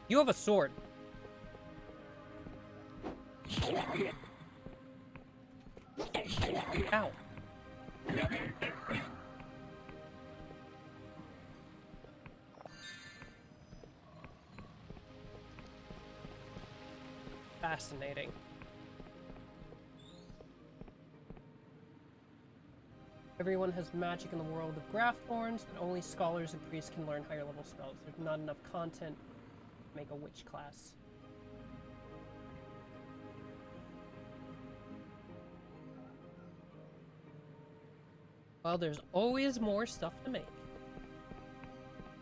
A: You have a sword. Ow. Fascinating. Everyone has magic in the world of Graphthorns, but only scholars and priests can learn higher level spells. There's not enough content to make a witch class. Well, there's always more stuff to make.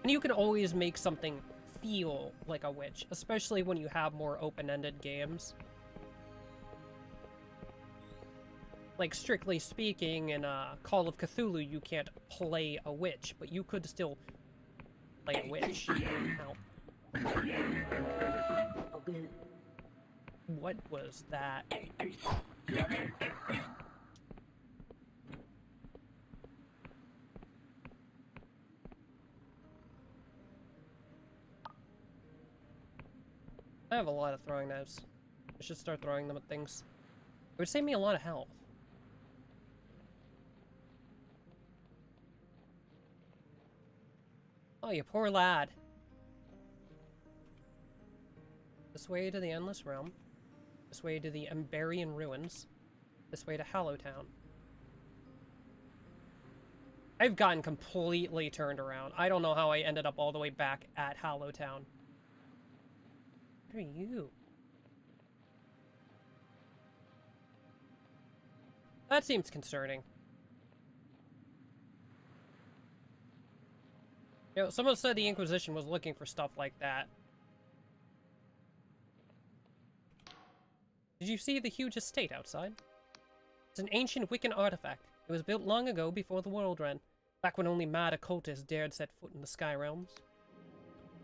A: And you can always make something feel like a witch, especially when you have more open-ended games. Like, strictly speaking, in Call of Cthulhu, you can't play a witch, but you could still play a witch. Ow. What was that? I have a lot of throwing knives. I should start throwing them at things. It would save me a lot of health. Oh, you poor lad. This way to the Endless Realm. This way to the Emberian Ruins. This way to Hallowtown. I've gotten completely turned around. I don't know how I ended up all the way back at Hallowtown. What are you? That seems concerning. You know, someone said the Inquisition was looking for stuff like that. Did you see the huge estate outside? It's an ancient Wiccan artifact. It was built long ago before the world ran, back when only mad occultists dared set foot in the Sky Realms.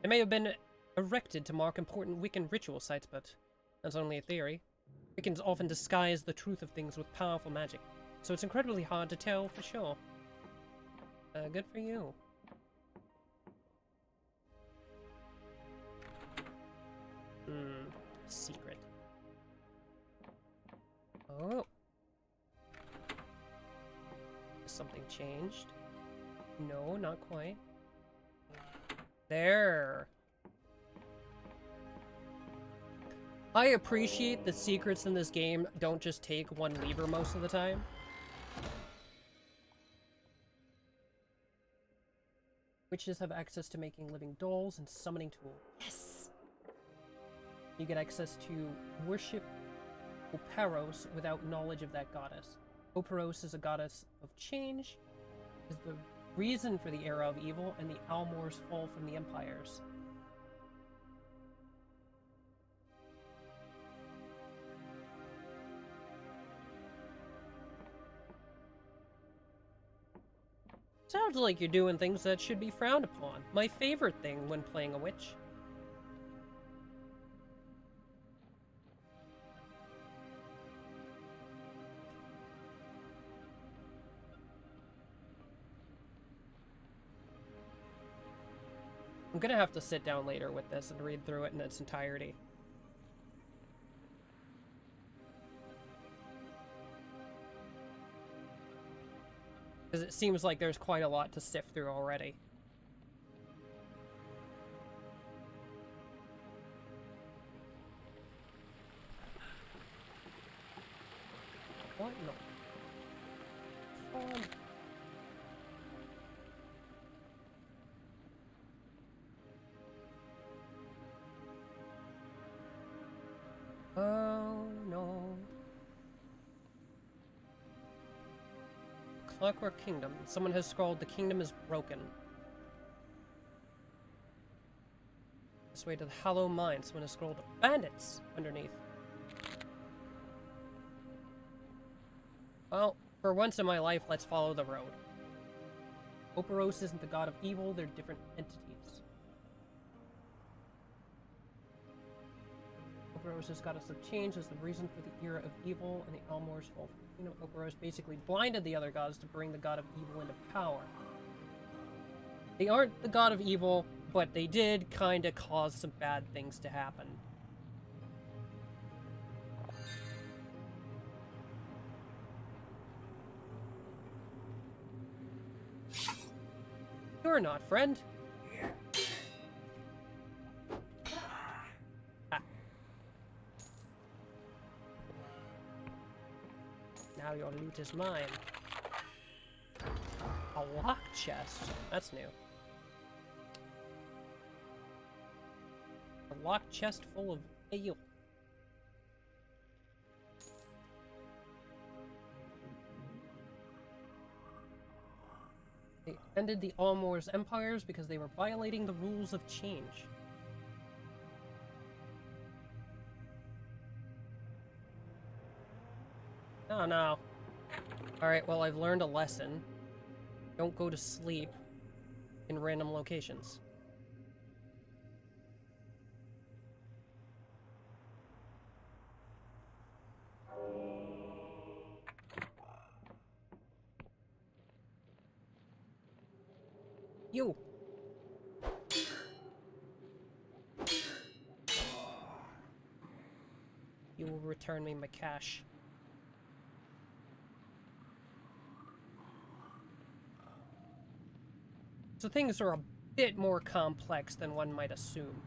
A: It may have been erected to mark important Wiccan ritual sites, but that's only a theory. Wiccans often disguise the truth of things with powerful magic, so it's incredibly hard to tell for sure. Good for you. Secret. Oh. Something changed? No, not quite. There. I appreciate the secrets in this game don't just take one lever most of the time. Witches have access to making living dolls and summoning tools. Yes! You get access to worship Operos without knowledge of that goddess. Operos is a goddess of change, is the reason for the era of evil and the Almor's fall from the empires. Sounds like you're doing things that should be frowned upon. My favorite thing when playing a witch. I'm gonna have to sit down later with this and read through it in its entirety. Because it seems like there's quite a lot to sift through already. What? No. Fun. Oh no. Clockwork Kingdom. Someone has scrawled, "The kingdom is broken." This way to the Hollow Mine. Someone has scrolled, "Bandits" underneath. Well, for once in my life, let's follow the road. Operos isn't the god of evil, they're different entities. Operos' goddess of change is the reason for the era of evil and the Almor's fall. You know, Operos basically blinded the other gods to bring the god of evil into power. They aren't the god of evil, but they did kind of cause some bad things to happen. You're not, friend. Ah. Now your loot is mine. A lock chest. That's new. A locked chest full of ale. They ended the Almor's empires because they were violating the rules of change. Oh no. Alright, well, I've learned a lesson. Don't go to sleep in random locations. You! You will return me my cash. So things are a bit more complex than one might assume.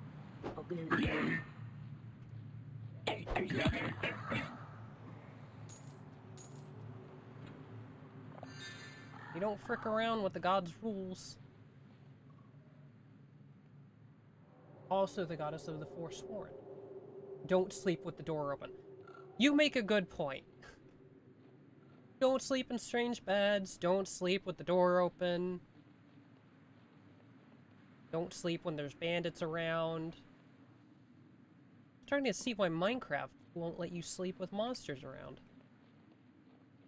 A: You don't frick around with the god's rules. Also the goddess of the Forsworn. Don't sleep with the door open. You make a good point. Don't sleep in strange beds. Don't sleep with the door open. Don't sleep when there's bandits around. I'm trying to see why Minecraft won't let you sleep with monsters around.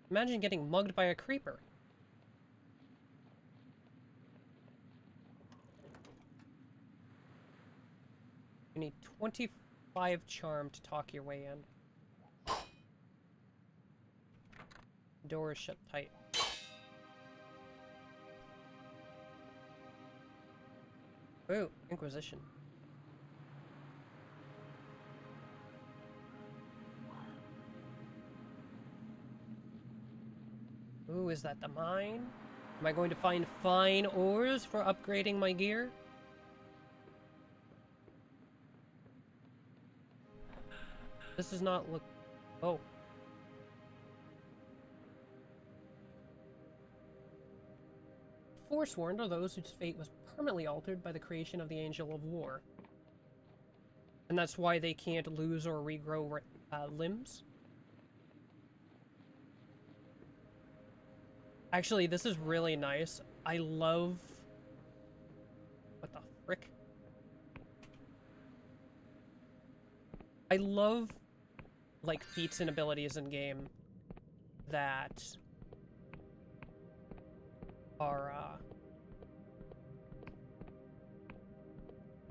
A: Imagine getting mugged by a creeper. You need 25 charm to talk your way in. Door is shut tight. Ooh, Inquisition. Ooh, is that the mine? Am I going to find fine ores for upgrading my gear? This does not look... Oh. Forsworn are those whose fate was permanently altered by the creation of the Angel of War. And that's why they can't lose or regrow limbs. Actually, this is really nice. I love... What the frick? I love, like, feats and abilities in game that are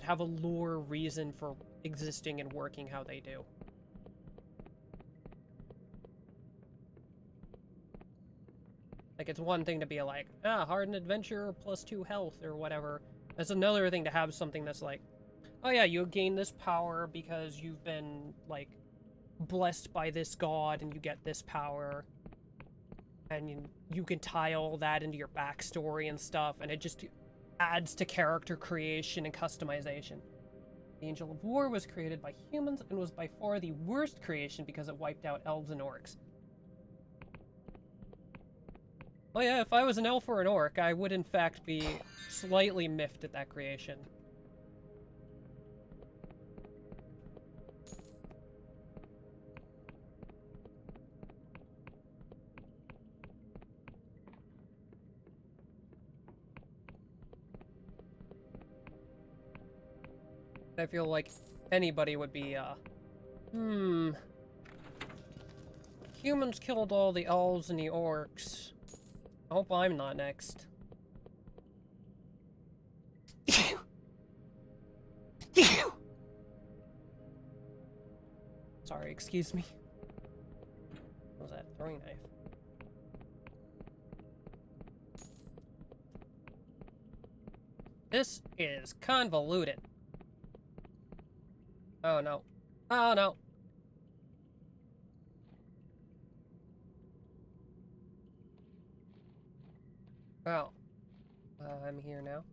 A: have a lore reason for existing and working how they do. Like, it's one thing to be like, hardened adventure plus 2 health or whatever. It's another thing to have something that's like, oh yeah, you gain this power because you've been, like, blessed by this god and you get this power. And you can tie all that into your backstory and stuff, and it just adds to character creation and customization. The Angel of War was created by humans and was by far the worst creation because it wiped out elves and orcs. Oh yeah, if I was an elf or an orc, I would in fact be slightly miffed at that creation. I feel like anybody would be, humans killed all the elves and the orcs. I hope I'm not next. Sorry, excuse me. What was that? Throwing knife. This is convoluted. Oh no. Oh no. Oh. I'm here now.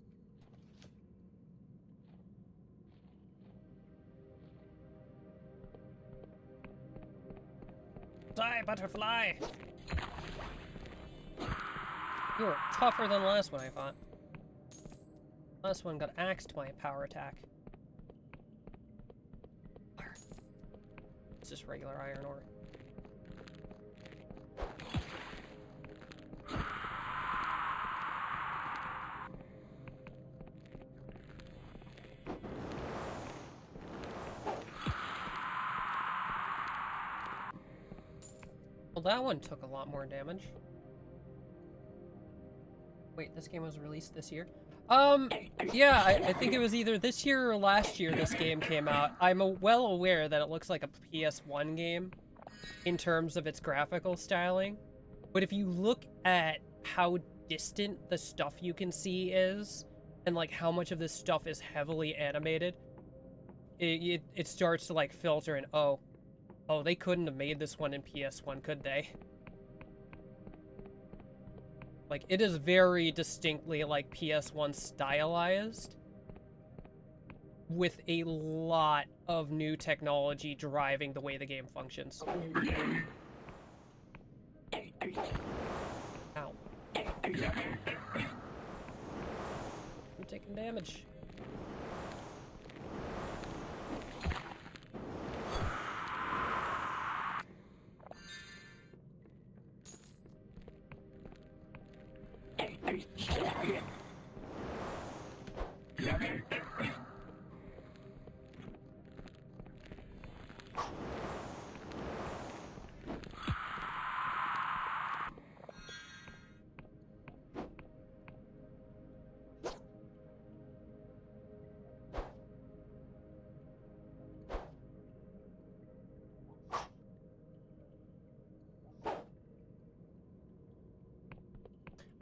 A: Die, butterfly! You were tougher than the last one, I thought. Last one got axed by a power attack. It's just regular iron ore. Well, that one took a lot more damage. Wait, this game was released this year? Yeah, I think it was either this year or last year this game came out. I'm well aware that it looks like a PS1 game in terms of its graphical styling. But if you look at how distant the stuff you can see is, and like how much of this stuff is heavily animated, it starts to like filter in, oh, they couldn't have made this one in PS1, could they? Like, it is very distinctly, like, PS1 stylized, with a lot of new technology driving the way the game functions. Ow. I'm taking damage.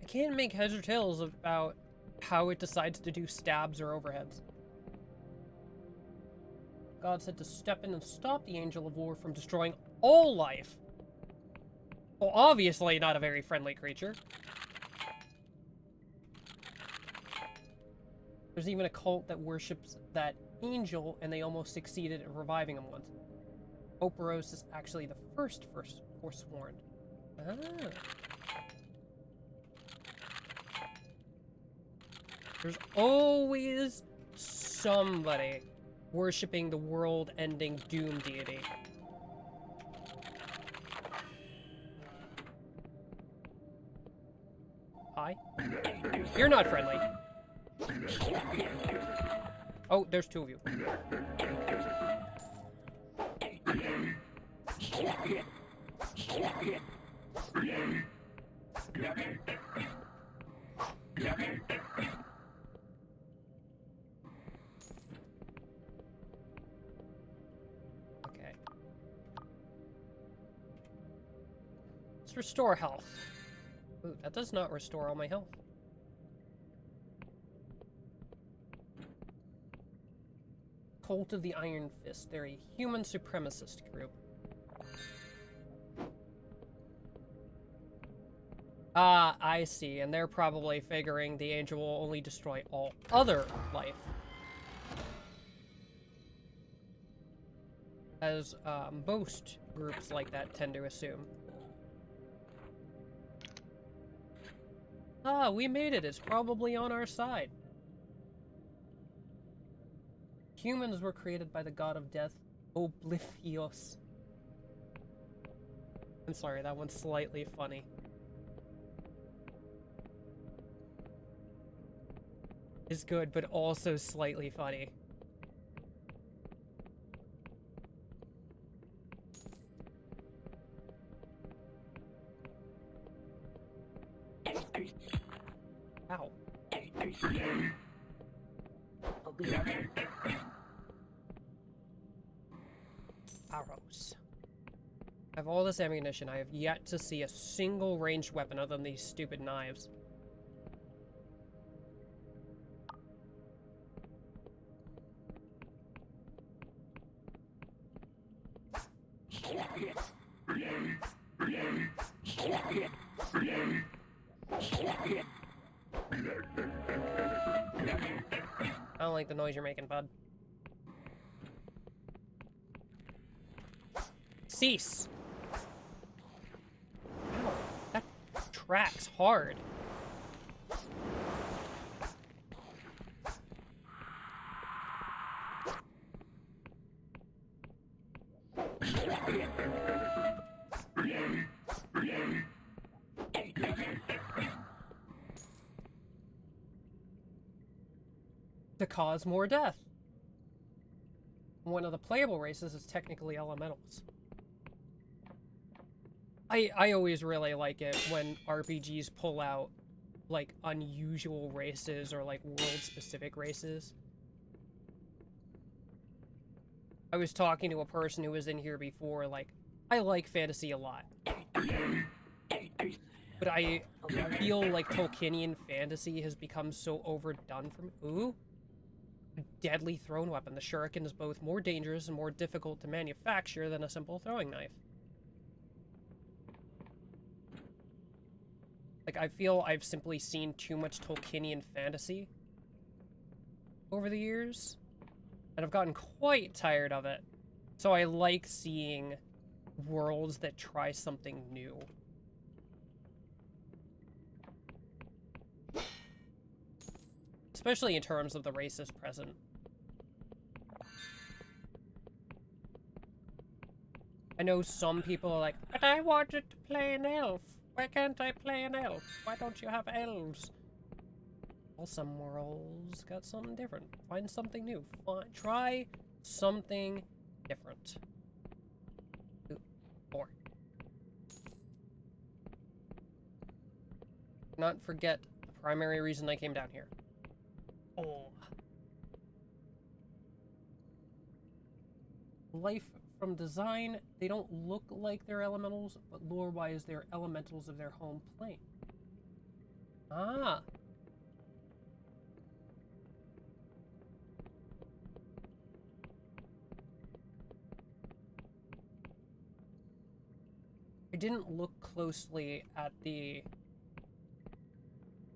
A: I can't make heads or tails about how it decides to do stabs or overheads. God said to step in and stop the Angel of War from destroying all life. Well, obviously not a very friendly creature. There's even a cult that worships that angel, and they almost succeeded at reviving him once. Operos is actually the first forsworn. Ah. There's always somebody worshipping the world-ending doom deity. Hi? You're not friendly. Oh, there's 2 of you. Let's restore health. Ooh, that does not restore all my health. Cult of the Iron Fist. They're a human supremacist group. Ah, I see. And they're probably figuring the angel will only destroy all other life. As most groups like that tend to assume. Ah, we made it. It's probably on our side. Humans were created by the god of death, Oblivious. I'm sorry, that one's slightly funny. It's good, but also slightly funny. Ow. Arrows. I have all this ammunition. I have yet to see a single ranged weapon other than these stupid knives. I don't like the noise you're making, bud. Cease! Ow, that tracks hard. To cause more death. One of the playable races is technically elementals. I always really like it when RPGs pull out, like, unusual races or, like, world-specific races. I was talking to a person who was in here before, like, I like fantasy a lot. But I feel like Tolkienian fantasy has become so overdone for me. Ooh. A deadly thrown weapon. The shuriken is both more dangerous and more difficult to manufacture than a simple throwing knife. Like, I feel I've simply seen too much Tolkienian fantasy over the years, and I've gotten quite tired of it. So I like seeing worlds that try something new. Especially in terms of the races present. I know some people are like, but I wanted to play an elf. Why can't I play an elf? Why don't you have elves? Well, some worlds got something different. Find something new. Try something different. Ooh, 4. Not forget the primary reason I came down here. Oh. Life from design, they don't look like they're elementals, but lore-wise, they're elementals of their home plane. Ah. I didn't look closely at the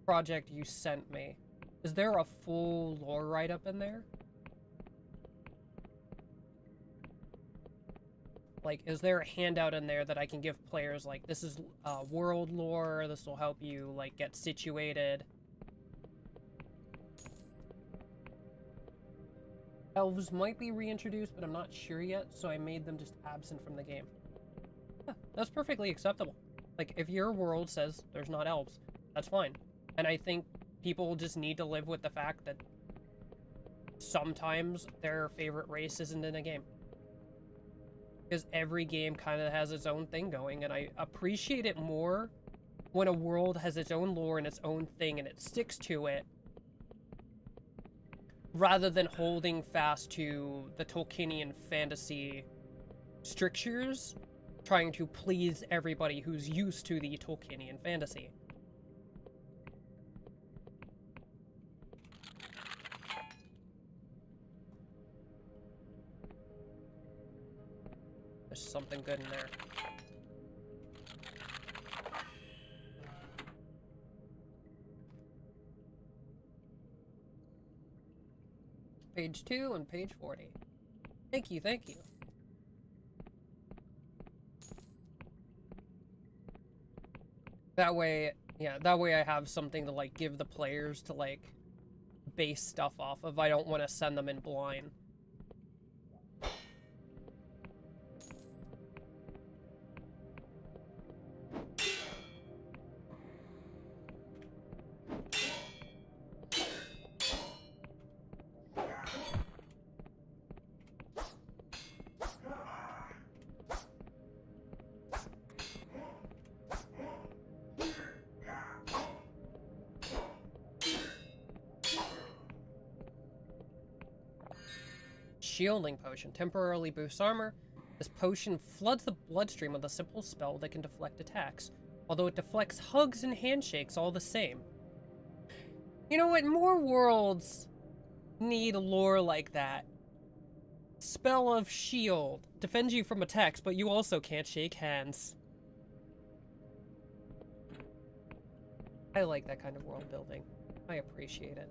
A: project you sent me. Is there a full lore write-up in there? Like, is there a handout in there that I can give players, like, this is world lore, this will help you, like, get situated? Elves might be reintroduced, but I'm not sure yet, so I made them just absent from the game. Yeah, that's perfectly acceptable. Like, if your world says there's not elves, that's fine. And I think people just need to live with the fact that sometimes their favorite race isn't in a game. Because every game kind of has its own thing going, and I appreciate it more when a world has its own lore and its own thing and it sticks to it, rather than holding fast to the Tolkienian fantasy strictures trying to please everybody who's used to the Tolkienian fantasy. There's something good in there. Page 2 and page 40. Thank you, thank you. That way, yeah, that way I have something to, like, give the players to, like, base stuff off of. I don't want to send them in blind. Shielding potion. Temporarily boosts armor. This potion floods the bloodstream with a simple spell that can deflect attacks, although it deflects hugs and handshakes all the same. You know what? More worlds need lore like that. Spell of shield. Defends you from attacks, but you also can't shake hands. I like that kind of world building. I appreciate it.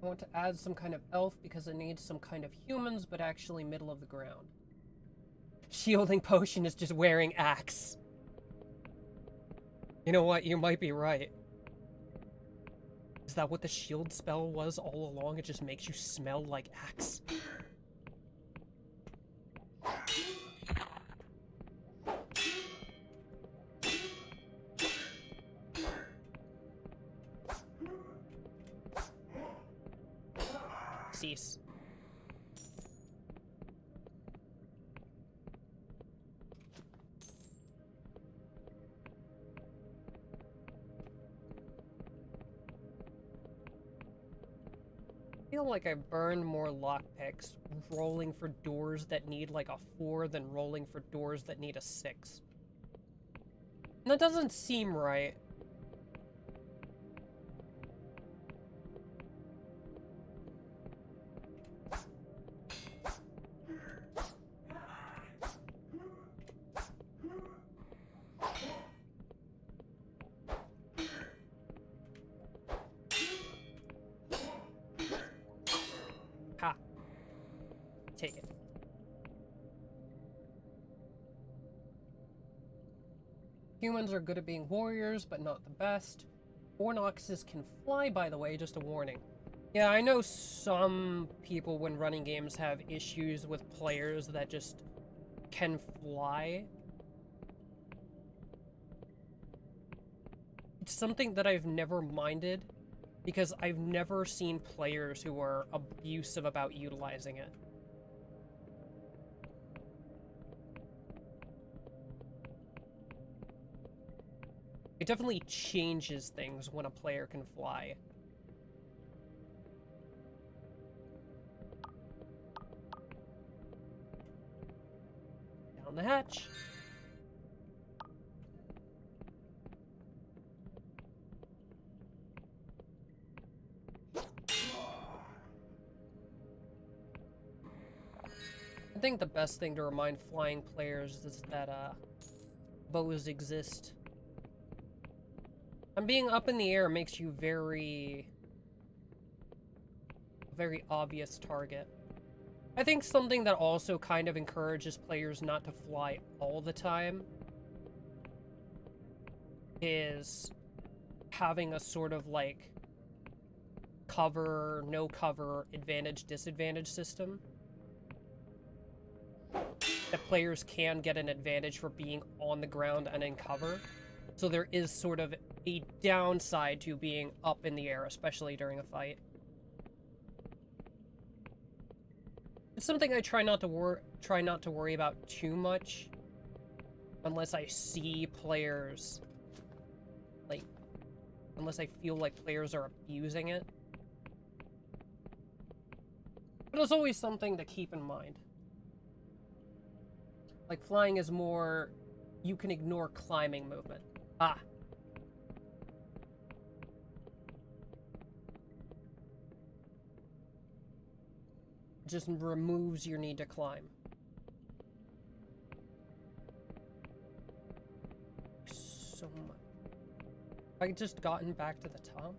A: I want to add some kind of elf because it needs some kind of humans, but actually middle of the ground. Shielding potion is just wearing axe. You know what? You might be right. Is that what the shield spell was all along? It just makes you smell like axe. Cease. I feel like I burned more lockpicks rolling for doors that need like a 4 than rolling for doors that need a 6. And that doesn't seem right. Ha. Take it. Humans are good at being warriors, but not the best. Ornoxes can fly, by the way, just a warning. Yeah, I know some people when running games have issues with players that just can fly. It's something that I've never minded, because I've never seen players who are abusive about utilizing it. It definitely changes things when a player can fly. Down the hatch. I think the best thing to remind flying players is that, bows exist. And being up in the air makes you very obvious target. I think something that also kind of encourages players not to fly all the time is having a sort of like cover, no cover, advantage, disadvantage system. That players can get an advantage for being on the ground and in cover. So there is sort of a downside to being up in the air, especially during a fight. It's something I try not to worry about too much, unless I see players, like, unless I feel like players are abusing it. But it's always something to keep in mind. Like, flying is more, you can ignore climbing movement. Ah. Just removes your need to climb. So much. Have I just gotten back to the top?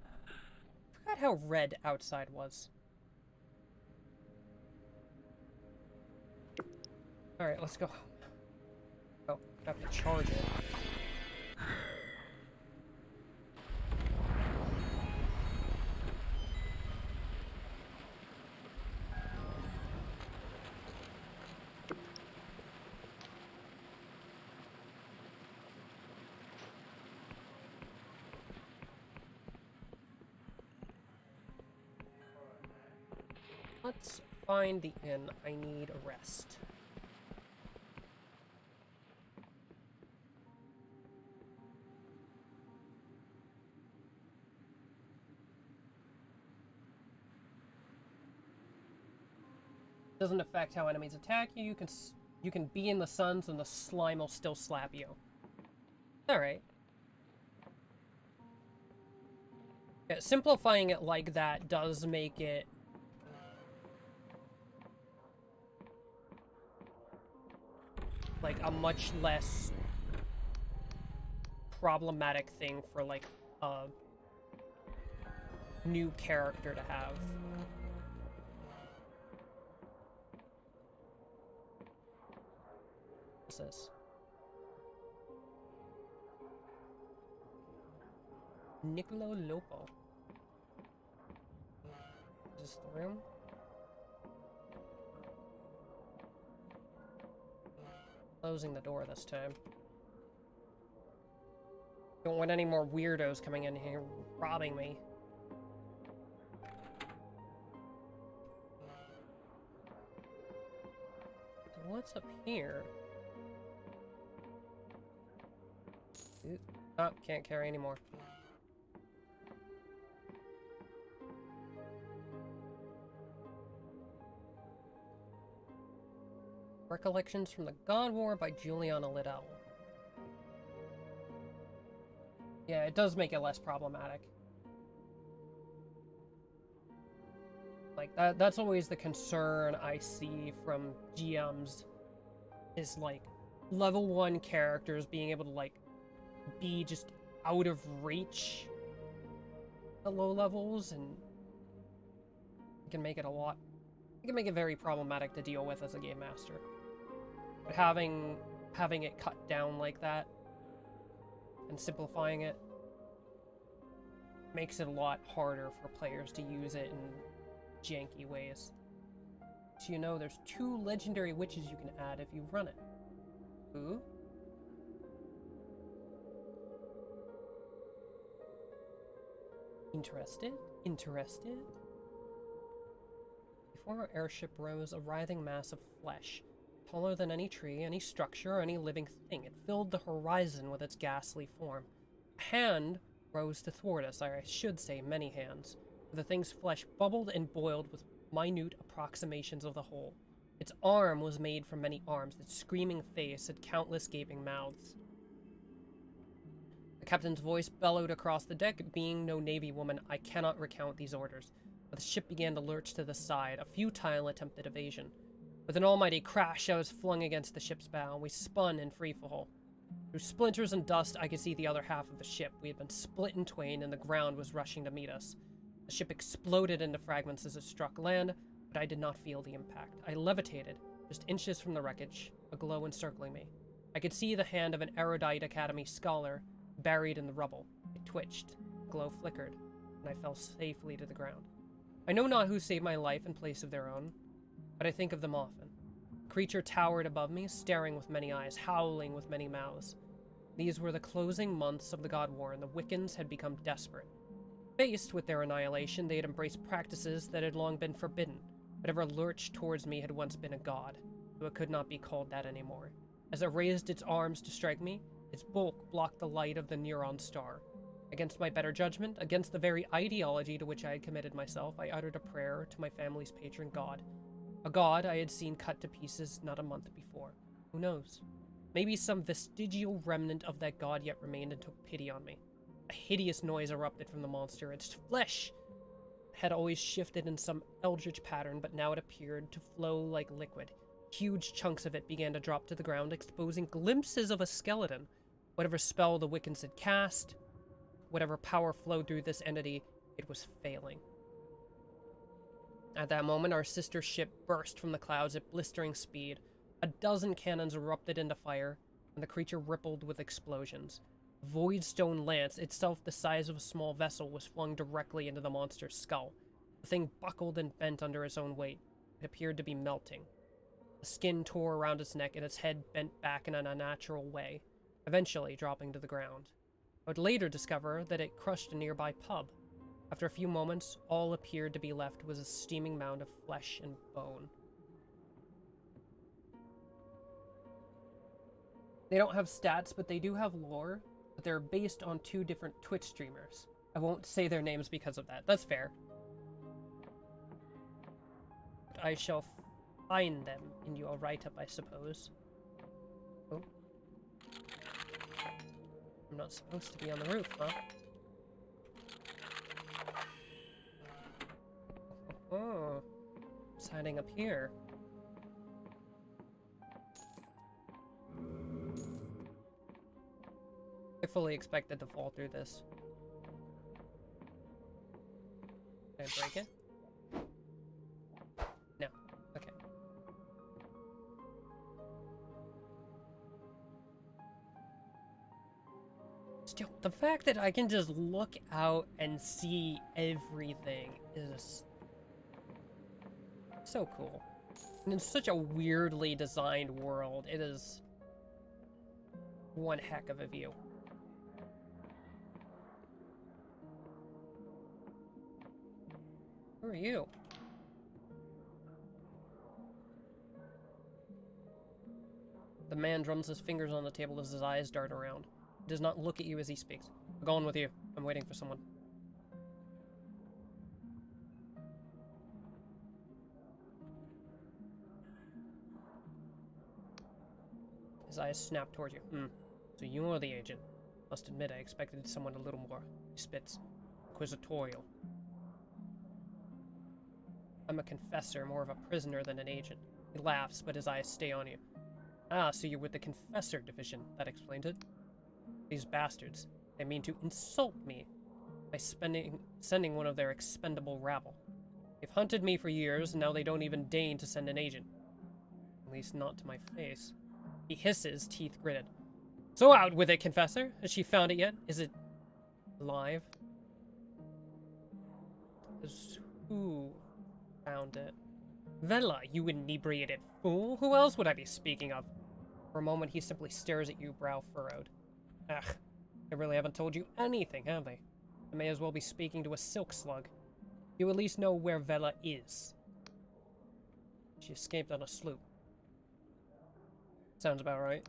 A: I forgot how red outside was. Alright, let's go. Oh, I have to charge it. Let's find the inn. I need a rest. Doesn't affect how enemies attack you. You can be in the suns and the slime will still slap you. Alright. Yeah, simplifying it like that does make it like a much less problematic thing for like a new character to have. What's this? Niccolo Lopo. Is this the room? Closing the door this time. Don't want any more weirdos coming in here robbing me. So what's up here? Oh, can't carry anymore. Recollections from the God War by Juliana Liddell. Yeah, it does make it less problematic. Like, that's always the concern I see from GMs, is, like, level 1 characters being able to, like, be just out of reach at low levels, and it can make it very problematic to deal with as a game master. But having it cut down like that and simplifying it makes it a lot harder for players to use it in janky ways. So you know there's 2 legendary witches you can add if you run it. Ooh. Interested? Interested? Before our airship rose a writhing mass of flesh. Taller than any tree, any structure, or any living thing. It filled the horizon with its ghastly form. A hand rose to thwart us, or I should say many hands. The thing's flesh bubbled and boiled with minute approximations of the whole. Its arm was made from many arms. Its screaming face had countless gaping mouths. The captain's voice bellowed across the deck. Being no Navy woman, I cannot recount these orders. But the ship began to lurch to the side, a futile attempt at evasion. With an almighty crash, I was flung against the ship's bow, and we spun in freefall. Through splinters and dust, I could see the other half of the ship. We had been split in twain, and the ground was rushing to meet us. The ship exploded into fragments as it struck land, but I did not feel the impact. I levitated, just inches from the wreckage, a glow encircling me. I could see the hand of an erudite academy scholar buried in the rubble. It twitched, the glow flickered, and I fell safely to the ground. I know not who saved my life in place of their own, but I think of them often. The creature towered above me, staring with many eyes, howling with many mouths. These were the closing months of the God War, and the Wiccans had become desperate. Faced with their annihilation, they had embraced practices that had long been forbidden. Whatever lurched towards me had once been a god, though it could not be called that anymore. As it raised its arms to strike me, its bulk blocked the light of the Neuron star. Against my better judgment, against the very ideology to which I had committed myself, I uttered a prayer to my family's patron god. A god I had seen cut to pieces not a month before. Who knows? Maybe some vestigial remnant of that god yet remained and took pity on me. A hideous noise erupted from the monster. Its flesh had always shifted in some eldritch pattern, but now it appeared to flow like liquid. Huge chunks of it began to drop to the ground, exposing glimpses of a skeleton. Whatever spell the Wiccans had cast, whatever power flowed through this entity, it was failing. At that moment, our sister ship burst from the clouds at blistering speed. A dozen cannons erupted into fire, and the creature rippled with explosions. A void stone lance, itself the size of a small vessel, was flung directly into the monster's skull. The thing buckled and bent under its own weight. It appeared to be melting. The skin tore around its neck, and its head bent back in an unnatural way, eventually dropping to the ground. I would later discover that it crushed a nearby pub. After a few moments, all appeared to be left was a steaming mound of flesh and bone. They don't have stats, but they do have lore, but they're based on 2 different Twitch streamers. I won't say their names because of that. That's fair. But I shall find them in your write-up, I suppose. Oh. I'm not supposed to be on the roof, huh? Oh. It's hiding up here. I fully expected to fall through this. Can I break it? No. Okay. Still, the fact that I can just look out and see everything is so cool. And in such a weirdly designed world, it is one heck of a view. Who are you? The man drums his fingers on the table as his eyes dart around. He does not look at you as he speaks. I'll go on with you. I'm waiting for someone. His eyes snap toward you. So you're the agent. Must admit, I expected someone a little more. He spits. Inquisitorial. I'm a confessor, more of a prisoner than an agent. He laughs, but his eyes stay on you. Ah, so you're with the Confessor Division. That explains it. These bastards. They mean to insult me by sending one of their expendable rabble. They've hunted me for years, and now they don't even deign to send an agent. At least not to my face. He hisses, teeth gritted. So out with it, Confessor. Has she found it yet? Is it alive? Who found it? Vela, you inebriated fool. Who else would I be speaking of? For a moment, he simply stares at you, brow furrowed. Ugh, they really haven't told you anything, have they? I may as well be speaking to a silk slug. You at least know where Vela is. She escaped on a sloop. Sounds about right.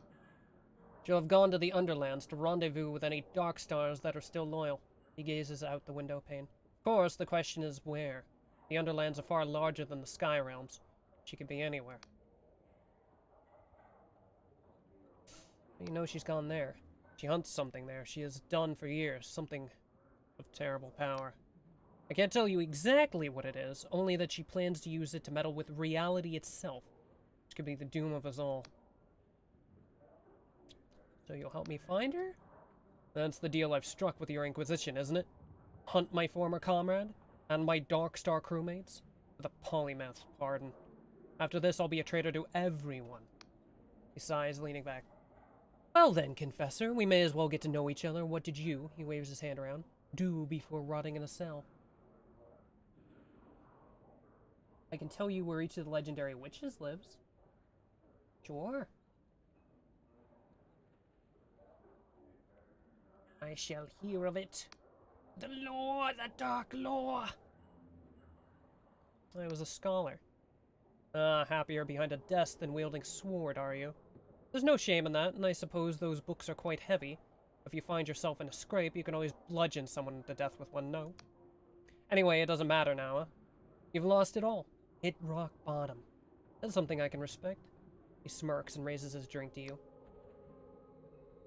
A: She'll have gone to the Underlands to rendezvous with any Dark Stars that are still loyal. He gazes out the window pane. Of course, the question is where. The Underlands are far larger than the Sky Realms. She could be anywhere. You know she's gone there. She hunts something there. She has done for years. Something of terrible power. I can't tell you exactly what it is, only that she plans to use it to meddle with reality itself, which could be the doom of us all. So you'll help me find her? That's the deal I've struck with your Inquisition, isn't it? Hunt my former comrade, and my Dark Star crewmates, with a polymath's pardon. After this, I'll be a traitor to everyone. He sighs, leaning back. Well then, Confessor, we may as well get to know each other. What did you, he waves his hand around, do before rotting in a cell? I can tell you where each of the legendary witches lives. Sure. I shall hear of it. The lore, the dark lore. I was a scholar. Happier behind a desk than wielding sword, are you? There's no shame in that, and I suppose those books are quite heavy. If you find yourself in a scrape, you can always bludgeon someone to death with one no. Anyway, it doesn't matter now, huh? You've lost it all. Hit rock bottom. That's something I can respect. He smirks and raises his drink to you.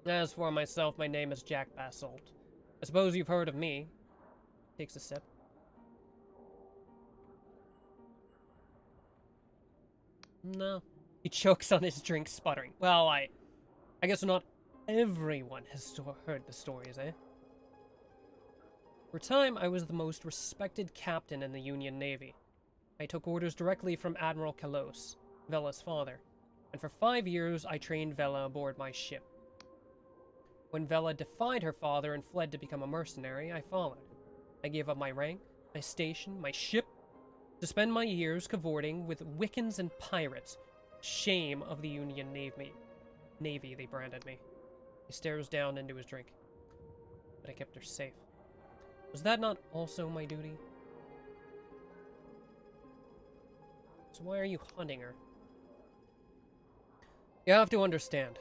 A: As for myself, my name is Jack Basalt. I suppose you've heard of me. Takes a sip. No. He chokes on his drink, sputtering. Well, I guess not everyone has heard the stories, eh? For a time, I was the most respected captain in the Union Navy. I took orders directly from Admiral Kalos, Vela's father, and for 5 years I trained Vela aboard my ship. When Vela defied her father and fled to become a mercenary, I followed. I gave up my rank, my station, my ship, to spend my years cavorting with Wiccans and pirates. Shame of the Union Navy. Navy, they branded me. He stares down into his drink. But I kept her safe. Was that not also my duty? So why are you hunting her? You have to understand.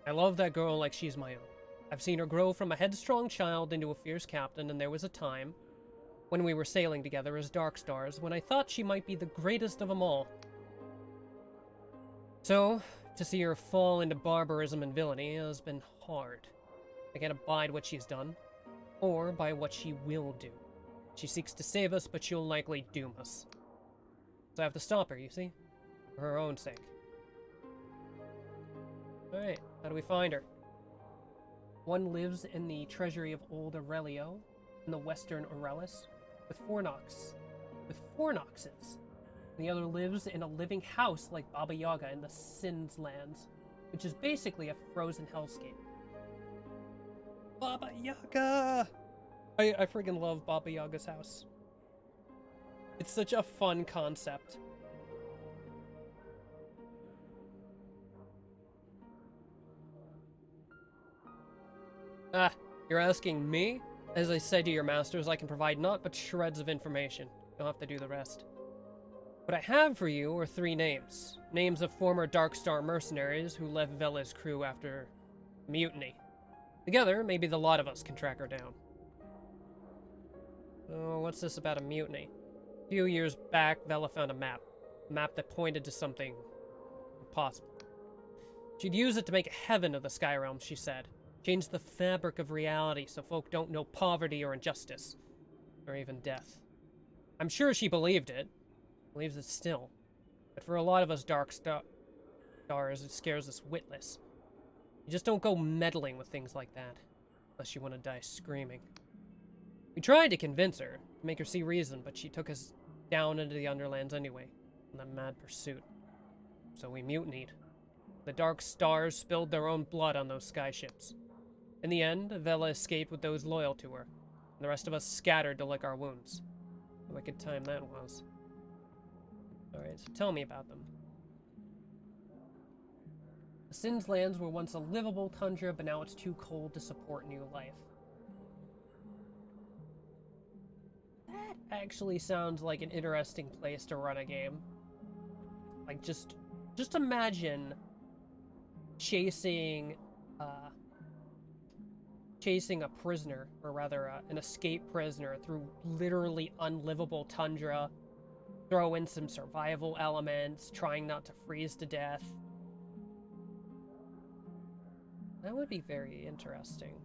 A: I love that girl like she's my own. I've seen her grow from a headstrong child into a fierce captain, and there was a time, when we were sailing together as Dark Stars, when I thought she might be the greatest of them all. So, to see her fall into barbarism and villainy has been hard. I can't abide what she's done, or by what she will do. She seeks to save us, but she'll likely doom us. So I have to stop her, you see? For her own sake. Alright, how do we find her? One lives in the treasury of Old Aurelio, in the western Aurelis, with Fornoxes. The other lives in a living house like Baba Yaga in the Sins Lands, which is basically a frozen hellscape. Baba Yaga! I friggin' love Baba Yaga's house. It's such a fun concept. Ah, you're asking me? As I said to your masters, I can provide naught but shreds of information. You'll have to do the rest. What I have for you are 3 names. Names of former Darkstar mercenaries who left Vela's crew after mutiny. Together, maybe the lot of us can track her down. Oh, what's this about a mutiny? A few years back, Vela found a map. A map that pointed to something impossible. She'd use it to make a heaven of the Sky Realms, she said. Change the fabric of reality so folk don't know poverty or injustice. Or even death. I'm sure she believed it. Believes it still. But for a lot of us Dark Stars, it scares us witless. You just don't go meddling with things like that. Unless you want to die screaming. We tried to convince her, to make her see reason, but she took us down into the Underlands anyway, in that mad pursuit. So we mutinied. The Dark Stars spilled their own blood on those skyships. In the end, Vela escaped with those loyal to her, and the rest of us scattered to lick our wounds. A wicked time that was. Alright, so tell me about them. The Sins Lands were once a livable tundra, but now it's too cold to support new life. That actually sounds like an interesting place to run a game. Like, just imagine chasing a prisoner, or rather an escaped prisoner, through literally unlivable tundra. Throw in some survival elements, trying not to freeze to death. That would be very interesting.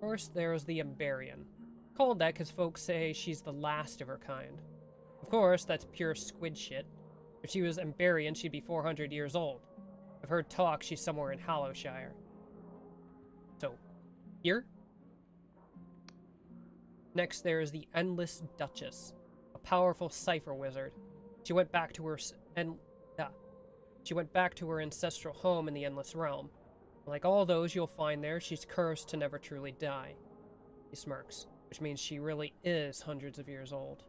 A: First, there's the Emberian. Called that because folks say she's the last of her kind. Of course, that's pure squid shit. If she was Emberian, she'd be 400 years old. I've heard talk she's somewhere in Hallowshire. So, here? Next, there is the Endless Duchess, a powerful cipher wizard. She went back to her ancestral home in the Endless Realm. Like all those you'll find there, she's cursed to never truly die. He smirks, which means she really is hundreds of years old.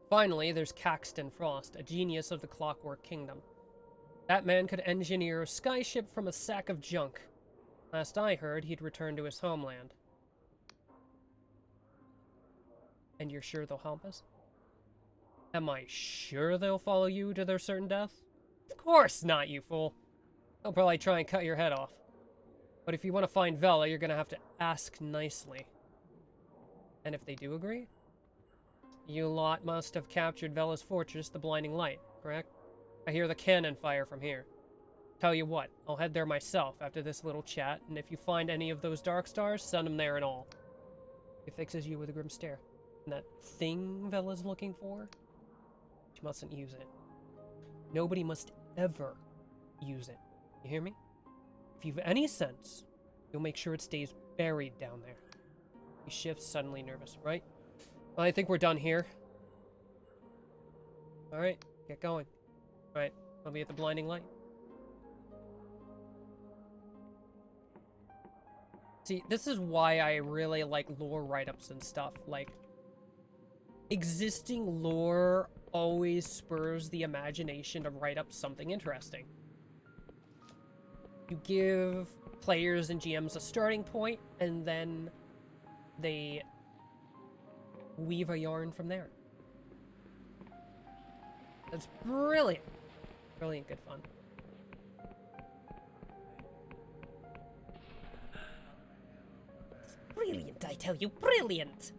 A: Finally, there's Caxton Frost, a genius of the Clockwork Kingdom. That man could engineer a skyship from a sack of junk. Last I heard, he'd returned to his homeland. And you're sure they'll help us? Am I sure they'll follow you to their certain death? Of course not, you fool. They'll probably try and cut your head off. But if you want to find Vela, you're gonna have to ask nicely. And if they do agree? You lot must have captured Vela's fortress, the Blinding Light, correct? I hear the cannon fire from here. Tell you what, I'll head there myself after this little chat, and if you find any of those dark stars, send them there and all. He fixes you with a grim stare. And that thing Vela's looking for? She mustn't use it. Nobody must ever use it. You hear me? If you've any sense, you'll make sure it stays buried down there. He shifts, suddenly nervous, right? Well, I think we're done here. Alright, get going. Alright, I'll be at the Blinding Light. See, this is why I really like lore write-ups and stuff. Like, existing lore always spurs the imagination to write up something interesting. You give players and GMs a starting point, and then they weave a yarn from there. That's brilliant. Brilliant, good fun. It's brilliant, I tell you, brilliant!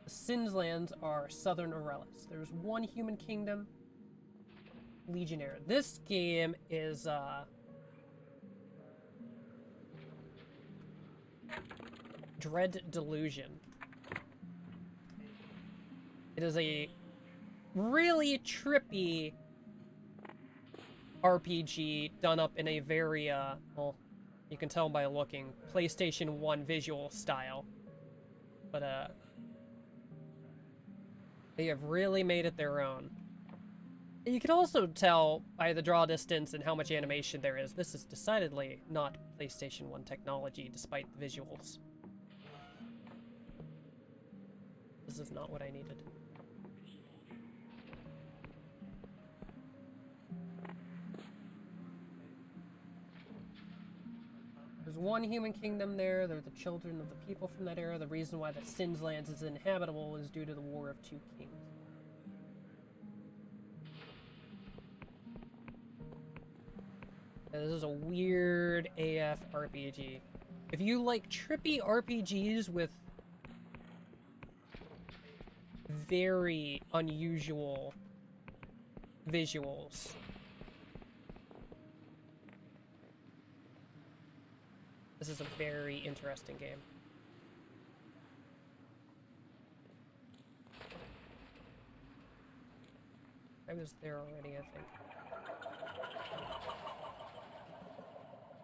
A: The Sinslands are southern Aurelis. There's one human kingdom, Legionnaire. This game is, Dread Delusion. It is a really trippy RPG done up in a very, well, you can tell by looking, PlayStation 1 visual style. But, they have really made it their own. You can also tell by the draw distance and how much animation there is. This is decidedly not PlayStation 1 technology, despite the visuals. This is not what I needed. There's one human kingdom there. They're the children of the people from that era. The reason why the Sinslands is inhabitable is due to the War of Two Kings. Now, this is a weird AF RPG. If you like trippy RPGs with very unusual visuals, this is a very interesting game. I was there already, I think.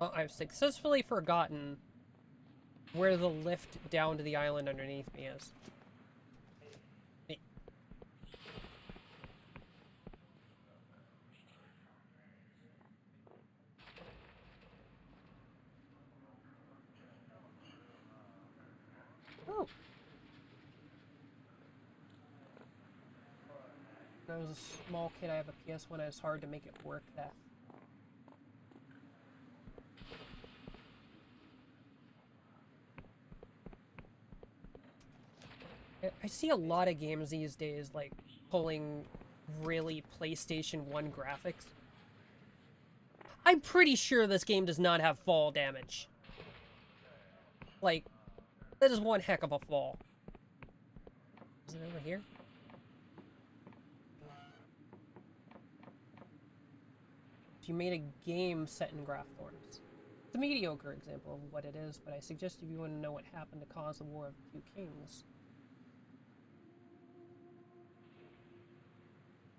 A: Well, I've successfully forgotten where the lift down to the island underneath me is. Oh. When I was a small kid, I have a PS1, and it's hard to make it work that. I see a lot of games these days, like, pulling really PlayStation 1 graphics. I'm pretty sure this game does not have fall damage. Like, that is one heck of a fall. Is it over here? You made a game set in Graphthorns. It's a mediocre example of what it is, but I suggest if you want to know what happened to cause the War of Two Kings.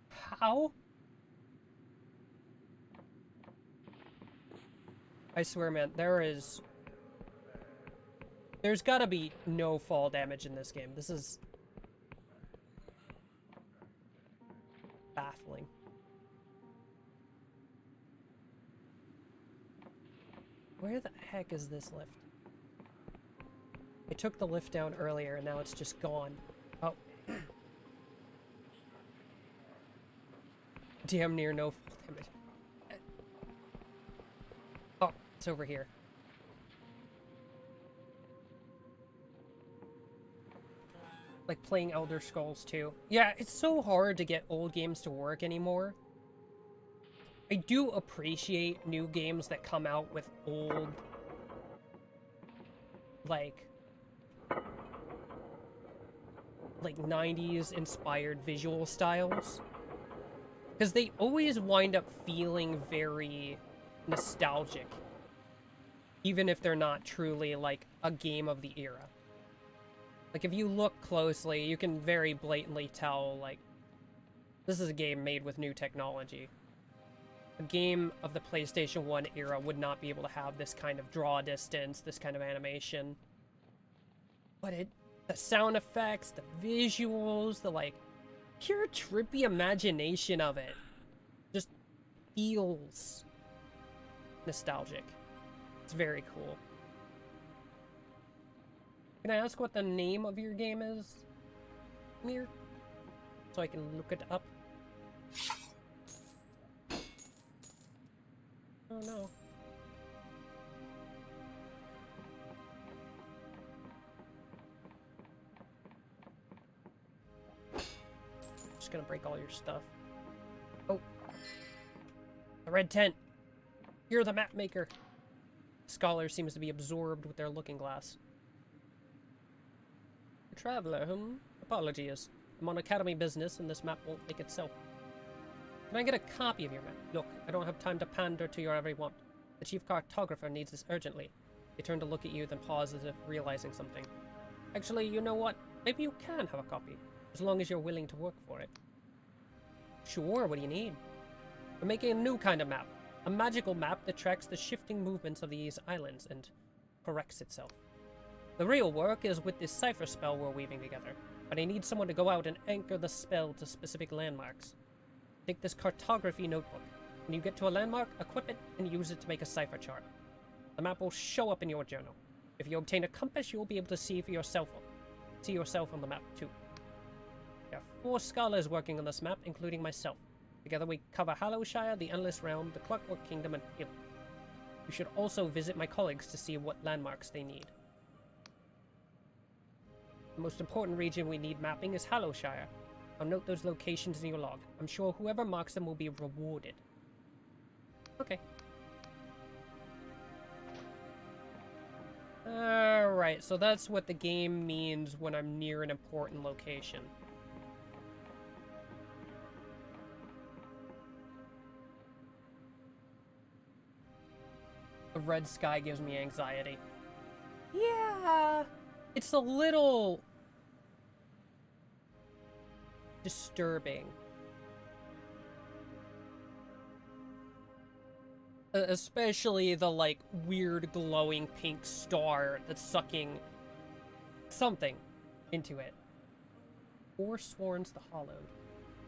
A: How? I swear, man, there's gotta be no fall damage in this game. This is baffling. Where the heck is this lift? I took the lift down earlier and now it's just gone. Oh. Damn near no fall damage. Oh, It's over here. Like playing Elder Scrolls 2. Yeah, it's so hard to get old games to work anymore. I do appreciate new games that come out with old, like 90s inspired visual styles. Because they always wind up feeling very nostalgic. Even if they're not truly, like, a game of the era. Like, if you look closely, you can very blatantly tell, like, this is a game made with new technology. A game of the PlayStation 1 era would not be able to have this kind of draw distance, this kind of animation. But the sound effects, the visuals, the, like, pure trippy imagination of it just feels nostalgic. It's very cool. Can I ask what the name of your game is, Mir? So I can look it up. Oh no. Just gonna break all your stuff. Oh. The red tent. You're the map maker. The scholar seems to be absorbed with their looking glass. A traveler, Apologies. I'm on academy business and this map won't make itself. Can I get a copy of your map? Look, I don't have time to pander to your every want. The chief cartographer needs this urgently. They turn to look at you, then pause as if realizing something. Actually, you know what? Maybe you can have a copy, as long as you're willing to work for it. Sure, what do you need? We're making a new kind of map. A magical map that tracks the shifting movements of these islands and corrects itself. The real work is with this cipher spell we're weaving together, but I need someone to go out and anchor the spell to specific landmarks. Take this cartography notebook. When you get to a landmark, equip it and use it to make a cipher chart. The map will show up in your journal. If you obtain a compass, you will be able to see yourself on the map too. There are 4 scholars working on this map, including myself. Together we cover Hallowshire, the Endless Realm, the Clockwork Kingdom, and Hill. You should also visit my colleagues to see what landmarks they need. The most important region we need mapping is Hallowshire. I'll note those locations in your log. I'm sure whoever marks them will be rewarded. Okay. Alright, so that's what the game means when I'm near an important location. The red sky gives me anxiety. Yeah, it's a little disturbing. Especially the, like, weird glowing pink star that's sucking something into it. Forsworn's the Hollowed.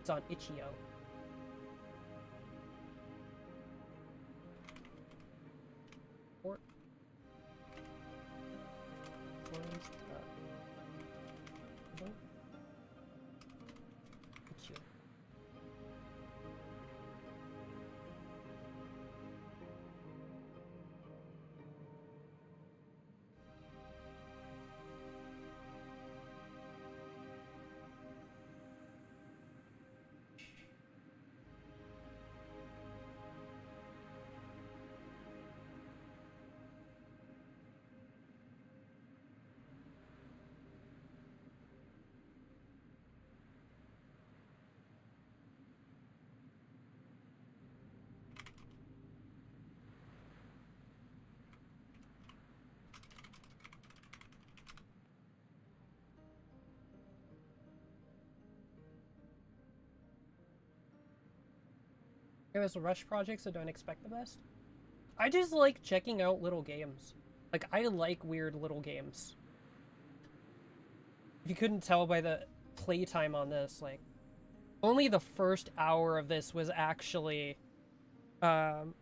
A: It's on Itch.io. Forsworn's the Hollowed. Itch.io. There's rush projects that don't expect the best. I just like checking out little games. Like, I like weird little games. If you couldn't tell by the playtime on this, like, only the first hour of this was actually, when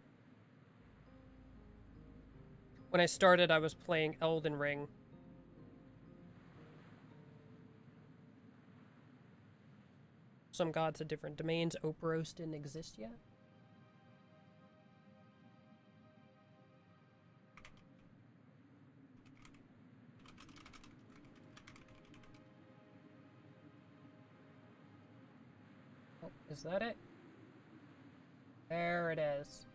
A: I started, I was playing Elden Ring. Some gods had different domains. Operos didn't exist yet. Is that it? There it is.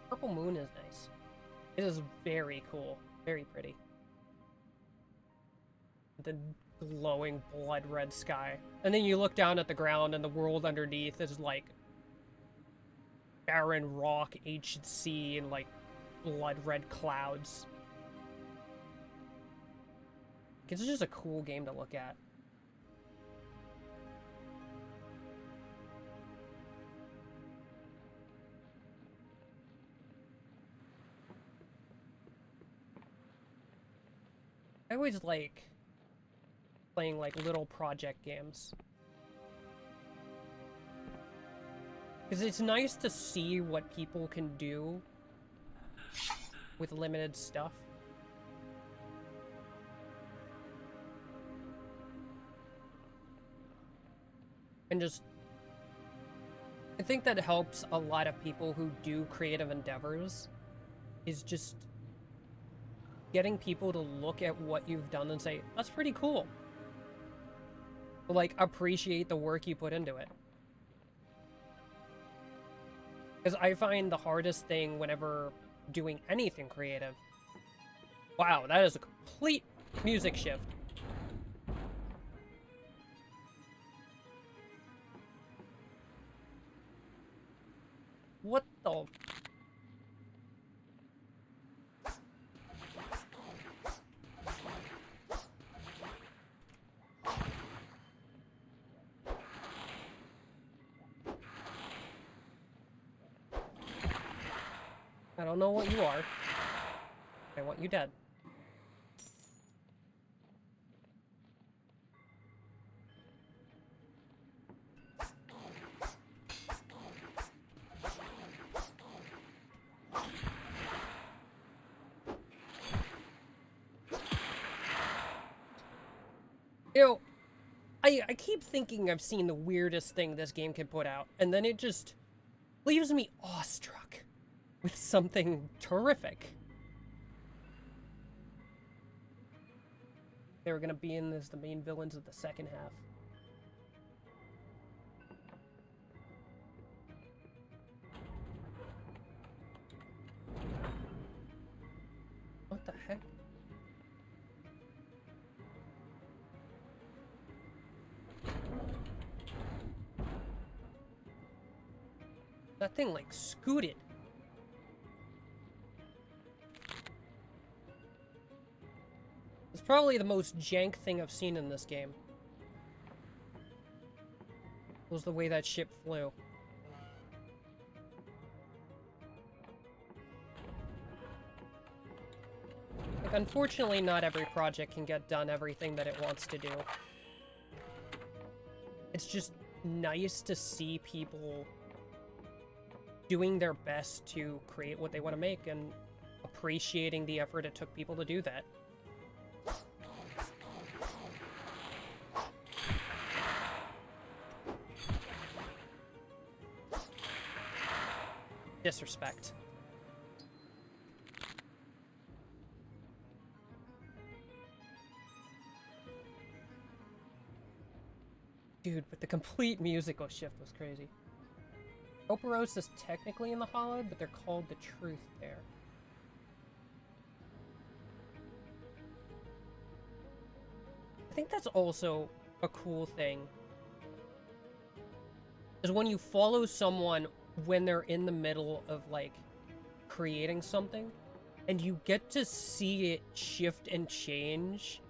A: Purple moon is nice. It is very cool. Very pretty. The glowing blood red sky. And then you look down at the ground and the world underneath is like barren rock, ancient sea, and like blood red clouds. It's just a cool game to look at. I always like playing like little project games. Because it's nice to see what people can do with limited stuff. And just, I think that helps a lot of people who do creative endeavors, is just getting people to look at what you've done and say, that's pretty cool. Like, appreciate the work you put into it. Because I find the hardest thing whenever doing anything creative. Wow, that is a complete music shift. What the... I don't know what you are. I want you dead. You know, I keep thinking I've seen the weirdest thing this game can put out, and then it just leaves me awestruck with something terrific. They were gonna be in as the main villains of the second half. What the heck? That thing like scooted. It's probably the most jank thing I've seen in this game. Was the way that ship flew. Like, unfortunately, not every project can get done everything that it wants to do. It's just nice to see people doing their best to create what they want to make and appreciating the effort it took people to do that. Disrespect. Dude, but the complete musical shift was crazy. Operos is technically in the Hollow, but they're called the Truth there. I think that's also a cool thing. Is when you follow someone when they're in the middle of, like, creating something, and you get to see it shift and change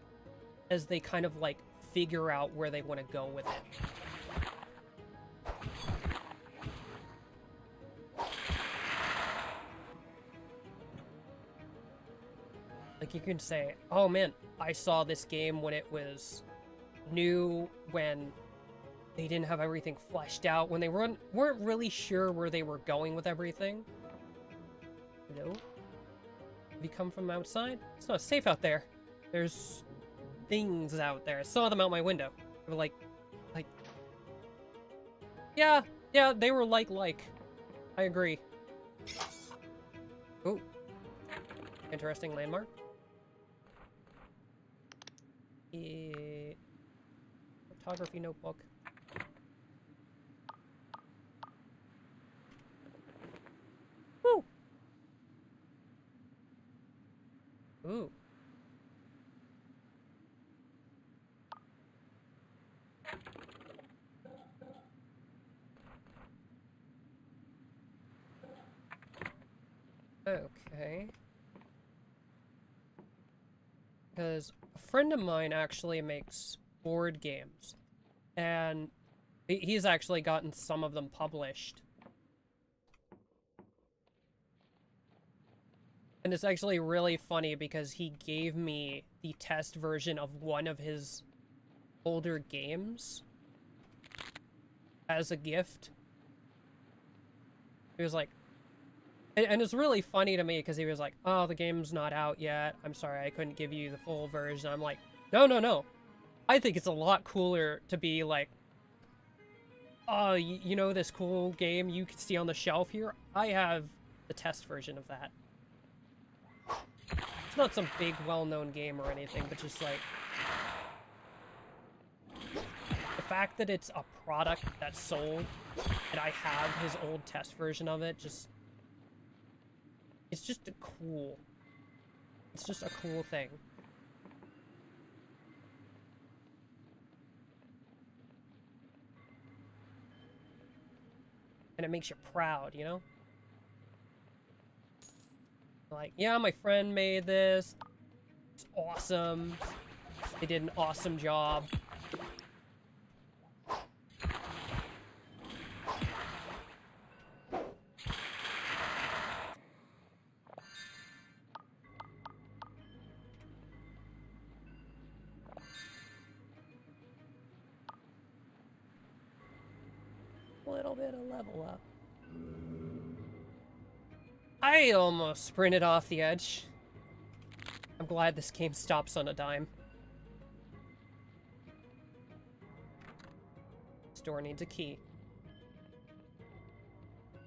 A: as they kind of, like, figure out where they want to go with it. Like, you can say, oh man, I saw this game when it was new, when they didn't have everything fleshed out, when they weren't really sure where they were going with everything. You know? If you come from outside, it's not safe out there. There's things out there. I saw them out my window. They were like Yeah, yeah, they were like. I agree. Ooh. Interesting landmark. Photography notebook. Woo! Ooh. Okay. Because a friend of mine actually makes board games. And he's actually gotten some of them published. And it's actually really funny because he gave me the test version of one of his older games as a gift. He was like, and it's really funny to me because he was like, oh, the game's not out yet. I'm sorry, I couldn't give you the full version. I'm like, no, no, no. I think it's a lot cooler to be like, oh, you know this cool game you can see on the shelf here? I have the test version of that. It's not some big, well-known game or anything, but just like... the fact that it's a product that's sold, and I have his old test version of it, just... it's just a cool... it's just a cool thing. And it makes you proud, you know? Like, yeah, my friend made this. It's awesome. They did an awesome job. A little bit of level up. I almost sprinted off the edge. I'm glad this game stops on a dime. This door needs a key.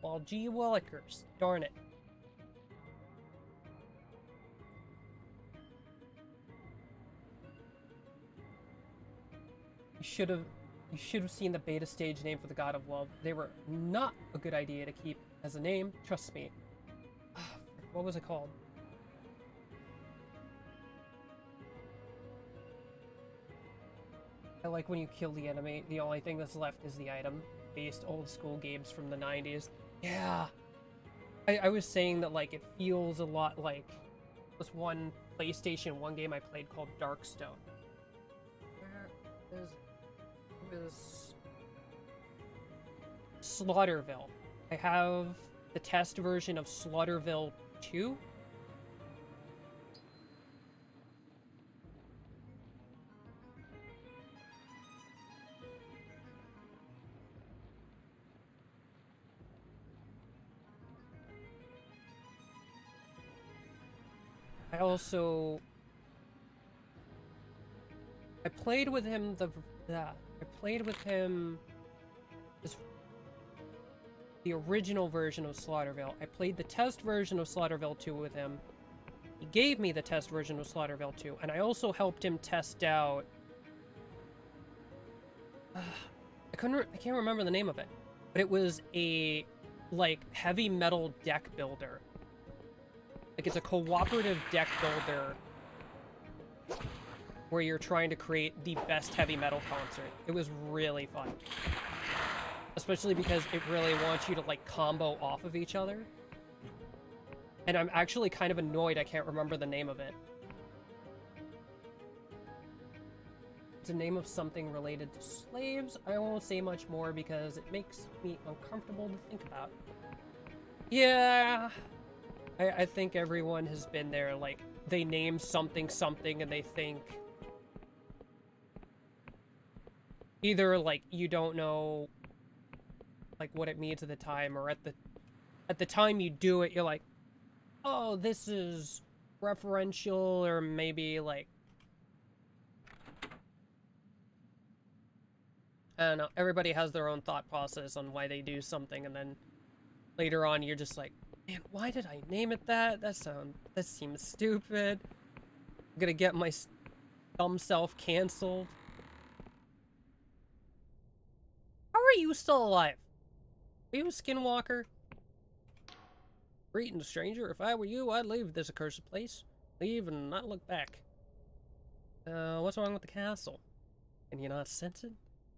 A: Well, gee willikers. Darn it. You should have seen the beta stage name for the God of Love. They were not a good idea to keep as a name. Trust me. What was it called? I like when you kill the enemy, the only thing that's left is the item. Based old school games from the 90s. Yeah. I was saying that, like, it feels a lot like this one PlayStation 1 game I played called Darkstone. Where is it? It was Slaughterville. I have the test version of Slaughterville 2. I played with him the original version of Slaughterville. I played the test version of Slaughterville 2 with him. He gave me the test version of Slaughterville 2, and I also helped him test out... I can't remember the name of it, but it was a, like, heavy metal deck builder. Like, it's a cooperative deck builder where you're trying to create the best heavy metal concert. It was really fun. Especially because it really wants you to, like, combo off of each other. And I'm actually kind of annoyed I can't remember the name of it. It's a name of something related to slaves. I won't say much more because it makes me uncomfortable to think about. Yeah. I think everyone has been there, like, they name something and they think... either, like, you don't know, like, what it means at the time, or at the time you do it, you're like, oh, this is referential, or maybe, like... I don't know, everybody has their own thought process on why they do something, and then later on you're just like, man, why did I name it that? That seems stupid. I'm gonna get my dumb self canceled. How are you still alive? Are you a skinwalker? Greeting, stranger. If I were you, I'd leave this accursed place. Leave and not look back. What's wrong with the castle? Can you not sense it?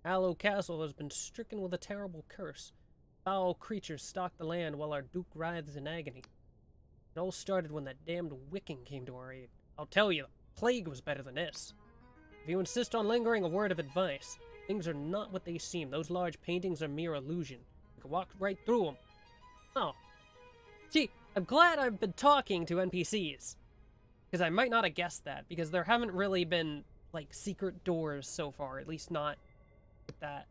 A: Hallow Castle has been stricken with a terrible curse. Foul creatures stalk the land while our duke writhes in agony. It all started when that damned Wiccan came to our aid. I'll tell you, the plague was better than this. If you insist on lingering, a word of advice. Things are not what they seem. Those large paintings are mere illusion. You can walk right through them. Oh. See, I'm glad I've been talking to NPCs. Because I might not have guessed that, because there haven't really been, like, secret doors so far. At least not with that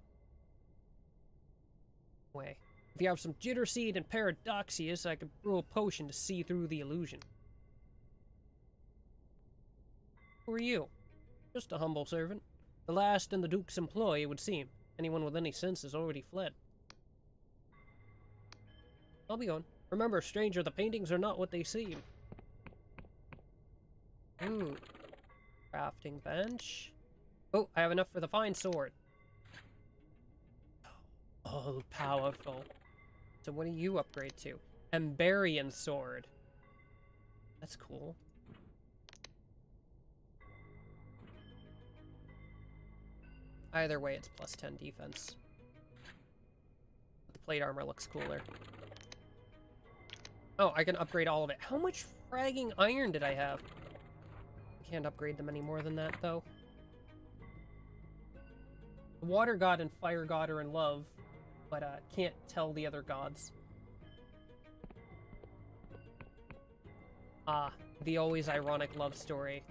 A: way. If you have some jitter seed and paradoxius, I could brew a potion to see through the illusion. Who are you? Just a humble servant. The last in the Duke's employ, it would seem. Anyone with any sense has already fled. I'll be gone. Remember, stranger, the paintings are not what they seem. Ooh. Crafting bench. Oh, I have enough for the fine sword. All powerful. So what do you upgrade to? Emberian sword. That's cool. Either way, it's plus 10 defense. The plate armor looks cooler. Oh, I can upgrade all of it. How much fragging iron did I have? I can't upgrade them any more than that, though. The water god and fire god are in love, but can't tell the other gods. Ah, the always ironic love story.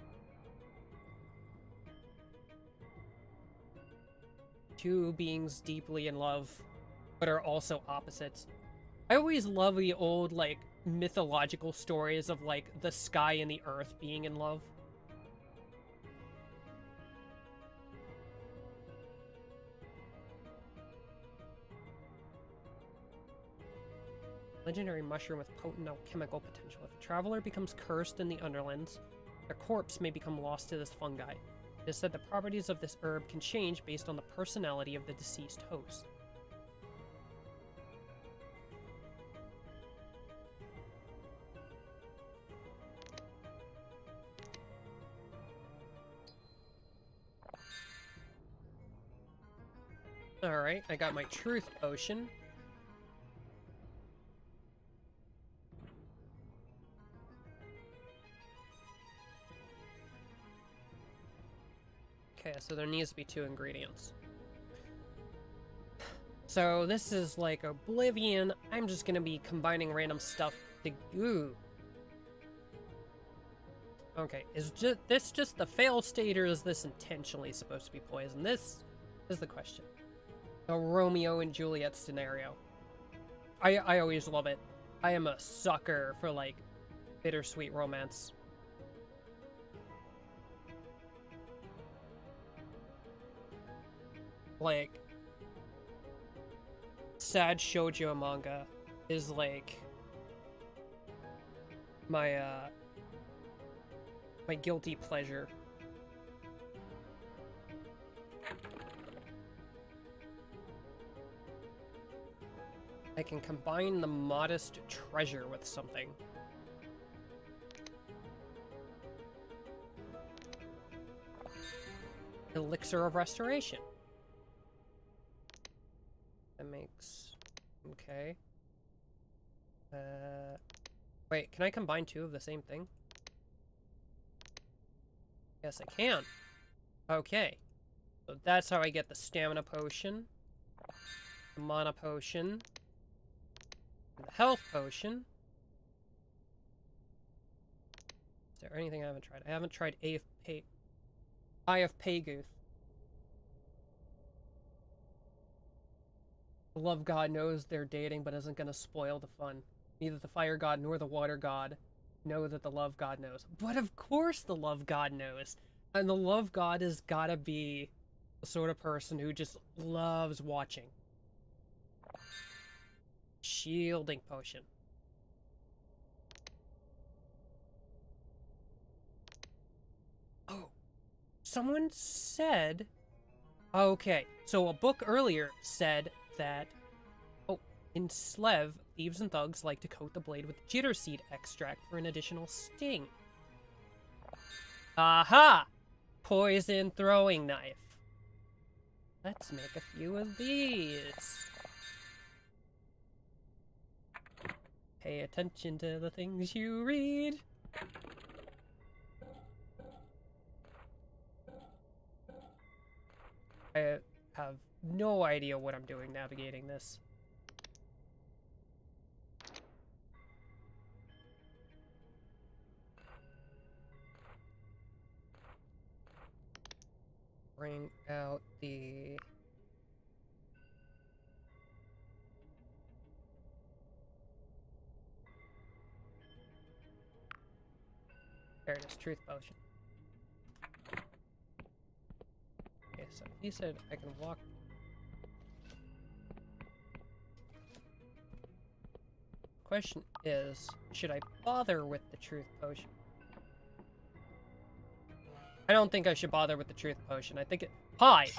A: Two beings deeply in love, but are also opposites. I always love the old, like, mythological stories of, like, the sky and the earth being in love. Legendary mushroom with potent alchemical potential. If a traveler becomes cursed in the Underlands, their corpse may become lost to this fungi. It is said the properties of this herb can change based on the personality of the deceased host. Alright, I got my truth potion. Okay, so there needs to be 2 ingredients. So this is like Oblivion. I'm just gonna be combining random stuff to... Ooh. Okay, is this just the fail state, or is this intentionally supposed to be poison? This is the question. A Romeo and Juliet scenario. I always love it. I am a sucker for, like, bittersweet romance. Like, sad shoujo manga is, like, my guilty pleasure. I can combine the modest treasure with something. Elixir of Restoration. That makes... okay. Wait, can I combine 2 of the same thing? Yes, I can. Okay. So that's how I get the stamina potion, the mana potion, the health potion. Is there anything I haven't tried? I haven't tried Eye of Paguth. The love god knows they're dating, but isn't gonna spoil the fun. Neither the fire god nor the water god know that the love god knows. But of course the love god knows. And the love god has gotta be the sort of person who just loves watching. Shielding potion. Oh, someone said... Okay, so a book earlier said that... Oh, in Slev, thieves and thugs like to coat the blade with jitter seed extract for an additional sting. Aha! Poison throwing knife. Let's make a few of these. Pay attention to the things you read. I have no idea what I'm doing navigating this. Bring out the... There it is, truth potion. Okay, so he said I can walk... Question is, should I bother with the truth potion? I don't think I should bother with the truth potion. I think it... Hi!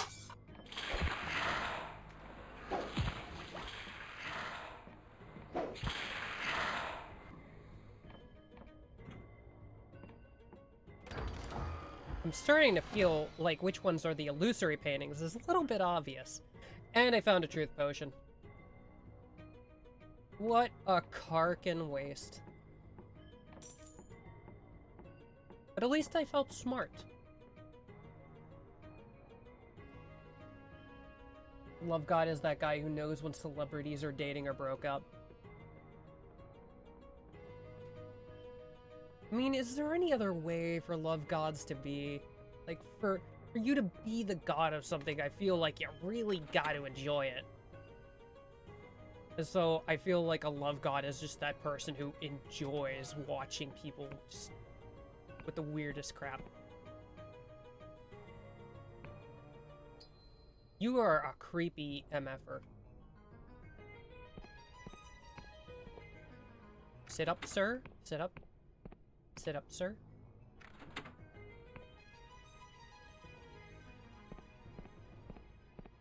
A: I'm starting to feel like which ones are the illusory paintings is a little bit obvious. And I found a truth potion. What a carkin waste. But at least I felt smart. Love God is that guy who knows when celebrities are dating or broke up. I mean, is there any other way for love gods to be? Like, for you to be the god of something, I feel like you really got to enjoy it. And so, I feel like a love god is just that person who enjoys watching people just with the weirdest crap. You are a creepy MFer. Sit up, sir. Sit up. Sit up, sir.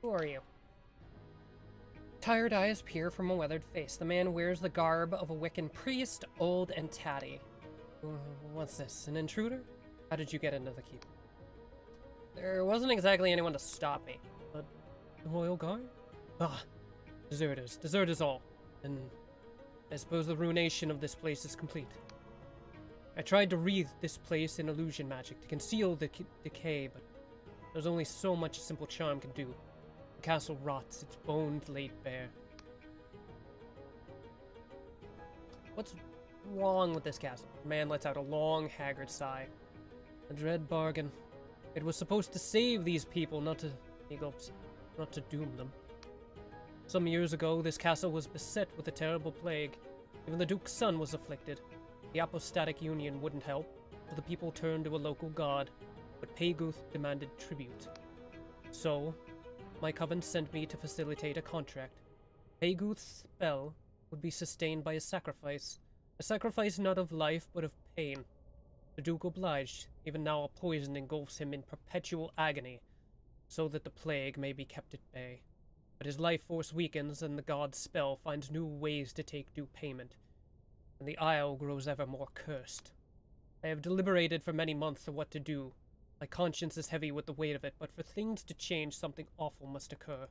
A: Who are you? Tired eyes peer from a weathered face. The man wears the garb of a Wiccan priest, old and tatty. What's this, an intruder? How did you get into the keep? There wasn't exactly anyone to stop me. But the royal guard? Ah, deserters. Deserters all. And I suppose the ruination of this place is complete. I tried to wreathe this place in illusion magic to conceal the decay, but there's only so much a simple charm can do. The castle rots, its bones laid bare. What's wrong with this castle? The man lets out a long, haggard sigh. A dread bargain. It was supposed to save these people, not to... he gulps, not to doom them. Some years ago, this castle was beset with a terrible plague. Even the Duke's son was afflicted. The apostatic union wouldn't help, so the people turned to a local god, but Payguth demanded tribute. So, my coven sent me to facilitate a contract. Payguth's spell would be sustained by a sacrifice not of life, but of pain. The Duke obliged. Even now a poison engulfs him in perpetual agony, so that the plague may be kept at bay. But his life force weakens, and the god's spell finds new ways to take due payment. And the isle grows ever more cursed. I have deliberated for many months of what to do. My conscience is heavy with the weight of it, but for things to change, something awful must occur.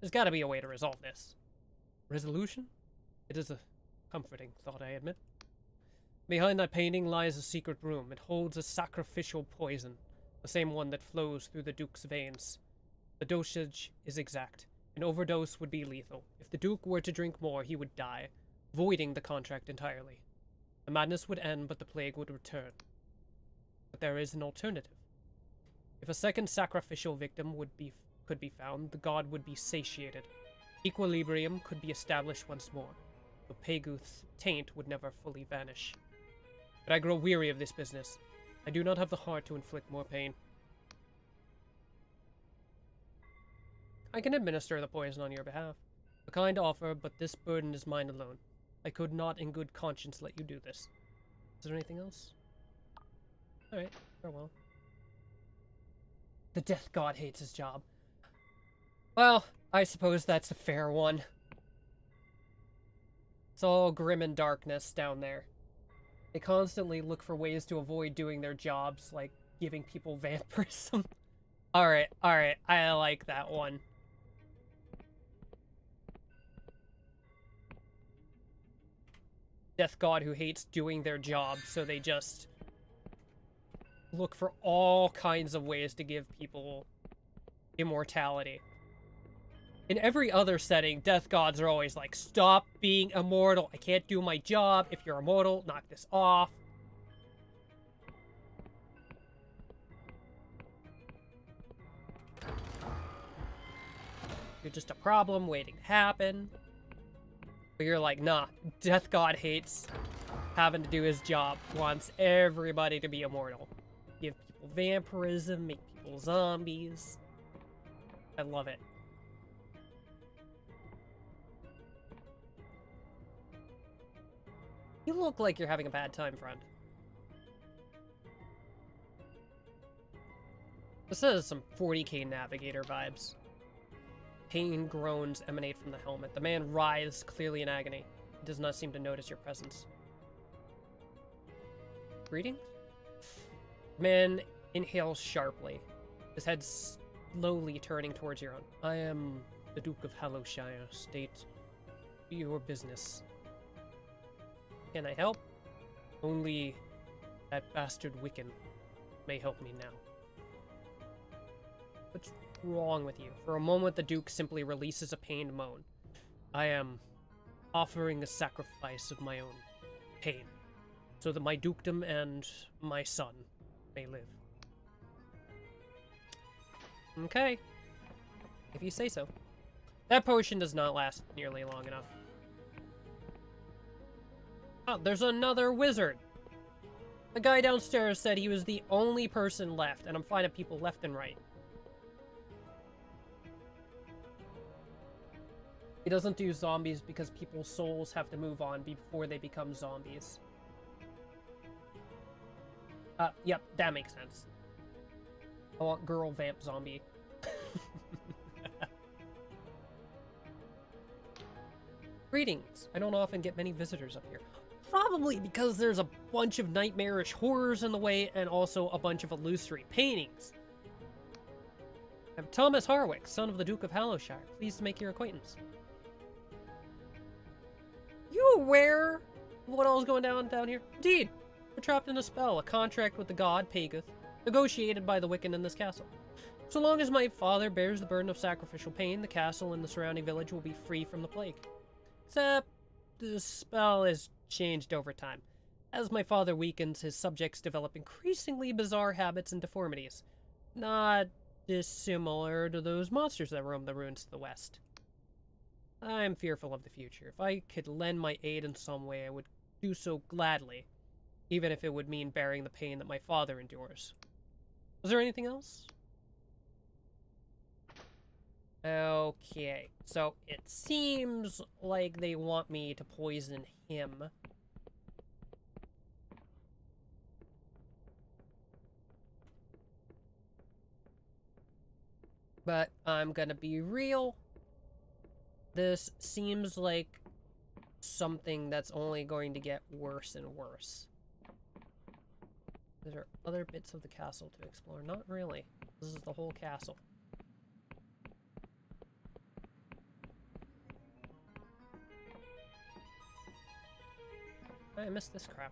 A: There's gotta be a way to resolve this. Resolution? It is a comforting thought, I admit. Behind that painting lies a secret room. It holds a sacrificial poison, the same one that flows through the Duke's veins. The dosage is exact. An overdose would be lethal. If the Duke were to drink more, he would die, voiding the contract entirely. The madness would end, but the plague would return. But there is an alternative. If a second sacrificial victim could be found, the god would be satiated. Equilibrium could be established once more, though Payguth's taint would never fully vanish. But I grow weary of this business. I do not have the heart to inflict more pain. I can administer the poison on your behalf. A kind offer, but this burden is mine alone. I could not in good conscience let you do this. Is there anything else? Alright, farewell. The Death God hates his job. Well, I suppose that's a fair one. It's all grim and darkness down there. They constantly look for ways to avoid doing their jobs, like giving people vampirism. Alright, I like that one. Death God who hates doing their job, so they just look for all kinds of ways to give people immortality. In every other setting, Death Gods are always like, stop being immortal. I can't do my job. If you're immortal, knock this off. You're just a problem waiting to happen. But you're like, nah, Death God hates having to do his job. Wants everybody to be immortal. Give people vampirism, make people zombies. I love it. You look like you're having a bad time, friend. This is some 40k Navigator vibes. Pain groans emanate from the helmet. The man writhes, clearly in agony. He does not seem to notice your presence. Greetings? The man inhales sharply, his head slowly turning towards your own. I am the Duke of Hallowshire. State your business. Can I help? Only that bastard Wiccan may help me now. What's wrong with you? For a moment, the Duke simply releases a pained moan. I am offering a sacrifice of my own pain, so that my dukedom and my son may live. Okay. If you say so. That potion does not last nearly long enough. Oh, there's another wizard. The guy downstairs said he was the only person left, and I'm finding people left and right. He doesn't do zombies because people's souls have to move on before they become zombies. Yep, that makes sense. I want girl vamp zombie. Greetings. I don't often get many visitors up here. Probably because there's a bunch of nightmarish horrors in the way and also a bunch of illusory paintings. I'm Thomas Harwick, son of the Duke of Hallowshire. Pleased to make your acquaintance. You aware of what all is going down here? Indeed. We're trapped in a spell, a contract with the god Pagoth, negotiated by the Wiccan in this castle. So long as my father bears the burden of sacrificial pain, the castle and the surrounding village will be free from the plague. Except the spell has changed over time. As my father weakens, his subjects develop increasingly bizarre habits and deformities. Not dissimilar to those monsters that roam the ruins to the west. I'm fearful of the future. If I could lend my aid in some way, I would do so gladly, even if it would mean bearing the pain that my father endures. Was there anything else? Okay, so it seems like they want me to poison him. But I'm gonna be real. This seems like something that's only going to get worse and worse. There are other bits of the castle to explore. Not really. This is the whole castle. I missed this crap.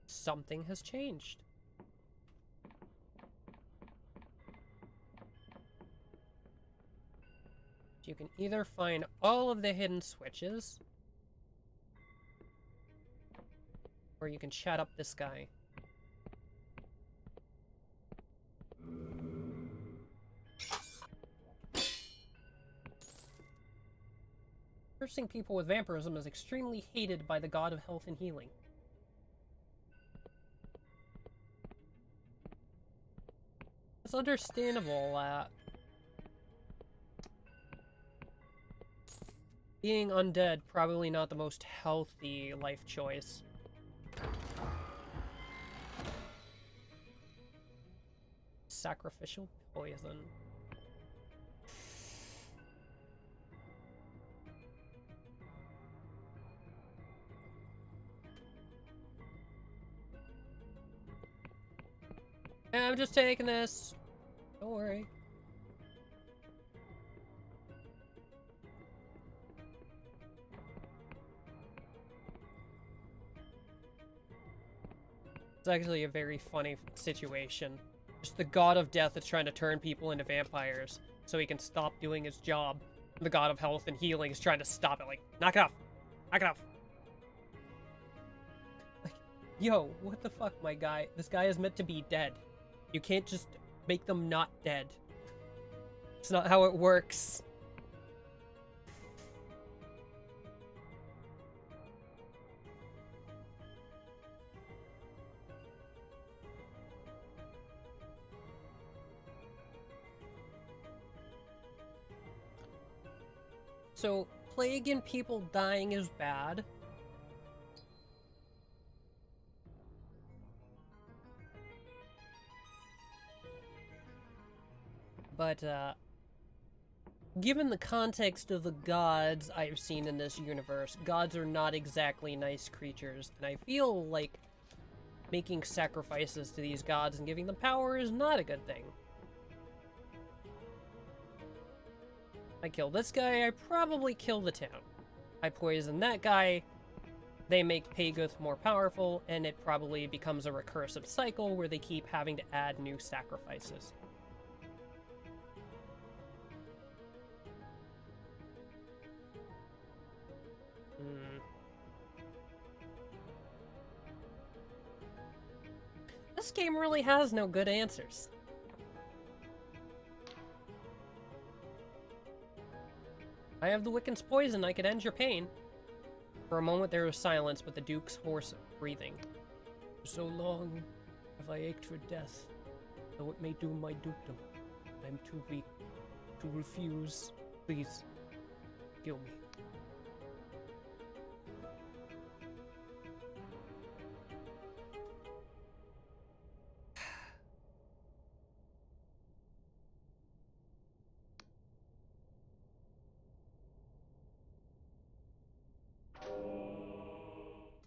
A: Something has changed. You can either find all of the hidden switches, or you can chat up this guy. cursing people with vampirism is extremely hated by the god of health and healing. It's understandable that being undead probably not the most healthy life choice. Sacrificial poison. Yeah, I'm just taking this. Don't worry. It's actually a very funny situation. Just the god of death is trying to turn people into vampires so he can stop doing his job. And the god of health and healing is trying to stop it. Like, knock it off. Knock it off. Like, yo, what the fuck, my guy? This guy is meant to be dead. You can't just make them not dead. It's not how it works. So, plague and people dying is bad. But, given the context of the gods I've seen in this universe, gods are not exactly nice creatures, and I feel like making sacrifices to these gods and giving them power is not a good thing. I kill this guy, I probably kill the town. I poison that guy, they make Pagoth more powerful, and it probably becomes a recursive cycle where they keep having to add new sacrifices. This game really has no good answers. I have the Wiccan's poison, I could end your pain. For a moment there was silence, but the Duke's hoarse breathing. For so long have I ached for death, though it may doom my dukedom. I am too weak to refuse. Please, kill me.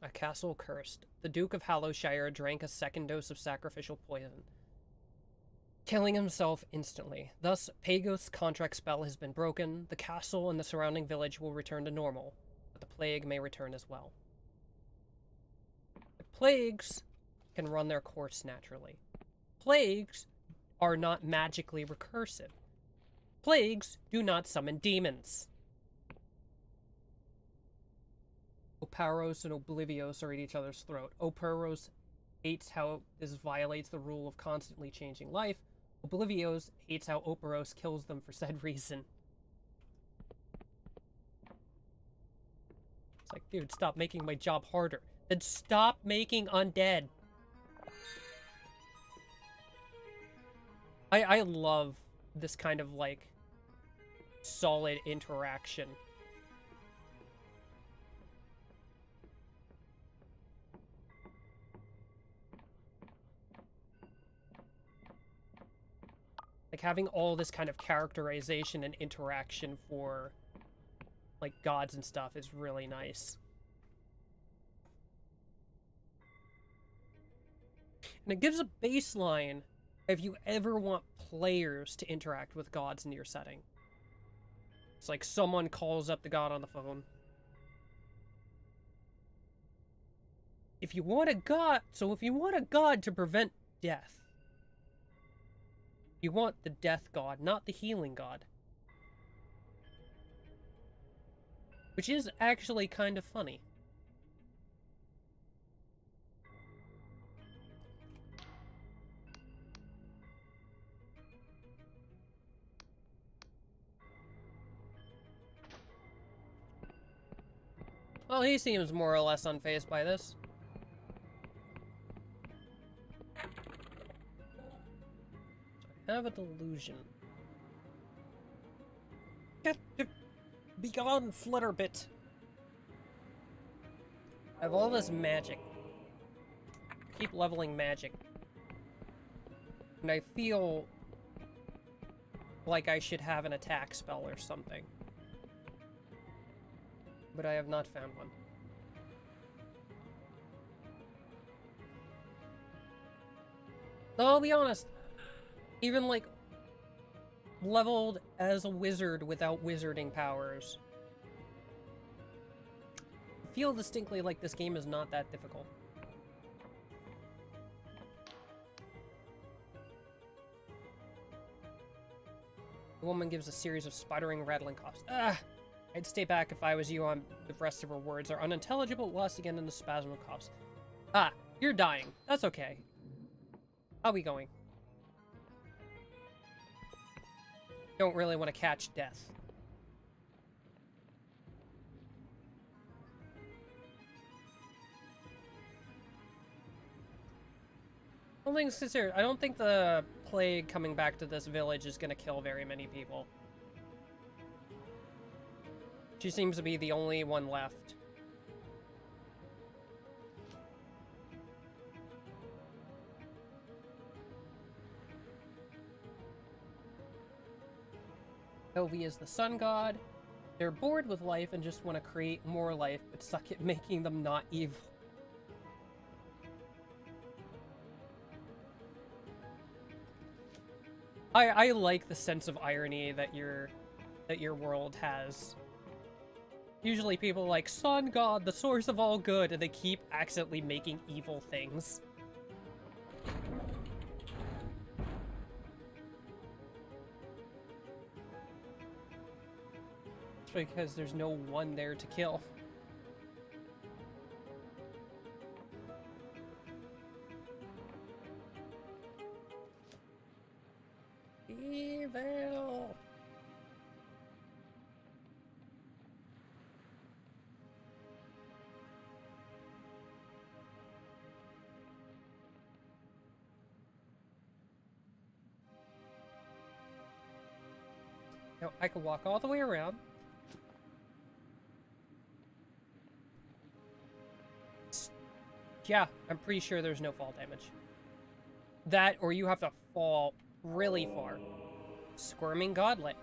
A: A castle cursed. The Duke of Hallowshire drank a second dose of sacrificial poison, killing himself instantly. Thus, Pagoth's contract spell has been broken. The castle and the surrounding village will return to normal, but the plague may return as well. The plagues can run their course naturally. Plagues are not magically recursive. Plagues do not summon demons. Oparos and Oblivios are at each other's throat. Oparos hates how this violates the rule of constantly changing life. Oblivios hates how Oparos kills them for said reason. It's like, dude, stop making my job harder. Then stop making undead. I love this kind of, like, solid interaction. Like, having all this kind of characterization and interaction for, like, gods and stuff is really nice. And it gives a baseline if you ever want players to interact with gods in your setting. It's like someone calls up the god on the phone. If you want a god to prevent death, you want the death god, not the healing god. Which is actually kind of funny. Well, he seems more or less unfazed by this. I have a delusion. Be gone, Flutterbit! I have all this magic. Keep leveling magic. And I feel like I should have an attack spell or something. But I have not found one. So I'll be honest, even like leveled as a wizard without wizarding powers, I feel distinctly like this game is not that difficult. The woman gives a series of sputtering, rattling coughs. Ah! I'd stay back if I was you. On the rest of her words are unintelligible, lost again in the spasm of coughs. Ah, you're dying. That's okay. How we going? Don't really want to catch death. All things considered, I don't think the plague coming back to this village is going to kill very many people. She seems to be the only one left. Ovi is the sun god. They're bored with life and just want to create more life, but suck at making them not evil. I like the sense of irony that your world has. Usually people are like, sun god, the source of all good, and they keep accidentally making evil things. It's because there's no one there to kill. Evil! Now, I could walk all the way around. Yeah, I'm pretty sure there's no fall damage. That, or you have to fall really far. Squirming Godlet.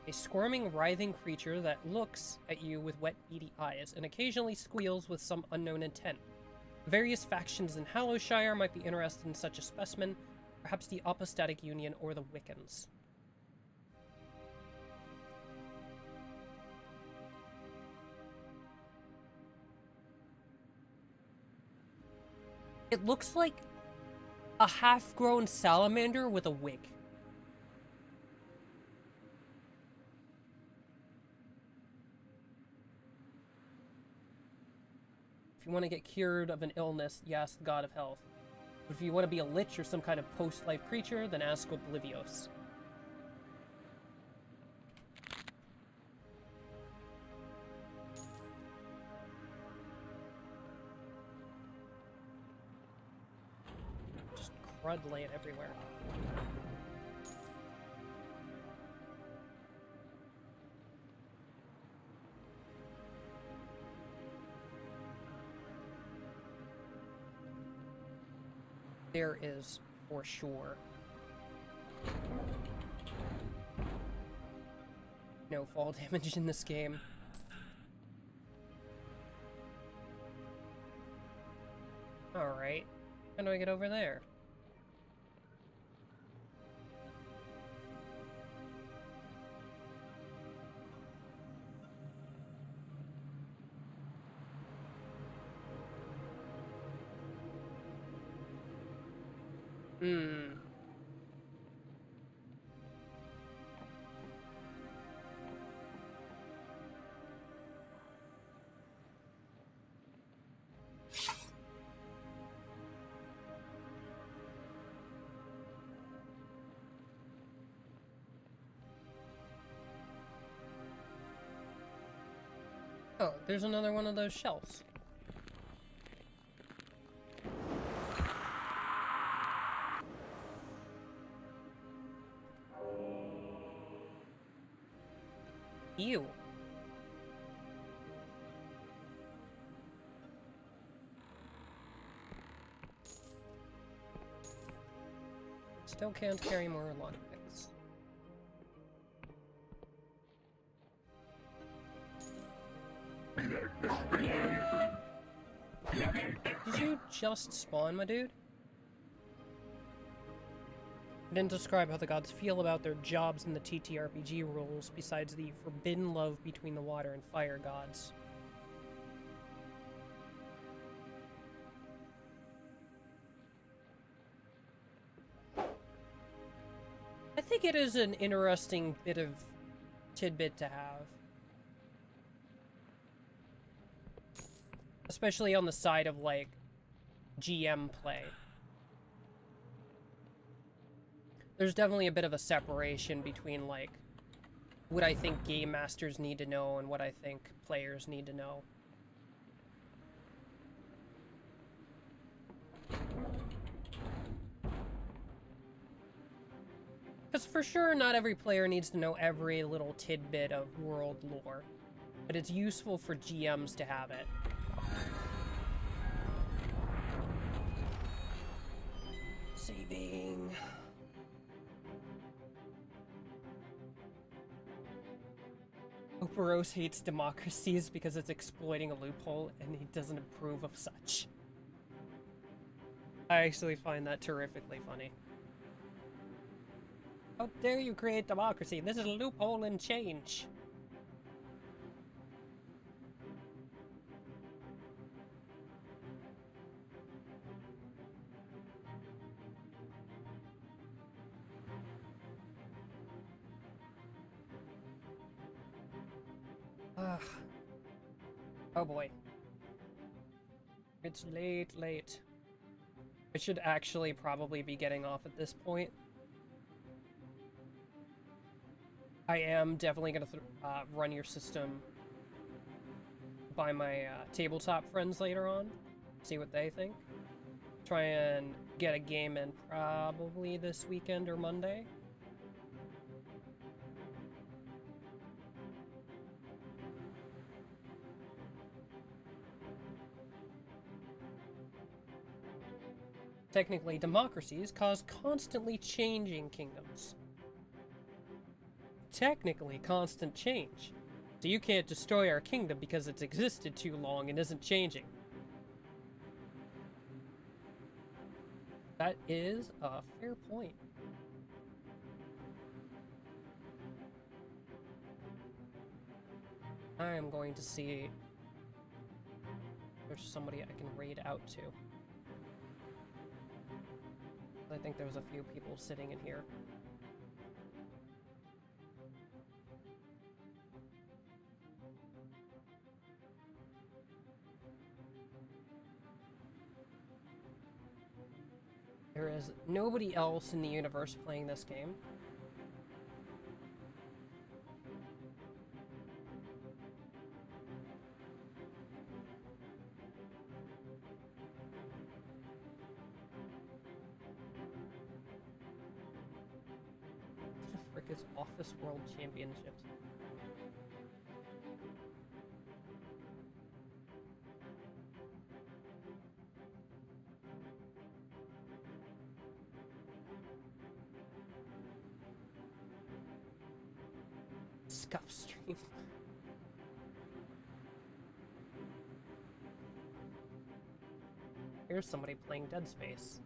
A: A squirming, writhing creature that looks at you with wet, beady eyes and occasionally squeals with some unknown intent. Various factions in Hallowshire might be interested in such a specimen, perhaps the Apostatic Union or the Wiccans. It looks like a half-grown salamander with a wig. If you want to get cured of an illness, you ask the god of health. But if you want to be a lich or some kind of post-life creature, then ask Oblivios. Just crud laying everywhere. There is, for sure. No fall damage in this game. Alright. How do I get over there? Hmm. Oh, there's another one of those shells. Ew. Still can't carry more lockpicks. Did you just spawn, my dude? I didn't describe how the gods feel about their jobs in the TTRPG rules, besides the forbidden love between the water and fire gods. I think it is an interesting bit of tidbit to have. Especially on the side of, like, GM play. There's definitely a bit of a separation between, like, what I think game masters need to know and what I think players need to know. Because for sure, not every player needs to know every little tidbit of world lore, but it's useful for GMs to have it. Saving. Operos hates democracies because it's exploiting a loophole, and he doesn't approve of such. I actually find that terrifically funny. How dare you create democracy? This is a loophole in change. Ugh. Oh boy. It's late. I should actually probably be getting off at this point. I am definitely going to run your system by my tabletop friends later on. See what they think. Try and get a game in probably this weekend or Monday. Technically, democracies cause constantly changing kingdoms. Technically, constant change. So you can't destroy our kingdom because it's existed too long and isn't changing. That is a fair point. I am going to see if there's somebody I can raid out to. I think there's a few people sitting in here. There is nobody else in the universe playing this game. What the frick is Office World Championships? Scuff stream. Here's somebody playing Dead Space.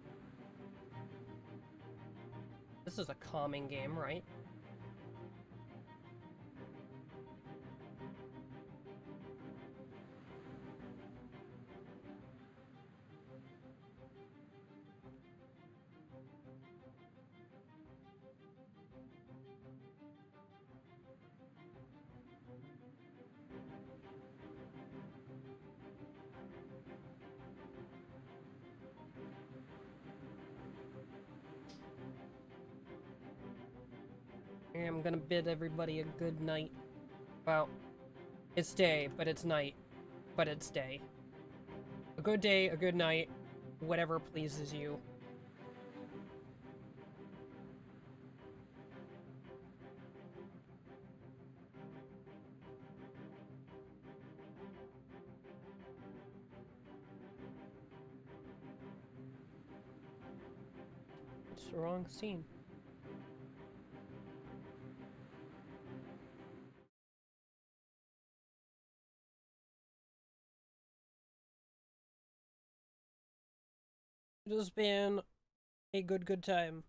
A: This is a calming game, right? I'm gonna bid everybody a good night. Well, It's day, but it's night, but it's day. A good day, a good night, whatever pleases you. It's the wrong scene. It has been a good time.